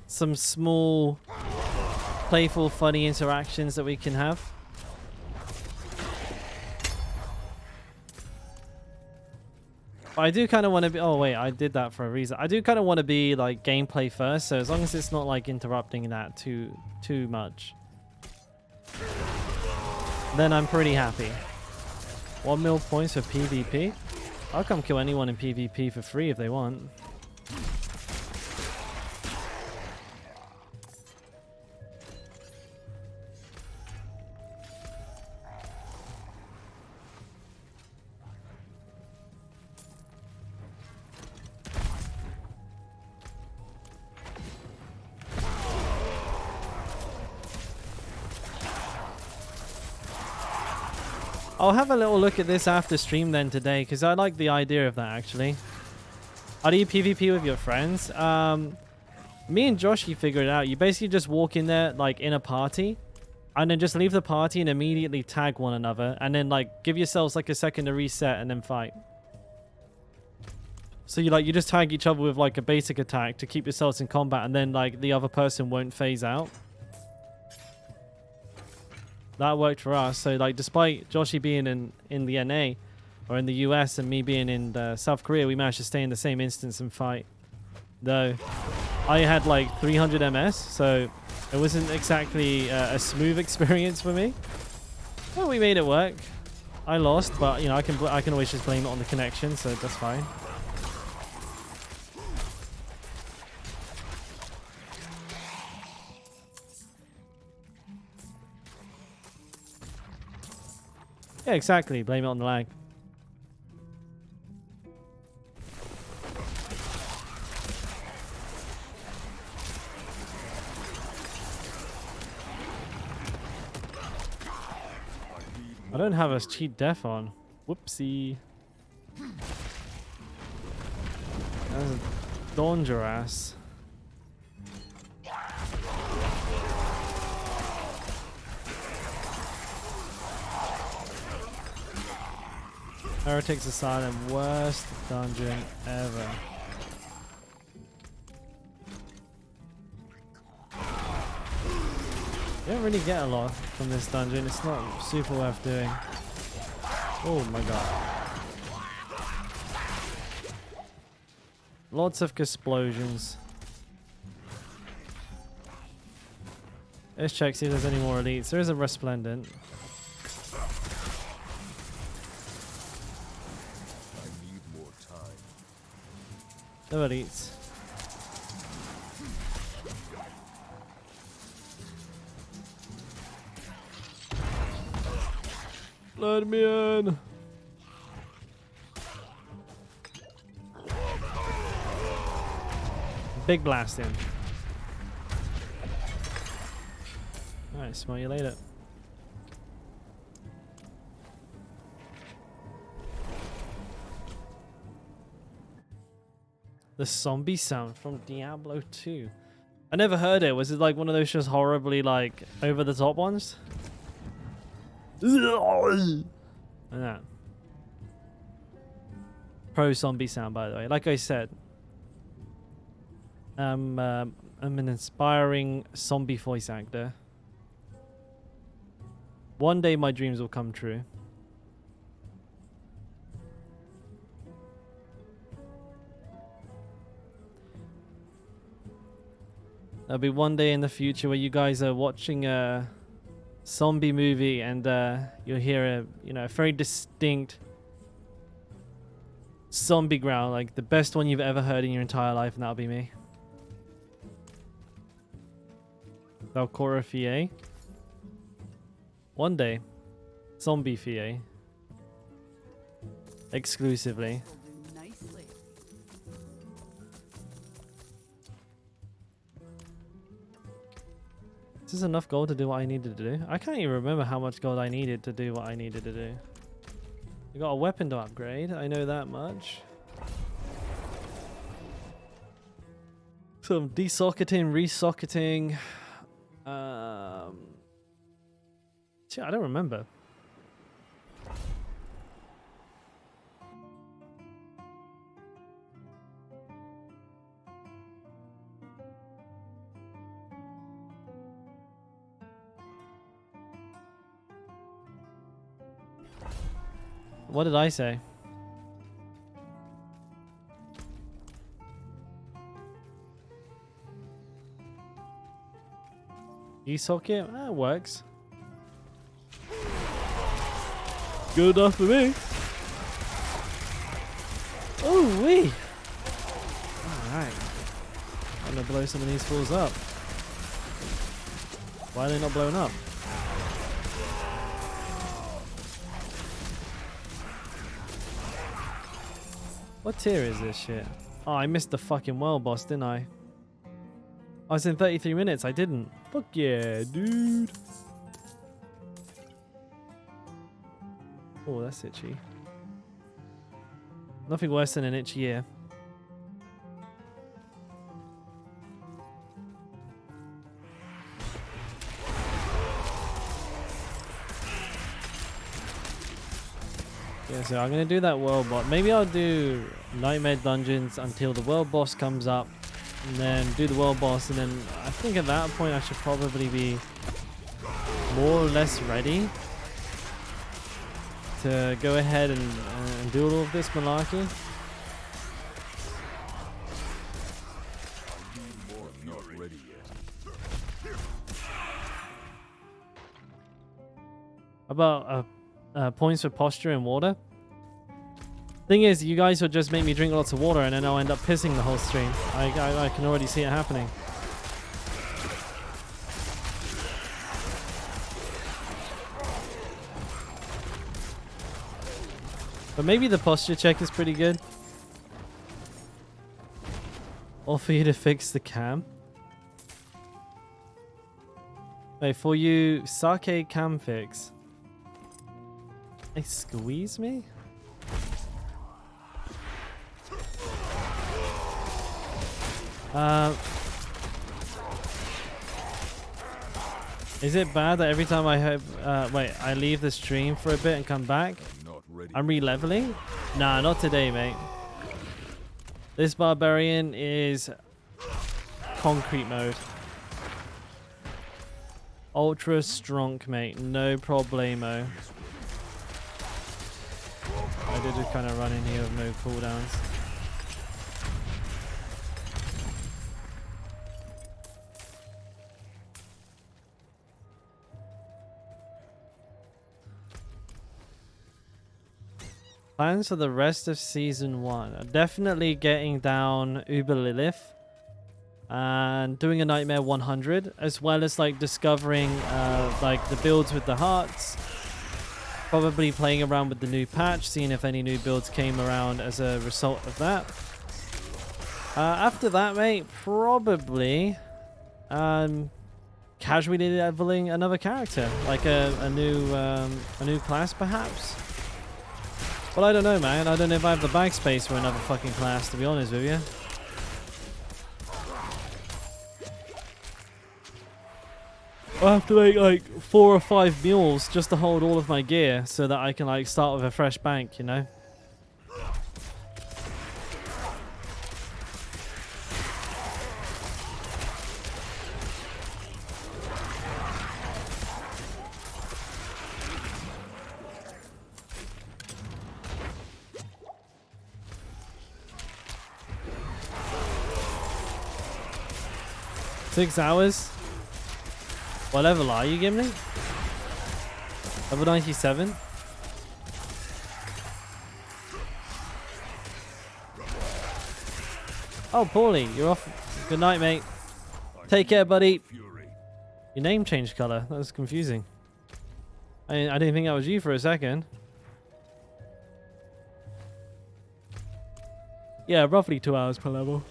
some small, playful, funny interactions that we can have. But I do kind of want to be... Oh, wait, I did that for a reason. I do kind of want to be like gameplay first, so as long as it's not like interrupting that too much, then I'm pretty happy. 1 mil points for PvP? I'll come kill anyone in PvP for free if they want. I'll have a little look at this after stream then today, because I like the idea of that actually. How do you PvP with your friends? Me and Josh, you figured it out. You basically just walk in there like in a party, and then just leave the party and immediately tag one another, and then like give yourselves like a second to reset and then fight. So you just tag each other with like a basic attack to keep yourselves in combat, and then like the other person won't phase out. That worked for us. So like despite Joshy being in the NA or in the US and me being in South Korea, we managed to stay in the same instance and fight. Though I had like 300 MS, so it wasn't exactly a smooth experience for me. Well, we made it work. I lost, but you know I can always just blame it on the connection, so that's fine. Yeah, exactly. Blame it on the lag. I don't have a cheat def on. Whoopsie. That's dangerous. Heretics Asylum, worst dungeon ever. You don't really get a lot from this dungeon. It's not super worth doing. Oh my god. Lots of explosions. Let's check, see if there's any more elites. There is a resplendent. No elites. Let me in. Big blast in. Alright, smell you later. The zombie sound from Diablo 2. I never heard it. Was it like one of those just horribly like over the top ones? And that. Pro zombie sound, by the way. Like I said, I'm an inspiring zombie voice actor. One day my dreams will come true. There'll be one day in the future where you guys are watching a zombie movie and you'll hear a very distinct zombie growl, like the best one you've ever heard in your entire life, and that'll be me. Dalkora FA. One day, zombie FA. Exclusively. Nicely. Is this enough gold to do what I needed to do? I can't even remember how much gold I needed to do what I needed to do. We got a weapon to upgrade, I know that much. Some desocketing, resocketing. Shit, I don't remember. What did I say? E-socket? That works. Good enough for me. Oh, wee. Alright. I'm gonna blow some of these fools up. Why are they not blowing up? What tier is this shit? Oh, I missed the fucking world boss, didn't I? I was in 33 minutes. I didn't. Fuck yeah, dude. Oh, that's itchy. Nothing worse than an itchy ear. Yeah, so I'm going to do that world boss. Maybe I'll do Nightmare Dungeons until the world boss comes up. And then do the world boss. And then I think at that point I should probably be more or less ready to go ahead and do all of this malarkey. Not ready yet. About points for posture and water. Thing is, you guys will just make me drink lots of water and then I'll end up pissing the whole stream. I can already see it happening. But maybe the posture check is pretty good. Or for you to fix the cam. Wait, for you, Sake cam fix. They squeeze me? Is it bad that every time I have wait, I leave the stream for a bit and come back? I'm re-leveling? Nah, not today, mate. This Barbarian is concrete mode. Ultra strong, mate. No problemo. I did just kind of run in here with no cooldowns. Plans for the rest of season 1. Definitely getting down Uber Lilith and doing a Nightmare 100, as well as like discovering like the builds with the hearts. Probably playing around with the new patch, seeing if any new builds came around as a result of that. After that, mate, probably casually leveling another character, like a new class perhaps. Well, I don't know, man. I don't know if I have the bag space for another fucking class, to be honest with you. I'll have to make like 4 or 5 mules just to hold all of my gear so that I can like start with a fresh bank, you know? Six hours? What level are you, Gimli? Level 97? Oh, Paulie, you're off. Good night, mate. Take care, buddy. Your name changed color. That was confusing. I didn't think that was you for a second. Yeah, roughly 2 hours per level.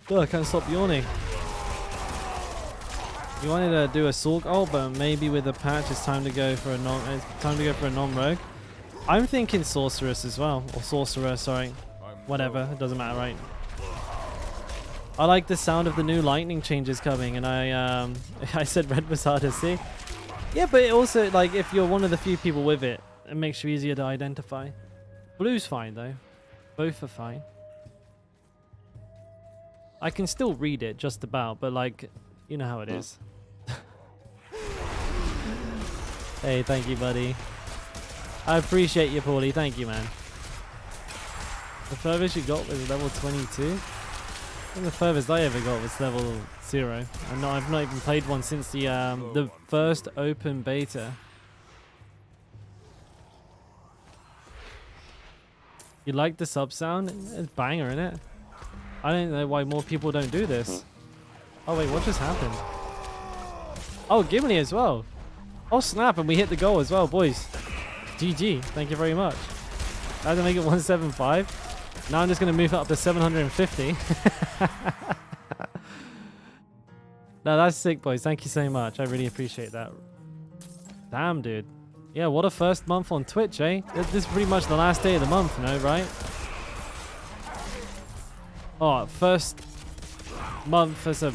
Oh, I can't stop yawning. You wanted to do a Sork ult, but maybe with the patch it's time to go for a non-rogue. I'm thinking sorceress as well, or sorcerer, sorry. Whatever, it doesn't matter, right? I like the sound of the new lightning changes coming, and I said red was hard to see. Yeah, but it also, like, if you're one of the few people with it, it makes you easier to identify. Blue's fine though. Both are fine. I can still read it just about, but like, you know how it is. Hey, thank you, buddy. I appreciate you, Paulie. Thank you, man. The furthest you got was level 22. I think the furthest I ever got was level 0. I've not even played one since the first open beta. You like the sub sound? It's banger, innit? I don't know why more people don't do this. Oh wait, what just happened? Oh, Gimli as well. Oh snap, and we hit the goal as well, boys. GG, thank you very much. I had to make it 175. Now I'm just going to move it up to 750. No, that's sick, boys. Thank you so much. I really appreciate that. Damn, dude. Yeah, what a first month on Twitch, eh? This is pretty much the last day of the month, no, right? Oh, first month as a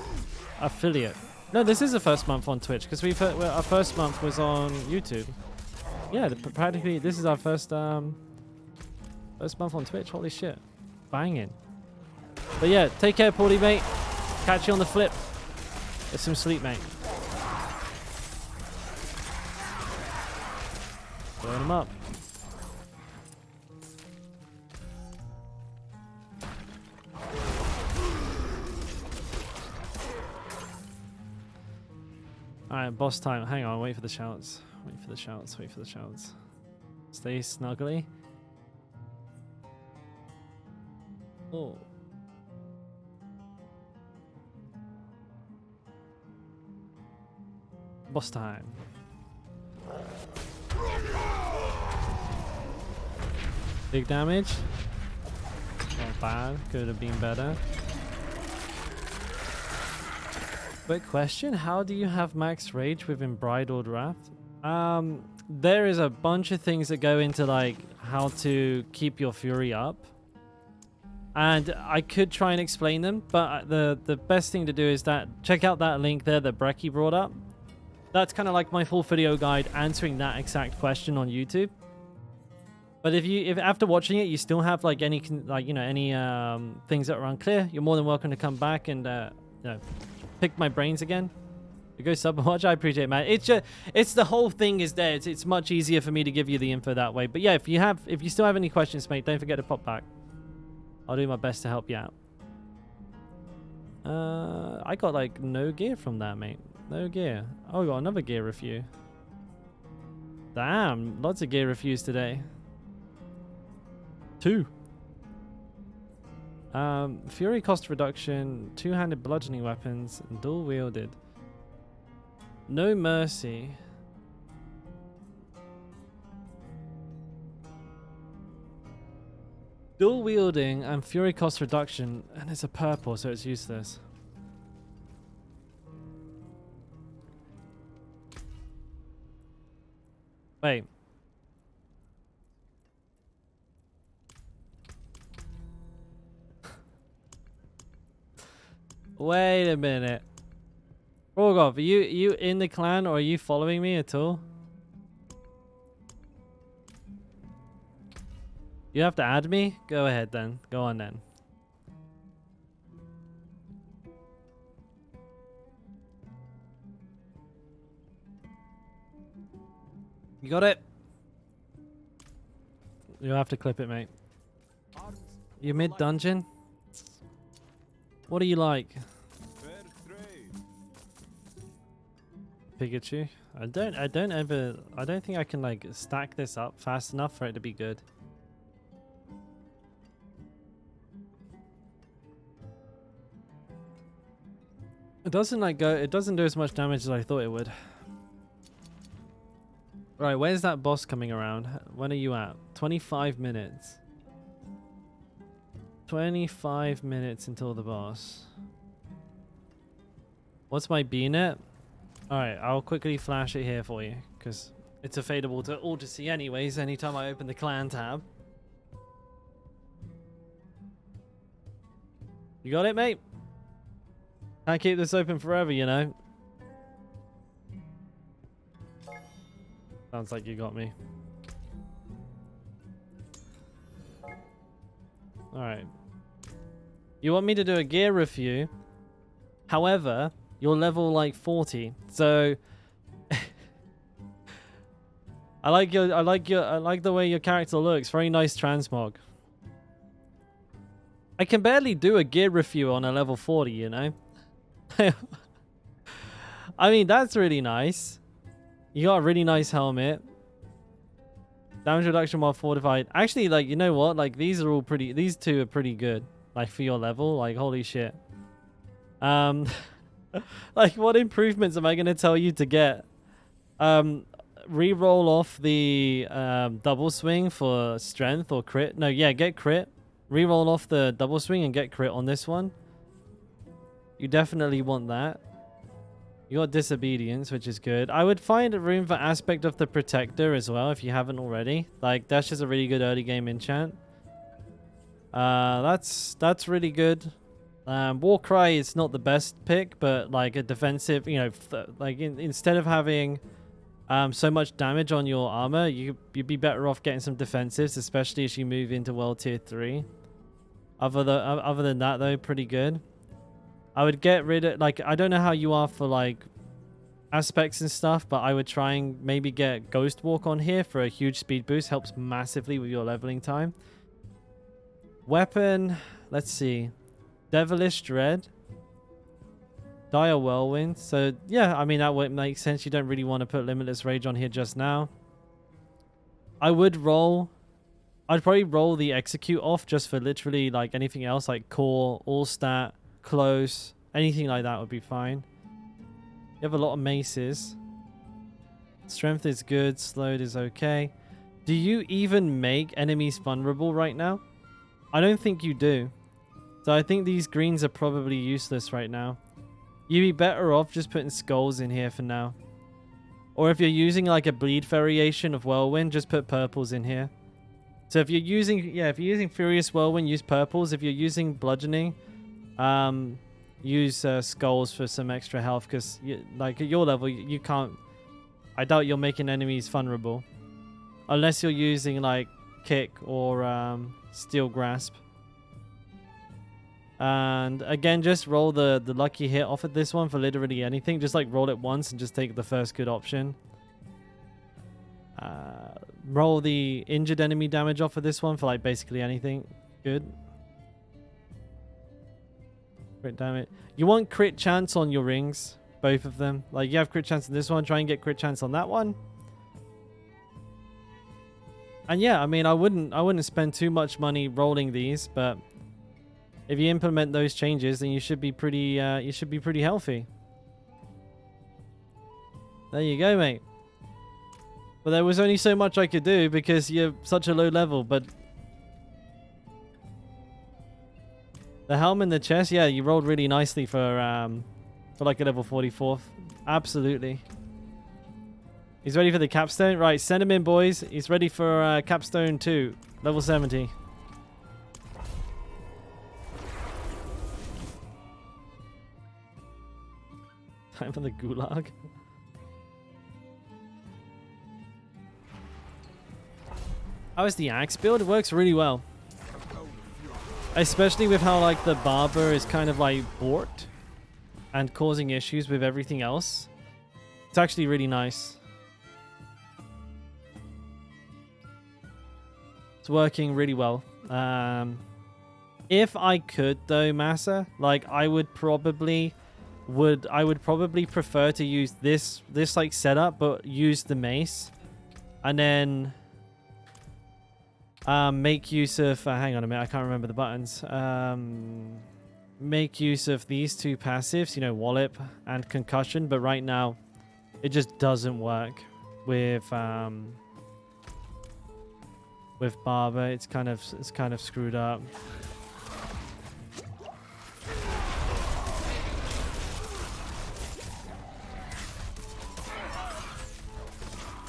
affiliate. No, this is the first month on Twitch because our first month was on YouTube. Yeah, practically this is our first month on Twitch. Holy shit, banging. But yeah, take care, Paulie, mate. Catch you on the flip. Get some sleep, mate. Blowing him up. Alright, boss time. Hang on, wait for the shouts. Wait for the shouts, wait for the shouts. Stay snuggly. Oh. Boss time. Big damage. Not bad. Could have been better. Quick question. How do you have max rage with Embridled Wrath? There is a bunch of things that go into like how to keep your fury up. And I could try and explain them, but the best thing to do is that check out that link there that Brecky brought up. That's kind of like my full video guide answering that exact question on YouTube. But if after watching it you still have like any things that are unclear, you're more than welcome to come back and pick my brains again. You go sub and watch. I appreciate it, man. It's the whole thing is there. It's much easier for me to give you the info that way. But yeah, if you still have any questions, mate, don't forget to pop back. I'll do my best to help you out. I got like no gear from that, mate. No gear. Oh, I got another gear review. Damn, lots of gear reviews today. 2. Fury cost reduction, 2-handed bludgeoning weapons, and dual wielded. No mercy. Dual wielding and fury cost reduction, and it's a purple, so it's useless. Wait. Wait a minute. Rogov, are you in the clan or are you following me at all? You have to add me? Go ahead then. Go on then. You got it? You'll have to clip it, mate. You mid-dungeon? What are you like? Pikachu? I don't think I can like stack this up fast enough for it to be good. It doesn't do as much damage as I thought it would. Right, where's that boss coming around? When are you at? 25 minutes. 25 minutes until the boss. What's my B-net? Alright, I'll quickly flash it here for you, because it's available to all to see anyways, anytime I open the clan tab. You got it, mate? Can't keep this open forever, you know? Sounds like you got me. Alright. You want me to do a gear review? However, you're level like 40. So I like the way your character looks. Very nice transmog. I can barely do a gear review on a level 40, you know? I mean, that's really nice. You got a really nice helmet. Damage reduction while fortified. Actually, like, you know what? Like, these two are pretty good. Like, for your level. Like, holy shit. Like, what improvements am I going to tell you to get? Reroll off the double swing for strength or crit. No, yeah, get crit. Reroll off the double swing and get crit on this one. You definitely want that. You got Disobedience, which is good. I would find room for Aspect of the Protector as well if you haven't already. Like, that's just a really good early game enchant. That's really good. Warcry is not the best pick, but like a defensive, you know, instead of having so much damage on your armor, you'd be better off getting some defensives, especially as you move into World Tier 3. Other than that, though, pretty good. I would get rid of, like, I don't know how you are for, like, aspects and stuff, but I would try and maybe get Ghost Walk on here for a huge speed boost. Helps massively with your leveling time. Weapon, let's see. Devilish Dread. Dire Whirlwind. So, yeah, I mean, that would make sense. You don't really want to put Limitless Rage on here just now. I'd probably roll the Execute off just for literally, like, anything else, like Core, All Stat, Close, anything like that would be fine. You have a lot of maces. Strength is good. Slowed is okay. Do you even make enemies vulnerable right now? I don't think you do. So I think these greens are probably useless right now. You'd be better off just putting skulls in here for now. Or if you're using like a bleed variation of Whirlwind, just put purples in here. So if you're using Furious Whirlwind, use purples. If you're using bludgeoning, use skulls for some extra health, because like at your level you can't, I doubt you're making enemies vulnerable unless you're using like kick or steel grasp. And again, just roll the lucky hit off of this one for literally anything. Just like roll it once and just take the first good option. Roll the injured enemy damage off of this one for like basically anything. Good. Crit damage. You want crit chance on your rings, both of them. Like you have crit chance on this one, try and get crit chance on that one. And yeah, I mean, I wouldn't spend too much money rolling these, but if you implement those changes, then you should be pretty healthy. There you go, mate. But there was only so much I could do because you're such a low level, but the helm and the chest, yeah, you rolled really nicely for like a level 44. Absolutely. He's ready for the capstone. Right, send him in, boys. He's ready for capstone 2, level 70. Time for the gulag. How is the axe build? It works really well. Especially with how like the barber is kind of like borked and causing issues with everything else. It's actually really nice. It's working really well. If I could though, Massa, like I would probably prefer to use this like setup, but use the mace and then make use of hang on a minute, I can't remember the buttons. Make use of these two passives, you know, Wallop and Concussion, but right now it just doesn't work with Barber. It's kind of screwed up.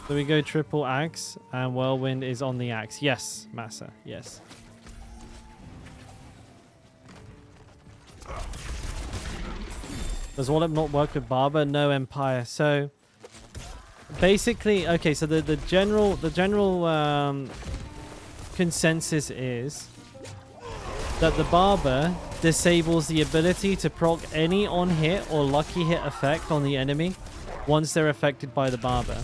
So we go triple axe, and Whirlwind is on the axe. Yes, Massa, yes. Does Wallop not work with Barber? No, Empire. So basically, okay, so the general consensus is that the Barber disables the ability to proc any on-hit or lucky hit effect on the enemy once they're affected by the Barber.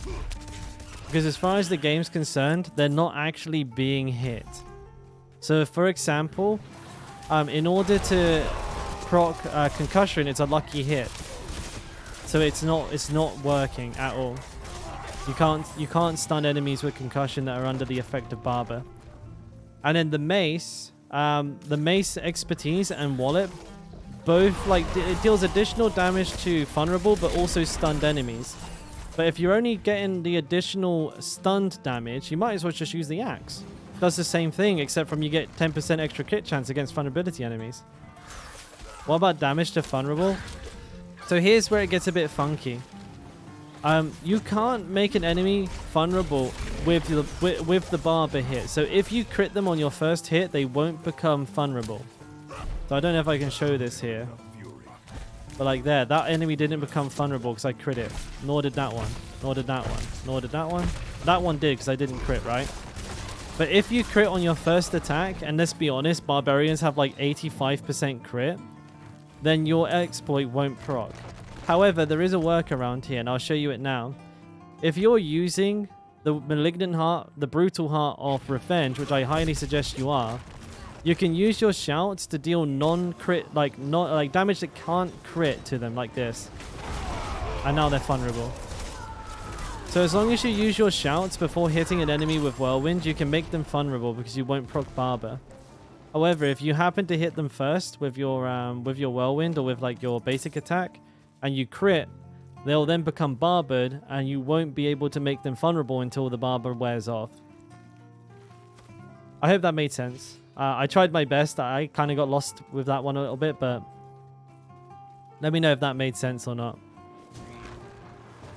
Because as far as the game's concerned, they're not actually being hit. So for example, in order to proc Concussion, it's a lucky hit. So it's not working at all. You can't stun enemies with Concussion that are under the effect of Barber. And then the mace expertise and Wallop both like it deals additional damage to vulnerable but also stunned enemies. But if you're only getting the additional stunned damage, you might as well just use the axe. It does the same thing, except from you get 10% extra crit chance against vulnerability enemies. What about damage to vulnerable? So here's where it gets a bit funky. You can't make an enemy vulnerable with the barber hit. So if you crit them on your first hit, they won't become vulnerable. So I don't know if I can show this here. But like there, that enemy didn't become vulnerable because I crit it. Nor did that one. Nor did that one. Nor did that one. That one did because I didn't crit, right? But if you crit on your first attack, and let's be honest, barbarians have like 85% crit, then your exploit won't proc. However, there is a workaround here, and I'll show you it now. If you're using the Malignant Heart, the Brutal Heart of Revenge, which I highly suggest you are, you can use your shouts to deal non-crit, like damage that can't crit to them, like this. And now they're vulnerable. So as long as you use your shouts before hitting an enemy with Whirlwind, you can make them vulnerable because you won't proc Barber. However, if you happen to hit them first with your Whirlwind or with like your basic attack, and you crit, they'll then become barbered, and you won't be able to make them vulnerable until the barber wears off. I hope that made sense. I tried my best. I kind of got lost with that one a little bit, but let me know if that made sense or not.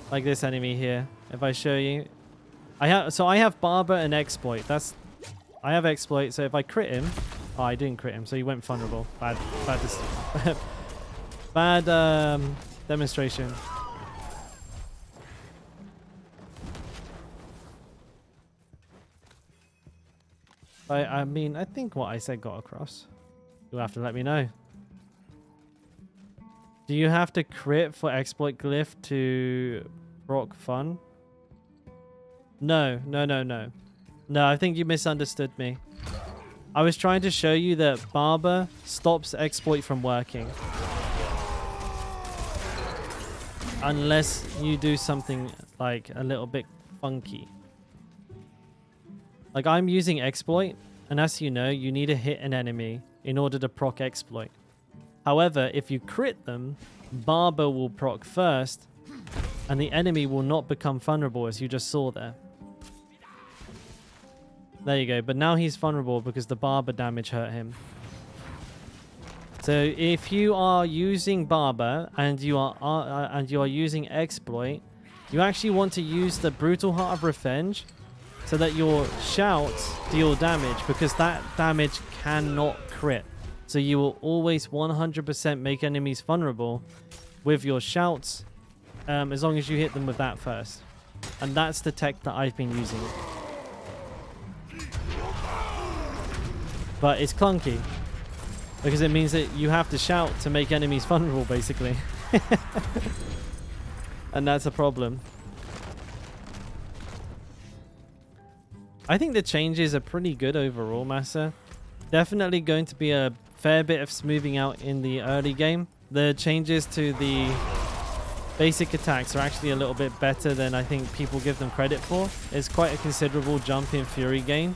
Like this enemy here. If I show you, I have barber and exploit. I have exploit. So if I crit him, oh, I didn't crit him, so he went vulnerable. Bad demonstration. I mean, I think what I said got across. You'll have to let me know. Do you have to crit for exploit glyph to proc fun? No. No, I think you misunderstood me. I was trying to show you that Barber stops exploit from working. Unless you do something like a little bit funky. Like I'm using exploit, and as you know, you need to hit an enemy in order to proc exploit. However, if you crit them, Barber will proc first, and the enemy will not become vulnerable, as you just saw there. There you go, but now he's vulnerable because the Barber damage hurt him. So if you are using Barber and you are using exploit, you actually want to use the Brutal Heart of Revenge so that your shouts deal damage, because that damage cannot crit. So you will always 100% make enemies vulnerable with your shouts, as long as you hit them with that first. And that's the tech that I've been using. But it's clunky, because it means that you have to shout to make enemies vulnerable, basically. And that's a problem. I think the changes are pretty good overall, Massa. Definitely going to be a fair bit of smoothing out in the early game. The changes to the basic attacks are actually a little bit better than I think people give them credit for. It's quite a considerable jump in fury gain.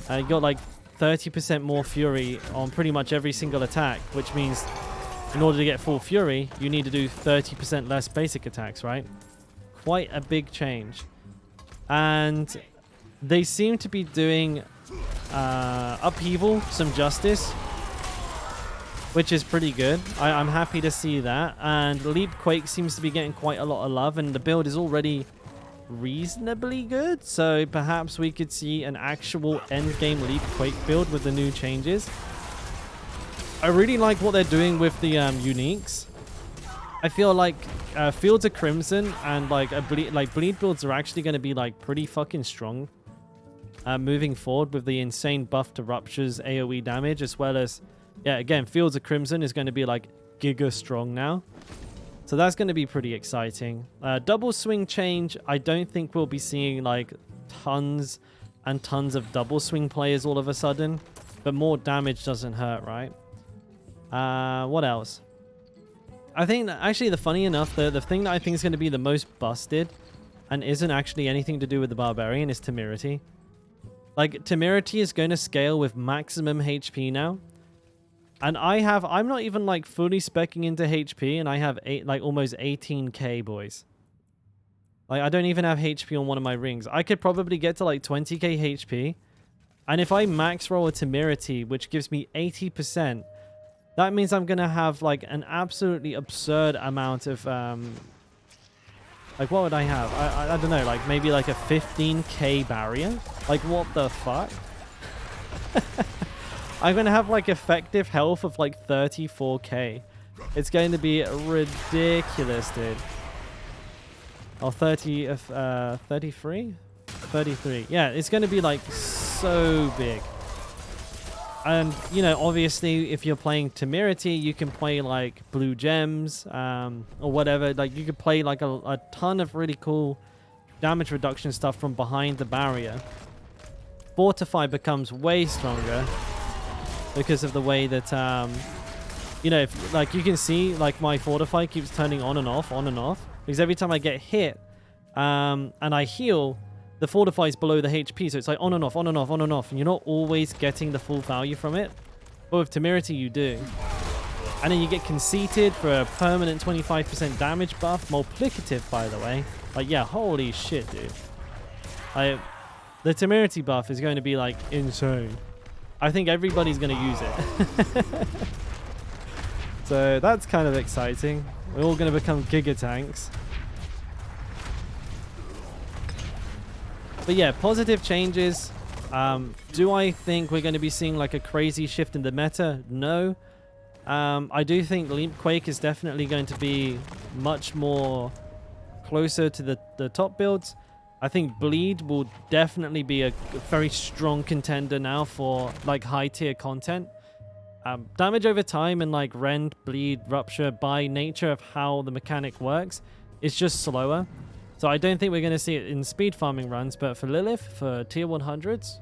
You got like 30% more fury on pretty much every single attack, which means in order to get full fury, you need to do 30% less basic attacks, right? Quite a big change. And they seem to be doing Upheaval some justice, which is pretty good. I'm happy to see that. And Leap Quake seems to be getting quite a lot of love, and the build is already reasonably good, so perhaps we could see an actual endgame Leap Quake build with the new changes. I really like what they're doing with the uniques. I feel like Fields of Crimson and like bleed builds are actually going to be like pretty fucking strong moving forward, with the insane buff to Rupture's AoE damage, as well as, yeah, again, Fields of Crimson is going to be like giga strong now. So that's going to be pretty exciting. Double swing change, I don't think we'll be seeing like tons and tons of double swing players all of a sudden, but more damage doesn't hurt, right? What else? I think that actually, the funny enough, the thing that I think is going to be the most busted and isn't actually anything to do with the Barbarian is Temerity. Like, Temerity is going to scale with maximum HP now. And I'm not even like fully speccing into HP, and I have almost 18k, boys. Like, I don't even have HP on one of my rings. I could probably get to like 20k HP. And if I max roll a Temerity, which gives me 80%, that means I'm gonna have like an absolutely absurd amount of like what would I have? I don't know, like maybe like a 15k barrier. Like what the fuck? I'm gonna have like effective health of like 34k. It's going to be ridiculous, dude. Oh, 33? 33. Yeah, it's going to be like so big. And, you know, obviously, if you're playing Temerity, you can play like blue gems or whatever. Like, you could play like a ton of really cool damage reduction stuff from behind the barrier. Fortify becomes way stronger because of the way that, you know, if, like you can see, like my Fortify keeps turning on and off, on and off. Because every time I get hit and I heal, the Fortify is below the HP, so it's like on and off, on and off, on and off, and you're not always getting the full value from it. But with Temerity, you do. And then you get Conceited for a permanent 25% damage buff, multiplicative, by the way. Like, yeah, holy shit, dude. The Temerity buff is going to be, like, insane. I think everybody's going to use it. So that's kind of exciting. We're all going to become Giga Tanks. But yeah, positive changes. Do I think we're going to be seeing like a crazy shift in the meta? No. I do think Leapquake is definitely going to be much more closer to the top builds. I think Bleed will definitely be a very strong contender now for like high tier content. Damage over time and like Rend, Bleed, Rupture, by nature of how the mechanic works, is just slower. So I don't think we're going to see it in speed farming runs, but for Lilith, for tier 100s,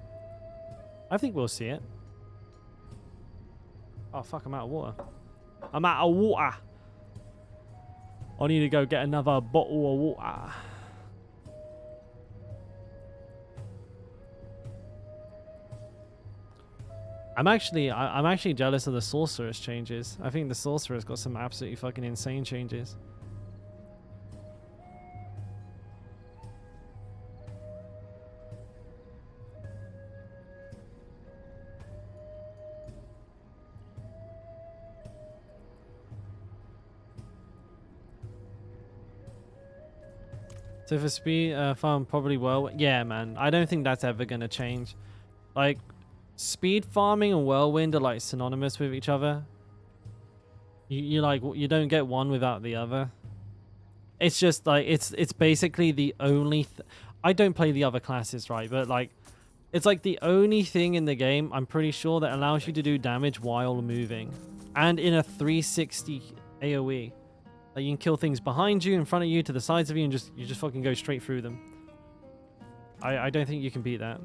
I think we'll see it. Oh, fuck, I'm out of water. I'm out of water. I need to go get another bottle of water. I'm actually jealous of the Sorceress changes. I think the Sorceress got some absolutely fucking insane changes. So for speed farm, probably well. Yeah, man. I don't think that's ever going to change. Like, speed farming and whirlwind are like synonymous with each other. You like, you don't get one without the other. It's just like, it's basically the only... I don't play the other classes, right? But like, it's like the only thing in the game, I'm pretty sure, that allows you to do damage while moving. And in a 360 AoE. Like you can kill things behind you, in front of you, to the sides of you, and you just fucking go straight through them. I don't think you can beat that.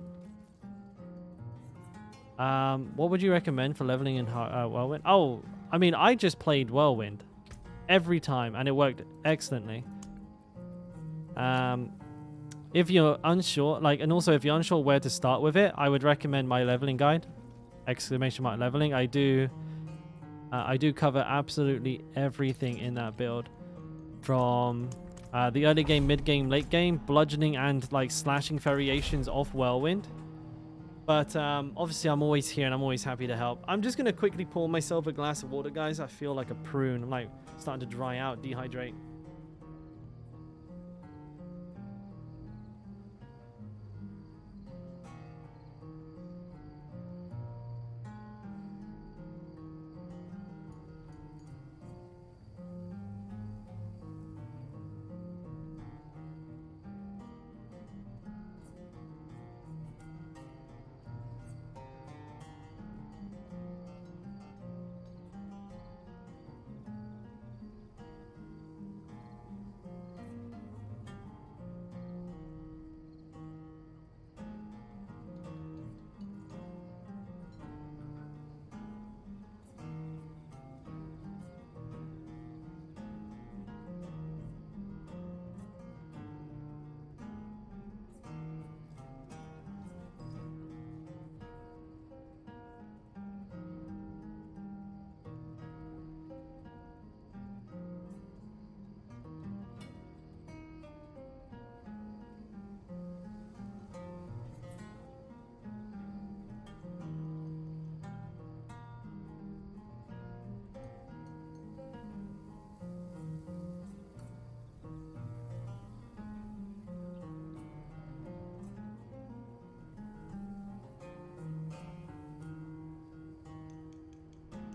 What would you recommend for leveling in Whirlwind? Oh, I mean, I just played Whirlwind every time, and it worked excellently. If you're unsure, like, and also if you're unsure where to start with it, I would recommend my leveling guide, ! Leveling. I do cover absolutely everything in that build, from the early game, mid game, late game, bludgeoning and like slashing variations of Whirlwind. But obviously I'm always here and I'm always happy to help. I'm just going to quickly pour myself a glass of water, guys. I feel like a prune. I'm like starting to dry out, dehydrate.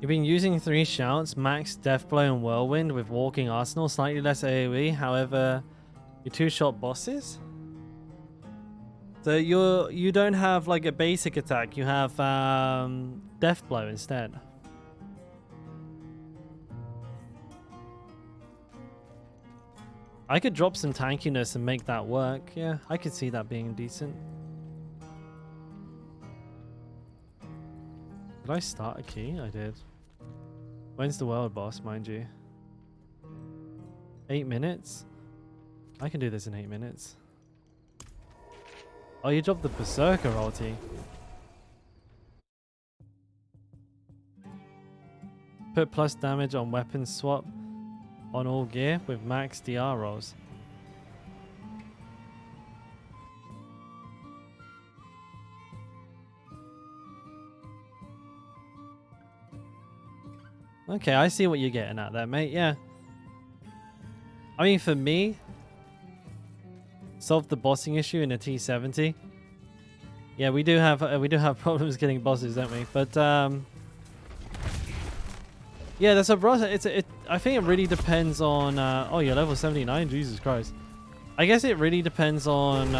You've been using 3 shouts, max, deathblow, and whirlwind with walking arsenal, slightly less AoE. However, your 2-shot bosses. So you don't have like a basic attack. You have deathblow instead. I could drop some tankiness and make that work. Yeah, I could see that being decent. Did I start a key? I did. When's the world boss, mind you? 8 minutes? I can do this in 8 minutes. Oh, you dropped the Berserker ulti. Put plus damage on weapon swap on all gear with max DR rolls. Okay, I see what you're getting at there, mate. Yeah. I mean, for me, solve the bossing issue in a T70. Yeah, we do have problems getting bosses, don't we? But yeah, that's a boss. I think it really depends on. Oh, you're level 79. Jesus Christ. I guess it really depends on.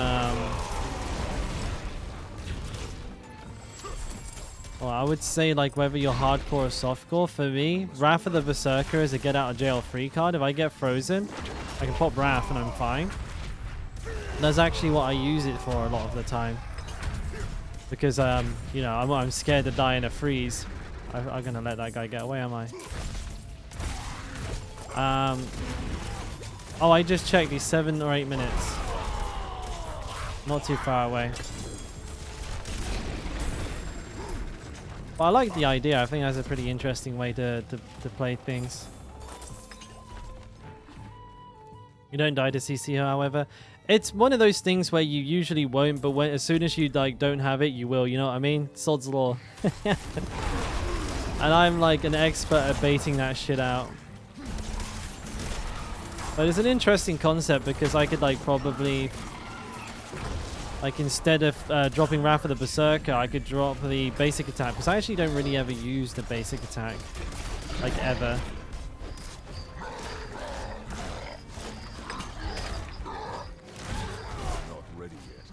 Well, I would say like whether you're hardcore or softcore. For me, Wrath of the Berserker is a get out of jail free card. If I get frozen, I can pop Wrath and I'm fine. That's actually what I use it for a lot of the time. Because you know, I'm scared to die in a freeze. I'm gonna let that guy get away, am I? Oh, I just checked. He's 7 or 8 minutes. Not too far away. But I like the idea. I think that's a pretty interesting way to play things. You don't die to CC, however. It's one of those things where you usually won't, but as soon as you like don't have it, you will. You know what I mean? Sod's law. And I'm like an expert at baiting that shit out. But it's an interesting concept because I could like probably, like instead of dropping Wrath of the Berserker, I could drop the basic attack because I actually don't really ever use the basic attack, like ever. Not ready yet.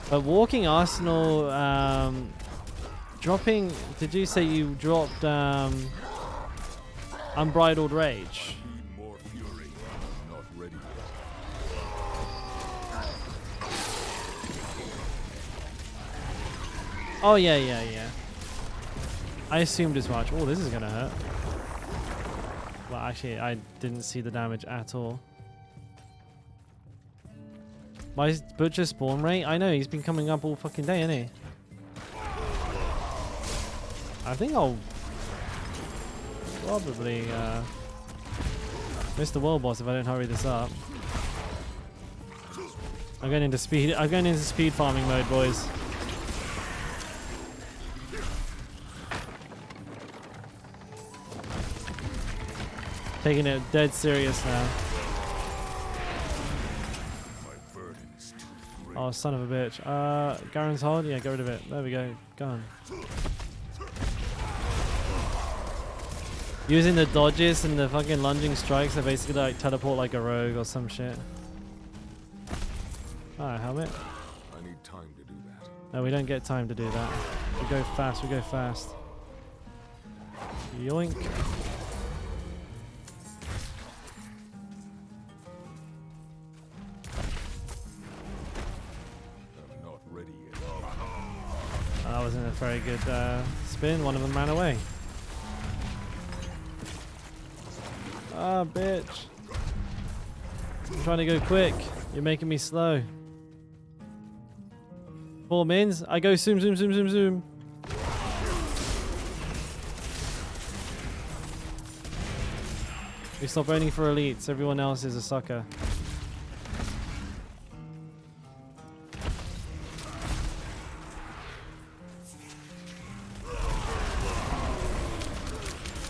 But walking arsenal, dropping. Did you say you dropped Unbridled Rage? Need more fury. Not ready yet. Oh yeah. I assumed as much. Oh, this is gonna hurt. Well, actually, I didn't see the damage at all. My butcher spawn rate? I know, he's been coming up all fucking day, hasn't he? I think I'll probably miss the world boss if I don't hurry this up. I'm going into speed farming mode, boys. Taking it dead serious now. Oh, son of a bitch. Garen's hold? Yeah, get rid of it. There we go. Gone. Using the dodges and the fucking lunging strikes, they basically like teleport like a rogue or some shit. Alright, helmet. I need time to do that. No, we don't get time to do that. We go fast, Yoink. That wasn't a very good spin. One of them ran away. Ah, bitch. I'm trying to go quick. You're making me slow. 4 mins. I go zoom. We stop only for elites. Everyone else is a sucker.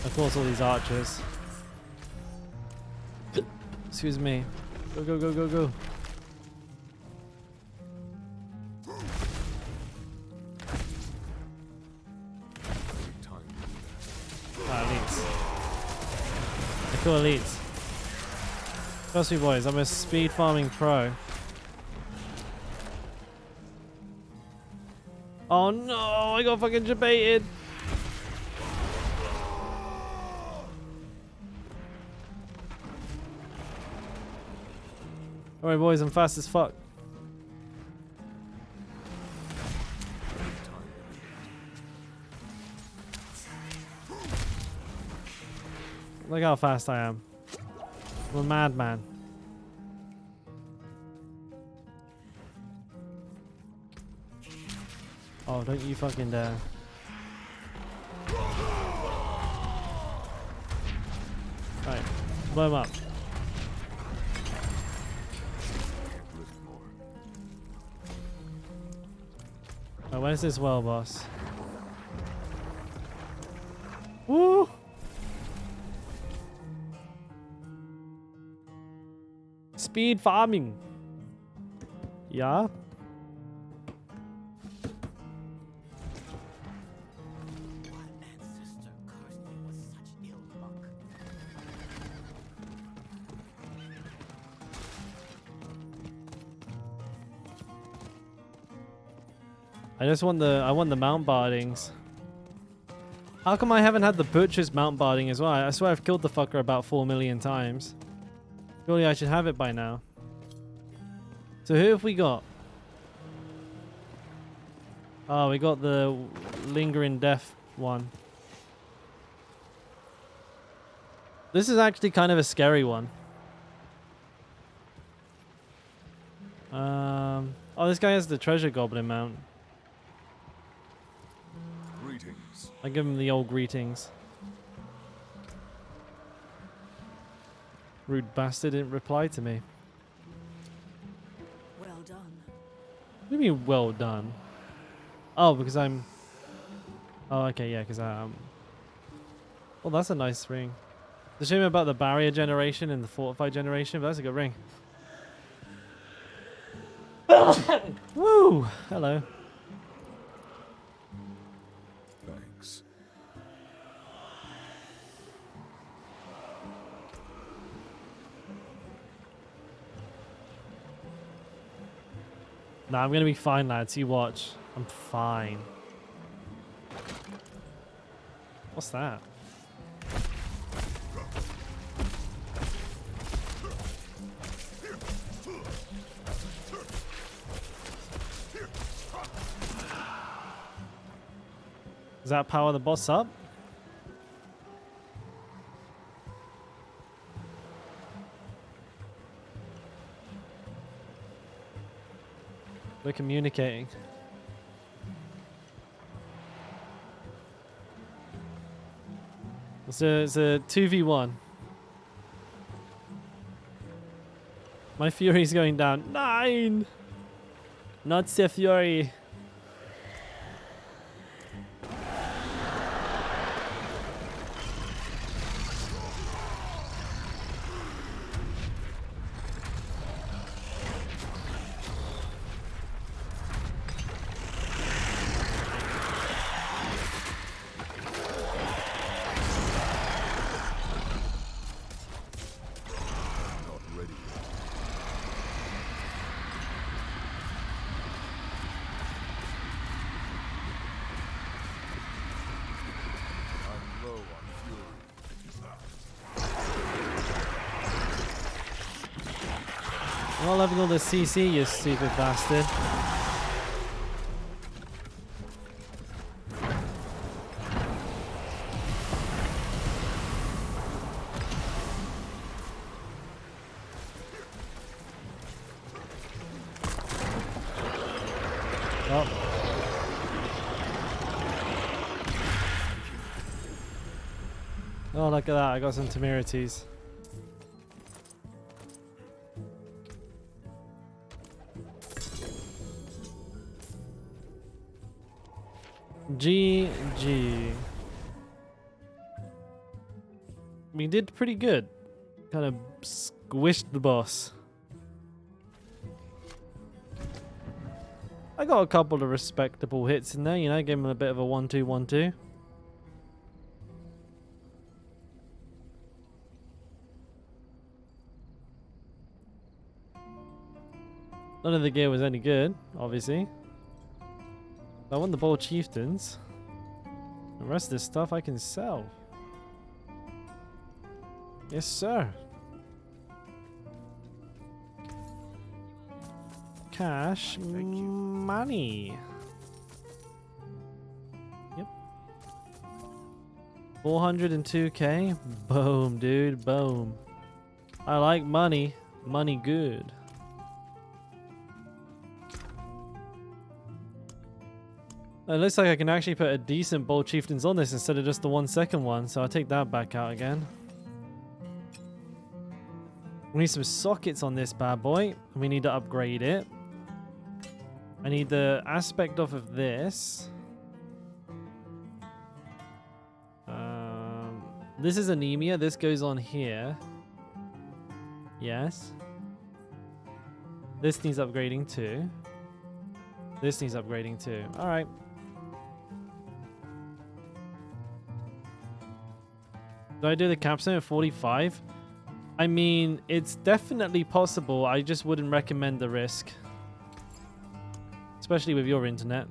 Of course, all these archers. Excuse me. Go. Cool elites. Trust me, boys. I'm a speed farming pro. Oh no! I got fucking debated. Alright, boys. I'm fast as fuck. Look how fast I am. I'm a madman. Oh, don't you fucking dare. Right, blow him up. Oh, where's this well, boss? Woo! Speed farming. Yeah. What ancestor cursed me with such ill luck? I want the mount bardings. How come I haven't had the butcher's mount barding as well? I swear I've killed the fucker about 4 million times. Surely I should have it by now. So who have we got? Oh, we got the lingering death one. This is actually kind of a scary one. Oh, this guy has the treasure goblin mount. Greetings. I give him the old greetings. Rude bastard didn't reply to me. Well done. What do you mean, well done? Oh, because I'm... Oh, okay, yeah, because I'm... Well, that's a nice ring. It's a shame about the barrier generation and the fortified generation, but that's a good ring. Woo! Hello. Thanks. Nah, I'm gonna be fine, lads. You watch. I'm fine. What's that? Does that power the boss up? We're communicating. It's a 2v1. My Fury's going down. 9! Not the Fury. Not ready. I'm low on fury. You're not having all this CC, you stupid bastard. Oh. Oh, look at that. I got some temerities. GG. We did pretty good. Kind of squished the boss. I got a couple of respectable hits in there, you know, gave him a bit of a 1-2-1-2. None of the gear was any good, obviously. I want the bold chieftains. The rest of this stuff I can sell. Yes, sir. Cash money. Yep. 402k. Boom, dude. Boom. I like money. Money good. It looks like I can actually put a decent bold chieftains on this instead of just the 1 second one, so I'll take that back out again. We need some sockets on this bad boy. We need to upgrade it. I need the aspect off of this. This is anemia. This goes on here. Yes. This needs upgrading too. This needs upgrading too. All right. Do I do the capstone at 45? I mean, it's definitely possible. I just wouldn't recommend the risk. Especially with your internet.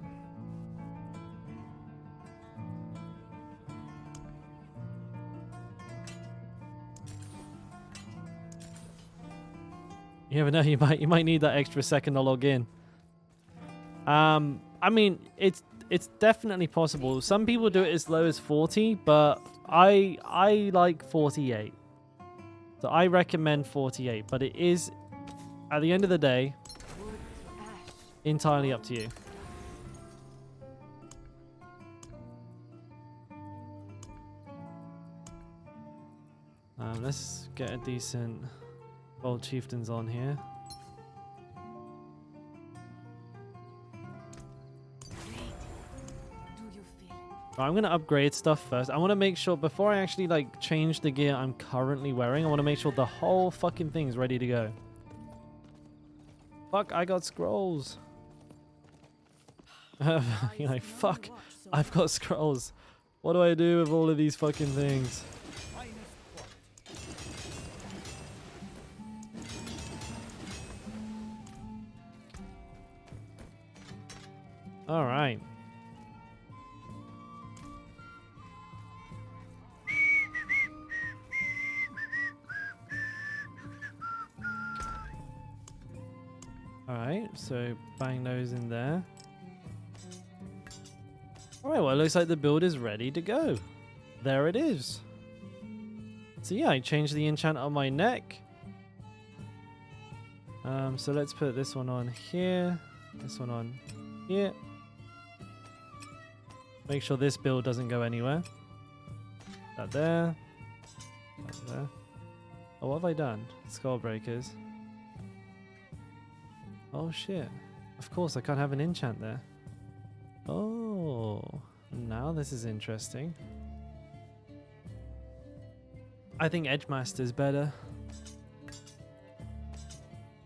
You never know, you might need that extra second to log in. I mean, it's definitely possible. Some people do it as low as 40, but I like 48. So I recommend 48, but it is, at the end of the day, entirely up to you. Let's get a decent bold chieftains on here. I'm going to upgrade stuff first. I want to make sure, before I actually like change the gear I'm currently wearing, I want to make sure the whole fucking thing's ready to go. Fuck, I got scrolls. You're like, fuck, I've got scrolls. What do I do with all of these fucking things? All right. Alright, so bang those in there. Alright, well, it looks like the build is ready to go. There it is. So yeah, I changed the enchant on my neck. So let's put this one on here. This one on here. Make sure this build doesn't go anywhere. That there. That there. Oh, what have I done? Skull breakers. Oh shit. Of course I can't have an enchant there. Oh, now this is interesting. I think Edgemaster's better.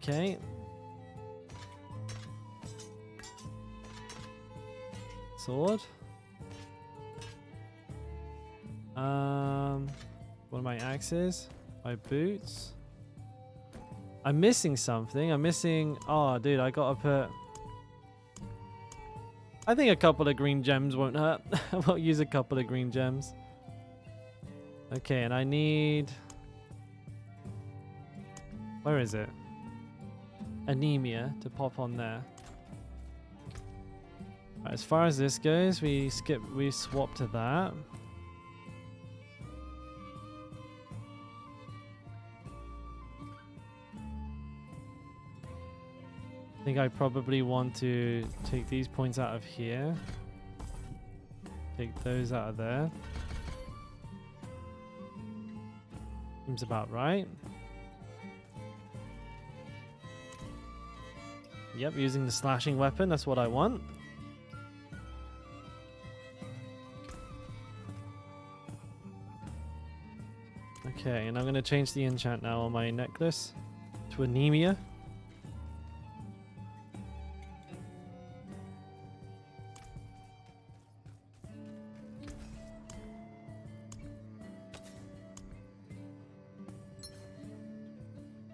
Okay. Sword. One of my axes. My boots. I'm missing something. I'm missing... Oh, dude, I gotta put... I think a couple of green gems won't hurt. I'll use a couple of green gems. Okay, and I need... Where is it? Anemia to pop on there. Right, as far as this goes, we swap to that. I think I probably want to take these points out of here. Take those out of there. Seems about right. Yep, using the slashing weapon, that's what I want. Okay, and I'm going to change the enchant now on my necklace to anemia.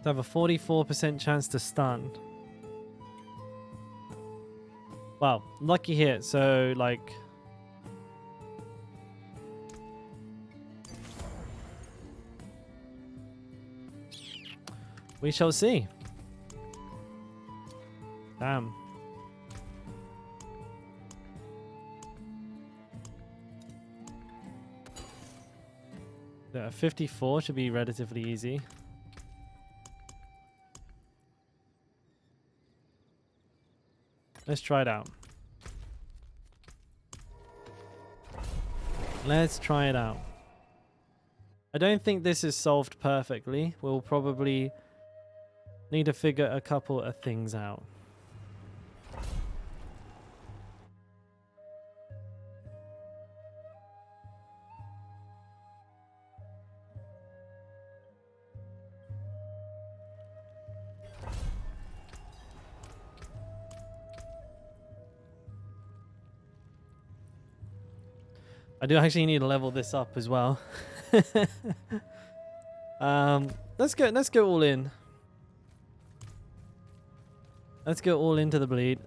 To have a 44% chance to stun. Wow, lucky hit. So like, we shall see. Damn. Yeah, 54 should be relatively easy. Let's try it out. Let's try it out. I don't think this is solved perfectly. We'll probably need to figure a couple of things out. I do actually need to level this up as well. Let's go all in. Let's go all into the bleed.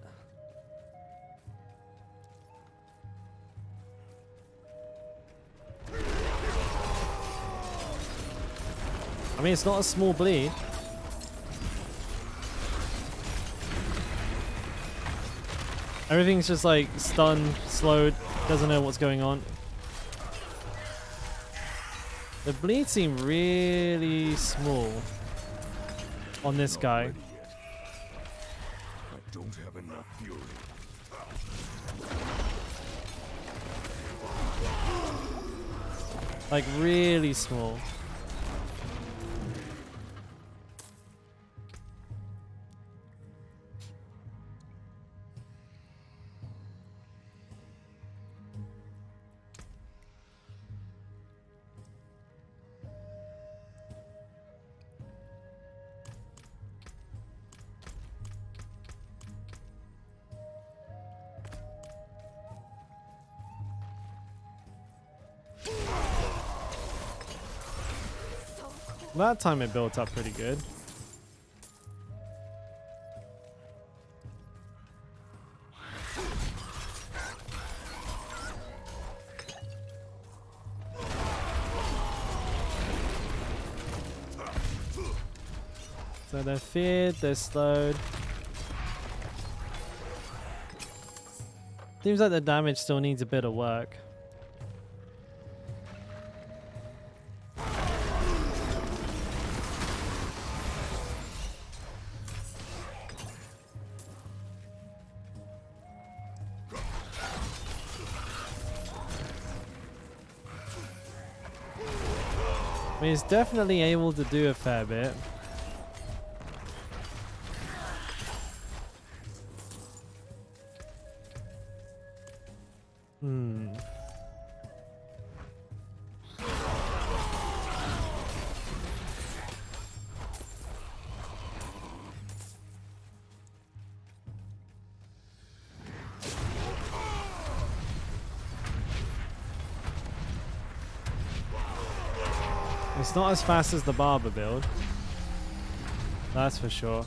I mean, it's not a small bleed. Everything's just like stunned, slowed, doesn't know what's going on. The bleeds seem really small on this guy. I don't have enough fury. Like really small. That time it built up pretty good. So they're feared, they're slowed. Seems like the damage still needs a bit of work. I mean, it's definitely able to do a fair bit. It's not as fast as the Barber build. That's for sure.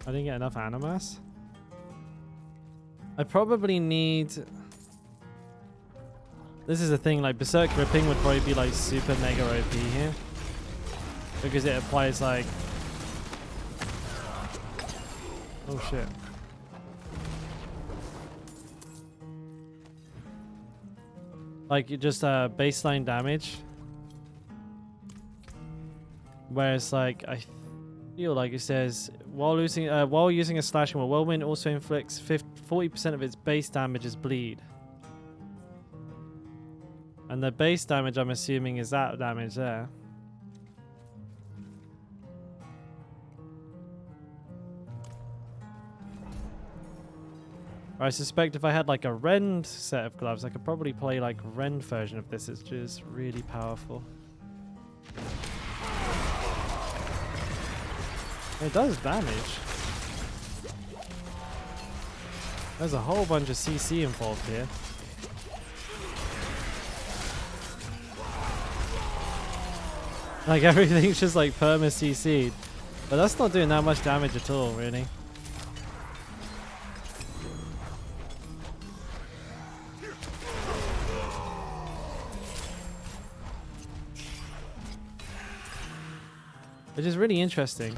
I didn't get enough animas. I probably need... This is the thing, like Berserk Ripping would probably be like super mega OP here. Because it applies like... Oh shit. Like just baseline damage. Whereas like I feel like it says while using a slashing wheel, Whirlwind also inflicts 40% of its base damage as bleed. And the base damage I'm assuming is that damage there. I suspect if I had like a Rend set of gloves, I could probably play like Rend version of this. It's just really powerful. It does damage. There's a whole bunch of CC involved here. Like everything's just like perma CC'd. But that's not doing that much damage at all, really. Which is really interesting.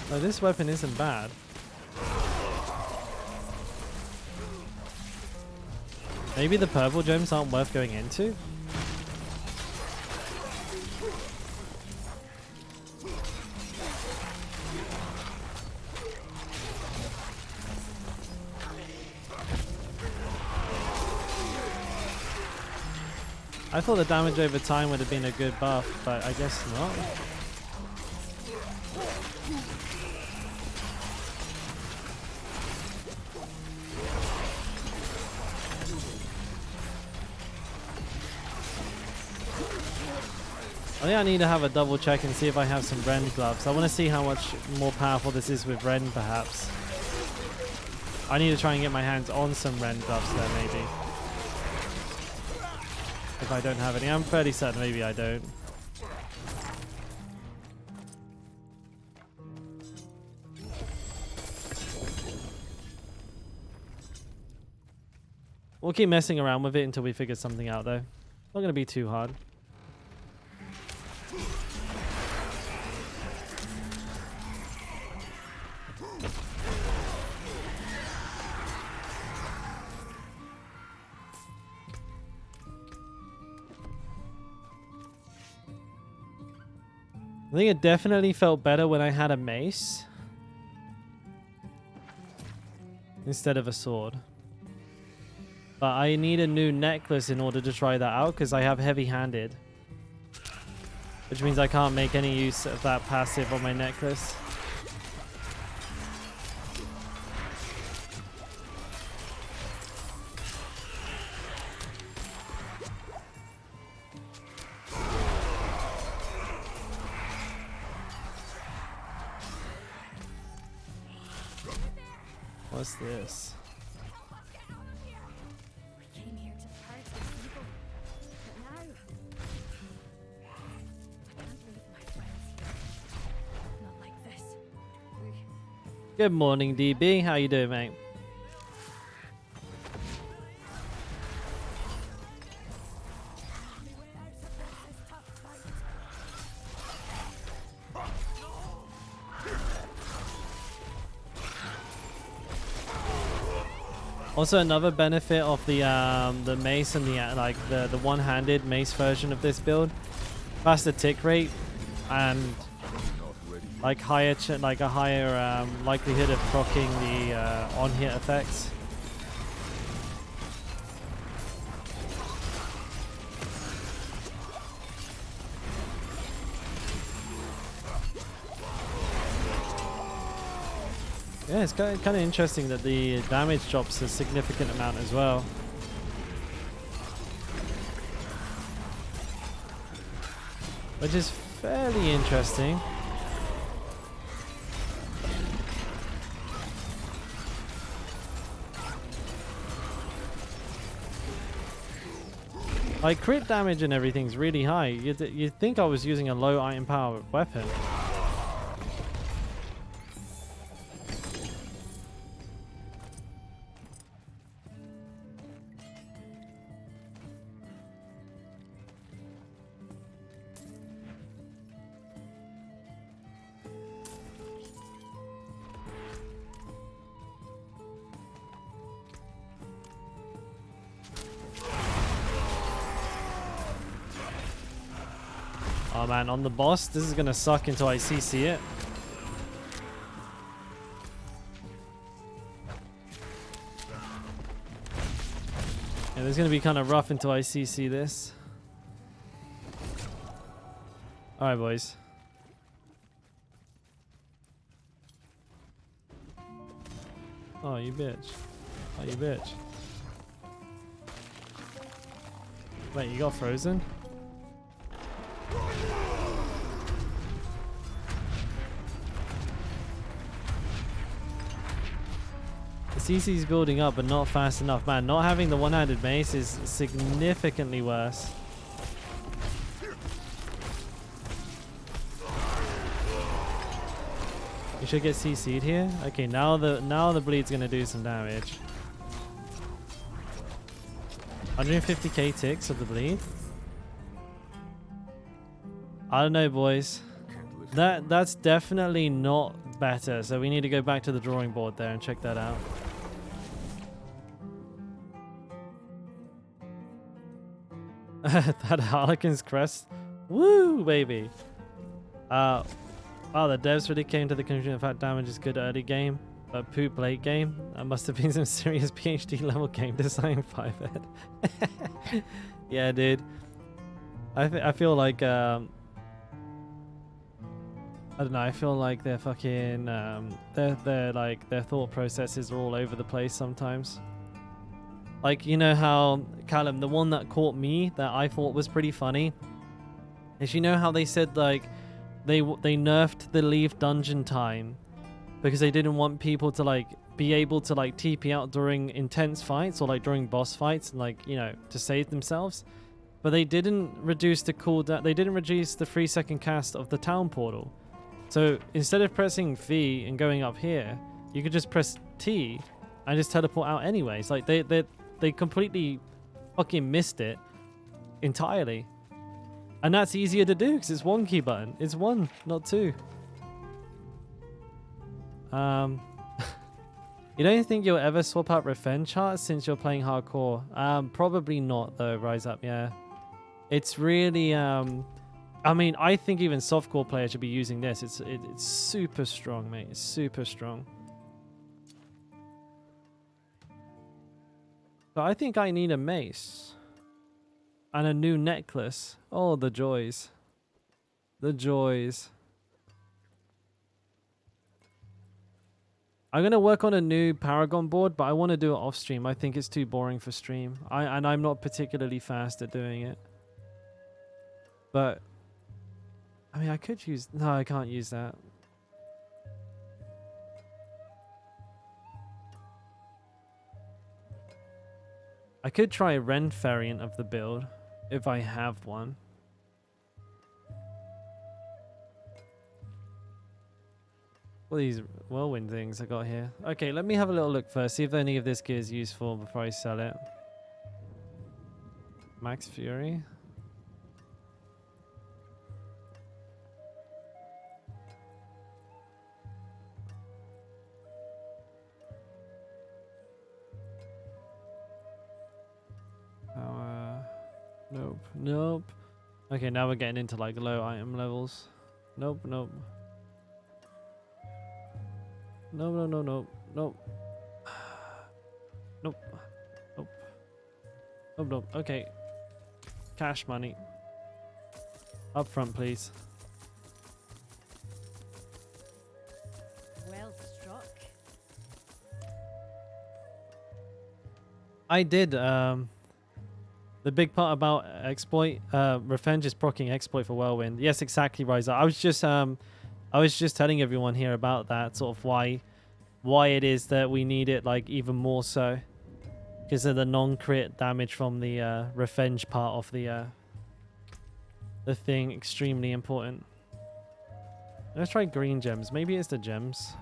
No, this weapon isn't bad. Maybe the purple gems aren't worth going into? I thought the damage over time would have been a good buff, but I guess not. I think I need to have a double check and see if I have some Ren gloves. I want to see how much more powerful this is with Ren, perhaps. I need to try and get my hands on some Ren gloves there, maybe. If I don't have any. I'm fairly certain maybe I don't. We'll keep messing around with it until we figure something out, though. Not going to be too hard. I think it definitely felt better when I had a mace instead of a sword. But I need a new necklace in order to try that out because I have heavy-handed. Which means I can't make any use of that passive on my necklace. What's this? We came here to fight the evil, but now I can't leave my friends here. Not like this. Good morning, DB. How you doing, mate? Also, another benefit of the mace and the one-handed mace version of this build, faster tick rate and like higher likelihood of proccing the on-hit effects. Yeah, it's kind of interesting that the damage drops a significant amount as well. Which is fairly interesting. Like, crit damage and everything's really high. You'd think I was using a low item power weapon. Oh man, on the boss, this is gonna suck until I CC it. Yeah, this is gonna be kind of rough until I CC this. Alright, boys. Oh, you bitch. Oh, you bitch. Wait, you got frozen? CC's building up, but not fast enough. Man, not having the one-handed mace is significantly worse. You should get CC'd here. Okay, now the bleed's gonna do some damage. 150k ticks of the bleed. I don't know, boys. That's definitely not better. So we need to go back to the drawing board there and check that out. That Harlequin's crest. Woo, baby. Wow, the devs really came to the conclusion of fact damage is good early game, but poop late game. That must have been some serious PhD level game design 5-ed. Yeah, dude. I feel like I don't know. I feel like they're fucking they're like their thought processes are all over the place sometimes. Like, you know how Callum, the one that caught me that I thought was pretty funny, is you know how they said like they nerfed the leave dungeon time because they didn't want people to like be able to like TP out during intense fights or like during boss fights and like, you know, to save themselves. But they didn't reduce the cooldown. They didn't reduce the 3-second cast of the town portal. So instead of pressing V and going up here, you could just press T and just teleport out anyways. Like they completely fucking missed it entirely. And that's easier to do because it's one key button. It's one, not two. You don't think you'll ever swap out Revenge charts since you're playing hardcore? Probably not though, Rise Up, yeah. It's really I mean, I think even softcore players should be using this. It's super strong, mate. It's super strong. But I think I need a mace. And a new necklace. Oh, the joys. The joys. I'm going to work on a new Paragon board, but I want to do it off stream. I think it's too boring for stream. And I'm not particularly fast at doing it. But I mean, I could use... No, I can't use that. I could try a Ren variant of the build, if I have one. What are these whirlwind things I got here? Okay, let me have a little look first, see if any of this gear is useful before I sell it. Max Fury. Nope, nope. Okay, now we're getting into like low item levels. Nope, nope. No, no, no, no, nope. Nope. Nope. Nope, nope. Okay. Cash money. Up front, please. Well struck. I did, the big part about exploit, Revenge is proccing exploit for Whirlwind. Yes, exactly, Riser. I was just telling everyone here about that, sort of why it is that we need it like even more so, because of the non-crit damage from the Revenge part of the thing, extremely important. Let's try green gems. Maybe it's the gems.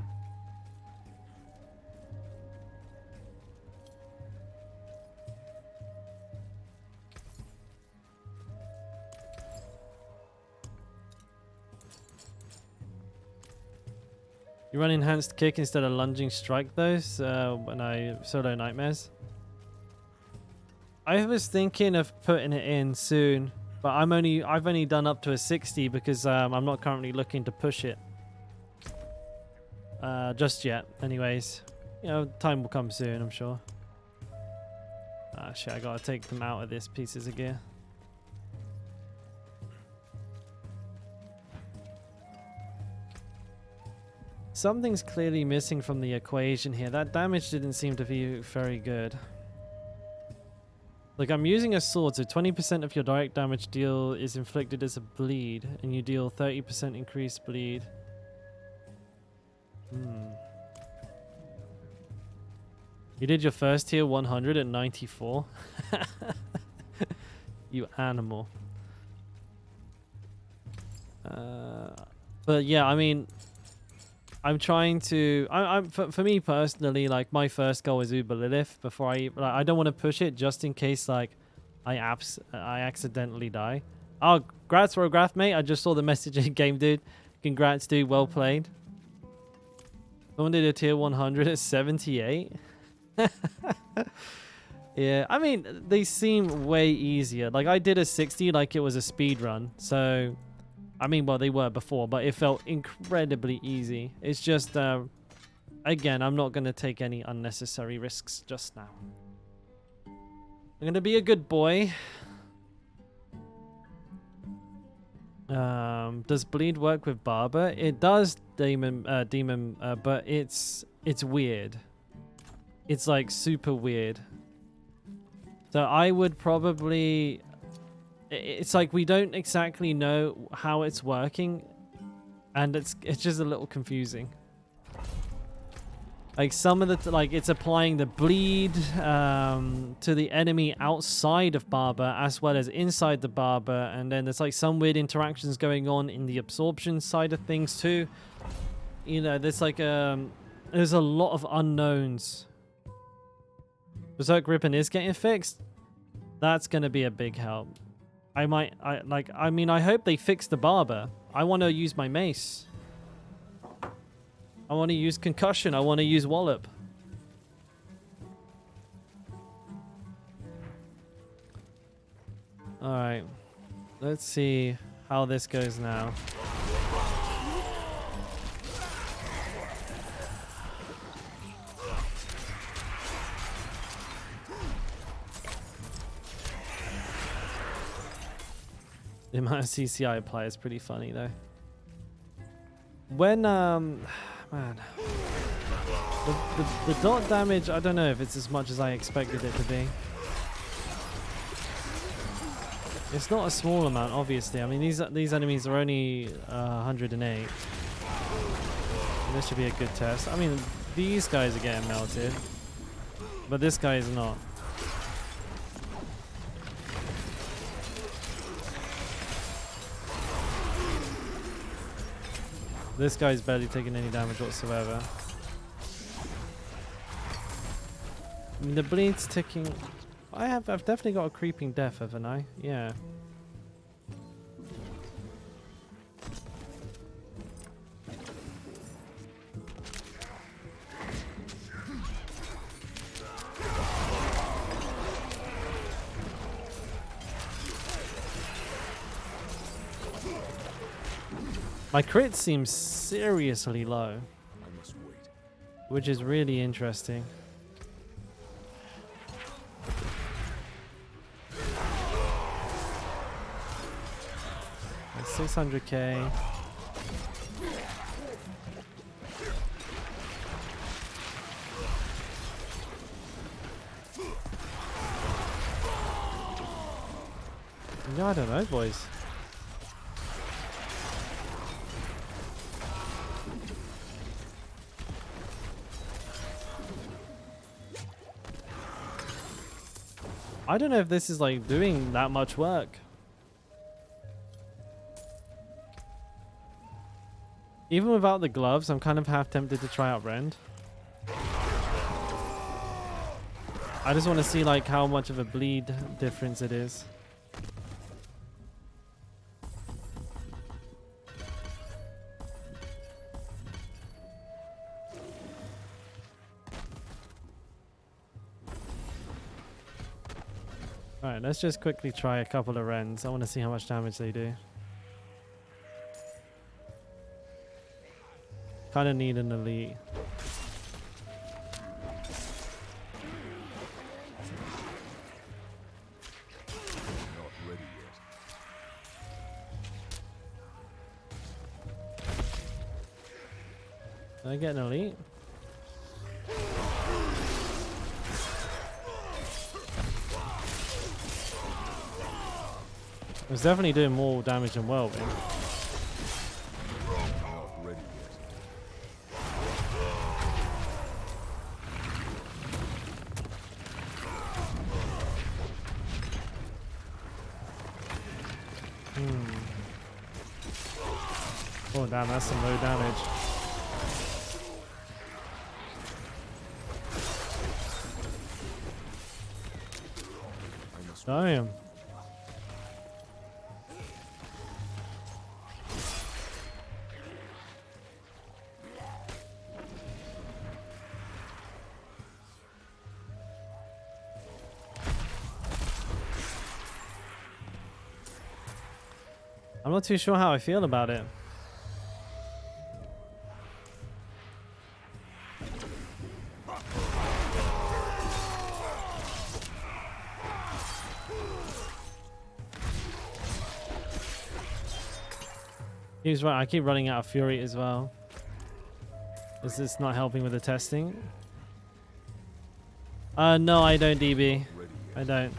You run enhanced kick instead of lunging strike those when I solo nightmares. I was thinking of putting it in soon, but I've only done up to a 60 because I'm not currently looking to push it just yet. Anyways, you know, time will come soon, I'm sure. Ah shit, I gotta take them out of this pieces of gear. Something's clearly missing from the equation here. That damage didn't seem to be very good. Like, I'm using a sword, so 20% of your direct damage deal is inflicted as a bleed, and you deal 30% increased bleed. You did your first tier 100 at 94. You animal. But yeah, I mean, I'm trying to. For me personally, like my first goal is Uber Lilith before I don't want to push it just in case like I accidentally die. Oh, congrats for a graph, mate. I just saw the message in game, dude. Congrats, dude. Well played. Someone did a tier 100 at 78. Yeah, I mean, they seem way easier. Like, I did a 60 like it was a speed run. So, I mean, well, they were before, but it felt incredibly easy. It's just, again, I'm not going to take any unnecessary risks just now. I'm going to be a good boy. Does bleed work with Barber? It does, demon, but it's weird. It's like super weird. So I would probably, it's like we don't exactly know how it's working, and it's just a little confusing. Like some of the like it's applying the bleed to the enemy outside of Barber as well as inside the Barber, and then there's like some weird interactions going on in the absorption side of things too. You know, there's like there's a lot of unknowns. Berserk Rippin is getting fixed. That's gonna be a big help. I mean, I hope they fix the Barber. I want to use my mace. I want to use concussion. I want to use wallop. All right, let's see how this goes now. The amount of CCI apply is pretty funny though. When man, the dot damage, I don't know if it's as much as I expected it to be. It's not a small amount, obviously. I mean, these enemies are only 108. This should be a good test. I mean, these guys are getting melted, but this guy is not. This guy's barely taking any damage whatsoever. I mean, the bleed's ticking. I've definitely got a creeping death, haven't I? Yeah. My crit seems seriously low, I must wait. which is really interesting. That's 600k. Yeah, I don't know, boys. I don't know if this is like doing that much work. Even without the gloves, I'm kind of half tempted to try out Rend. I just want to see like how much of a bleed difference it is. Alright, let's just quickly try a couple of Rends. I want to see how much damage they do. Kind of need an elite. Not ready yet. Did I get an elite? It was definitely doing more damage than Whirlwind. Not ready yet. Oh damn, that's some low damage. Damn. I'm not too sure how I feel about it. He's right, I keep running out of fury as well. Is this not helping with the testing? No, I don't, DB. I don't.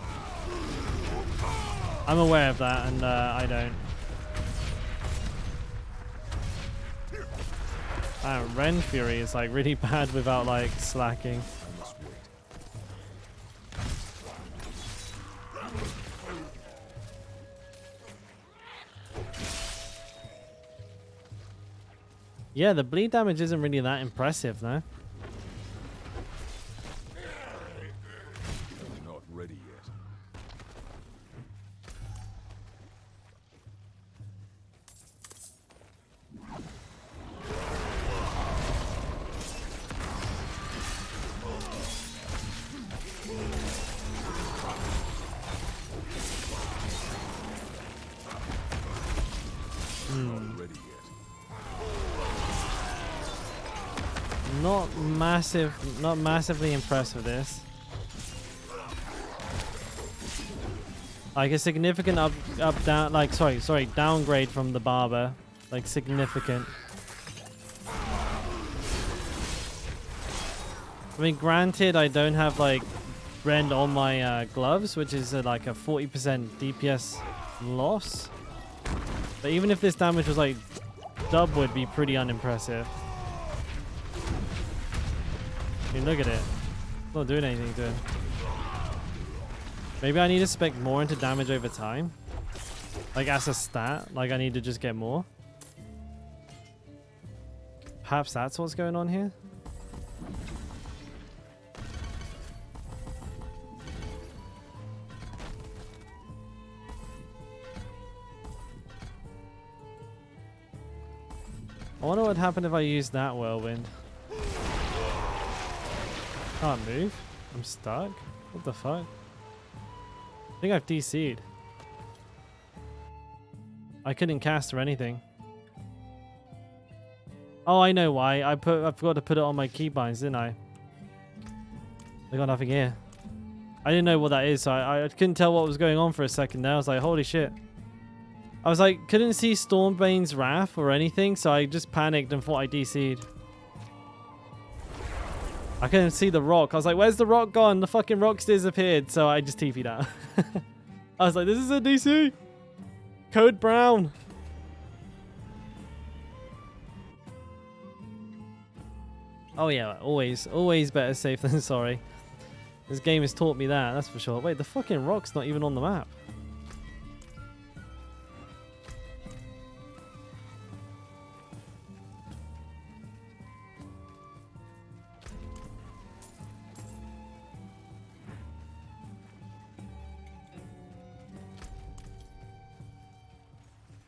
I'm aware of that, and I don't. Ren Fury is like really bad without like slacking. Yeah, the bleed damage isn't really that impressive, though. Not ready yet. Not ready yet. Not massively impressed with this. Like a significant downgrade from the barber. Like significant. I mean, granted, I don't have like rend on my gloves, which is like a 40% DPS loss. But even if this damage was like dub, would be pretty unimpressive. I mean, look at it. It's not doing anything to it. Maybe I need to spec more into damage over time. Like as a stat. Like I need to just get more. Perhaps that's what's going on here. I wonder what would happen if I used that whirlwind. Can't move. I'm stuck. What the fuck? I think I've DC'd. I couldn't cast or anything. Oh, I know why. I forgot to put it on my keybinds, didn't I? I got nothing here. I didn't know what that is, so I couldn't tell what was going on for a second there. I was like, holy shit. I was like, couldn't see Stormbane's Wrath or anything, so I just panicked and thought I DC'd. I couldn't see the rock. I was like, where's the rock gone? The fucking rock's disappeared. So I just TP'd out. I was like, this is a DC. Code Brown. Oh yeah, always better safe than sorry. This game has taught me that, that's for sure. Wait, the fucking rock's not even on the map.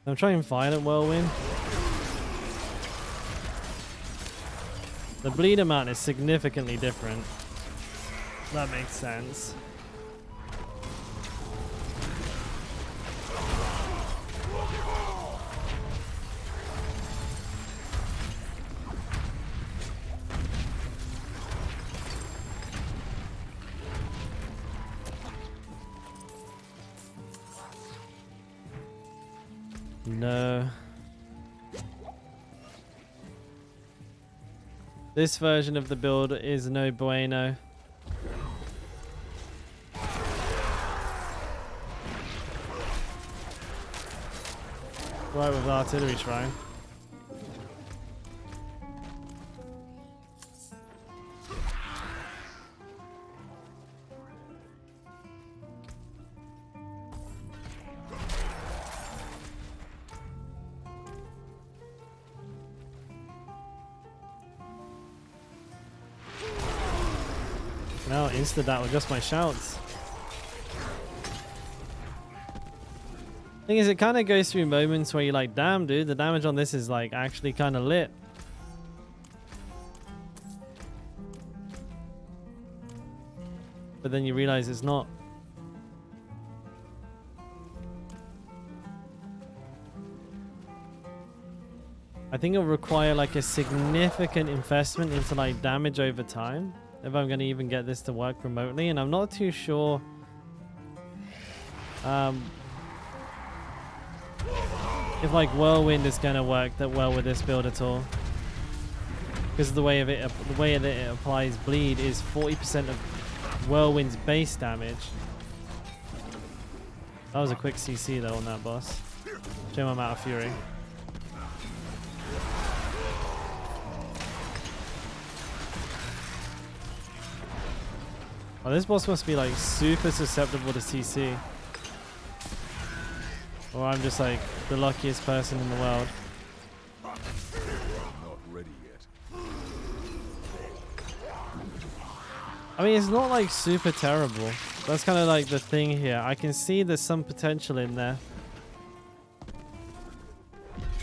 I'm trying Violent Whirlwind. The bleed amount is significantly different. That makes sense. No. This version of the build is no bueno. Right with the artillery shrine. Now insta that with just my shouts. Thing is, it kind of goes through moments where you're like, damn, dude, the damage on this is like actually kind of lit. But then you realize it's not. I think it'll require like a significant investment into like damage over time if I'm going to even get this to work remotely, and I'm not too sure if like Whirlwind is going to work that well with this build at all, because the way that it applies bleed is 40% of Whirlwind's base damage. That was a quick CC though on that boss. Shame I'm out of fury. Oh, this boss must be like super susceptible to CC. Or I'm just like the luckiest person in the world. Not ready yet. I mean, it's not like super terrible. That's kind of like the thing here. I can see there's some potential in there.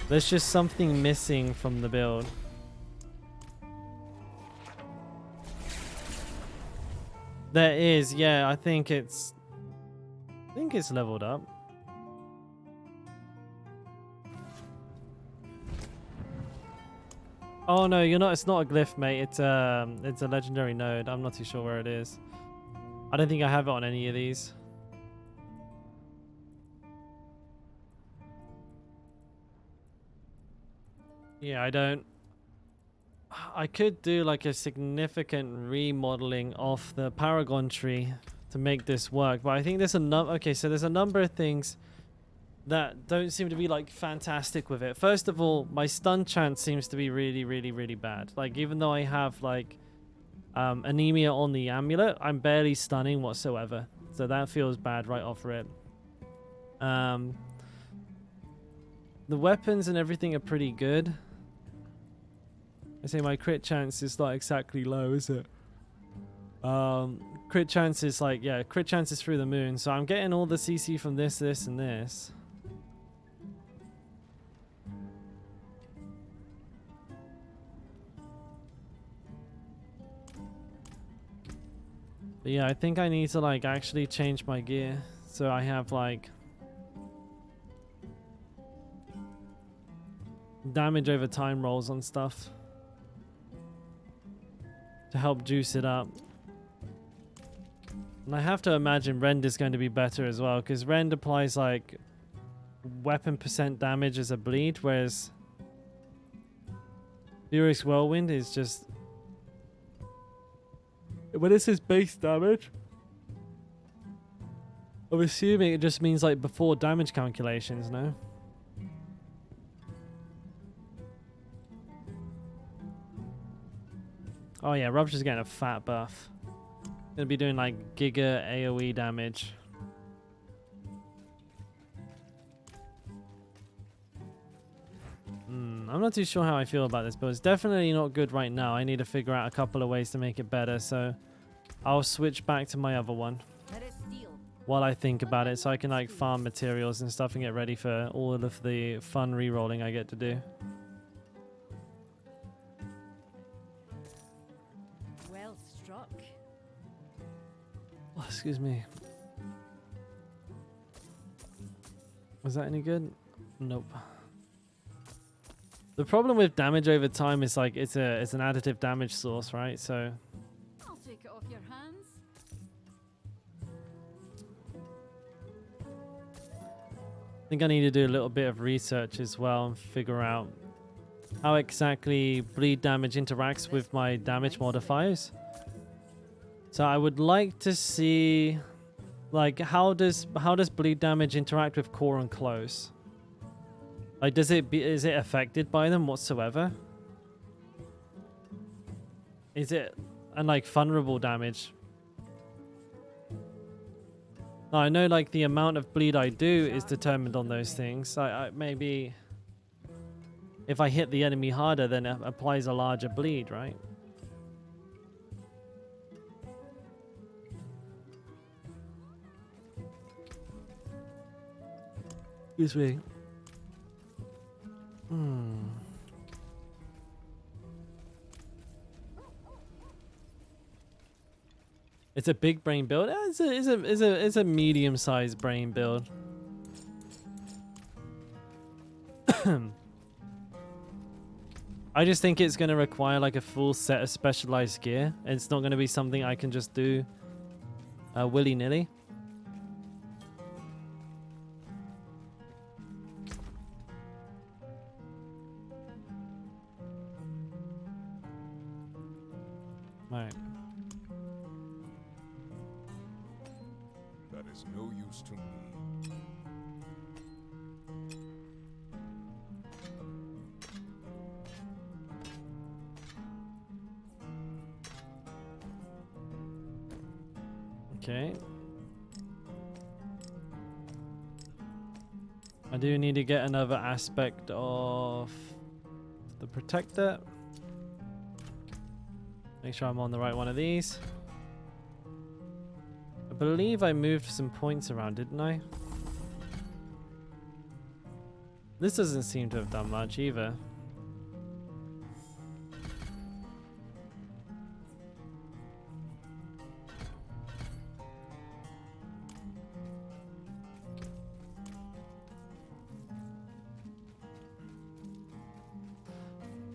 There's just something missing from the build. There is, yeah. I think it's leveled up. Oh no, you're not. It's not a glyph, mate. It's a legendary node. I'm not too sure where it is. I don't think I have it on any of these. Yeah, I don't. I could do like a significant remodeling of the Paragon tree to make this work, but I think there's a okay, so there's a number of things that don't seem to be like fantastic with it. First of all, my stun chance seems to be really, really, really bad. Like, even though I have like anemia on the amulet, I'm barely stunning whatsoever. So that feels bad right off rip. The weapons and everything are pretty good. I say my crit chance is not exactly low, is it? Crit chance is like, yeah, crit chance is through the moon. So I'm getting all the CC from this, this, and this. But yeah, I think I need to like actually change my gear so I have like damage over time rolls on stuff to help juice it up. And I have to imagine Rend is going to be better as well, because Rend applies like weapon percent damage as a bleed, whereas Furious Whirlwind is just, what is his base damage? I'm assuming it just means like before damage calculations, no? Oh yeah, Rupture's getting a fat buff. Gonna be doing like Giga AoE damage. I'm not too sure how I feel about this, but it's definitely not good right now. I need to figure out a couple of ways to make it better, so I'll switch back to my other one while I think about it, so I can like farm materials and stuff and get ready for all of the fun re-rolling I get to do. Well struck. Oh, excuse me. Was that any good? Nope. The problem with damage over time is like it's an additive damage source, right? So I'll take it off your hands. I think I need to do a little bit of research as well and figure out how exactly bleed damage interacts with my damage modifiers. So I would like to see like how does bleed damage interact with core and close? Like, is it affected by them whatsoever? Is it, and like vulnerable damage? Now, I know like the amount of bleed I do is determined on those things. I maybe if I hit the enemy harder, then it applies a larger bleed, right? Excuse me. Hmm. It's a big brain build. It's a medium-sized brain build. I just think it's going to require like a full set of specialized gear. It's not going to be something I can just do willy-nilly. Right. That is no use to me. Okay. I do need to get another aspect of the protector. Make sure I'm on the right one of these. I believe I moved some points around, didn't I? This doesn't seem to have done much either.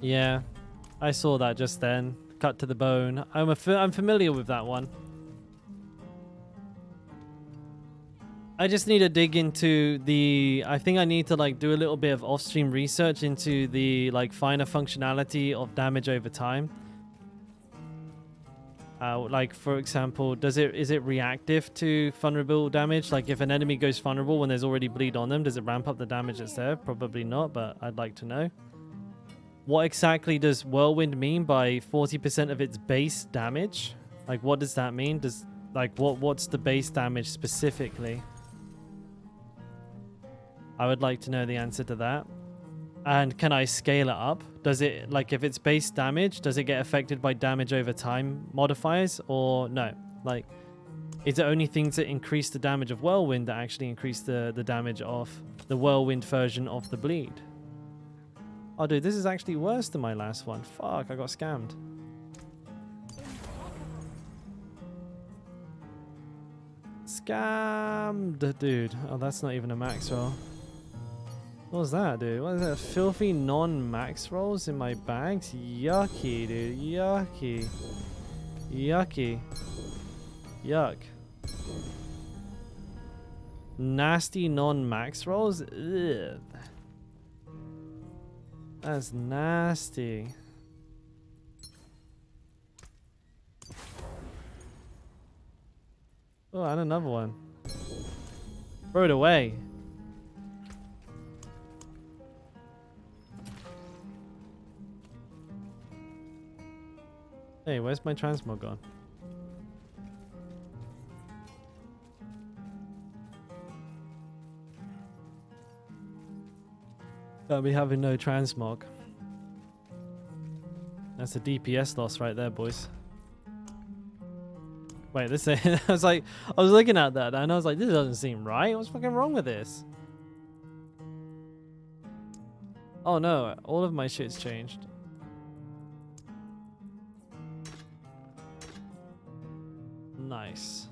Yeah, I saw that just then. Cut to the bone. I'm familiar with that one. I just need to dig into the... I think I need to like do a little bit of off-stream research into the like finer functionality of damage over time. Like for example, is it reactive to vulnerable damage? Like if an enemy goes vulnerable when there's already bleed on them, does it ramp up the damage that's there? Probably not, but I'd like to know. What exactly does Whirlwind mean by 40% of its base damage? Like, what does that mean? What's the base damage specifically? I would like to know the answer to that. And can I scale it up? Does it, like, if it's base damage, does it get affected by damage over time modifiers or no? Like, is it only things that increase the damage of Whirlwind that actually increase the damage of the Whirlwind version of the bleed? Oh, dude, this is actually worse than my last one. Fuck, I got scammed. Scammed, dude. Oh, that's not even a max roll. What was that, dude? What is that? Filthy non-max rolls in my bags? Yucky, dude. Yucky. Yucky. Yuck. Nasty non-max rolls? Ugh. That's nasty. Oh, and another one. Throw it away. Hey, where's my transmog gone? I'll be having no transmog. That's a DPS loss right there, boys. Wait, this I was like, I was looking at that and I was like, this doesn't seem right. What's fucking wrong with this? Oh no, all of my shit's changed. Nice.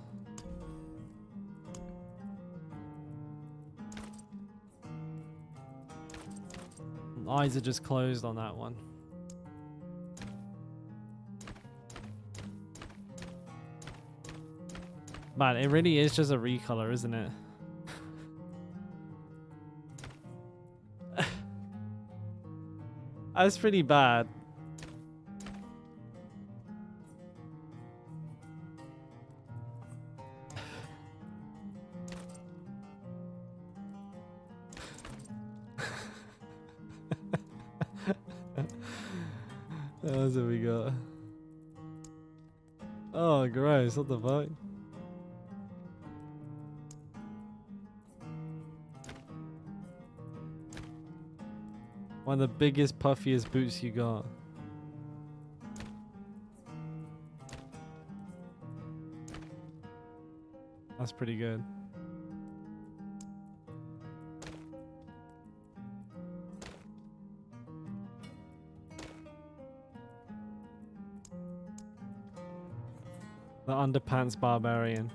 Eyes are just closed on that one. Man, it really is just a recolor, isn't it? That's pretty bad. That's what we got. Oh, gross. What the fuck? One of the biggest, puffiest boots you got. That's pretty good. The underpants barbarian.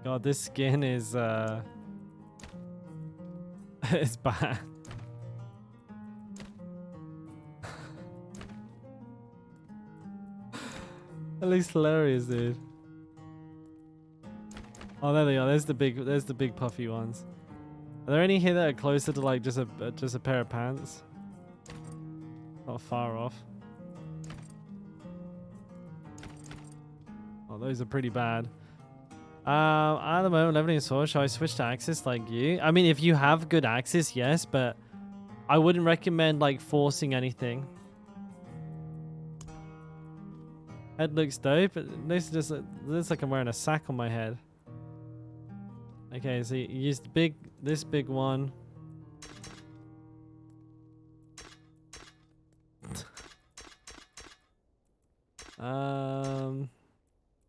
God, this skin is it's bad. At least hilarious, dude. Oh, there they are. There's the big puffy ones. Are there any here that are closer to like just a pair of pants? Not far off. Oh, those are pretty bad. At the moment, leveling sword. Shall I switch to Axis like you? I mean, if you have good Axis, yes, but I wouldn't recommend like forcing anything. Head looks dope. This just looks like I'm wearing a sack on my head. Okay, so you used this big one.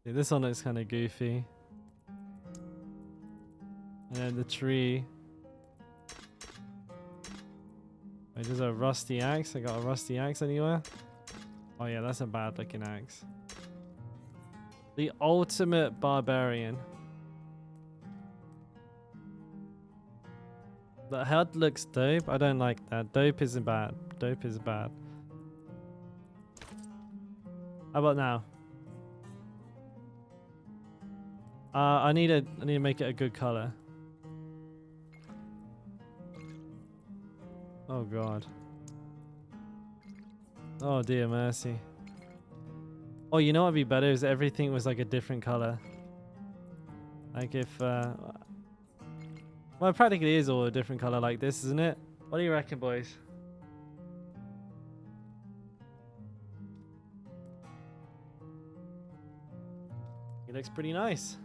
Yeah, this one looks kind of goofy. And then the tree. Wait, there's a rusty axe. I got a rusty axe anywhere? Oh yeah, that's a bad looking axe. The ultimate barbarian. The head looks dope. I don't like that. Dope isn't bad. Dope is bad. How about now? I need to make it a good color. Oh god. Oh dear mercy. Oh, you know what'd be better is everything was like a different color. Like if well, it practically is all a different color like this, isn't it? What do you reckon, boys? He looks pretty nice.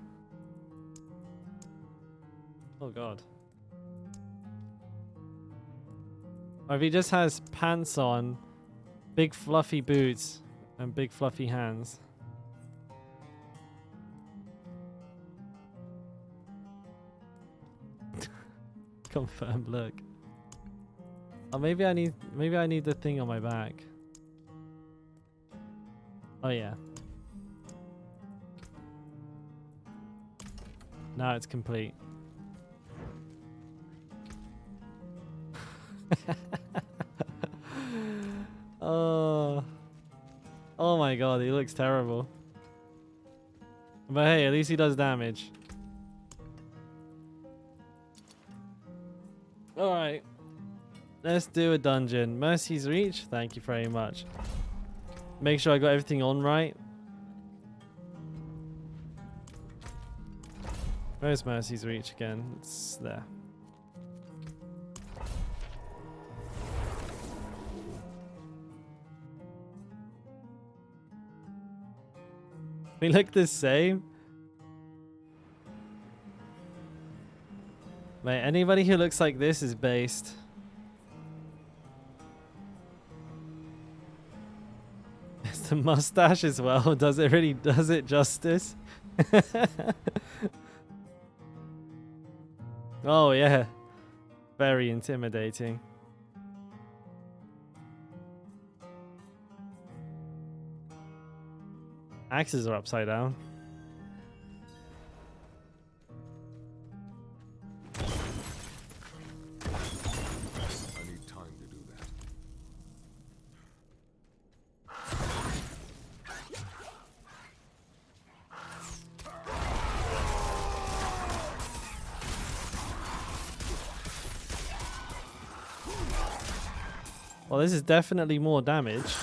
Oh god. Or if he just has pants on, big fluffy boots, and big fluffy hands. Confirmed look. Oh, maybe I need the thing on my back. Oh yeah. Now it's complete. Oh my god, he looks terrible. But hey, at least he does damage. Alright. Let's do a dungeon. Mercy's Reach, thank you very much. Make sure I got everything on right. Where's Mercy's Reach again? It's there. We look the same. Mate, anybody who looks like this is based. It's the mustache as well. Does it justice? Oh yeah. Very intimidating. Axes are upside down. I need time to do that. Well, this is definitely more damage.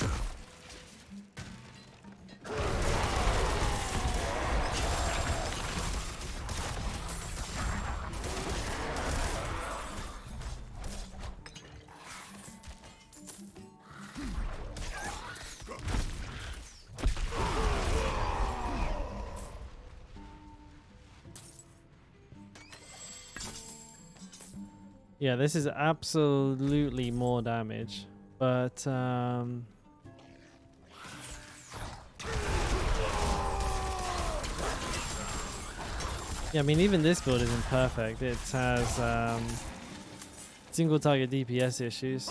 Yeah, this is absolutely more damage, but yeah, I mean, even this build isn't perfect. It has single target DPS issues,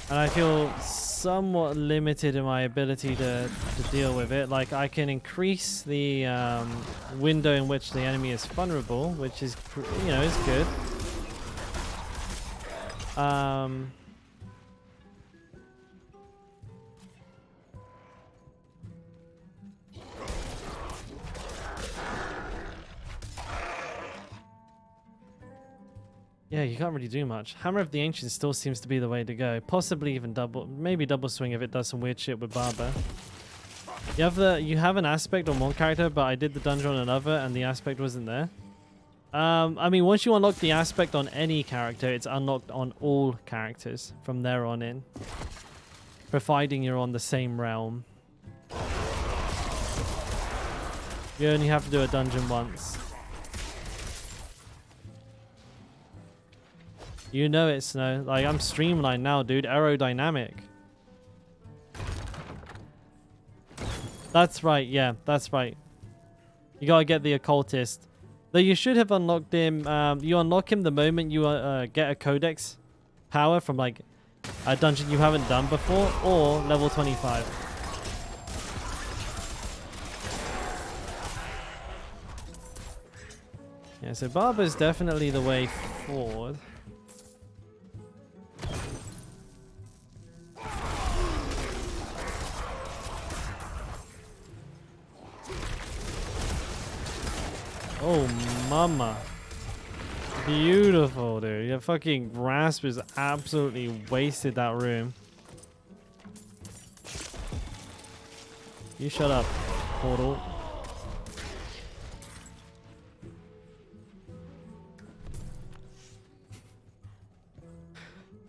and I feel somewhat limited in my ability to deal with it. Like, I can increase the window in which the enemy is vulnerable, which is, you know, is good. Yeah, you can't really do much. Hammer of the Ancients still seems to be the way to go. Possibly even maybe double swing if it does some weird shit with Barber. You have an aspect on one character, but I did the dungeon on another and the aspect wasn't there. I mean, once you unlock the aspect on any character, it's unlocked on all characters from there on in. Providing you're on the same realm. You only have to do a dungeon once. You know it, Snow. Like, I'm streamlined now, dude. Aerodynamic. That's right, yeah, that's right. You gotta get the occultist. Though you should have unlocked him. You unlock him the moment you get a codex power from, like, a dungeon you haven't done before, or level 25. Yeah, so Barber's definitely the way forward. Oh, mama. Beautiful, dude. Your fucking grasp is absolutely wasted that room. You shut up, portal.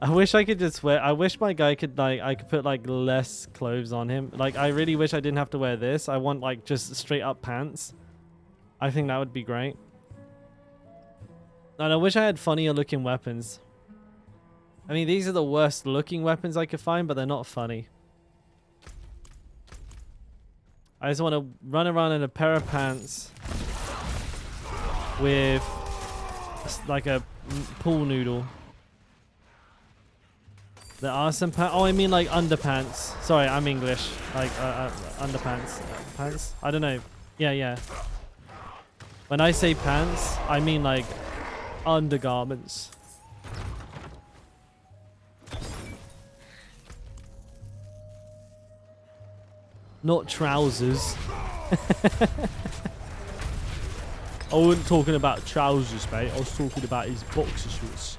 I wish I could just wear... I wish my guy could, like... I could put, like, less clothes on him. Like, I really wish I didn't have to wear this. I want, like, just straight up pants. I think that would be great. And I wish I had funnier looking weapons. I mean, these are the worst looking weapons I could find, but they're not funny. I just want to run around in a pair of pants with like a pool noodle. There are some pants. Oh, I mean like underpants. Sorry, I'm English. Like underpants. Pants? I don't know. Yeah, yeah. When I say pants, I mean like undergarments. Not trousers. I wasn't talking about trousers, mate. I was talking about his boxer shorts.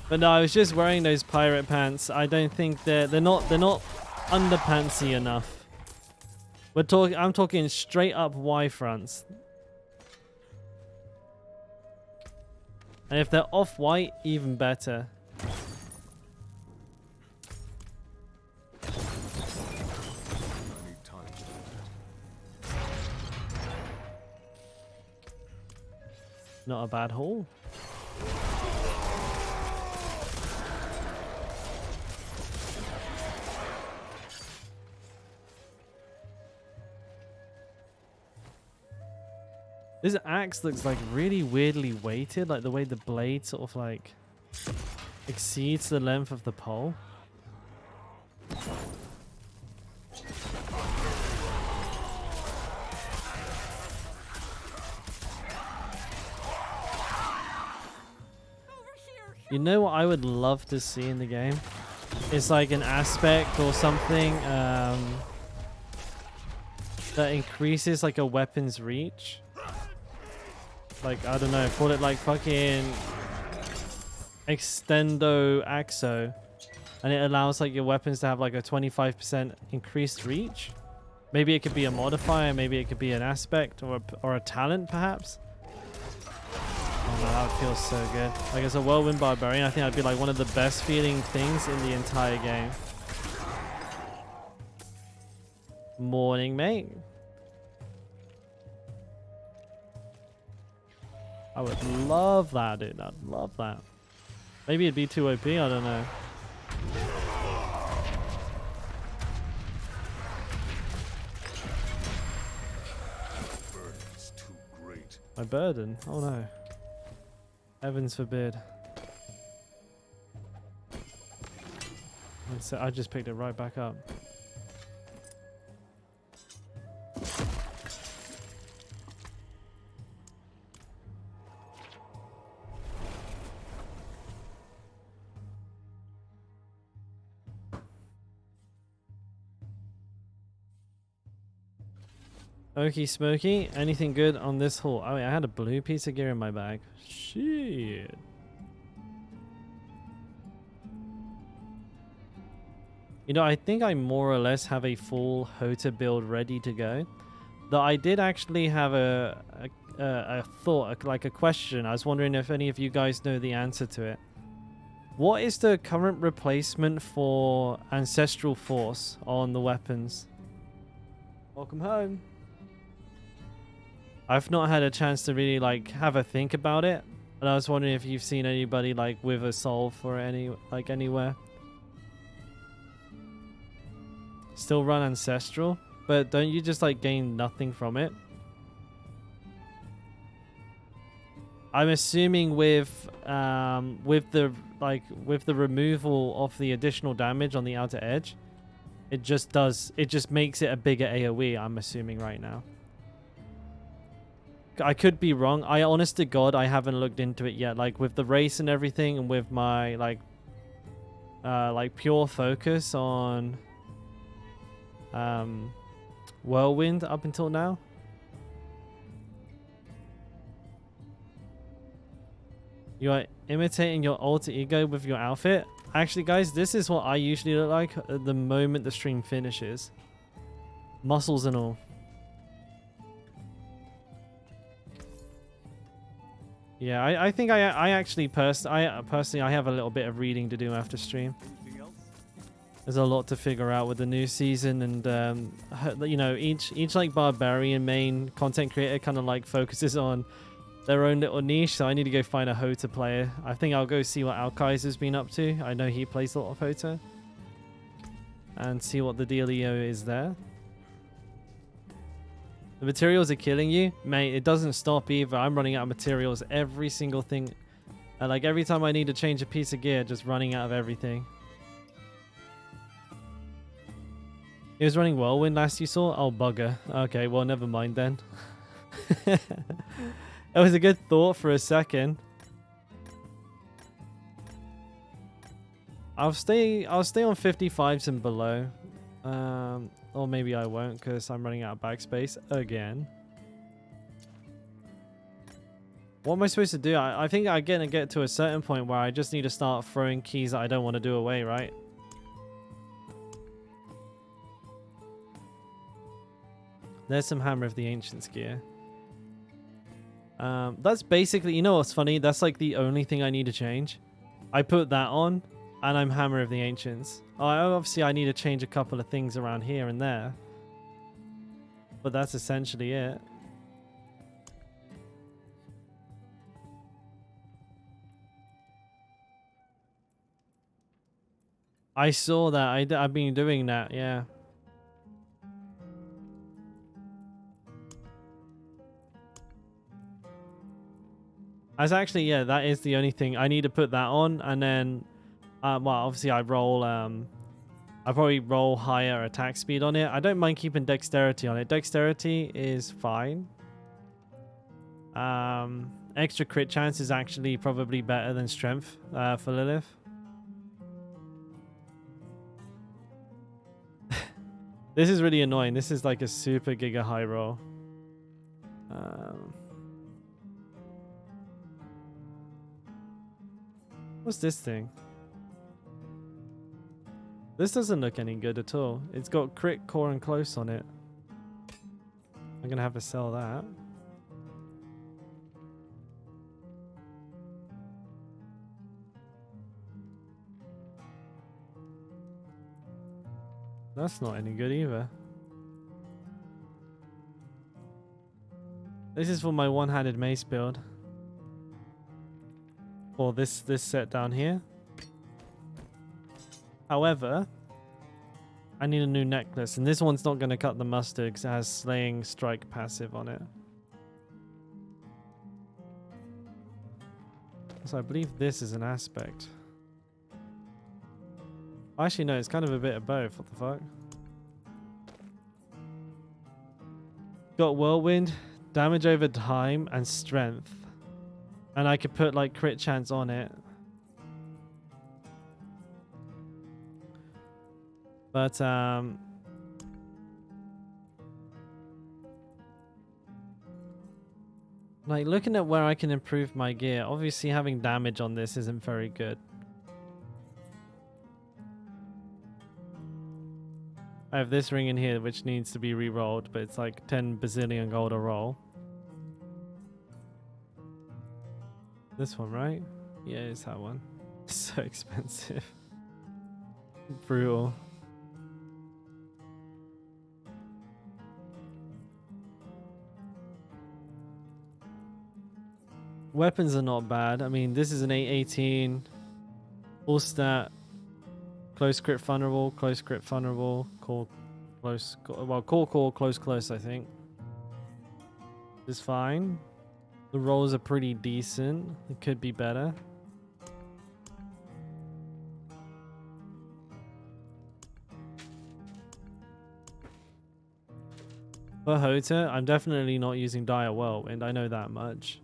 But no, I was just wearing those pirate pants. I don't think they're not underpantsy enough. I'm talking straight up Y fronts. And if they're off-white, even better. Not a bad haul. This axe looks like really weirdly weighted, like the way the blade sort of like exceeds the length of the pole. You know what I would love to see in the game? It's like an aspect or something that increases like a weapon's reach. Like, I don't know, call it like fucking Extendo Axo. And it allows like your weapons to have like a 25% increased reach. Maybe it could be a modifier, maybe it could be an aspect or a talent perhaps. Oh man, that would feel so good. Like as a Whirlwind Barbarian, I think that'd be like one of the best feeling things in the entire game. Morning, mate. I would love that, dude. I'd love that. Maybe it'd be too OP, I don't know. Burden's too great. My burden? Oh no. Heavens forbid. And so I just picked it right back up. Okie smoky. Anything good on this haul? Oh, wait, I had a blue piece of gear in my bag. Shit. You know, I think I more or less have a full Hota build ready to go. Though I did actually have a thought, like a question. I was wondering if any of you guys know the answer to it. What is the current replacement for Ancestral Force on the weapons? Welcome home. I've not had a chance to really like have a think about it, and I was wondering if you've seen anybody like with a solve for any like anywhere. Still run Ancestral, but don't you just like gain nothing from it? I'm assuming with the removal of the additional damage on the outer edge, it just makes it a bigger AoE. I'm assuming right now. I could be wrong. I honest to God, I haven't looked into it yet. Like with the race and everything, and with my like pure focus on Whirlwind up until now. You are imitating your alter ego with your outfit. Actually, guys, this is what I usually look like at the moment the stream finishes. Muscles and all. Yeah, I think I actually personally I have a little bit of reading to do after stream. Anything else? There's a lot to figure out with the new season, and you know, each like Barbarian main content creator kind of like focuses on their own little niche. So I need to go find a Hota player. I think I'll go see what Alkaiser's been up to. I know he plays a lot of Hota, and see what the dealio is there. The materials are killing you, mate. It doesn't stop either. I'm running out of materials every single thing. Like every time I need to change a piece of gear, just running out of everything. He was running Whirlwind last you saw? Oh, bugger. Okay, well, never mind then. It was a good thought for a second. I'll stay on 55s and below. Or maybe I won't because I'm running out of backspace again. What am I supposed to do? I think I'm going to get to a certain point where I just need to start throwing keys that I don't want to do away, right? There's some Hammer of the Ancients gear. That's basically, you know what's funny? That's like the only thing I need to change. I put that on and I'm Hammer of the Ancients. Obviously, I need to change a couple of things around here and there. But that's essentially it. I saw that. I've been doing that, yeah. As actually, yeah, that is the only thing. I need to put that on, and then, well, obviously I roll, I probably roll higher attack speed on it. I don't mind keeping dexterity on it. Dexterity is fine. Extra crit chance is actually probably better than strength for Lilith. This is really annoying. This is like a super giga high roll. What's this thing? This doesn't look any good at all. It's got crit, core, and close on it. I'm gonna have to sell that. That's not any good either. This is for my one-handed mace build. Or this set down here. However, I need a new necklace, and this one's not going to cut the mustard because it has Slaying Strike passive on it. So I believe this is an aspect. Actually, no, it's kind of a bit of both. What the fuck? Got whirlwind, damage over time, and strength. And I could put like crit chance on it. But like looking at where I can improve my gear, obviously having damage on this isn't very good. I have this ring in here which needs to be re-rolled, but it's like 10 bazillion gold a roll. This one, right? Yeah, it's that one. So expensive. Brutal. Weapons are not bad. I mean, this is an 818. Full stat. Close crit vulnerable. Close crit vulnerable. Core close. Well, core close, I think. Is fine. The rolls are pretty decent. It could be better. For Hota, I'm definitely not using Dire Whirlwind. I know that much.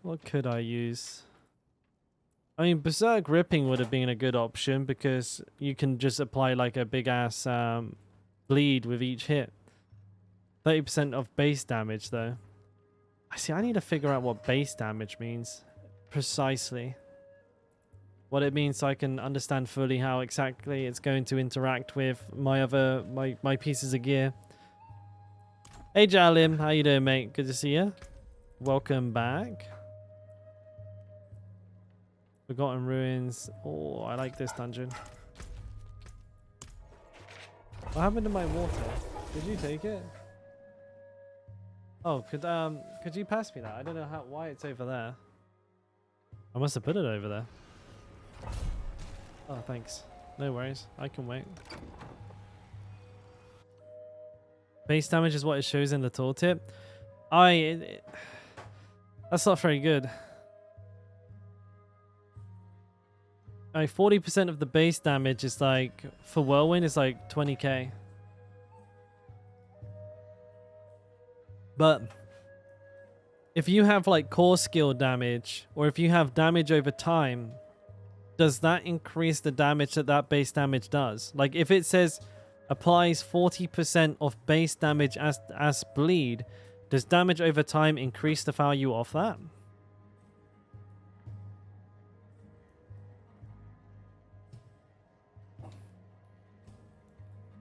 What could I use? I mean, Berserk Ripping would have been a good option because you can just apply like a big ass bleed with each hit. 30% of base damage though. I see, I need to figure out what base damage means precisely. What it means so I can understand fully how exactly it's going to interact with my other my pieces of gear. Hey Jalim, how you doing, mate? Good to see you. Welcome back. Forgotten Ruins. Oh, I like this dungeon. What happened to my water? Did you take it? Oh, could you pass me that? I don't know why it's over there. I must have put it over there. Oh, thanks. No worries. I can wait. Base damage is what it shows in the tooltip. That's not very good. 40% of the base damage is like, for Whirlwind, is like 20k. But if you have like core skill damage, or if you have damage over time, does that increase the damage that base damage does? Like if it says applies 40% of base damage as bleed, does damage over time increase the value of that?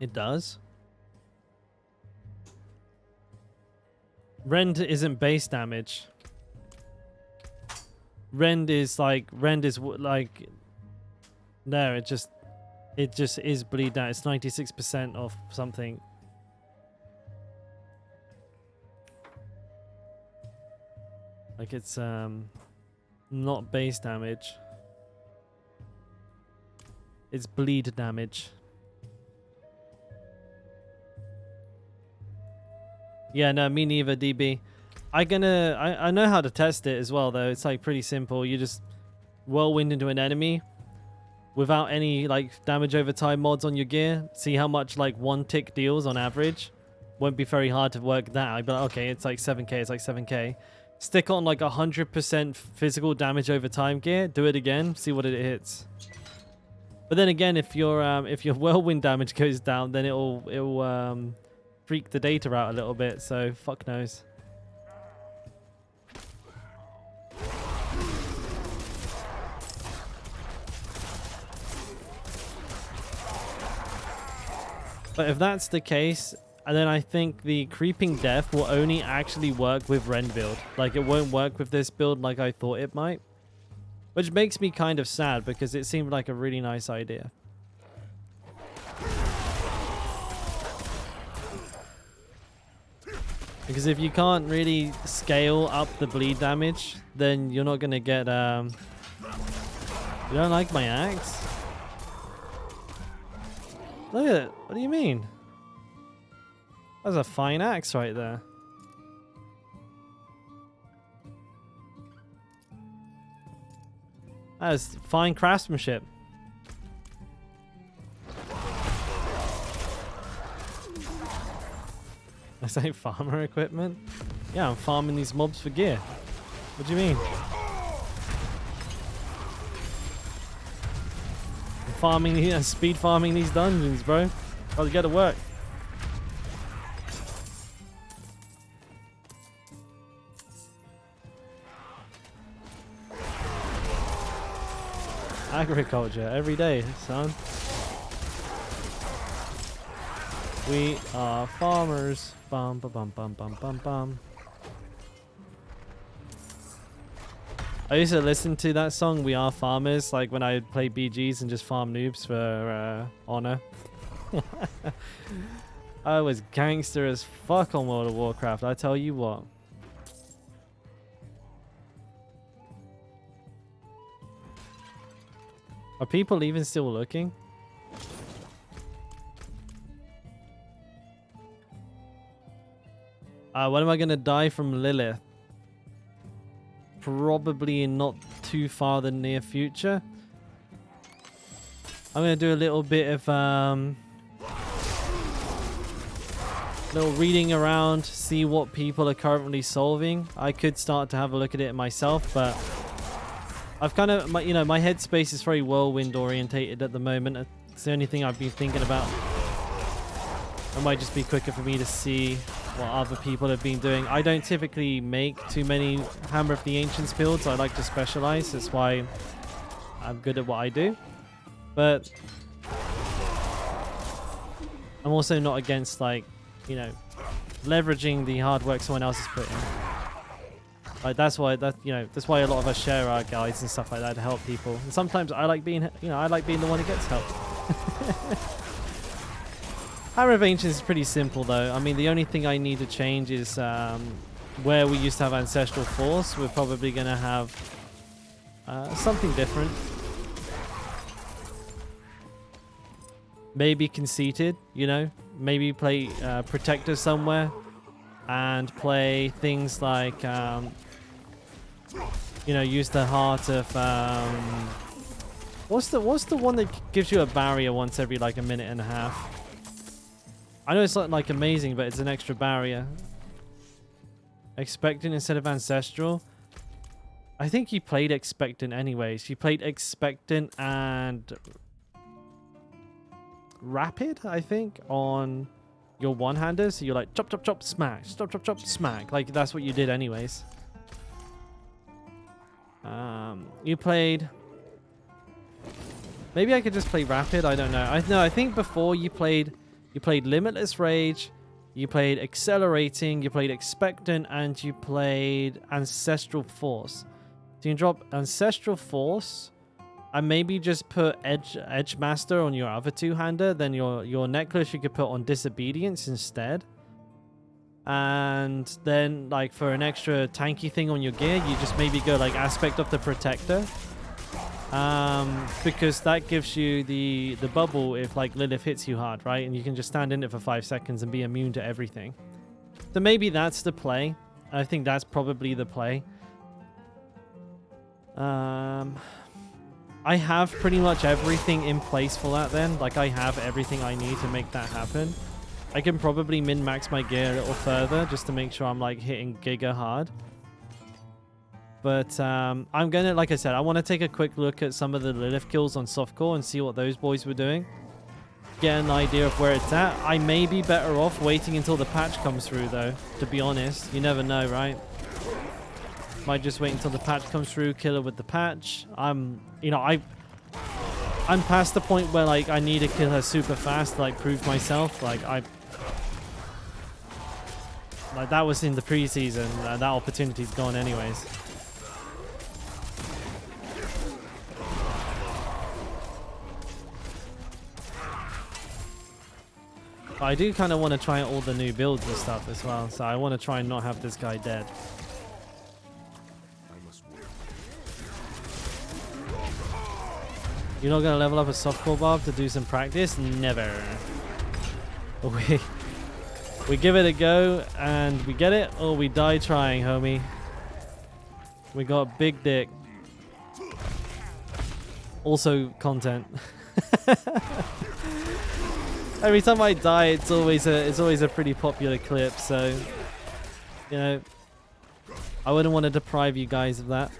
It does. Rend isn't base damage. Rend is like no, it just is bleed down. It's 96% of something. Like it's not base damage. It's bleed damage. Yeah, no, me neither, DB. I know how to test it as well, though. It's like pretty simple. You just whirlwind into an enemy without any like damage over time mods on your gear. See how much like one tick deals on average. Won't be very hard to work that. I'd be like, okay, it's like 7k. It's like 7k. Stick on like 100% physical damage over time gear. Do it again. See what it hits. But then again, if your whirlwind damage goes down, then it'll freak the data out a little bit, so fuck knows. But if that's the case, then I think the creeping death will only actually work with Rend build. Like it won't work with this build like I thought it might. Which makes me kind of sad because it seemed like a really nice idea. Because if you can't really scale up the bleed damage, then you're not going to get... You don't like my axe? Look at it. What do you mean? That's a fine axe right there. That is fine craftsmanship. I say farmer equipment? Yeah, I'm farming these mobs for gear. What do you mean? I'm farming, speed farming these dungeons, bro. Gotta get to work. Agriculture every day, son. We are farmers. Bum bum bum bum bum bum bum. I used to listen to that song, We Are Farmers, like when I would play BGs and just farm noobs for honor. I was gangster as fuck on World of Warcraft, I tell you what. Are people even still looking? When am I going to die from Lilith? Probably in not too far the near future. I'm going to do a little bit of little reading around, see what people are currently solving. I could start to have a look at it myself, but I've kind of, my headspace is very whirlwind orientated at the moment. It's the only thing I've been thinking about. It might just be quicker for me to see what other people have been doing. I don't typically make too many Hammer of the Ancients builds. I like to specialize. That's why I'm good at what I do. But I'm also not against, like, leveraging the hard work someone else has put in. Like that's why that's why a lot of us share our guides and stuff like that to help people. And sometimes I like being the one who gets help. Hammer of Ancients is pretty simple though. I mean, the only thing I need to change is where we used to have Ancestral Force. We're probably going to have something different. Maybe Conceited, maybe play Protector somewhere and play things like, use the Heart of, what's the one that gives you a barrier once every like a minute and a half? I know it's not like amazing, but it's an extra barrier. Expectant instead of Ancestral. I think you played Expectant anyways. You played Expectant and Rapid, I think, on your one-hander. So you're like chop, chop, chop, smack. Chop, chop, chop, smack. Like that's what you did anyways. You played... Maybe I could just play Rapid. I don't know. I think before you played Limitless Rage, you played Accelerating, you played Expectant, and you played Ancestral Force. So you can drop Ancestral Force and maybe just put Edge Master on your other two-hander. Then your necklace you could put on Disobedience instead. And then like for an extra tanky thing on your gear, you just maybe go like Aspect of the Protector. Because that gives you the bubble if like Lilith hits you hard, right? And you can just stand in it for 5 seconds and be immune to everything. So maybe that's the play. I think that's probably the play. I have pretty much everything in place for that then. Like I have everything I need to make that happen. I can probably min-max my gear a little further just to make sure I'm like hitting giga hard. But I'm gonna, like I said, I want to take a quick look at some of the Lilith kills on softcore and see what those boys were doing. Get an idea of where it's at. I may be better off waiting until the patch comes through though, to be honest. You never know, right? Might just wait until the patch comes through, kill her with the patch. I'm past the point where like I need to kill her super fast to like prove myself. Like that was in the preseason. That opportunity's gone anyways. But I do kind of want to try all the new builds and stuff as well, so I want to try and not have this guy dead. You're not going to level up a softcore Barb to do some practice? Never. We give it a go and we get it, or we die trying, homie. We got big dick. Also content. Every time I die, it's always a pretty popular clip. So, you know, I wouldn't want to deprive you guys of that.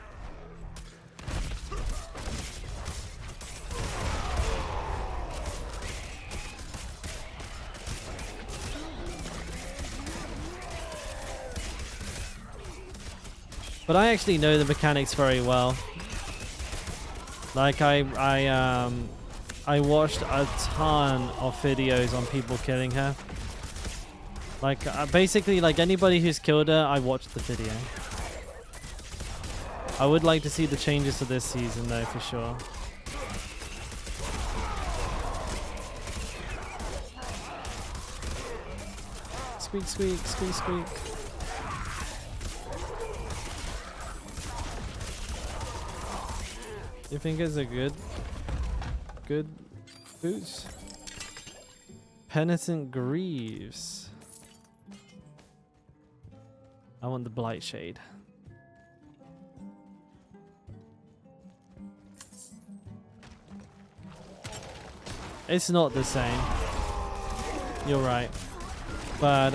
But I actually know the mechanics very well. Like I watched a ton of videos on people killing her. Like basically, like anybody who's killed her, I watched the video. I would like to see the changes to this season though, for sure. Squeak, squeak, squeak, squeak. You think it's a good boots? Penitent Greaves. I want the Blight Shade. It's not the same. You're right. But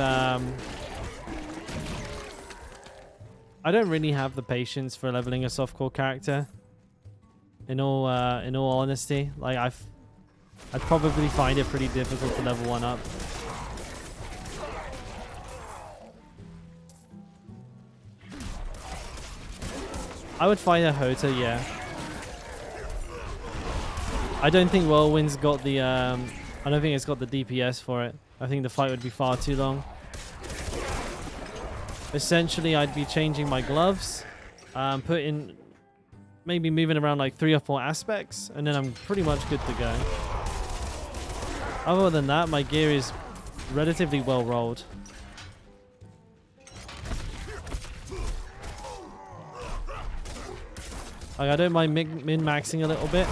I don't really have the patience for leveling a softcore character. In all honesty, like I'd probably find it pretty difficult to level one up. I would find a Hota, yeah. I don't think Whirlwind's got the I don't think it's got the DPS for it. I think the fight would be far too long. Essentially, I'd be changing my gloves, maybe moving around like 3 or 4 aspects, and then I'm pretty much good to go. Other than that, my gear is relatively well rolled. Like, I don't mind min-maxing a little bit.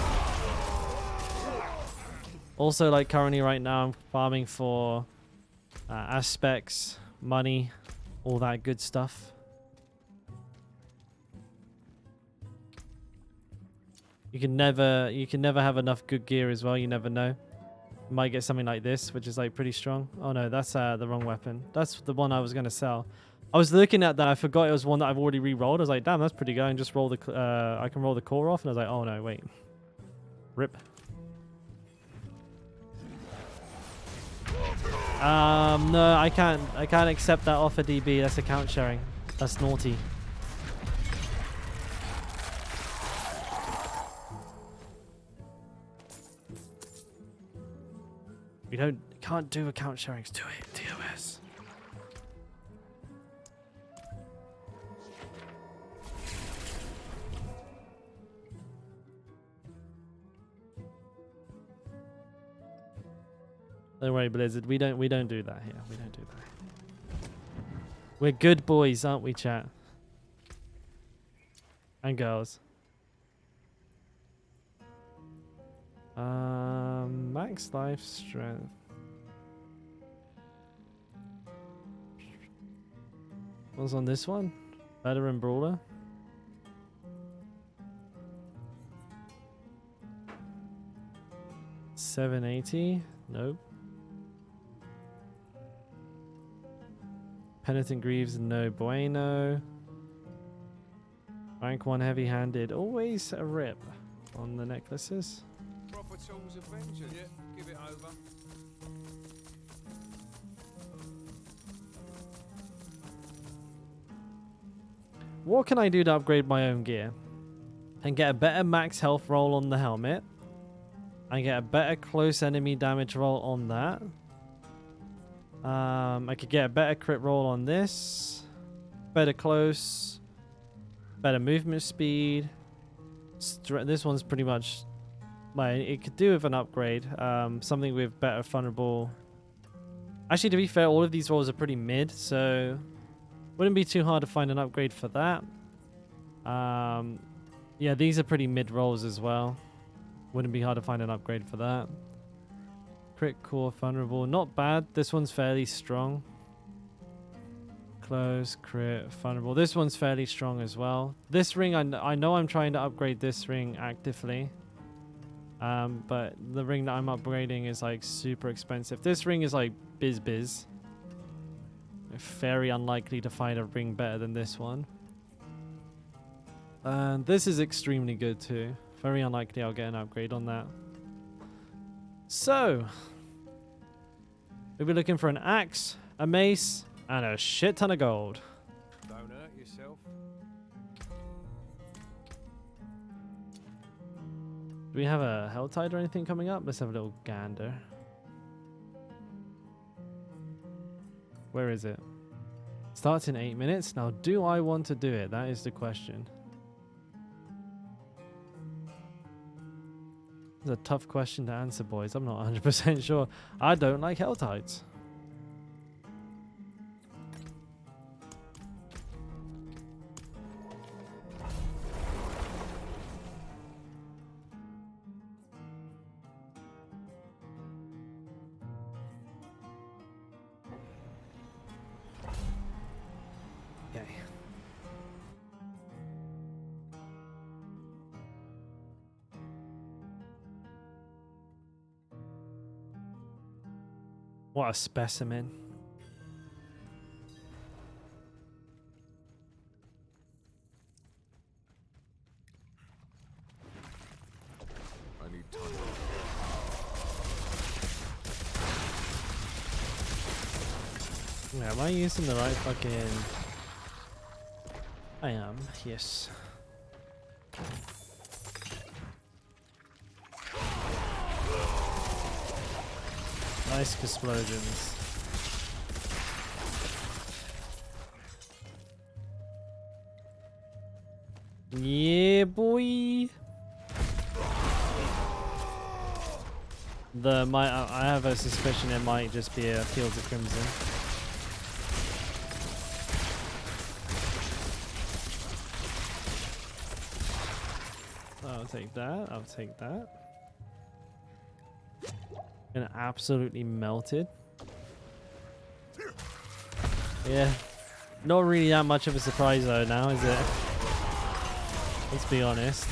Also, like currently right now, I'm farming for aspects, money, all that good stuff. You can never have enough good gear as well. You never know. You might get something like this, which is like pretty strong. Oh no, that's the wrong weapon. That's the one I was gonna sell. I was looking at that. I forgot it was one that I've already re-rolled. I was like, damn, that's pretty good. I can just roll the I can roll the core off, and I was like, oh no, wait, rip. No, I can't accept that offer, DB. That's account sharing. That's naughty. We can't do account sharings to it, TOS. Don't worry, Blizzard. We don't do that here. We don't do that. We're good boys, aren't we, chat? And girls. Max life strength. What's on this one? Veteran Brawler. $780. Nope. Penitent Greaves, no bueno. Rank 1 heavy-handed. Always a rip on the necklaces. Proper tools adventure, yeah. Give it over. What can I do to upgrade my own gear? And get a better max health roll on the helmet. I get a better close enemy damage roll on that. I could get a better crit roll on this. Better close. Better movement speed. This one's pretty much... like, it could do with an upgrade. Something with better vulnerable... Actually, to be fair, all of these rolls are pretty mid, so... wouldn't be too hard to find an upgrade for that. Yeah, these are pretty mid rolls as well. Wouldn't be hard to find an upgrade for that. Crit, core, vulnerable. Not bad. This one's fairly strong. Close, crit, vulnerable. This one's fairly strong as well. This ring, I know I'm trying to upgrade this ring actively. But the ring that I'm upgrading is like super expensive. This ring is like biz. Very unlikely to find a ring better than this one. And this is extremely good too. Very unlikely I'll get an upgrade on that. So, we'll be looking for an axe, a mace, and a shit ton of gold. Don't hurt yourself. Do we have a hell tide or anything coming up? Let's have a little gander. Where is it? Starts in 8 minutes. Now, do I want to do it? That is the question. It's a tough question to answer, boys. I'm not 100% sure. I don't like hell tides. Okay. What a specimen. I need time. Yeah, am I using the right fucking... I am, yes. Nice explosions. Yeah, boy. I have a suspicion it might just be a Fields of Crimson. I'll take that. I'll take that. And absolutely melted. Yeah. Not really that much of a surprise though now, is it? Let's be honest.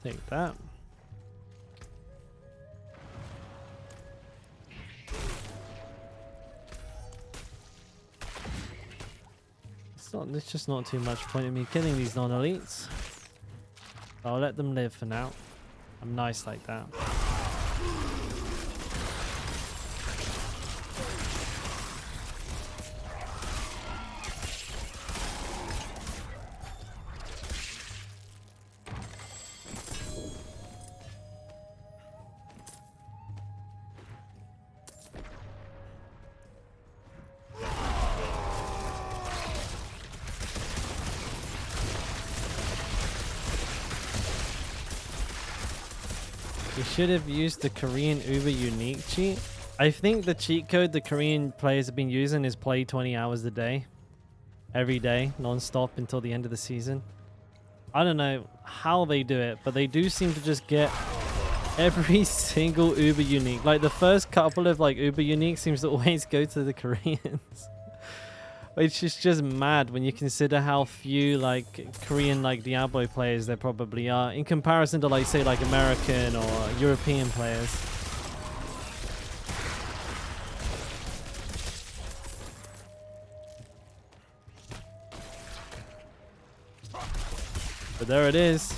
Take that. It's just not too much point in me killing these non-elites. I'll let them live for now. I'm nice like that. You should have used the Korean Uber unique cheat. I think the cheat code the Korean players have been using is play 20 hours a day. Every day, non-stop until the end of the season. I don't know how they do it, but they do seem to just get every single Uber unique. Like the first couple of like Uber unique seems to always go to the Koreans. Which is just mad when you consider how few like Korean like Diablo players there probably are in comparison to like say like American or European players. But there it is.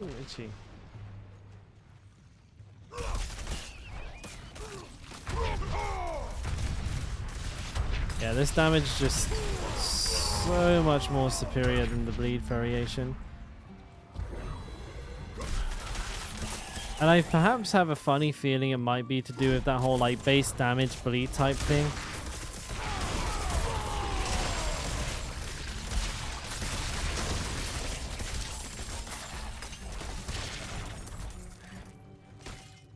Ooh, itchy. Yeah, this damage is just so much more superior than the bleed variation. And I perhaps have a funny feeling it might be to do with that whole like base damage bleed type thing.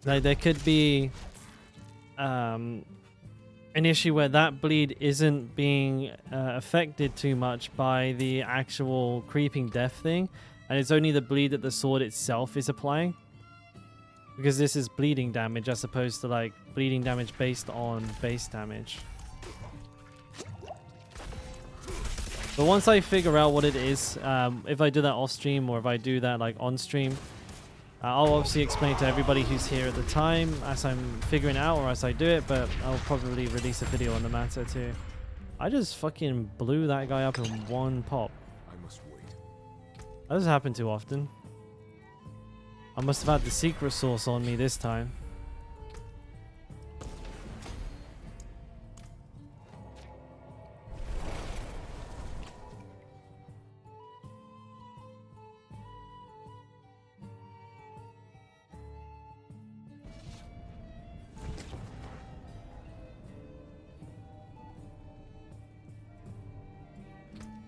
Like there could be an issue where that bleed isn't being affected too much by the actual creeping death thing, and it's only the bleed that the sword itself is applying. Because this is bleeding damage as opposed to like bleeding damage based on base damage. But once I figure out what it is, if I do that off stream or if I do that like on stream, I'll obviously explain to everybody who's here at the time as I'm figuring it out or as I do it, but I'll probably release a video on the matter too. I just fucking blew that guy up in one pop. I must wait. That doesn't happen too often. I must have had the secret sauce on me this time.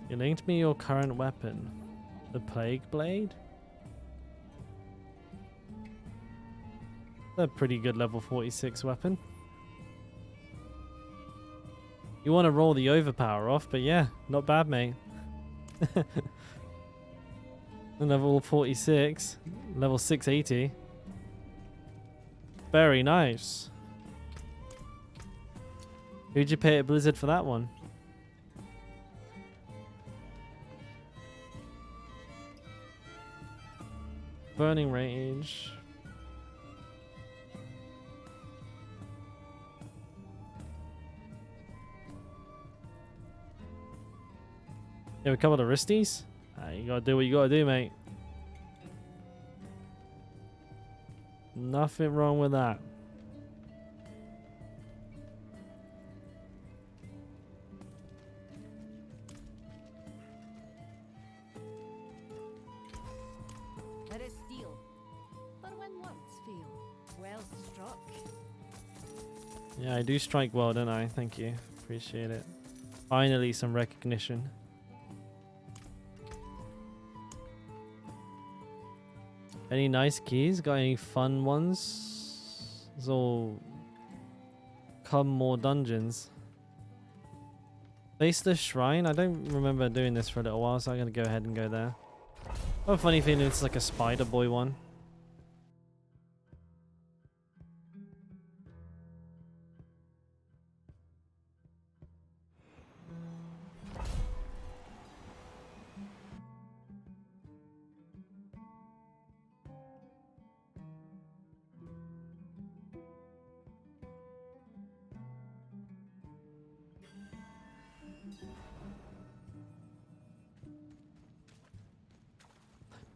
You linked me your current weapon. The Plague Blade? A pretty good level 46 weapon. You want to roll the overpower off, but yeah, not bad, mate. Level 46, level 680. Very nice. Who'd you pay at Blizzard for that one? Burning Rage. Yeah, we cover the wristies. You gotta do what you gotta do, mate. Nothing wrong with that. Let it steal. For when once feel well struck. Yeah, I do strike well, don't I? Thank you. Appreciate it. Finally, some recognition. Any nice keys? Got any fun ones? It's all come more dungeons. Faceless Shrine? I don't remember doing this for a little while, so I'm going to go ahead and go there. I have a funny feeling it's like a Spider Boy one.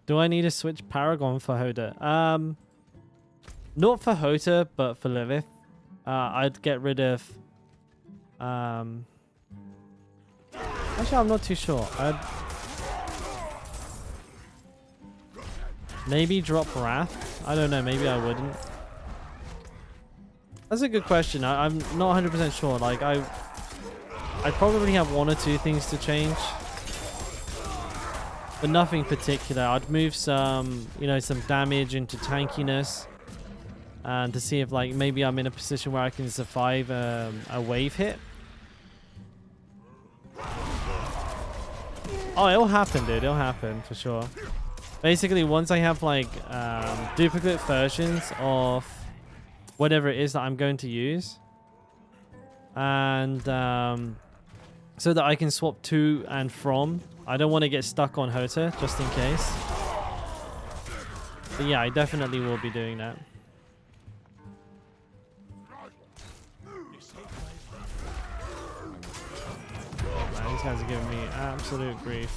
Do I need to switch Paragon for Hoda? Not for Hota, but for Lilith. I'd get rid of... Actually, I'm not too sure. I'd... Maybe drop Wrath? I don't know, maybe I wouldn't. That's a good question. I'm not 100% sure. Like, I'd probably have one or two things to change. But nothing particular. I'd move some, you know, some damage into tankiness. And to see if, like, maybe I'm in a position where I can survive a wave hit. Oh, it'll happen, dude. It'll happen, for sure. Basically, once I have, like, duplicate versions of whatever it is that I'm going to use. And, so that I can swap to and from. I don't want to get stuck on Hota, just in case. But yeah, I definitely will be doing that. Man, these guys are giving me absolute grief.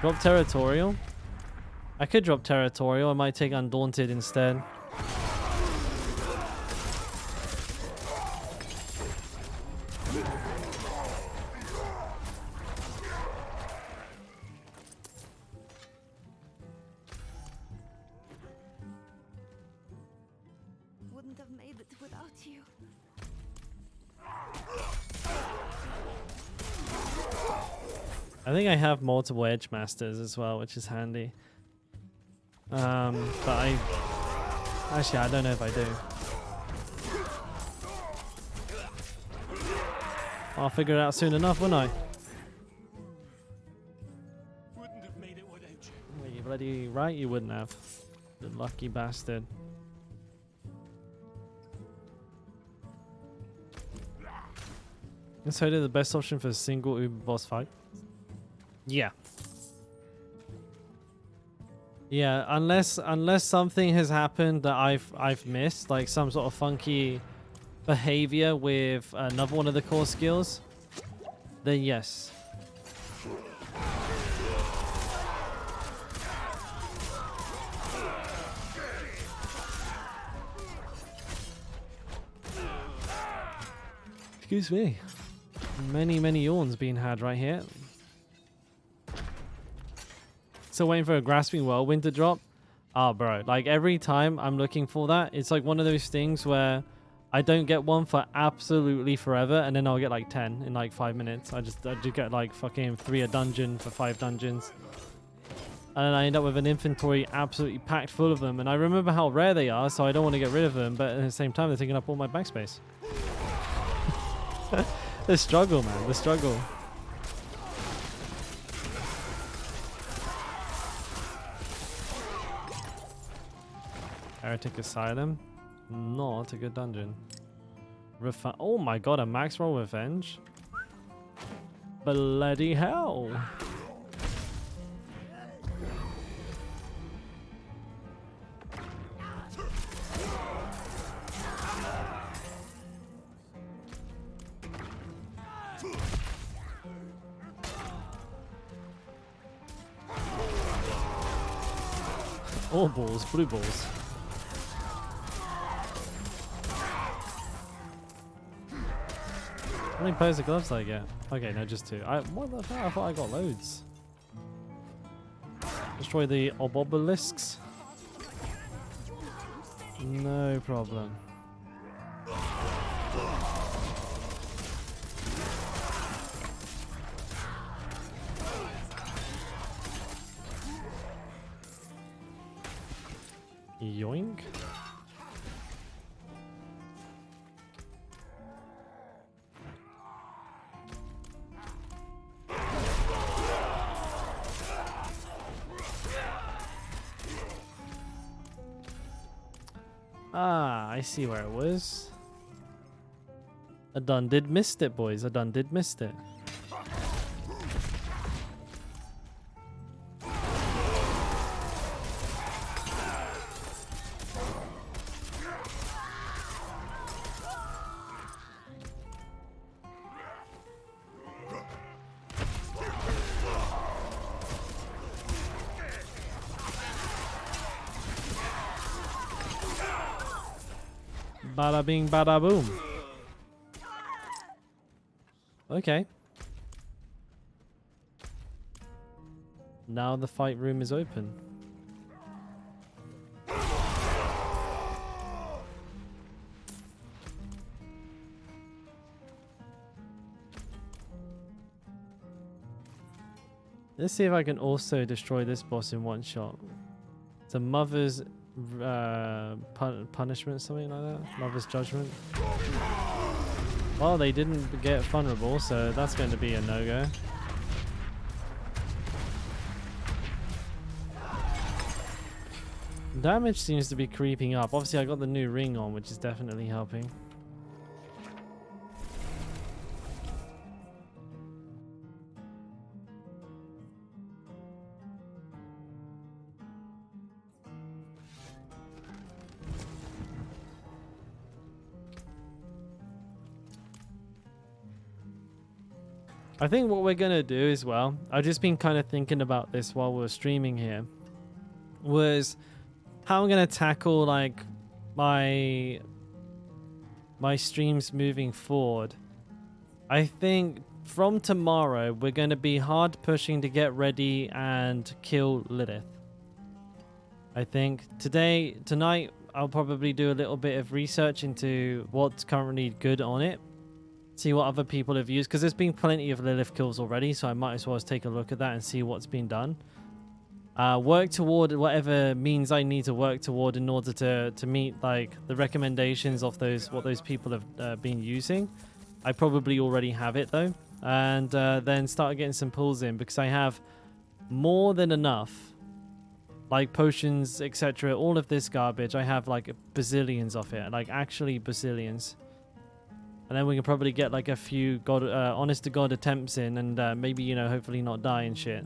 Drop Territorial? I could drop Territorial. I might take Undaunted instead. Wouldn't have made it without you. I think I have multiple Edge Masters as well, which is handy. But I don't know if I do. I'll figure it out soon enough, won't I? Wouldn't have made it without you. Well, you bloody right you wouldn't have. You lucky bastard. Is Hoda the best option for a single Uber boss fight? Yeah. Yeah, unless something has happened that I've missed, like some sort of funky behavior with another one of the core skills, then yes. Excuse me. Many yawns being had right here. Still waiting for a grasping whirlwind to drop. Oh, bro. Like, every time I'm looking for that, it's like one of those things where I don't get one for absolutely forever, and then I'll get like 10 in like 5 minutes. I just get like fucking 3 a dungeon for 5 dungeons. And then I end up with an inventory absolutely packed full of them. And I remember how rare they are, so I don't want to get rid of them. But at the same time, they're taking up all my backspace. The struggle, man. The struggle. Heretic Asylum. Not a good dungeon. Oh my god, a max roll revenge? Bloody hell. All balls, blue balls. How many pairs of gloves do I get? Okay, no, just 2. What the hell? I thought I got loads. Destroy the obelisks. No problem. Yoink. Ah, I see where it was. I done did missed it, boys. I done did missed it. Bada bing, bada boom. Okay. Now the fight room is open. Let's see if I can also destroy this boss in one shot. It's a mother's punishment, something like that. Mother's judgment. Well, they didn't get vulnerable, so that's going to be a no-go. Damage seems to be creeping up. Obviously, I got the new ring on, which is definitely helping. I think what we're going to do as well, I've just been kind of thinking about this while we were streaming here, was how I'm going to tackle like my streams moving forward. I think from tomorrow, we're going to be hard pushing to get ready and kill Lilith. I think tonight, I'll probably do a little bit of research into what's currently good on it. See what other people have used, because there's been plenty of Lilith kills already, so I might as well take a look at that and see what's been done. work toward whatever means I need to work toward in order to meet like the recommendations of what those people have been using. I probably already have it though, and then start getting some pulls in because I have more than enough, like potions, etc. All of this garbage, I have like bazillions of it, like actually bazillions. And then we can probably get like a few honest to God attempts in, and maybe, you know, hopefully not die and shit.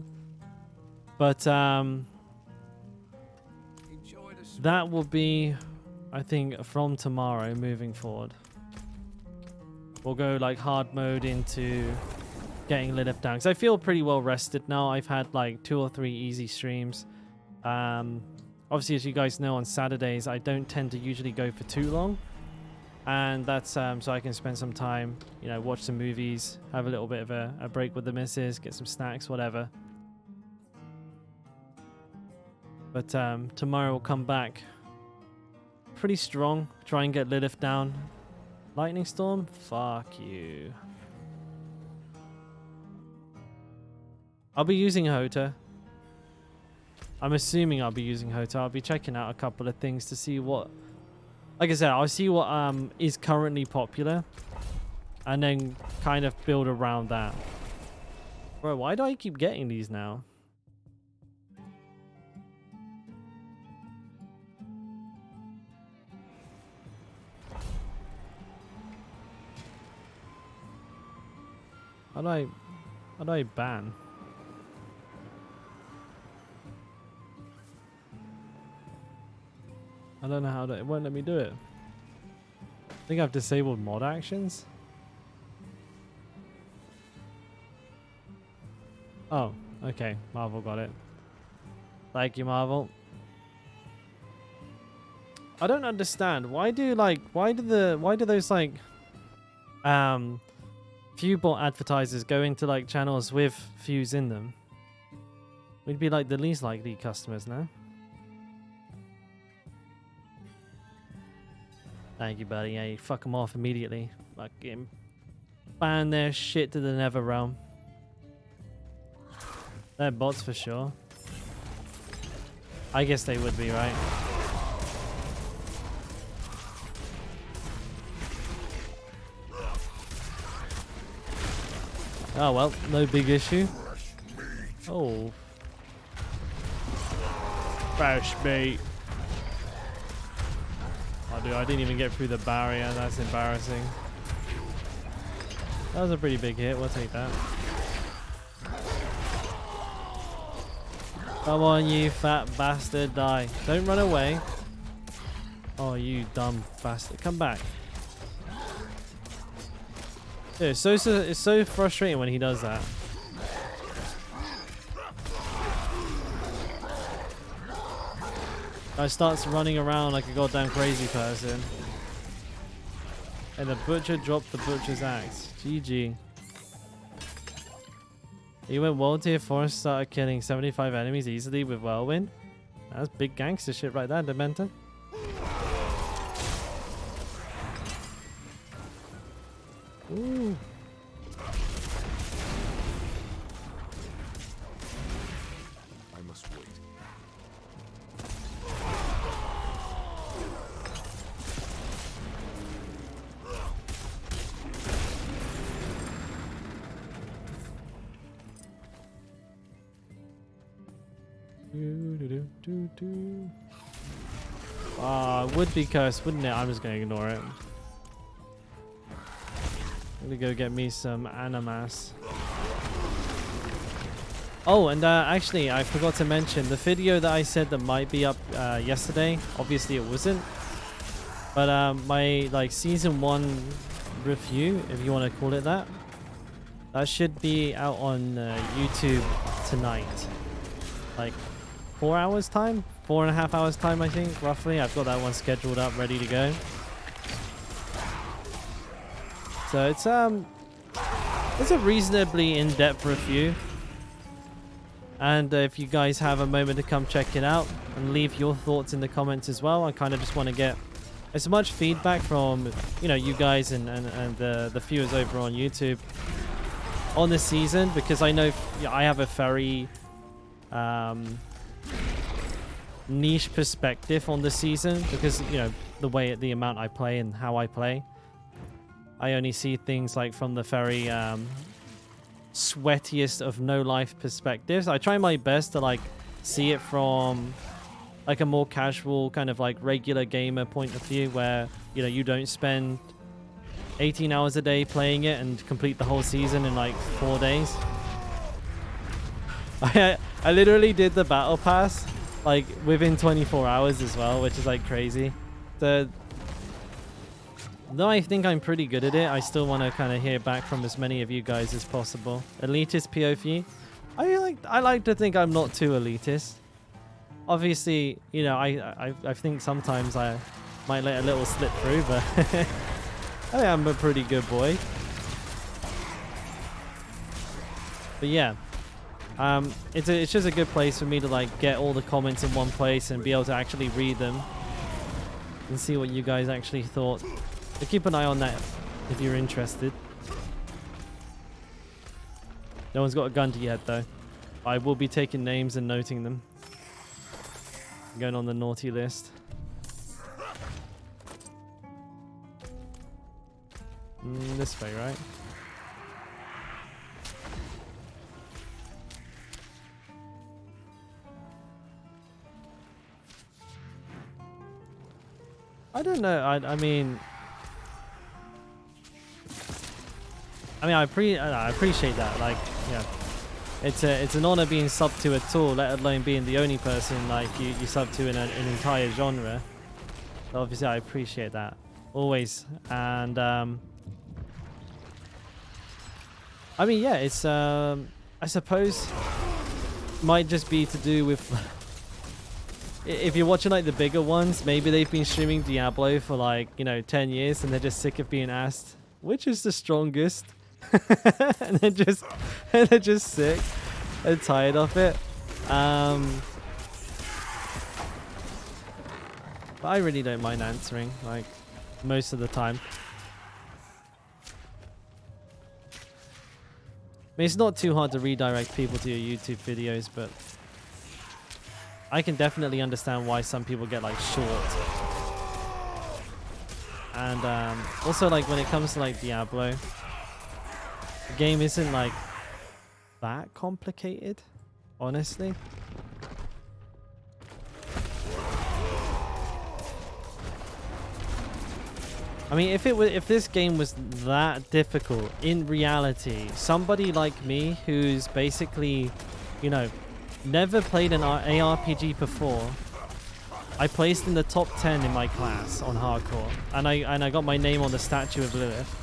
But that will be, I think, from tomorrow moving forward. We'll go like hard mode into getting Lilith down, because I feel pretty well rested now. I've had like 2 or 3 easy streams. Obviously, as you guys know, on Saturdays I don't tend to usually go for too long, and that's so I can spend some time, you know, watch some movies, have a little bit of a break with the missus, get some snacks, whatever. But tomorrow we'll come back pretty strong, try and get Lilith down. Lightning Storm? Fuck you. I'll be using Hota. I'm assuming I'll be using Hota. I'll be checking out a couple of things to see what... Like I said, I'll see what is currently popular, and then kind of build around that. Bro, why do I keep getting these now? How do I ban? I don't know how to... It won't let me do it. I think I've disabled mod actions. Oh, okay. Marvel got it. Thank you, Marvel. I don't understand. Why do those like few bot advertisers go into like channels with views in them? We'd be like the least likely customers now. Thank you, buddy. Yeah, you fuck them off immediately. Fucking ban their shit to the nether realm. They're bots for sure. I guess they would be, right? Oh well, no big issue. Oh. Fresh meat. Oh dude, I didn't even get through the barrier. That's embarrassing. That was a pretty big hit. We'll take that. Come on, you fat bastard. Die. Don't run away. Oh, you dumb bastard. Come back. Dude, it's so frustrating when he does that. Guy starts running around like a goddamn crazy person. And the butcher dropped the butcher's axe. GG. He went world tier 4 and started killing 75 enemies easily with Whirlwind. That's big gangster shit right there, Dementor. Ooh. I must wait. It would be cursed, wouldn't it? I'm just gonna ignore it. I'm gonna go get me some animas. Oh, and actually, I forgot to mention the video that I said that might be up yesterday. Obviously, it wasn't. But my like season 1 review, if you want to call it that, that should be out on YouTube tonight. Like 4 hours time, 4.5 hours time, I think, roughly. I've got that one scheduled up, ready to go. So it's a reasonably in-depth review, and if you guys have a moment to come check it out and leave your thoughts in the comments as well, I kind of just want to get as much feedback from, you know, you guys and the viewers over on YouTube on this season, because I know I have a very niche perspective on the season because, you know, the amount I play and how I play. I only see things like from the very sweatiest of no life perspectives. I try my best to like see it from like a more casual kind of like regular gamer point of view where, you know, you don't spend 18 hours a day playing it and complete the whole season in like 4 days. I literally did the battle pass like within 24 hours as well, which is like crazy. Though I think I'm pretty good at it, I still want to kind of hear back from as many of you guys as possible. Elitist POV? I like to think I'm not too elitist. Obviously, you know, I think sometimes I might let a little slip through, but I think I'm a pretty good boy. But yeah, it's just a good place for me to like get all the comments in one place and be able to actually read them and see what you guys actually thought. So keep an eye on that if you're interested. No one's got a gun to yet though. I will be taking names and noting them. Going on the naughty list. This way, right? I don't know. I mean, I appreciate that. Like, yeah, it's an honor being subbed to at all, let alone being the only person like you sub to in an entire genre. So obviously, I appreciate that always. And I mean, yeah, it's I suppose might just be to do with if you're watching like the bigger ones, maybe they've been streaming Diablo for like, you know, 10 years and they're just sick of being asked which is the strongest. and they're just sick and tired of it. But I really don't mind answering like most of the time. I mean, it's not too hard to redirect people to your YouTube videos, but I can definitely understand why some people get like short. And also like when it comes to like Diablo, the game isn't like that complicated, honestly. I mean, if this game was that difficult, in reality, somebody like me who's basically, you know, never played an ARPG before, I placed in the top 10 in my class on hardcore, and I got my name on the statue of Lilith.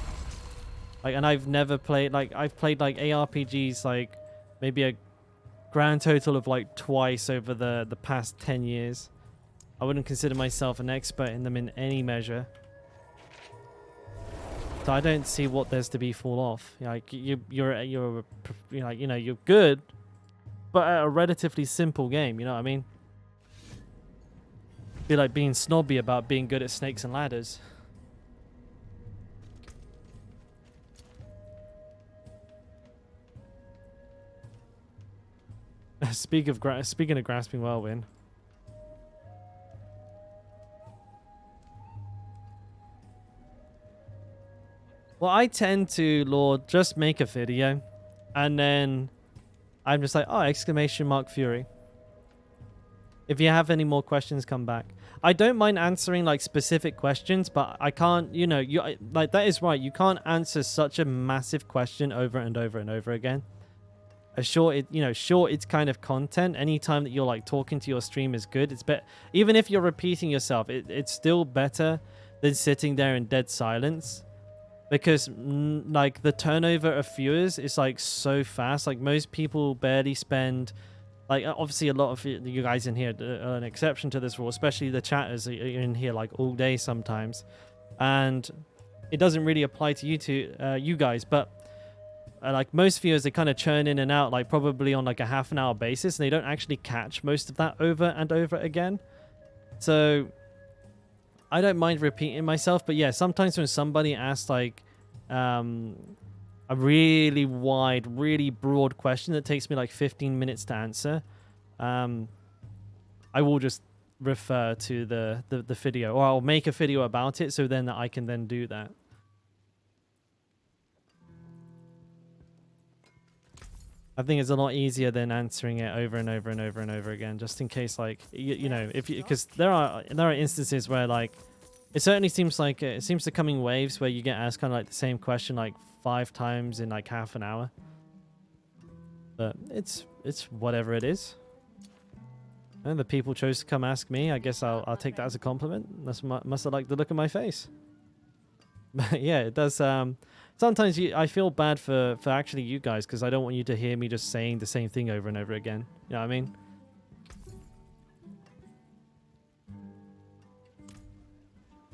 Like, and I've never played, like, I've played like ARPGs like maybe a grand total of like twice over the past 10 years. I wouldn't consider myself an expert in them in any measure. So I don't see what there's to be fall off. Like you're like, you know, you're good, but at a relatively simple game. You know what I mean? Be like being snobby about being good at snakes and ladders. Speaking of grasping whirlwind. Well, I tend to, Lord, just make a video, and then I'm just like, oh, exclamation mark Fury. If you have any more questions, come back. I don't mind answering like specific questions, but I can't, you know, like that is right. You can't answer such a massive question over and over and over again. Sure, it's kind of content. Anytime that you're like talking to your stream is good. It's better, even if you're repeating yourself. It's still better than sitting there in dead silence. Because like the turnover of viewers is like so fast. Like most people barely spend, like obviously a lot of you guys in here are an exception to this rule, especially the chatters are in here like all day sometimes, and it doesn't really apply to you guys. But like most viewers, they kind of churn in and out like probably on like a half an hour basis, and they don't actually catch most of that over and over again. So I don't mind repeating myself, but yeah, sometimes when somebody asks like a really wide, really broad question that takes me like 15 minutes to answer, I will just refer to the video, or I'll make a video about it so then that I can then do that. I think it's a lot easier than answering it over and over and over and over again, just in case, like, you know, if you, because there are instances where, like, it certainly seems like it seems to come in waves where you get asked kind of like the same question like 5 times in like half an hour. But it's whatever it is. And the people chose to come ask me. I guess I'll take that as a compliment. Must have liked the look of my face. But yeah, it does. Sometimes I feel bad for actually you guys, because I don't want you to hear me just saying the same thing over and over again. You know what I mean?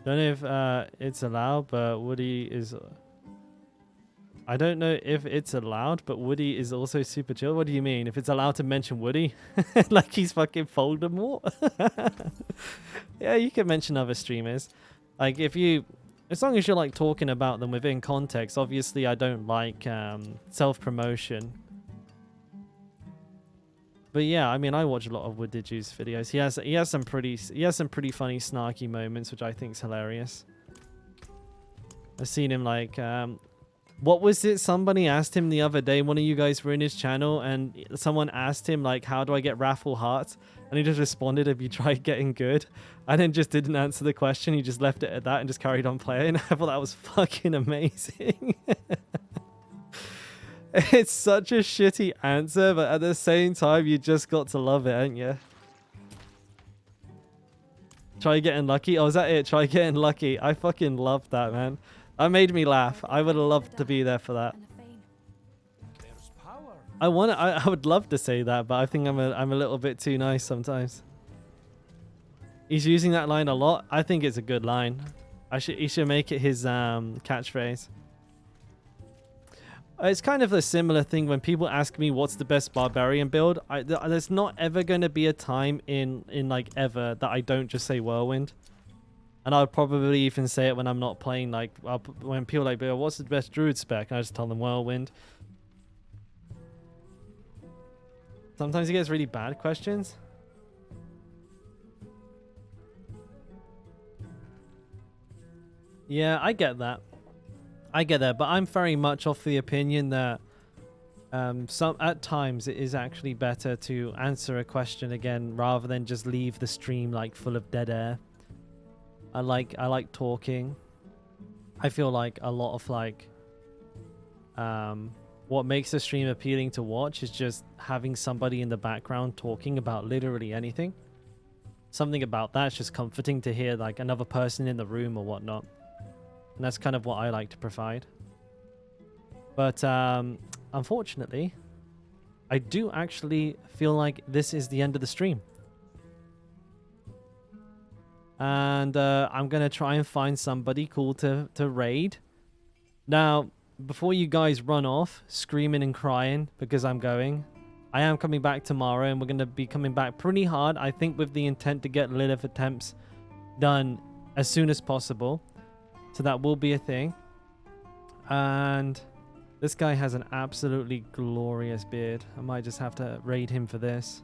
Don't know if it's allowed, but Woody is... I don't know if it's allowed, but Woody is also super chill. What do you mean? If it's allowed to mention Woody? Like he's fucking Voldemort? Yeah, you can mention other streamers. Like if you... As long as you're like talking about them within context. Obviously, I don't like self-promotion. But yeah, I mean, I watch a lot of Woodiju's videos. He has some pretty funny snarky moments, which I think is hilarious. I've seen him like what was it? Somebody asked him the other day, one of you guys were in his channel, and someone asked him like, how do I get raffle hearts? And he just responded, have you tried getting good? And then just didn't answer the question. He just left it at that and just carried on playing. I thought that was fucking amazing. It's such a shitty answer, but at the same time, you just got to love it, ain't you? Try getting lucky. Oh, is that it? Try getting lucky. I fucking loved that, man. That made me laugh. I would have loved to be there for that. I would love to say that, but I think I'm a little bit too nice sometimes. He's using that line a lot. I think it's a good line. He should make it his catchphrase. It's kind of a similar thing when people ask me what's the best Barbarian build. There's not ever going to be a time in like ever that I don't just say Whirlwind. And I'll probably even say it when I'm not playing, like when people are like, what's the best Druid spec? And I just tell them Whirlwind. Sometimes he gets really bad questions. Yeah, I get that. But I'm very much of the opinion that at times it is actually better to answer a question again rather than just leave the stream like full of dead air. I like talking. I feel like a lot of like what makes a stream appealing to watch is just having somebody in the background talking about literally anything. Something about that's just comforting to hear, like another person in the room or whatnot. And that's kind of what I like to provide. But unfortunately, I do actually feel like this is the end of the stream. And I'm going to try and find somebody cool to raid. Now, before you guys run off screaming and crying because I'm going, I am coming back tomorrow, and we're going to be coming back pretty hard, I think, with the intent to get Lilith attempts done as soon as possible. So that will be a thing. And this guy has an absolutely glorious beard. I might just have to raid him for this.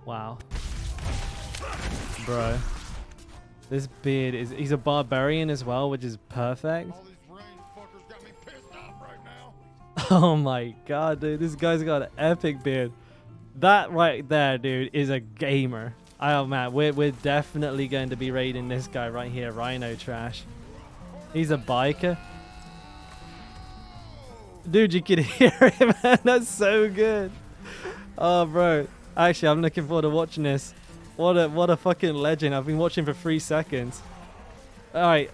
Wow. Bro. This beard is... He's a barbarian as well, which is perfect. All these range fuckers got me pissed off right now. Oh my god, dude. This guy's got an epic beard. That right there, dude, is a gamer. Oh man, we're definitely going to be raiding this guy right here, Rhino Trash. He's a biker. Dude, you can hear him, man. That's so good. Oh, bro. Actually, I'm looking forward to watching this. What a fucking legend. I've been watching for 3 seconds. All right.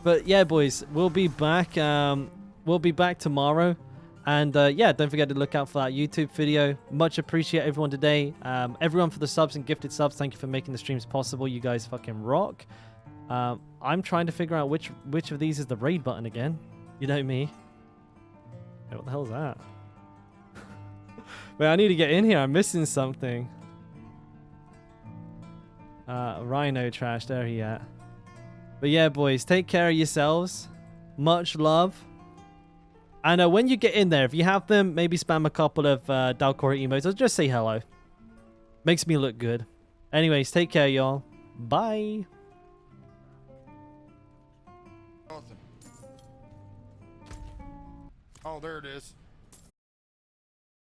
But yeah, boys, we'll be back. We'll be back tomorrow. And yeah, don't forget to look out for that YouTube video. Much appreciate everyone today. Everyone for the subs and gifted subs. Thank you for making the streams possible. You guys fucking rock. I'm trying to figure out which of these is the raid button again. You know me. Hey, what the hell is that? Wait, I need to get in here. I'm missing something. Rhino Trash. There he at. But yeah, boys, take care of yourselves. Much love. And when you get in there, if you have them, maybe spam a couple of Dalkora emotes or just say hello. Makes me look good. Anyways, take care, y'all. Bye. Nothing. Oh, there it is.